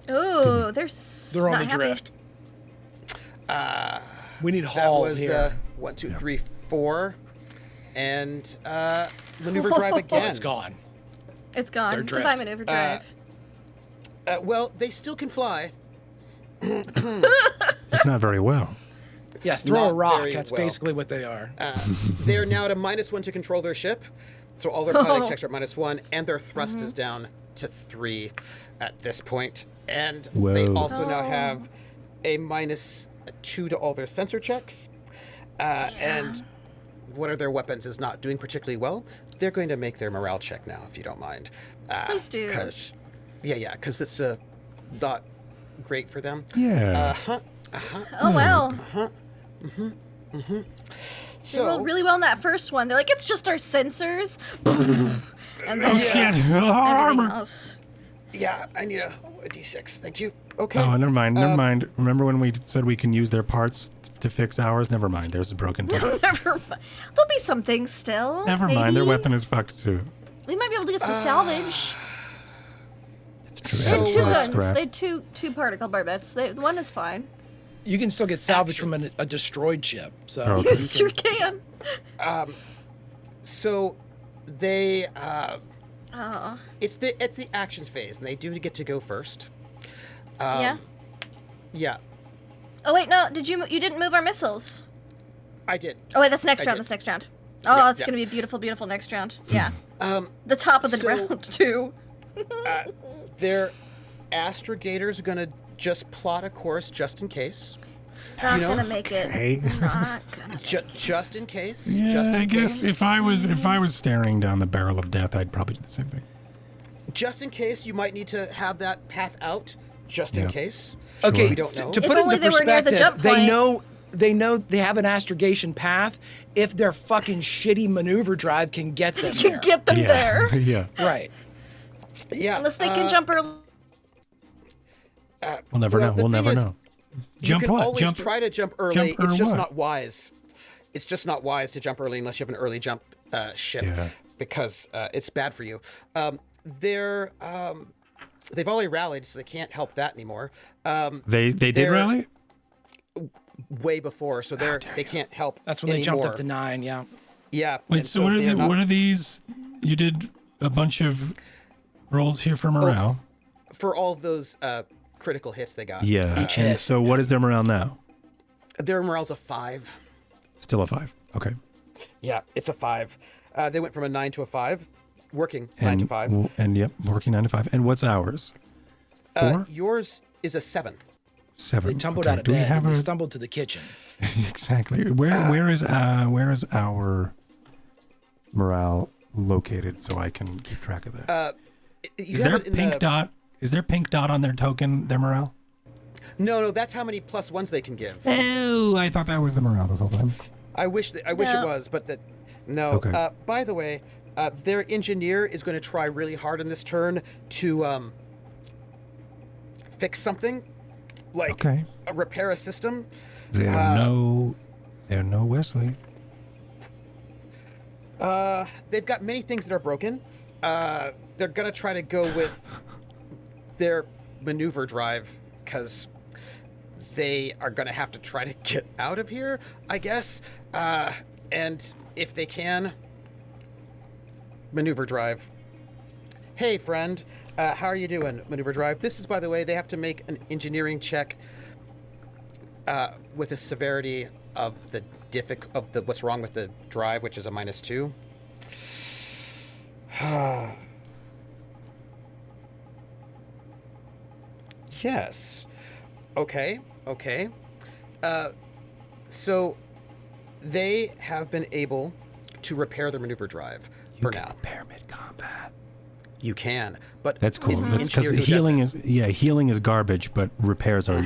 Ooh, they're They're on not the happy. drift. We need That haul was here. 1, 2, 3, 4, and maneuver drive Oh, again. it's gone. It's gone. They're drift. Goodbye, maneuver drive. Well, they still can fly. It's not very well. Yeah, throw a Not rock. very That's well. basically what they are. They're now at a -1 to control their ship, so all their piloting checks are at -1, and their thrust is down to 3 at this point. And they Whoa. also now have a -2 to all their sensor checks. And one of their weapons is not doing particularly well. They're going to make their morale check now, if you don't mind. Please do. Because it's not great for them. Yeah. Oh wow. They So, rolled really well in that first one. They're like, it's just our sensors. And then Shit, it's everything armor. else. yeah, I need a D6. Thank you. Okay. Oh, never mind. Remember when we said we can use their parts to fix ours? Never mind. There's a broken part. Never mind. There'll be some things still. Never mind. Their maybe. weapon is fucked too. We might be able to get some salvage. It's true. They had So, two It's guns. scrap. They had two particle barbettes. One is fine. You can still get salvage from Actions. a destroyed ship. So Oh, okay. You sure can. So they Oh. it's the actions phase, and they do get to go first. Yeah. Yeah, Oh wait, no. You didn't move our missiles? I did. Oh wait, that's next I round. did. That's next round. Oh, Yeah, it's yeah. gonna be beautiful, beautiful next round. Yeah. Um, The top of the so- round too. their astrogators are gonna just plot a course just in case. Not know, gonna make it. okay. Not gonna. Just in case. Yeah, just in I guess case. if I was staring down the barrel of death, I'd probably do the same thing. Just in case, you might need to have that path out. Just in Yeah. case. okay, We don't know. to If put it only into they were near the perspective, jump point. they know they have an astrogation path if their fucking shitty maneuver drive can get them You there. get them yeah. there. Yeah. Right. Yeah. Unless they can jump early. We'll never Well, know. the We'll thing never is, know. You Jump can what? always Jump. try to jump early. jump or It's just what? not wise. It's just not wise to jump early unless you have an early jump ship, Yeah. because it's bad for you. They've already rallied, so they can't help that anymore. They did they're- rally? Way before, so they can't help. That's when they jumped up anymore. to 9. Yeah. Yeah. Wait, and so what are they're not- what are these? You did a bunch of rolls here for morale. for all of those critical hits they got? Yeah. Each And hit. so what is their morale now? Their morale's a 5. Still a 5. Okay. Yeah, it's a 5. They went from a 9 to a 5, working 9 to 5. And yep, working 9 to 5. And what's ours? 4? Yours is a 7. 7. They tumbled okay. out of Do we bed have and they a stumbled to the kitchen. exactly? Where is our morale located so I can keep track of that? You Is have there a it in pink the- dot? Is there a pink dot on their token? Their morale? No, that's how many +1s they can give. Oh, I thought that was the morale this whole time. I wish it No. was, but no. Okay. By the way, their engineer is going to try really hard in this turn to fix something, like Okay. repair a system. They're no Wesley. They've got many things that are broken. They're going to try to go with their maneuver drive, because they are going to have to try to get out of here, I guess. And if they can, maneuver drive. Hey, friend, how are you doing, maneuver drive? This is, by the way, they have to make an engineering check with the severity of the what's wrong with the drive, which is a -2. Yes. Okay. So they have been able to repair their maneuver drive for now. Repair mid-combat. You can, but That's cool. it's the That's because engineer who does healing is garbage, but repairs are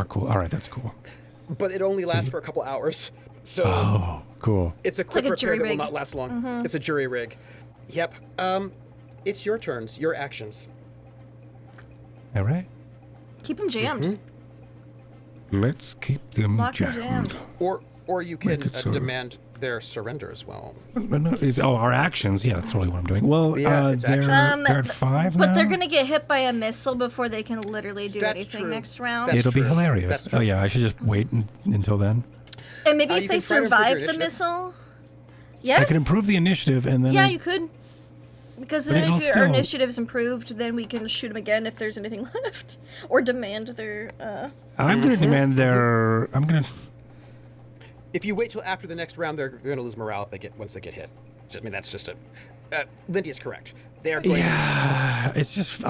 cool. All right, that's cool. it. But it only lasts for a couple hours, so Oh, cool. it's a quick like a repair jury that will rig. not last long. It's a jury rig. Yep. It's your turns, your actions. All right. Keep them jammed. Let's keep them Lock them jammed. jammed. Or you can it so. demand their surrender as well. Our actions. Yeah, that's really what I'm doing. Well, Yeah, it's they're actions. at 5 now. But they're gonna get hit by a missile before they can literally do That's anything true. next round. That's It'll be true. hilarious. That's true. Oh yeah, I should just wait until then. And maybe You if they can try to improve your survive the initiative. missile. I Yeah? could improve the initiative and then. Yeah, you could. Because But then it'll if our still- initiative's improved, then we can shoot them again if there's anything left. Or demand their, I'm gonna demand their. I'm gonna. If you wait till after the next round, they're going to lose morale if once they get hit. I mean, that's just a. Lindy is correct. They are going. Yeah, it's just.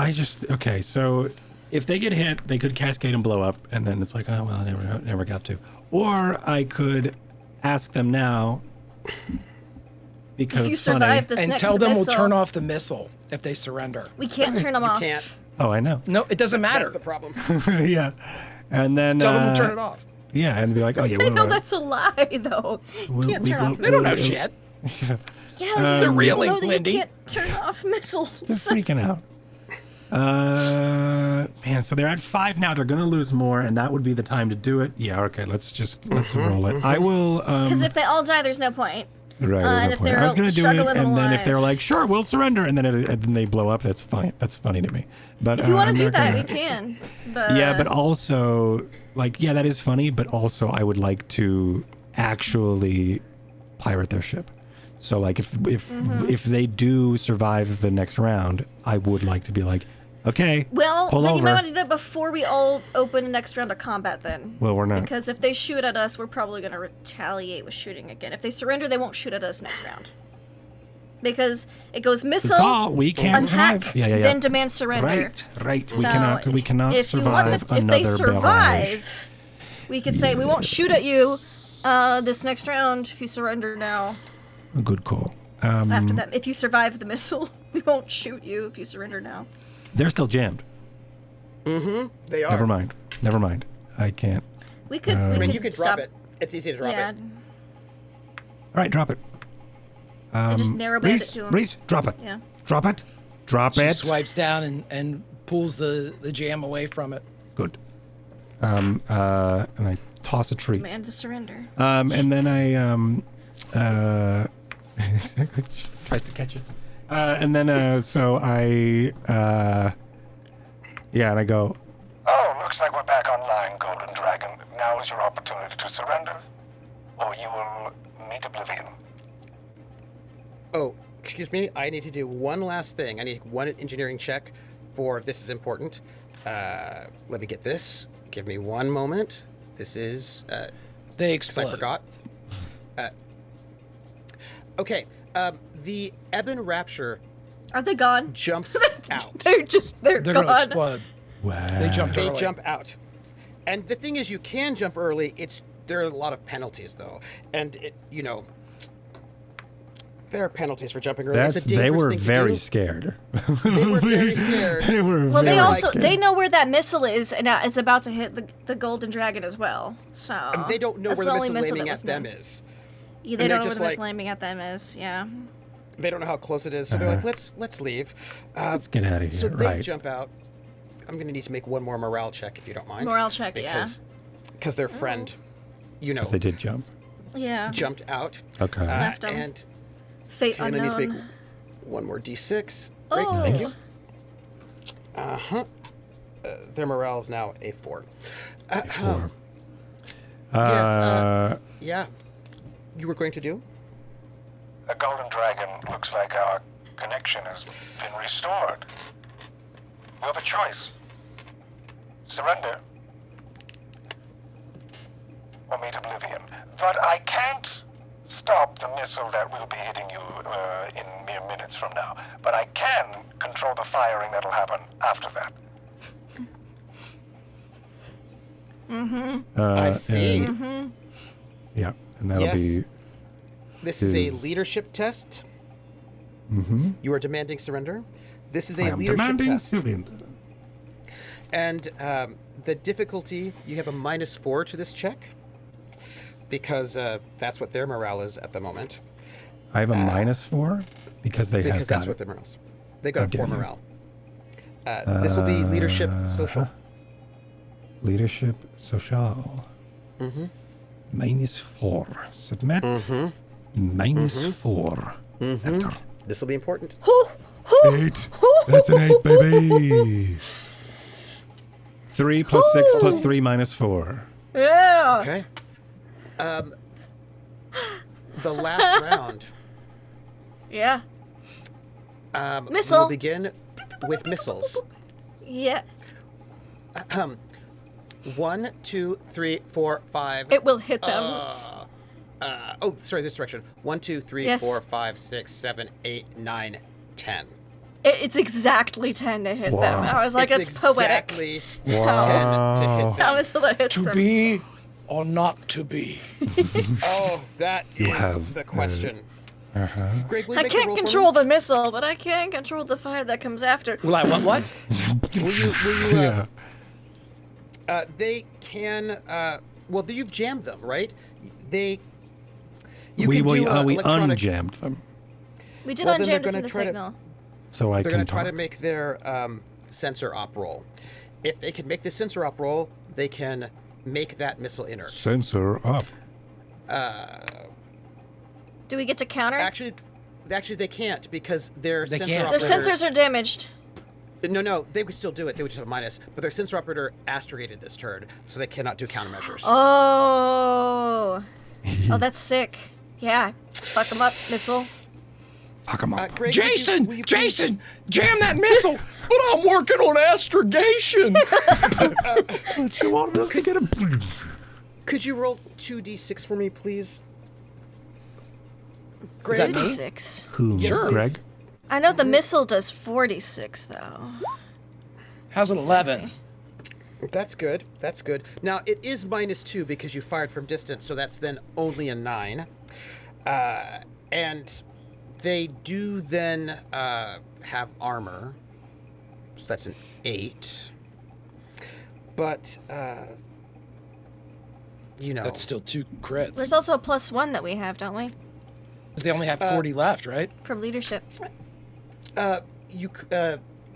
Okay. So if they get hit, they could cascade and blow up, and then it's like, oh well, I never got to. Or I could ask them now. Because if you it's funny. survive this And next tell them missile, we'll turn off the missile if they surrender. we can't turn them You off. can't. Oh, I know. No, it doesn't matter. That's the problem. Yeah, and then Tell them to turn it off. Yeah, and be like, oh yeah, I know that's a lie, though. We'll- Can't we turn will- off They don't know we'll- shit. Yeah, They're you reeling, know that Lindy. you can't turn off missiles. They're freaking out. Man, so they're at 5 now. They're gonna lose more, and that would be the time to do it. Yeah, okay. Let's roll it. I will. Because if they all die, there's no point. Right. there's and no if point. they're I was gonna do it, struggling and then if alive. they're like, sure, we'll surrender, and then they blow up, that's fine. That's funny to me. But If you want I'm to do not that, gonna- we can. But Yeah, but also, like, yeah, that is funny. But also, I would like to actually pirate their ship. So, like, if they do survive the next round, I would like to be like, okay, well, pull then over. you might want to do that before we all open the next round of combat. Then. Well, we're not. Because if they shoot at us, we're probably going to retaliate with shooting again. If they surrender, they won't shoot at us next round. Because it goes Good missile, call. We can't attack, survive. Yeah. then demand surrender. Right. So We cannot if you want survive if another they barrage. survive, we could say we won't shoot at you this next round if you surrender now. A good call. After that, if you survive the missile, we won't shoot you if you surrender now. They're still jammed. They are. Never mind. I can't. We could. I we mean, could you could stop. drop it. It's easy to drop Yeah, it. All right, drop it. and just narrow band it to him. Reese, drop it. Yeah. Drop it. Drop She it. swipes down and pulls the jam away from it. Good. And I toss a tree. Demand the surrender. And then I tries to catch it. And then so I and I go, Oh, looks like we're back online, Golden Dragon. Now is your opportunity to surrender, or you will meet oblivion. Oh, excuse me. I need to do one last thing. I need one engineering check for this is important. Let me get this. Give me one moment. This is They 'cause I explode. forgot. Okay. The Ebon Rapture Are they gone? jumps out. They're They're gone. gonna explode. wow. They jumped They early. jump out. And the thing is, you can jump early. There are a lot of penalties, though. And, there are penalties for jumping early. It's a They dangerous were thing to very do. scared. They were very scared. They were Well, they very also scared. they know where that missile is, and it's about to hit the golden dragon as well. So They don't know that's where the only missile aiming that at was them known. is. Yeah, they and don't they're know where just the missile like- aiming at them is. Yeah. They don't know how close it is, so they're like, let's leave. Let's get out of here. So they right. jump out. I'm going to need to make one more morale check, if you don't mind. Morale check, yeah. Because their friend, They did jump. Yeah. jumped out. Okay. Left 'em. And Fate I need to make unknown. one more d6. Great, Oh. thank you. Their morale is now a 4. Four. Yes, yeah. You were going to do? A Golden Dragon, looks like our connection has been restored. You have a choice. Surrender, or meet oblivion. But I can't stop the missile that will be hitting you in mere minutes from now. But I can control the firing that'll happen after that. I see. Yeah, and that'll Yes. be. This is a leadership test. You are demanding surrender. This is I a am leadership demanding test. surrender. And the difficulty, you have a -4 to this check. Because that's what their morale is at the moment. I have a -4 because they Because have that's got what it. their morale is. They got a dare 4 you. morale. This will be leadership social. Leadership social. -4. Submit. -4. Enter. This will be important. 8. That's an 8, baby. 3 plus 6 plus 3 -4. Yeah. Okay. The last round. Yeah. We Missile. will begin with missiles. Yeah. 1, 2, 3, 4, 5. It will hit them. Oh, sorry, this direction. 1, 2, 3, Yes. 4, 5, 6, 7, 8, 9, 10. It's exactly 10 to hit them. Wow. I was like, it's poetic. Exactly Wow. 10 to hit How them. missile that hits To them. be or not to be? Oh, that You is have, the question. Greg, will you I make a can't roll for me? control the missile, but I can control the fire that comes after. Will I what? Will you Yeah. they can, well, you've jammed them, right? You We can do electronic. unjammed them, We did Well, then they're unjam this in gonna the try to- signal. so I They're can going to try talk. to make their sensor op roll. If they can make the sensor op roll, they can make that missile inert. Sensor up. Do we get to counter? Actually, they can't because their They sensor can't. Their operator... sensors are damaged. No, they would still do it. They would just have a minus. But their sensor operator astragated this turn, so they cannot do countermeasures. Oh. Oh, that's sick. Yeah. Fuck them up, missile. Fuck 'em up. Greg, Jason, will you please- Jason, jam that missile! But I'm working on astrogation. But you want us to get a. Could you roll 2d6 for me, please? Greg, that me? 36. Whom? Sure. Greg? I know the missile does 46, though. How's an 11? That's good. That's good. Now, it is -2 because you fired from distance, so that's then only a 9. And they do then have armor, so that's an 8. But, That's still 2 crits. There's also a +1 that we have, don't we? 'Cause they only have 40 left, right? From leadership.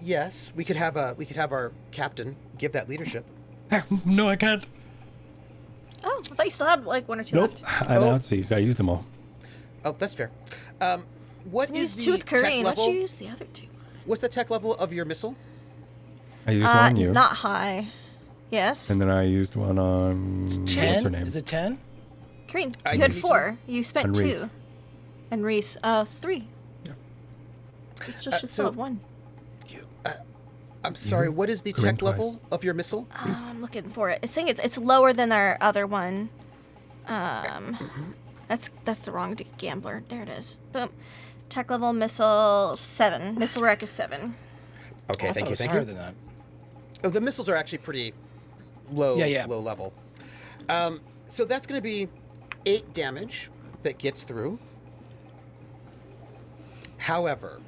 yes, we could have our captain give that leadership. No, I can't. Oh, I thought you still had like 1 or 2 Nope. left. I announced these. I used them all. Oh, that's fair. What Use is 2 the with tech Kareem. Why'd level? you use the other 2? What's the tech level of your missile? I used one on you. Not high. Yes. And then I used one on. What's her 10? name? Is it 10? Kareem, I you had need 4. You spent And 2. Reese. And Reese, 3. Yeah. It's just should so- still have 1. I'm sorry, what is the Kareem tech twice. level of your missile? Oh, I'm looking for it. I think it's lower than our other one. That's the wrong gambler. There it is. Boom. Tech level missile 7. Missile rack is 7. Okay, I thank thought it you, was thank higher you. than that. Oh, the missiles are actually pretty low, Yeah. low level. So that's going to be 8 damage that gets through. However,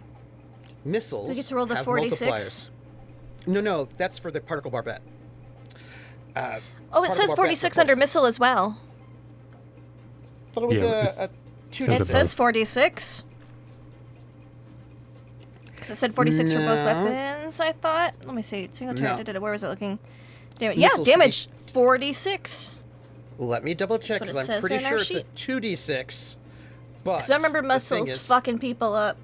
missiles Do we get to roll the have 46? multipliers. No, that's for the particle barbette. Oh, it Particle says barbette 46 for under close. missile as well. I thought it was Yeah, a 2 says It it says both. 46. Because it said 46 for both No. weapons, I thought. Let me see. Single turn. No. Where was it looking? Yeah, Missiles should damage 46. Let me double check That's what because it I'm says pretty in our sure it's sheet. a 2d6. But Because I remember the thing missiles is- fucking people up.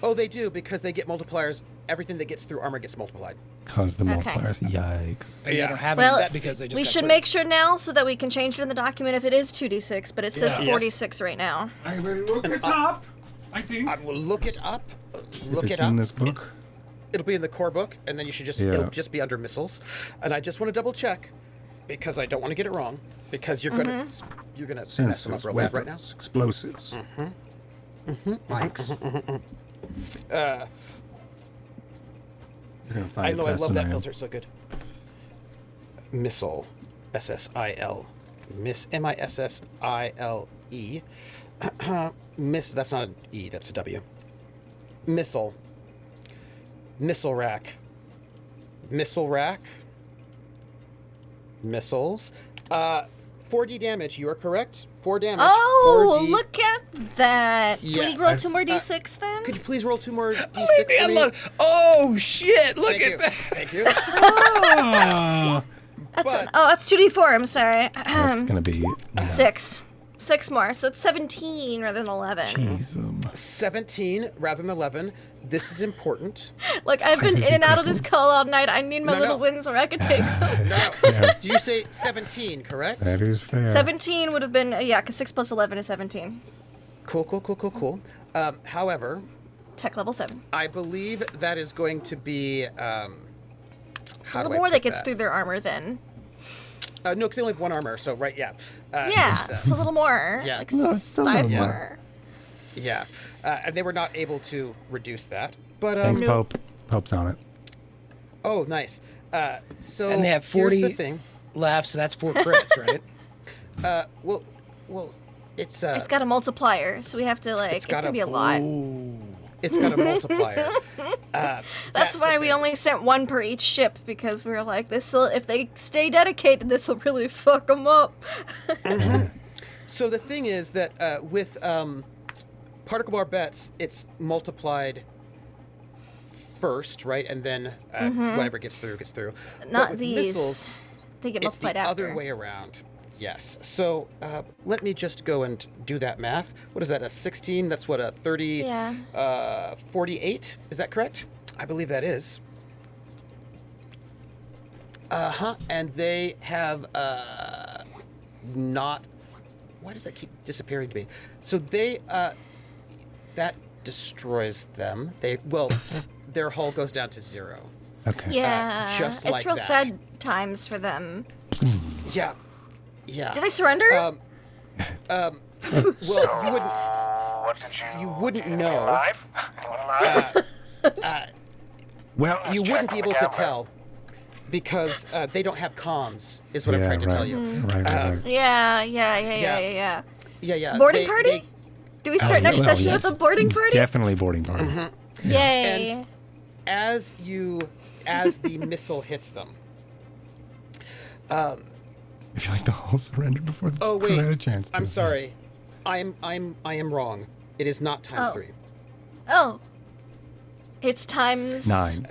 Oh, they do because they get multipliers. Everything that gets through armor gets multiplied. Cause the Okay. multipliers. Yikes. And they don't have Well, any because they just We got should put- make sure now so that we can change it in the document if it is 2d6, but it says Yeah. 46 right now. I will look it up. I think. I will look it up. Look It's it up. in this book. It'll be in the core book, and then you should just Yeah. it'll just be under missiles. And I just want to double check because I don't want to get it wrong. because you're gonna mess them up Sensors, real bad right now. weapons, explosives. Mikes. You're gonna find I it know I fast love than that am. filter so good. Missile, SSIL, MISSILE. Miss. That's not an E. That's a W. Missile. Missile rack. Missile rack. Missiles. 4D damage. You are correct. 4 damage. Oh, 4D. look at that. Can Yes. we roll 2 more d6 then? Could you please roll 2 more d6 Wait, for man, me? look. Oh shit! Look Thank at you. that. Thank you. Ah, That's 2d4. I'm sorry. that's gonna be 6. 6 more. So it's 17 rather than 11. Jeez, 17 rather than 11. This is important. Look, I've been in and out of this call all night. I need my No, little no. wins or I could take them. No. Yeah. Did you say 17, correct? that is fair. 17 would have been, yeah, because 6 plus 11 is 17. Cool. However, Tech level 7. I believe that is going to be. It's a How little do I more put that gets through their armor then. No, because they only have 1 armor, so right, yeah. Yeah, it's a little more. yeah. Like No, it's still 5 not more. more. Yeah, and they were not able to reduce that. But Thanks, Nope. Pope. Pope's on it. oh, nice. So And they have here's 40 the thing. Laughs, so that's 4 crits, right? Well, it's It's got a multiplier, so we have to, like, it's got going to a- be a lot. it's got a multiplier. That's why we only sent 1 per each ship, because we were like, this'll, if they stay dedicated, this will really fuck them up. So the thing is that with particle bar bets, it's multiplied first, right, and then whatever gets through gets through. But Not with these. missiles, They get it's the multiplied after. other way around. Yes. So let me just go and do that math. What is that? A 16? That's what, a 30? Yeah. 48? Is that correct? I believe that is. And they have not. Why does that keep disappearing to me? So they that destroys them. Their hull goes down to 0. Okay. Yeah. just it's like real that. sad times for them. Yeah. Yeah. Do they surrender? Well, you wouldn't. What did you? You wouldn't Anyone know. alive? Anyone alive? Well, You check wouldn't be with able the to camera. tell because they don't have comms. Is what I'm trying to tell you. Right. yeah. Yeah. Boarding party? Do we start next well, session yes. with a boarding party? Definitely boarding party. Yay. And as the missile hits them. I feel like the whole surrendered before the Oh crew wait, had a chance to. I'm sorry. I am wrong. It is not times Oh. 3. Oh. It's times 9.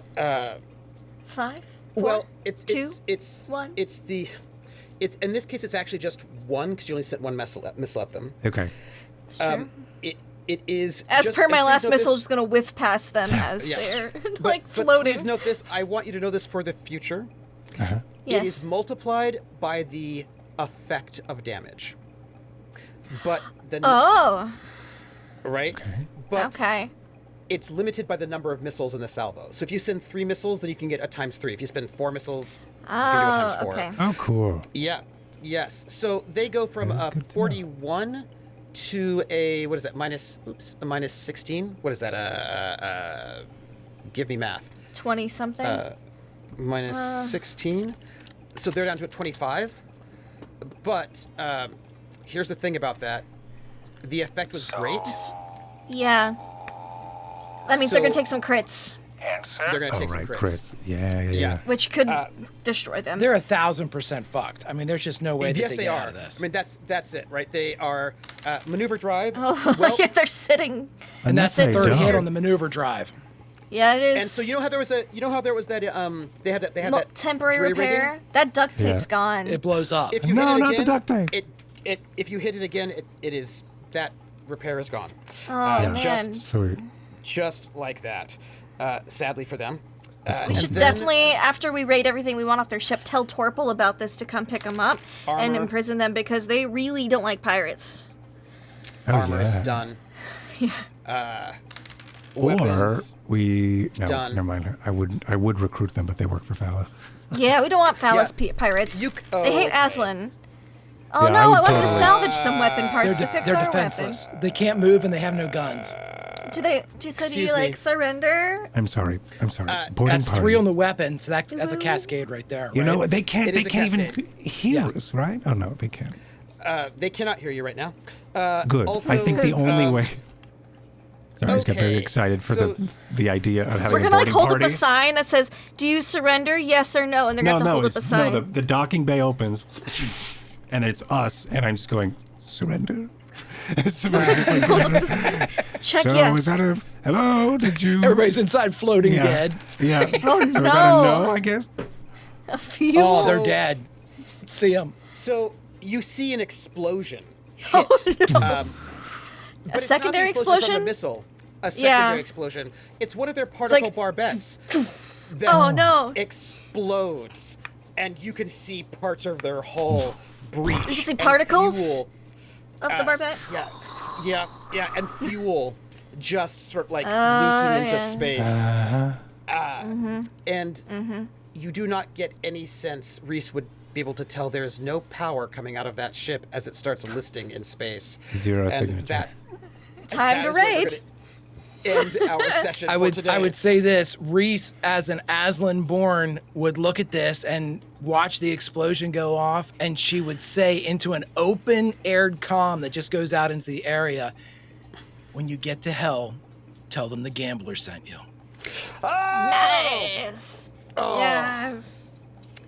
5? Well, it's two, it's one? it's in this case it's actually just 1 because you only sent 1 missile at them. Okay. It's true. It is As just- per and my please last note missile, this- just gonna whiff past them as Yes. they're But- like but floating. please note this. I want you to know this for the future. Uh-huh. It is Yes. multiplied by the effect of damage. But the Oh. right? But Okay. it's limited by the number of missiles in the salvo. So if you send 3 missiles, then you can get a times 3. If you spend 4 missiles, you can do a times 4. Okay. Oh, cool. Yeah. Yes. So they go from That is a good to know. 41 to a what is that? A minus 16. What is that? Give me math. 20 something. Minus 16. So they're down to a 25. But here's the thing about that. The effect was great. Yeah. That means they're So- gonna take some crits, Answer. They're going to Oh, take right. some Crits. Yeah. which could destroy them. They're 1,000% fucked. I mean, there's just no way that Yes, they they get are. out of this. I mean, that's it, right? They are maneuver drive. Oh, well, yeah, they're sitting. and that's the Unless third they hit don't. on the maneuver drive. Yeah, it is. and so you know how there was that they had that temporary jury repair. rigging? That duct tape's Yeah. gone. It blows up. If you No, hit it not the again, duct tape. It if you hit it again, it is that repair is gone. oh man. Sweet. Just like that. Sadly for them. We should definitely, after we raid everything we want off their ship, tell Torpol about this to come pick them up and Armor. imprison them because they really don't like pirates. Oh, Armor is yeah. done. Or Weapons. we no, Done. never mind. I would recruit them, but they work for Phallus. Yeah, we don't want phallus Yeah. pirates. You c- they hate okay. Aslan. Oh Yeah, no, I I would wanted to totally- salvage some weapon parts to fix They're our defenseless. They can't move and they have no guns. weapon. Do you Excuse me. like surrender? I'm sorry. Boarding That's party. 3 on the weapon, so that's a cascade right there. You right? know, they can't. It They is a can't even cascade. hear Yeah. us, right? Oh no, they can't. They cannot hear you right now. Good. Also, I think the only way. Sorry, I just got very okay, excited for so- the idea of having We're a gonna like boarding hold party. up a sign that says, "Do you surrender? Yes or no?" And they're gonna have to hold up a sign. no. The docking bay opens, and it's us, and I'm just going surrender. It's Hold up the sign. Check so yes. is that a hello? Did you? Everybody's inside floating yeah. dead. Yeah. Oh, so is that a no. no? I guess. A few. Oh, So- they're dead. See them. So you see an explosion. Oh, hit, no. but A it's not the secondary From explosion? a missile. A secondary explosion. It's one of their particle like- barbettes that Oh, no. explodes, and you can see parts of their hull breach. You can see and particles fuel- of the barbette. Yeah, and fuel just sort of like leaking into yeah. space. And you do not get any sense Reese would be able to tell there's no power coming out of that ship as it starts listing in space. Zero And signature. Time that to is where we're raid. gonna End our session I for would today. I would say this: Reese, as an Aslan born, would look at this and watch the explosion go off, and she would say into an open-aired comm that just goes out into the area, "When you get to hell, tell them the gambler sent you." Nice. Oh. Yes.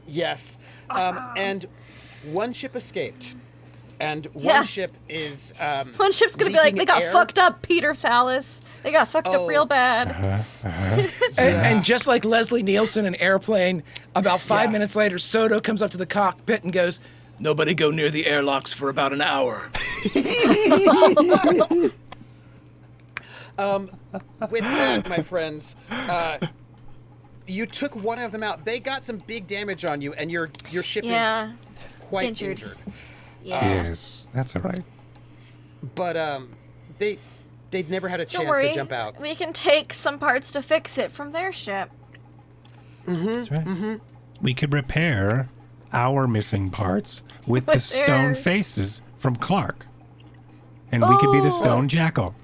Yes. And one ship escaped. And one Yeah. ship is One ship's gonna be like, leaking they got air. fucked up, Peter Phallus. They got fucked up Oh. real bad. And just like Leslie Nielsen in Airplane, about 5 Yeah. minutes later, Soto comes up to the cockpit and goes, "Nobody go near the airlocks for about an hour." With that, my friends, you took one of them out. They got some big damage on you, and your ship Yeah. is quite Injured. injured. Yeah. Yes, that's all right. But they'd never had a Don't chance worry. to jump out. We can take some parts to fix it from their ship. That's right. We could repair our missing parts with the stone their- faces from Clarke, and we could be the Ooh. stone jackal.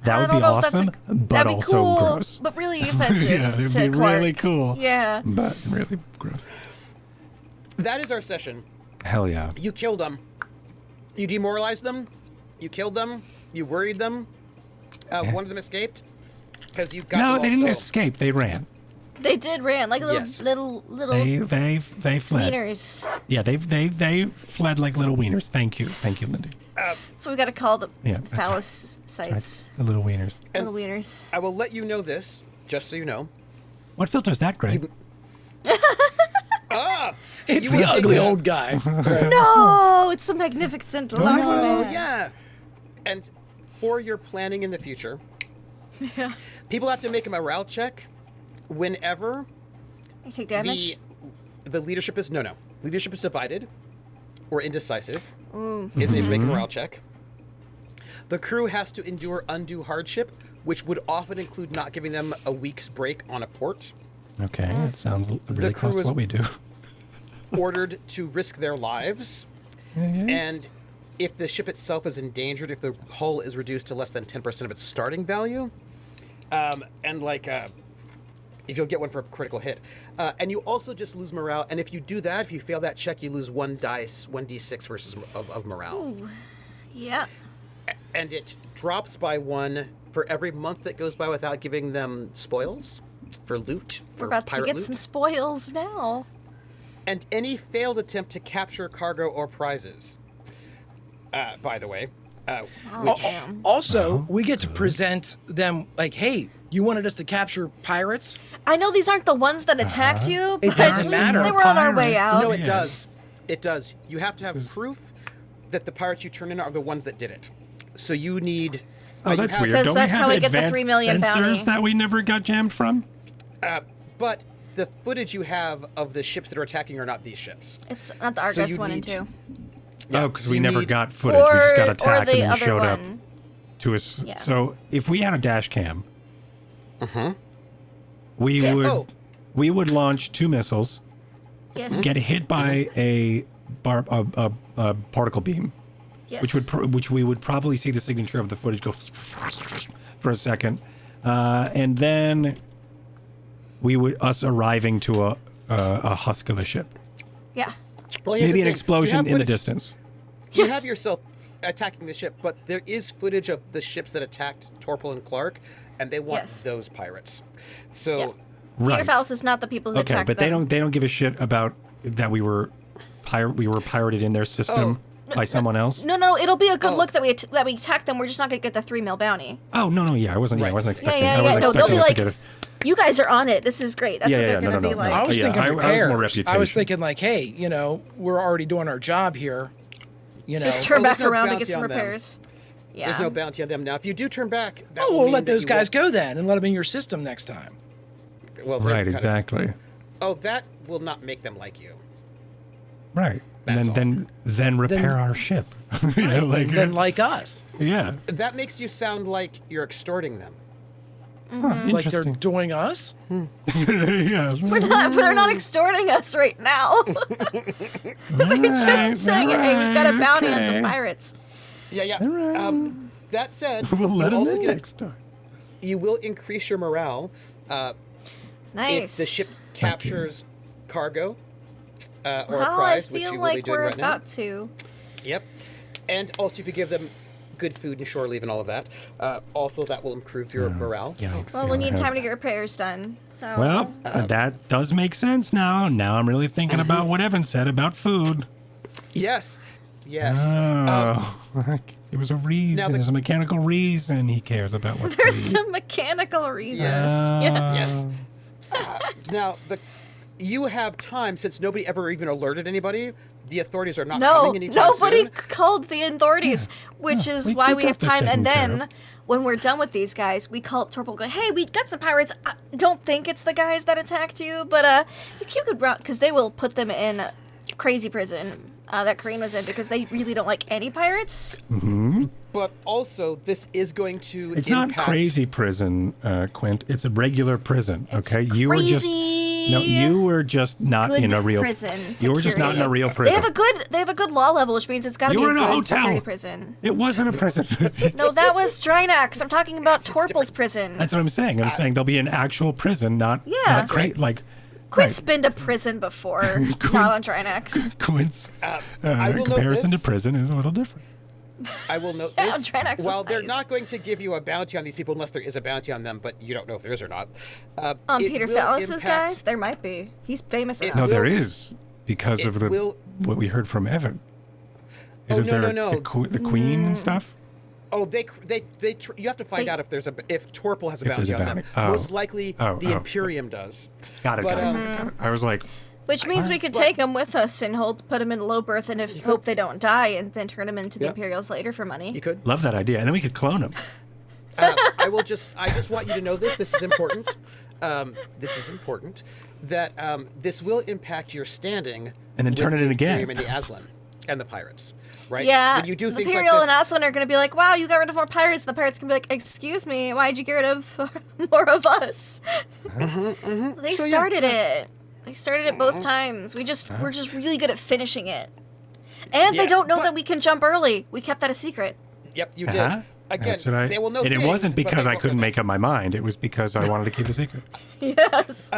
That I would don't be know if that's awesome, but that'd be also cool, gross. but really offensive. Yeah, it'd to be Clarke. really cool. Yeah. But really gross. That is our session. Hell yeah. You killed them. You demoralized them. You killed them. You worried them. One of them escaped because you got No, them they all didn't killed. escape. They ran. They did ran like little Yes. little They fled. wieners. Yeah, they fled like little wieners. Thank you, Lindy. So we got to call the Yeah, that's phallus sites The little wieners. little wieners. I will let you know this, just so you know. What filter is that, Greg? It's You the would take ugly that. old guy. No, it's the magnificent Oh Larkman. yeah. And for your planning in the future, Yeah. people have to make a morale check whenever You take damage. the leadership is leadership is divided or indecisive. Ooh. Is need to make a morale check. The crew has to endure undue hardship, which would often include not giving them a week's break on a port. Okay, that sounds really crew close to is- what we do. Ordered to risk their lives, and if the ship itself is endangered, if the hull is reduced to less than 10% of its starting value, and if you'll get one for a critical hit, and you also just lose morale. And if you do that, if you fail that check, you lose 1d6 versus of morale, Yeah. and it drops by 1 for every month that goes by without giving them spoils for loot. We're For about to pirate get loot. some spoils now. And any failed attempt to capture cargo or prizes. By the way, which Also, we get to present them like, "Hey, you wanted us to capture pirates? I know these aren't the ones that attacked you, It but doesn't matter. they were on our way Pirates. out. no, it Yeah. does. It does. You have to have proof that the pirates you turn in are the ones that did it. So you need. Oh, you that's have- weird. Because Don't that's we have how we get the advanced 3 million sensors bounty. that we never got jammed from? But the footage you have of the ships that are attacking are not these ships. It's not the So Argus you 1 and need- 2. Oh, because so we you never need- got footage. We just got Or attacked the and then other showed up one. to us. Yeah. So if we had a dash cam, we Yes. would Oh. we would launch 2 missiles, Yes. get hit by a particle beam, Yes. which we would probably see the signature of the footage go for a second, and then us arriving to a husk of a ship. Yeah. Well, here's Maybe the an thing. explosion You in the have distance. You have yourself attacking the ship, but there is footage of the ships that attacked Torpol and Clarke, and they want those pirates. So, Yeah. Right. Peter Fallis is not the people who Okay, attacked but them. they don't give a shit about that we were pirated in their system by someone else. No, it'll be a good look that we attacked them. We're just not gonna get the 3 mil bounty. Oh no, I wasn't expecting. Yeah. I wasn't No, they'll expecting be us to like, get it. you guys are on it. This is great. That's what they're gonna be like. I was thinking I was more repairs. reputation. I was thinking like, hey, we're already doing our job here. Just turn there's back no around to bounty get some on them. repairs. Yeah. there's no bounty on them. Now, if you do turn back, that will we'll mean let that those you guys won't- go then and let them in your system next time. Well, they're Right, kind of- exactly. that will not make them like you. Right, That's and then repair our ship. Then like us. Yeah. That makes you sound like you're extorting them. Huh, Like they're interesting. doing us? Yeah. They're not extorting us right now. They're just saying, hey, we've got a bounty on some pirates. Yeah. Right. That said, We'll let you them also in get next time. you will increase your morale Nice. if the ship captures cargo or a Well, I prize, which feel you will be like doing we're right now. about to. Yep. And also, if you give them good food and shore leave and all of that, also that will improve your morale. Yikes, Well, we we don't need have- time to get repairs done. So. Well, that does make sense now. Now I'm really thinking about what Evan said about food. Yes. Oh, it was a reason. There's a mechanical reason he cares about what There's to eat. some mechanical reasons. Yes. Now, you have time, since nobody ever even alerted anybody. The authorities are not No, coming anytime nobody soon. called the authorities, which is why we got have this time. taken And care then, of. when we're done with these guys, we call up Torpol and go, hey, we got some pirates. I don't think it's the guys that attacked you, but if you could route, because they will put them in crazy prison that Karine was in, because they really don't like any pirates. But also, this is going to It's impact... not crazy prison, Quint. It's a regular prison. It's Okay, you were just you were just not good in a real prison. You were just not in a security. real prison. They have a good law level, which means it's got to You be were a in a good hotel. security prison. It wasn't a prison. No, that was Drinax. I'm talking about Torpol's prison. That's what I'm saying. I'm saying there'll be an actual prison, not Yeah. like Quint's been to prison before, not on Drinax. Quint's I will note comparison to this. prison is a little different. I will note Yeah, this. Drinax was Well, they're nice. not going to give you a bounty on these people unless there is a bounty on them, but you don't know if there is or not. On It Peter will Fallis's impact- guys, there might be. He's famous enough. No, there will- is because it of the will- what we heard from Evan. Oh, Isn't no, there no. the queen and stuff? Oh, you have to find out if if Torpol has a If there's bounty a on them. bounty. Oh. Most likely, Oh, the oh. Imperium does. Got it. But, got it. I was like, Which means we could take them with us and put them in low berth and hope they don't die, and then turn them into the Yeah. Imperials later for money. You could. love that idea, and then we could clone him. I just want you to know this. This is important. That this will impact your standing. And then with turn it the in again. Imperium and the Aslan and the pirates, right? Yeah, When you do the things Imperial like and this, Aslan are going to be like, wow, you got rid of more pirates. And the pirates can be like, excuse me, why'd you get rid of more of us? They So, yeah. started it. They started it both times. We're just really good at finishing it. And they Yes, don't know but- that we can jump early. We kept that a secret. Yep, you did. Uh-huh. Again, That's what I- they will know and it things, wasn't but because they I won't couldn't know make up my mind. It was because I wanted to keep a secret. Yes.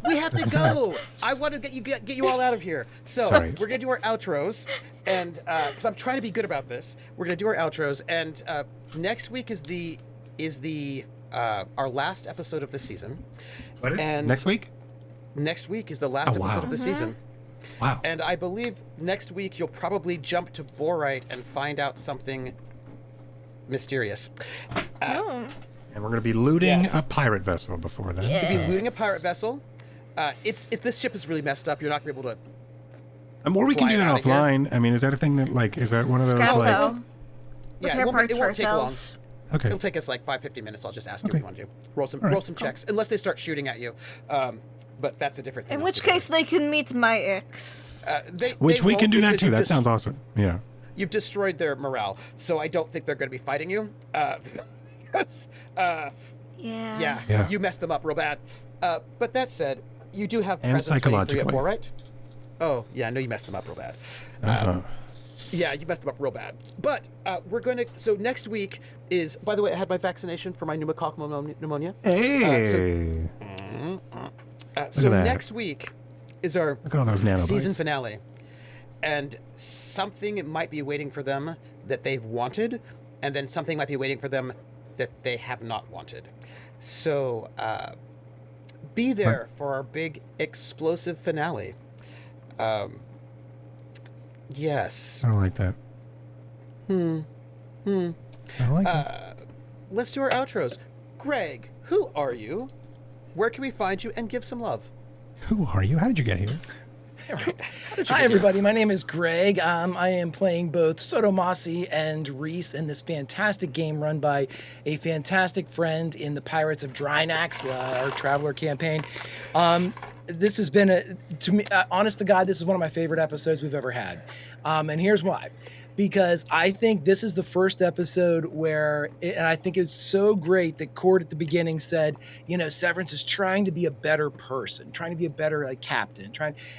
We have to go. I want to get you all out of here. So Sorry. we're gonna do our outros, and because I'm trying to be good about this, we're gonna do our outros. And next week is our last episode of the season. What is And next week? Next week is the last Oh, wow. episode of the season. Wow. And I believe next week you'll probably jump to Borite and find out something mysterious. Oh. And we're going to be looting Yes. a pirate vessel before then. If you're looting a Yes. pirate vessel, if this ship is really messed up, you're not gonna be able to. And or we can Fly do that outta here. offline. I mean, is that a thing that is that one of those Scrap like? though. Yeah, Repair parts it for won't take long. ourselves. Okay. It'll take us like 5-15 minutes. I'll just ask you Okay. what you want to do. Roll some right. checks, unless they start shooting at you. But that's a different thing. In which case, they can meet my ex. Which they we won't, can do that because too. you've That just- sounds awesome. Yeah. You've destroyed their morale, so I don't think they're going to be fighting you. Yeah. Yeah. You messed them up real bad. But that said, you do have And presents waiting for you at psychologically. Borite. Oh, yeah, I know you messed them up real bad. Yeah, you messed them up real bad. But we're going to... So next week is... By the way, I had my vaccination for my pneumococcal pneumonia. Hey! So that. next week is our Look at all those nanobites. season finale. And something might be waiting for them that they've wanted, and then something might be waiting for them that they have not wanted. So be there for our big explosive finale. Yes. I don't like that. I don't like that. Let's do our outros. Greg, who are you? Where can we find you and give some love? Who are you? How did you get here? Hi, everybody. My name is Greg. I am playing both Sotomasi and Reese in this fantastic game run by a fantastic friend in the Pirates of Drinax, our Traveler campaign. This has been, to me, honest to God, this is one of my favorite episodes we've ever had. And here's why. Because I think this is the first episode where, and I think it's so great that Cord at the beginning said, you know, Severence is trying to be a better person, trying to be a better captain,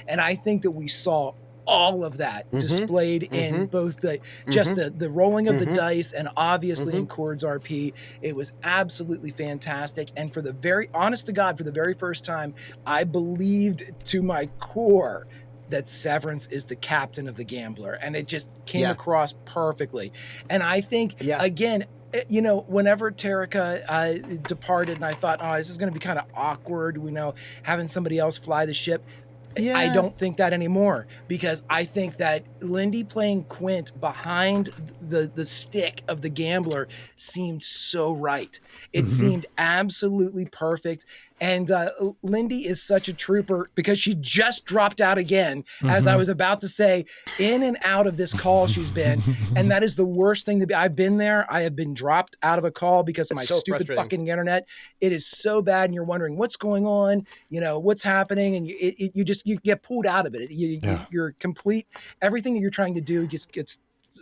and I think that we saw all of that displayed in both the the rolling of the dice and obviously in Cord's RP. It was absolutely fantastic, and for the very honest to God, for the very first time, I believed to my core that Severance is the captain of the Gambler, and it just came across perfectly. And I think, again, you know, whenever Terrica departed, and I thought, oh, this is going to be kind of awkward, you know, having somebody else fly the ship. Yeah. I don't think that anymore, because I think that Lindy playing Quint behind the stick of the Gambler seemed so right. It seemed absolutely perfect. And Lindy is such a trooper because she just dropped out again, as I was about to say, in and out of this call she's been. And that is the worst thing to be. I've been there. I have been dropped out of a call because of my stupid fucking internet. It is so bad. And you're wondering what's going on, you know, what's happening. And you get pulled out of it. You're complete. Everything that you're trying to do just gets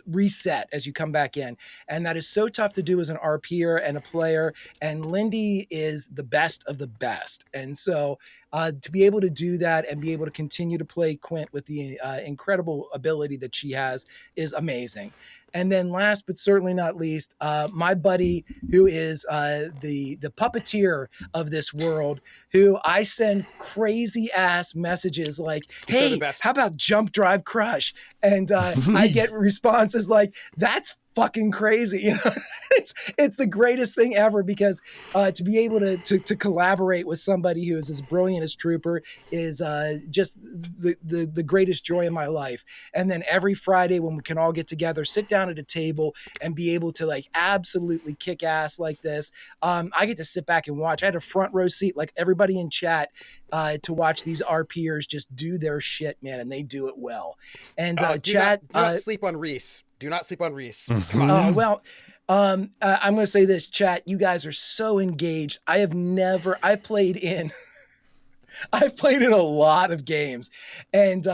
reset as you come back in, and that is so tough to do as an RPer and a player, and Lindy is the best of the best. And so to be able to do that and be able to continue to play Quint with the incredible ability that she has is amazing. And then last but certainly not least, my buddy who is the puppeteer of this world, who I send crazy ass messages like, hey, how about jump drive crush? And I get responses like, that's fucking crazy. You know, it's the greatest thing ever, because to be able to collaborate with somebody who is as brilliant as Trooper is just the greatest joy in my life. And then every Friday when we can all get together, sit down at a table and be able to like absolutely kick ass like this, I get to sit back and watch. I had a front row seat like everybody in chat to watch these RPers just do their shit, man, and they do it well. And chat, do not sleep on Reese. Do not sleep on Reese. Come on. Well, I'm going to say this, chat. You guys are so engaged. I've played in a lot of games, and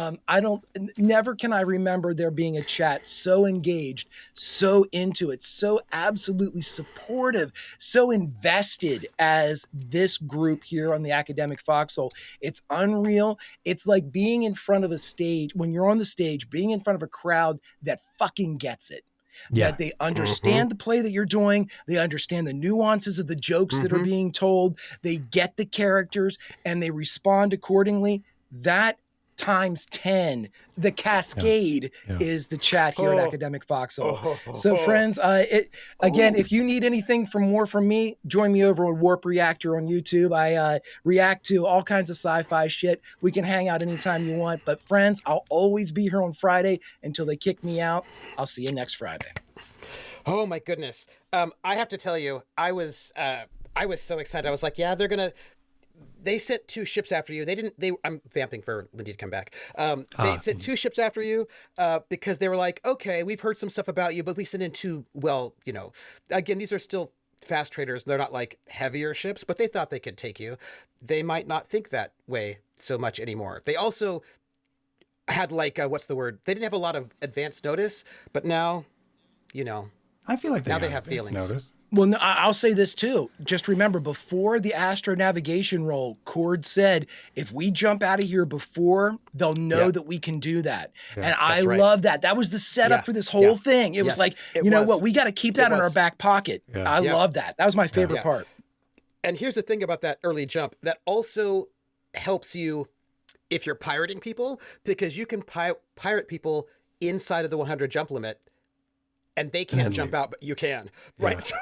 never can I remember there being a chat so engaged, so into it, so absolutely supportive, so invested as this group here on the Academic Foxhole. It's unreal. It's like being in front of a stage, when you're on the stage, being in front of a crowd that fucking gets it. That they understand the play that you're doing. They understand the nuances of the jokes that are being told. They get the characters and they respond accordingly. That times 10, the cascade is the chat here at Academic Foxhole. So friends, again, if you need anything more from me, join me over on Warp Reactor on YouTube. I react to all kinds of sci-fi shit. We can hang out anytime you want. But friends, I'll always be here on Friday until they kick me out. I'll see you next Friday. Oh my goodness. I have to tell you, I was so excited. I was like, yeah, they sent 2 ships after you. I'm vamping for Lindy to come back. They sent 2 ships after you because they were like, okay, we've heard some stuff about you, but we sent in 2, well, you know, again, these are still fast traders. They're not like heavier ships, but they thought they could take you. They might not think that way so much anymore. They also had like, what's the word? They didn't have a lot of advance notice, but now, you know. I feel like now they have feelings. Notice. Well, no, I'll say this too. Just remember, before the astro navigation roll, Cord said, if we jump out of here before, they'll know that we can do that. And I love that. That was the setup for this whole thing. It was like, you know what? We got to keep that in our back pocket. Yeah. I love that. That was my favorite part. And here's the thing about that early jump. That also helps you if you're pirating people, because you can pirate people inside of the 100 jump limit. And they can't jump out, but you can. Right. So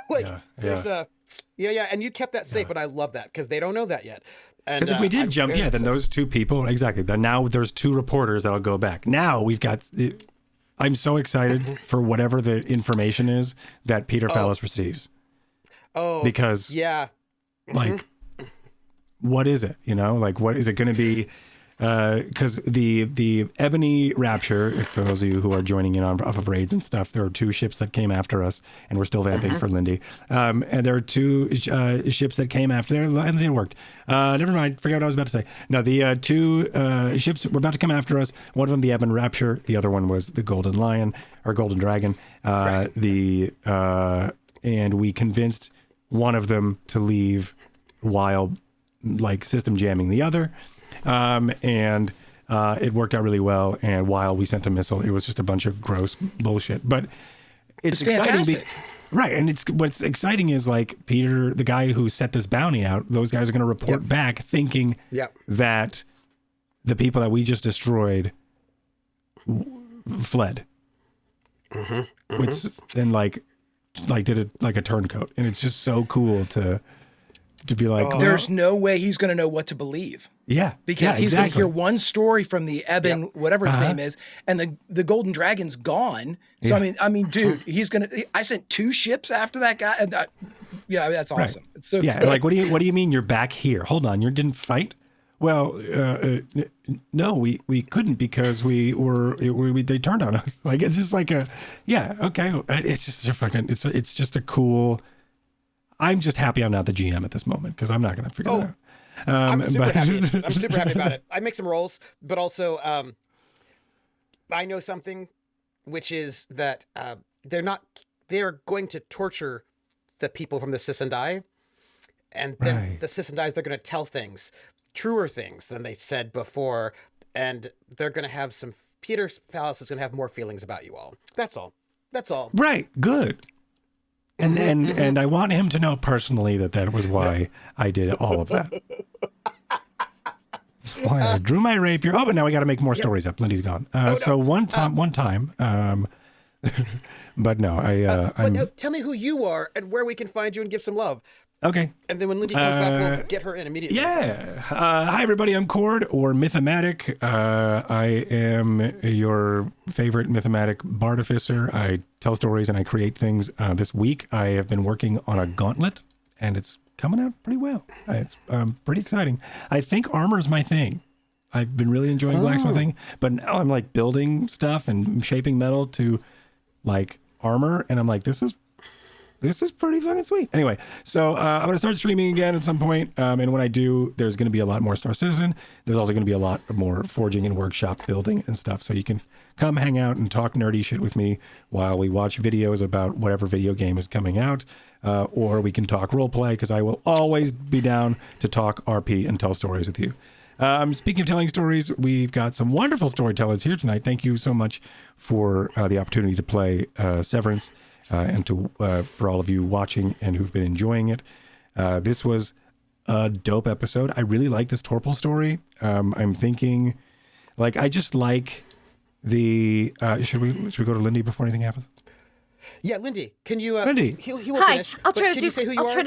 there's and you kept that safe, and I love that because they don't know that yet. Because if we did jump, then those two people, exactly. Then now there's two reporters that'll go back. Now we've got, I'm so excited for whatever the information is that Peter Fallis receives. Oh, because like, what is it? You know, like, what is it going to be? Because the Ebony Rapture, for those of you who are joining in off of raids and stuff, there are two ships that came after us, and we're still vamping for Lindy. And there are two ships that came after there. And it worked. Never mind. Forget what I was about to say. No, the two ships were about to come after us. One of them, the Ebony Rapture. The other one was the Golden Lion or Golden Dragon. And we convinced one of them to leave while like system jamming the other. And it worked out really well. And while we sent a missile, it was just a bunch of gross bullshit. But it's exciting. Right. And what's exciting is like Peter, the guy who set this bounty out, those guys are going to report back thinking that the people that we just destroyed fled. Which then like did it like a turncoat. And it's just so cool to be like, there's no way he's going to know what to believe. Yeah. Because he's going to hear one story from the Eben, whatever his name is, and the Golden Dragon's gone. So, I mean, dude, I sent two ships after that guy. And that's awesome. Right. It's so cool. Like, what do you mean you're back here? Hold on. You didn't fight? Well, no, we couldn't because they turned on us. Like, it's just like okay. It's just a fucking, it's just a cool, I'm just happy I'm not the GM at this moment because I'm not going to figure that out. I'm super happy about it. I make some rolls, but also I know something, which is that they're going to torture the people from the Sisandai, and then the Sisandai, they're going to tell truer things than they said before, and they're going to have Peter Fallis is going to have more feelings about you all. That's all. Right. Good. And I want him to know personally that was why I did all of that. That's why I drew my rapier. Oh, but now we got to make more stories up. Lindy's gone. So one time. But no, but tell me who you are and where we can find you and give some love. Okay. And then when Lindy comes back, we'll get her in immediately. Yeah. Hi, everybody. I'm Cord, or mythematic. I am your favorite mythematic bartificer. I tell stories and I create things. This week, I have been working on a gauntlet, and it's coming out pretty well. It's pretty exciting. I think armor is my thing. I've been really enjoying blacksmithing, but now I'm like building stuff and shaping metal to like armor, and I'm like, this is pretty fucking sweet. Anyway, so I'm going to start streaming again at some point. And when I do, there's going to be a lot more Star Citizen. There's also going to be a lot more forging and workshop building and stuff. So you can come hang out and talk nerdy shit with me while we watch videos about whatever video game is coming out. Or we can talk roleplay, because I will always be down to talk RP and tell stories with you. Speaking of telling stories, we've got some wonderful storytellers here tonight. Thank you so much for the opportunity to play Severence. And for all of you watching and who've been enjoying it. This was a dope episode. I really like this Torpol story. I'm thinking, like, I just like the... should we go to Lindy before anything happens? Yeah, Lindy, can you... Lindy. He will Hi, finish. I'll try to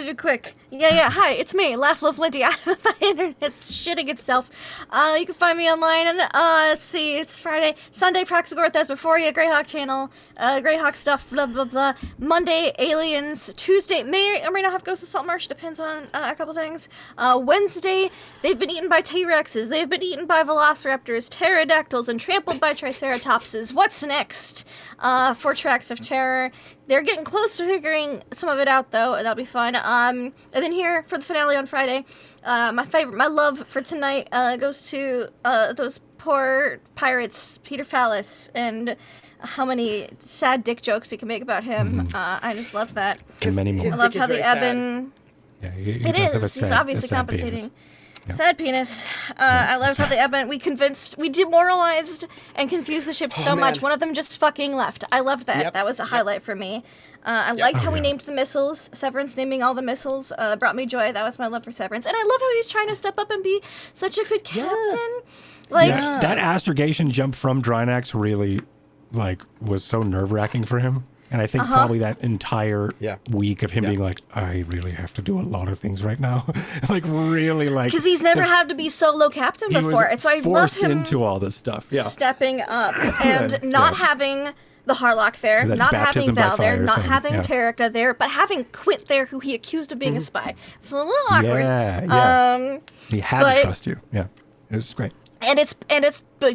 do quick. Yeah, hi, it's me, Lindy. My internet's shitting itself. You can find me online, and let's see, it's Friday, Sunday, Proxagorth as before you, Greyhawk channel, Greyhawk stuff, blah, blah, blah. Monday, Aliens. Tuesday, may or may not have Ghost of Saltmarsh, depends on a couple things. Wednesday, they've been eaten by T-Rexes, they've been eaten by Velociraptors, pterodactyls, and trampled by Triceratopses. What's next? 4 tracks of terror. They're getting close to figuring some of it out, though. That'll be fun. And then here for the finale on Friday, my love for tonight goes to those poor pirates, Peter Fallis, and how many sad dick jokes we can make about him. I just loved that. And many more. I loved how the Eben. Yeah, It is. He's obviously compensating. Sad penis. I loved how the Eben. We demoralized and confused the ships so much. One of them just fucking left. I loved that. Yep. That was a highlight for me. I liked how we named the missiles. Severence naming all the missiles brought me joy. That was my love for Severence. And I love how he's trying to step up and be such a good captain. Like that astrogation jump from Drinax really, was so nerve-wracking for him. And I think probably that entire week of him being like, I really have to do a lot of things right now. Really because he's never had to be solo captain before. And so I love him into all this stuff. Yeah. Stepping up and not having the Harlock there, That not having baptism by Val there, fire not thing, having Terrica there, but having Quint there, who he accused of being a spy. It's a little awkward. Yeah. He had to trust you. Yeah. It was great. And it's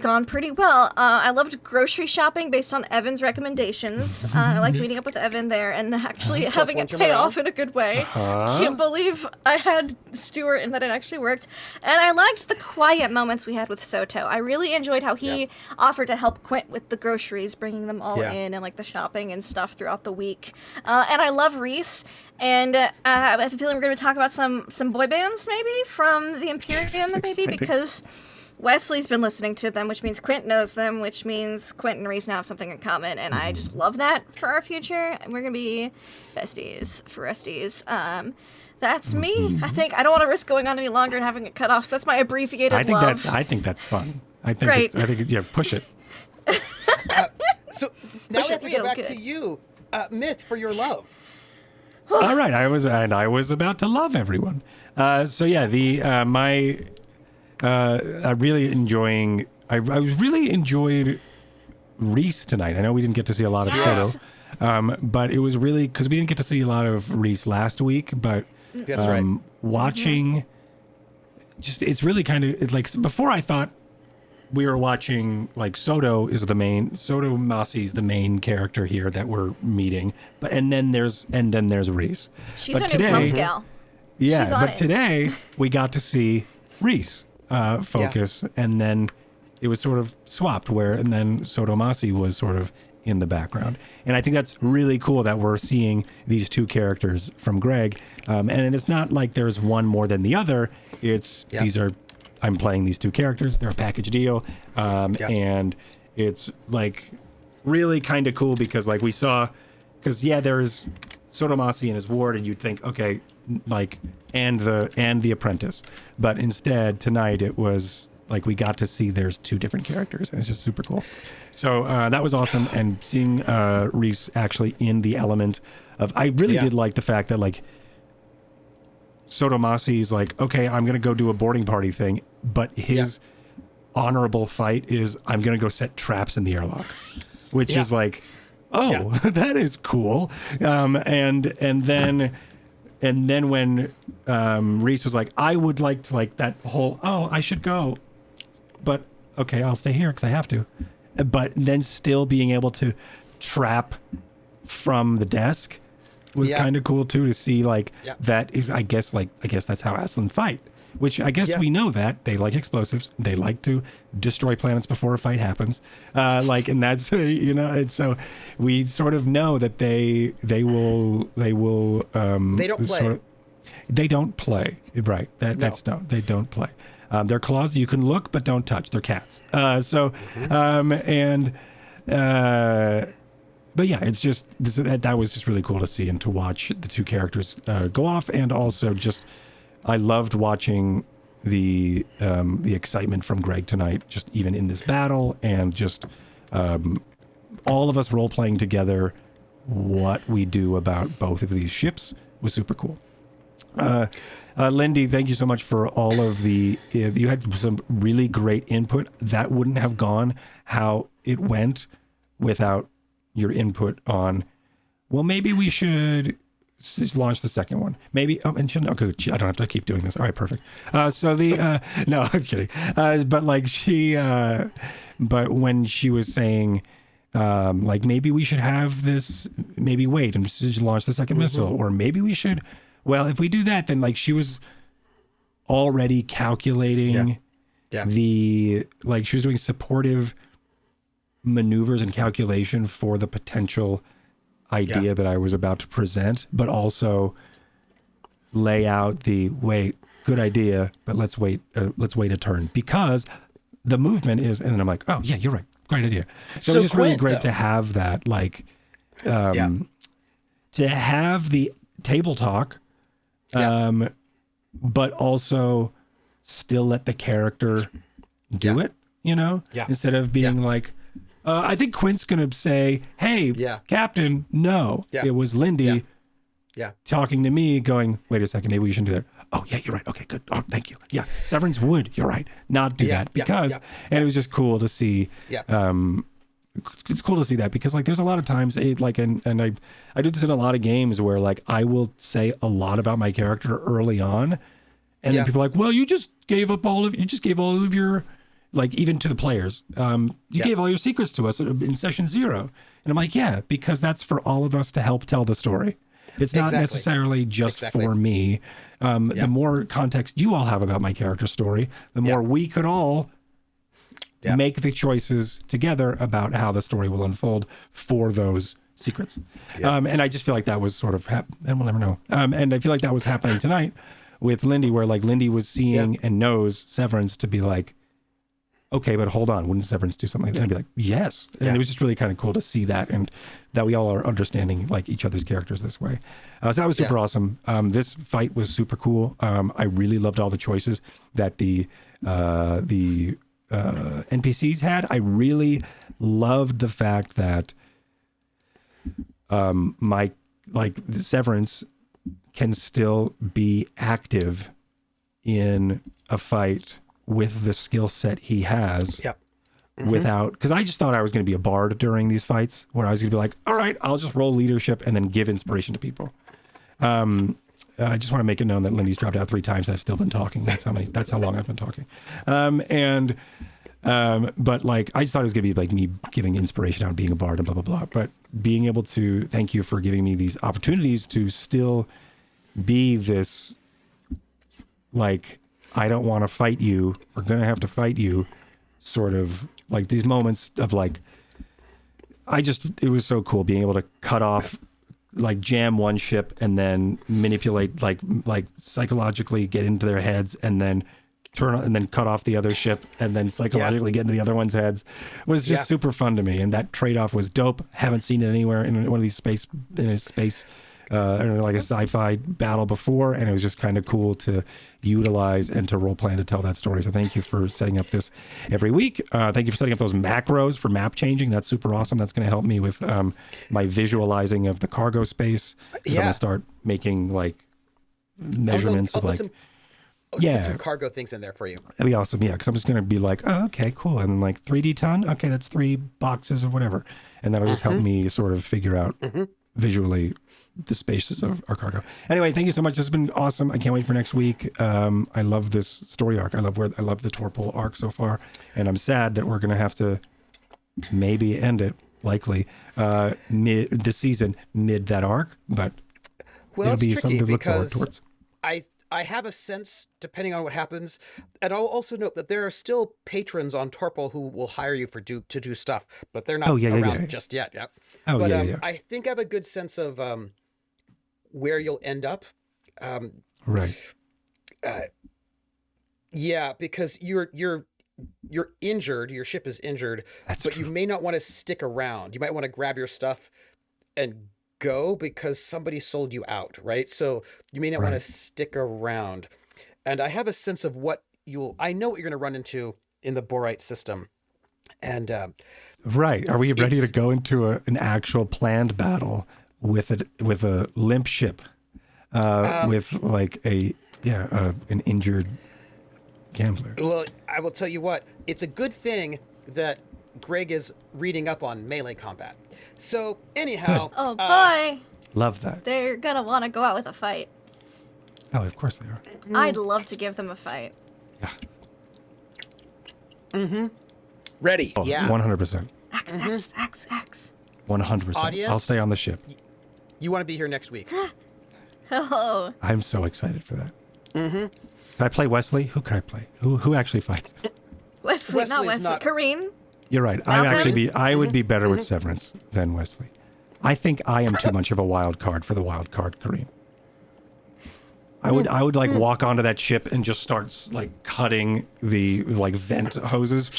gone pretty well. I loved grocery shopping based on Evan's recommendations. I like meeting up with Evan there and actually having it pay off in a good way. Can't believe I had Stuart and that it actually worked. And I liked the quiet moments we had with Soto. I really enjoyed how he offered to help Quint with the groceries, bringing them all in and the shopping and stuff throughout the week. And I love Reese. And I have a feeling we're going to talk about some boy bands maybe from the Imperium maybe because Wesley's been listening to them, which means Quint knows them, which means Quint and Reese now have something in common, and I just love that for our future. We're gonna be besties for resties. That's me. I think I don't want to risk going on any longer and having it cut off. So that's my abbreviated love. I think that's fun. I think push it. So now we have to go back to you, Myth, for your love. All right, I was about to love everyone. I really enjoyed Reese tonight. I know we didn't get to see a lot of Soto, but it was really because we didn't get to see a lot of Reese last week. But That's right. watching, it's really kind of before I thought we were watching Soto Massey's the main character here that we're meeting, and then there's Reese. She's our new Cubs gal. Yeah, but today we got to see Reese. Focus, and then it was sort of swapped and then Soto Massey was sort of in the background. And I think that's really cool that we're seeing these two characters from Greg. And it's not like there's one more than the other. I'm playing these two characters. They're a package deal. And it's really kind of cool because we saw, there's Soto Massey and his ward, and you'd think, okay, and the apprentice, but instead tonight it was we got to see there's two different characters, and it's just super cool. So that was awesome, and seeing Reese actually in the element of, I really did like the fact that Soto Massey's okay, I'm gonna go do a boarding party thing, but his honorable fight is I'm gonna go set traps in the airlock, which is that is cool. And then when Reese was I would like to that whole, I should go, but okay, I'll stay here because I have to. But then still being able to trap from the desk was kind of cool too, to see that is, I guess that's how Aslan fight. Which I guess we know that they like explosives. They like to destroy planets before a fight happens. And that's and so we sort of know that they will. They don't play. They don't play. Right. They don't play. They're claws. You can look, but don't touch. They're cats. But yeah, it's just that was just really cool to see and to watch the two characters go off, and also just. I loved watching the excitement from Greg tonight, just even in this battle, and just all of us role playing together what we do about both of these ships was super cool. Lindy, thank you so much for all of you had some really great input. That wouldn't have gone how it went without your input on, well, maybe we should launch the second one. Maybe, and okay, I don't have to keep doing this. All right, perfect. No, I'm kidding. But when she was saying Like maybe we should have this, maybe wait and just launch the second missile, or maybe we should, well, if we do that, then like she was already calculating like she was doing supportive maneuvers and calculation for the potential idea that I was about to present, but also lay out the good idea, but let's wait a turn, because the movement is, and then I'm like, oh yeah, you're right, great idea. So it's just really great to have that, like, to have the table talk, but also still let the character do it, you know, instead of being like, I think Quint's gonna say, hey, Captain, no, it was Lindy talking to me going, wait a second, maybe we shouldn't do that. Oh yeah, you're right. Okay, good. Oh, thank you. Yeah, Severance would, you're right, not do that, because, and it was just cool to see, it's cool to see that, because like there's a lot of times like, and I do this in a lot of games where like I will say a lot about my character early on, and then people are like, well, you just gave all of your, like, even to the players, you gave all your secrets to us in session 0. And I'm like, yeah, because that's for all of us to help tell the story. It's not necessarily just for me. The more context you all have about my character story, the more we could all make the choices together about how the story will unfold for those secrets. And I just feel like that was sort of, and we'll never know. And I feel like that was happening tonight with Lindy, where like Lindy was seeing and knows Severance to be like, okay, but hold on, wouldn't Severance do something like that? And I'd be like, yes. And it was just really kind of cool to see that, and that we all are understanding like each other's characters this way. So that was super awesome. This fight was super cool. I really loved all the choices that the NPCs had. I really loved the fact that my like Severance can still be active in a fight with the skill set he has, without, because I just thought I was going to be a bard during these fights, where I was going to be like, all right, I'll just roll leadership and then give inspiration to people. I just want to make it known that Lindy's dropped out 3 times. I've still been talking. That's how long I've been talking. But like, I just thought it was going to be like me giving inspiration out, being a bard and blah, blah, blah. But being able to, thank you for giving me these opportunities to still be this, like, I don't want to fight you, we're going to have to fight you, sort of like these moments of like, it was so cool being able to cut off, like jam one ship and then manipulate, like psychologically get into their heads and then turn on and then cut off the other ship and then psychologically get into the other one's heads. It was just super fun to me. And that trade-off was dope. Haven't seen it anywhere in one of these space like a sci-fi battle before, and it was just kind of cool to utilize and to role play and to tell that story. So thank you for setting up this every week. Thank you for setting up those macros for map changing. That's super awesome. That's going to help me with my visualizing of the cargo space. I'm going to start making like measurements of like. Put some cargo things in there for you. That'd be awesome. Yeah, because I'm just going to be like, oh, okay, cool. And like 3D ton. Okay, that's 3 boxes of whatever, and that'll just help me sort of figure out visually the spaces of our cargo. Anyway, thank you so much. This has been awesome. I can't wait for next week. I love this story arc. I love the Torpol arc so far, and I'm sad that we're going to have to maybe end it likely mid that arc, but it'll be something to look forward towards. I have a sense, depending on what happens, and I'll also note that there are still patrons on Torpol who will hire you to do stuff, but they're not around just yet. I think I have a good sense of where you'll end up. Right. Because you're injured. Your ship is injured, but you may not want to stick around. You might want to grab your stuff and go because somebody sold you out, right? So you may not want to stick around. And I have a sense of I know what you're going to run into in the Borite system. And right. Are we ready to go into an actual planned battle with a limp ship, with like an injured gambler? Well, I will tell you what, it's a good thing that Greg is reading up on melee combat. So anyhow, oh boy, love that. They're gonna want to go out with a fight. Oh, of course they are. I'd love to give them a fight. Yeah. Ready. Oh, yeah. 100%. X. 100%. Audience? I'll stay on the ship. You want to be here next week? Oh, I'm so excited for that. Can I play Wesley? Who can I play? Who actually fights? Wesley, not Wesley's Wesley. not- Kareem. You're right. Malcolm? I would be better with Severance than Wesley. I think I am too much of a wild card for the wild card, Kareem. I would like walk onto that ship and just start like cutting the like vent hoses.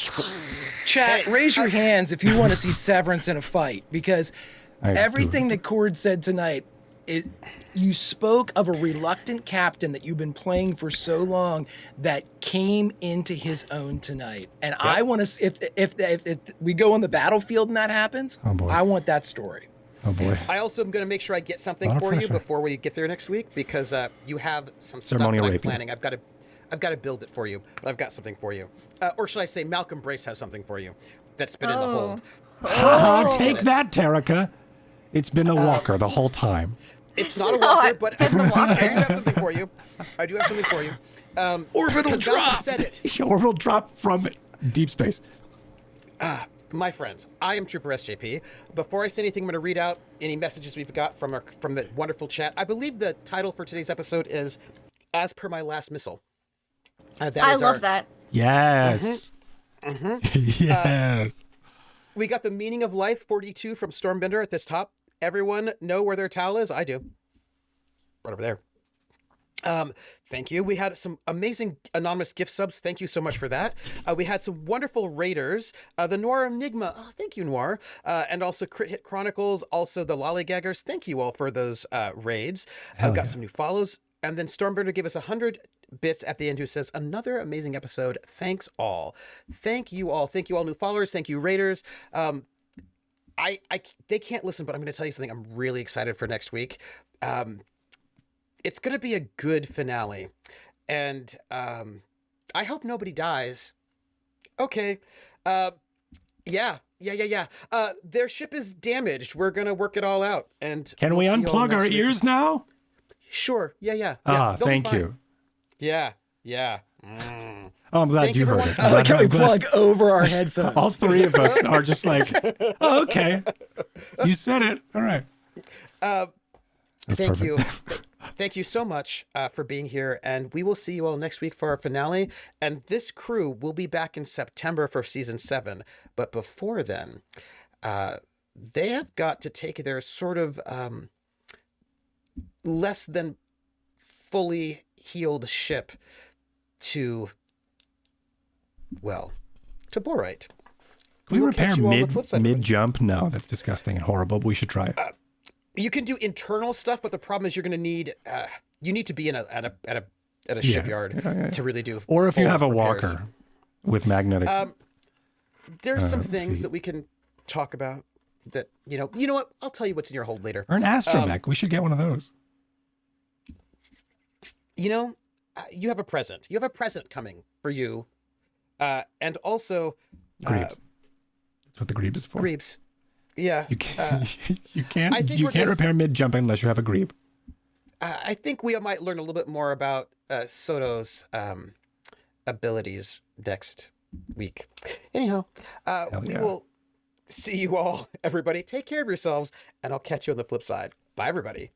Chat, raise your hands if you want to see Severance in a fight, because I do. everything that Cord said tonight is, you spoke of a reluctant captain that you've been playing for so long that came into his own tonight. And I want to, if we go on the battlefield and that happens, Oh, boy. I want that story. Oh boy. I also am going to make sure I get something Lot of for you pressure. before we get there next week, because you have some stuff that Ceremonial I'm rape, yeah. planning. I've got to build it for you, but I've got something for you. Or should I say, Malcolm Brace has something for you that's been in the hold. Haha, take that, Terrica. It's been a walker the whole time. It's not a not walker, but been the walker. I do have something for you. Orbital 'cause drop! Malcolm said it. Orbital drop from deep space. My friends, I am Trooper SJP. Before I say anything, I'm going to read out any messages we've got from the wonderful chat. I believe the title for today's episode is "As Per My Last Missile." I love that. Yes. Yes. We got the Meaning of Life 42 from Stormbender at this top. Everyone know where their towel is? I do. Right over there. Thank you. We had some amazing anonymous gift subs. Thank you so much for that. We had some wonderful raiders. The Noir Enigma. Oh, thank you, Noir. And also Crit Hit Chronicles. Also the Lollygaggers. Thank you all for those raids. I've got some new follows. And then Stormbender gave us 100 bits at the end, who says, another amazing episode. Thanks all. Thank you all. Thank you all new followers. Thank you raiders. They can't listen, but I'm going to tell you something. I'm really excited for next week. It's going to be a good finale, and I hope nobody dies. Okay. Yeah. Their ship is damaged. We're going to work it all out. And Can we we'll see you all unplug our next week. ears now? Sure. Yeah. Ah, they'll be thank fine. you. Yeah. Oh, I'm glad Thank you you for heard one- it. I like how we plug over our headphones. All three of us are just like, oh, okay. You said it. All right. That's Thank perfect. you. Thank you so much for being here, and we will see you all next week for our finale. And this crew will be back in September for season 7. But before then, they have got to take their sort of less than fully healed ship to Borite. Can we will repair catch you all on the flip side, mid jump? No, that's disgusting and horrible, but we should try it. You can do internal stuff, but the problem is you're going to need you need to be in at a shipyard to really do. Or if you full have a repairs. walker with magnetic. There's some things feet. that we can talk about. That you know what? I'll tell you what's in your hold later. Or an astromech. We should get one of those. You have a present. You have a present coming for you, and also Grebes. That's what the grebe is for. Grebes. Yeah. You can't. You can't. I think You we're can't gonna repair mid jump unless you have a grebe. I think we might learn a little bit more about Soto's abilities next week. Anyhow, we yeah. will see you all, everybody. Take care of yourselves, and I'll catch you on the flip side. Bye, everybody.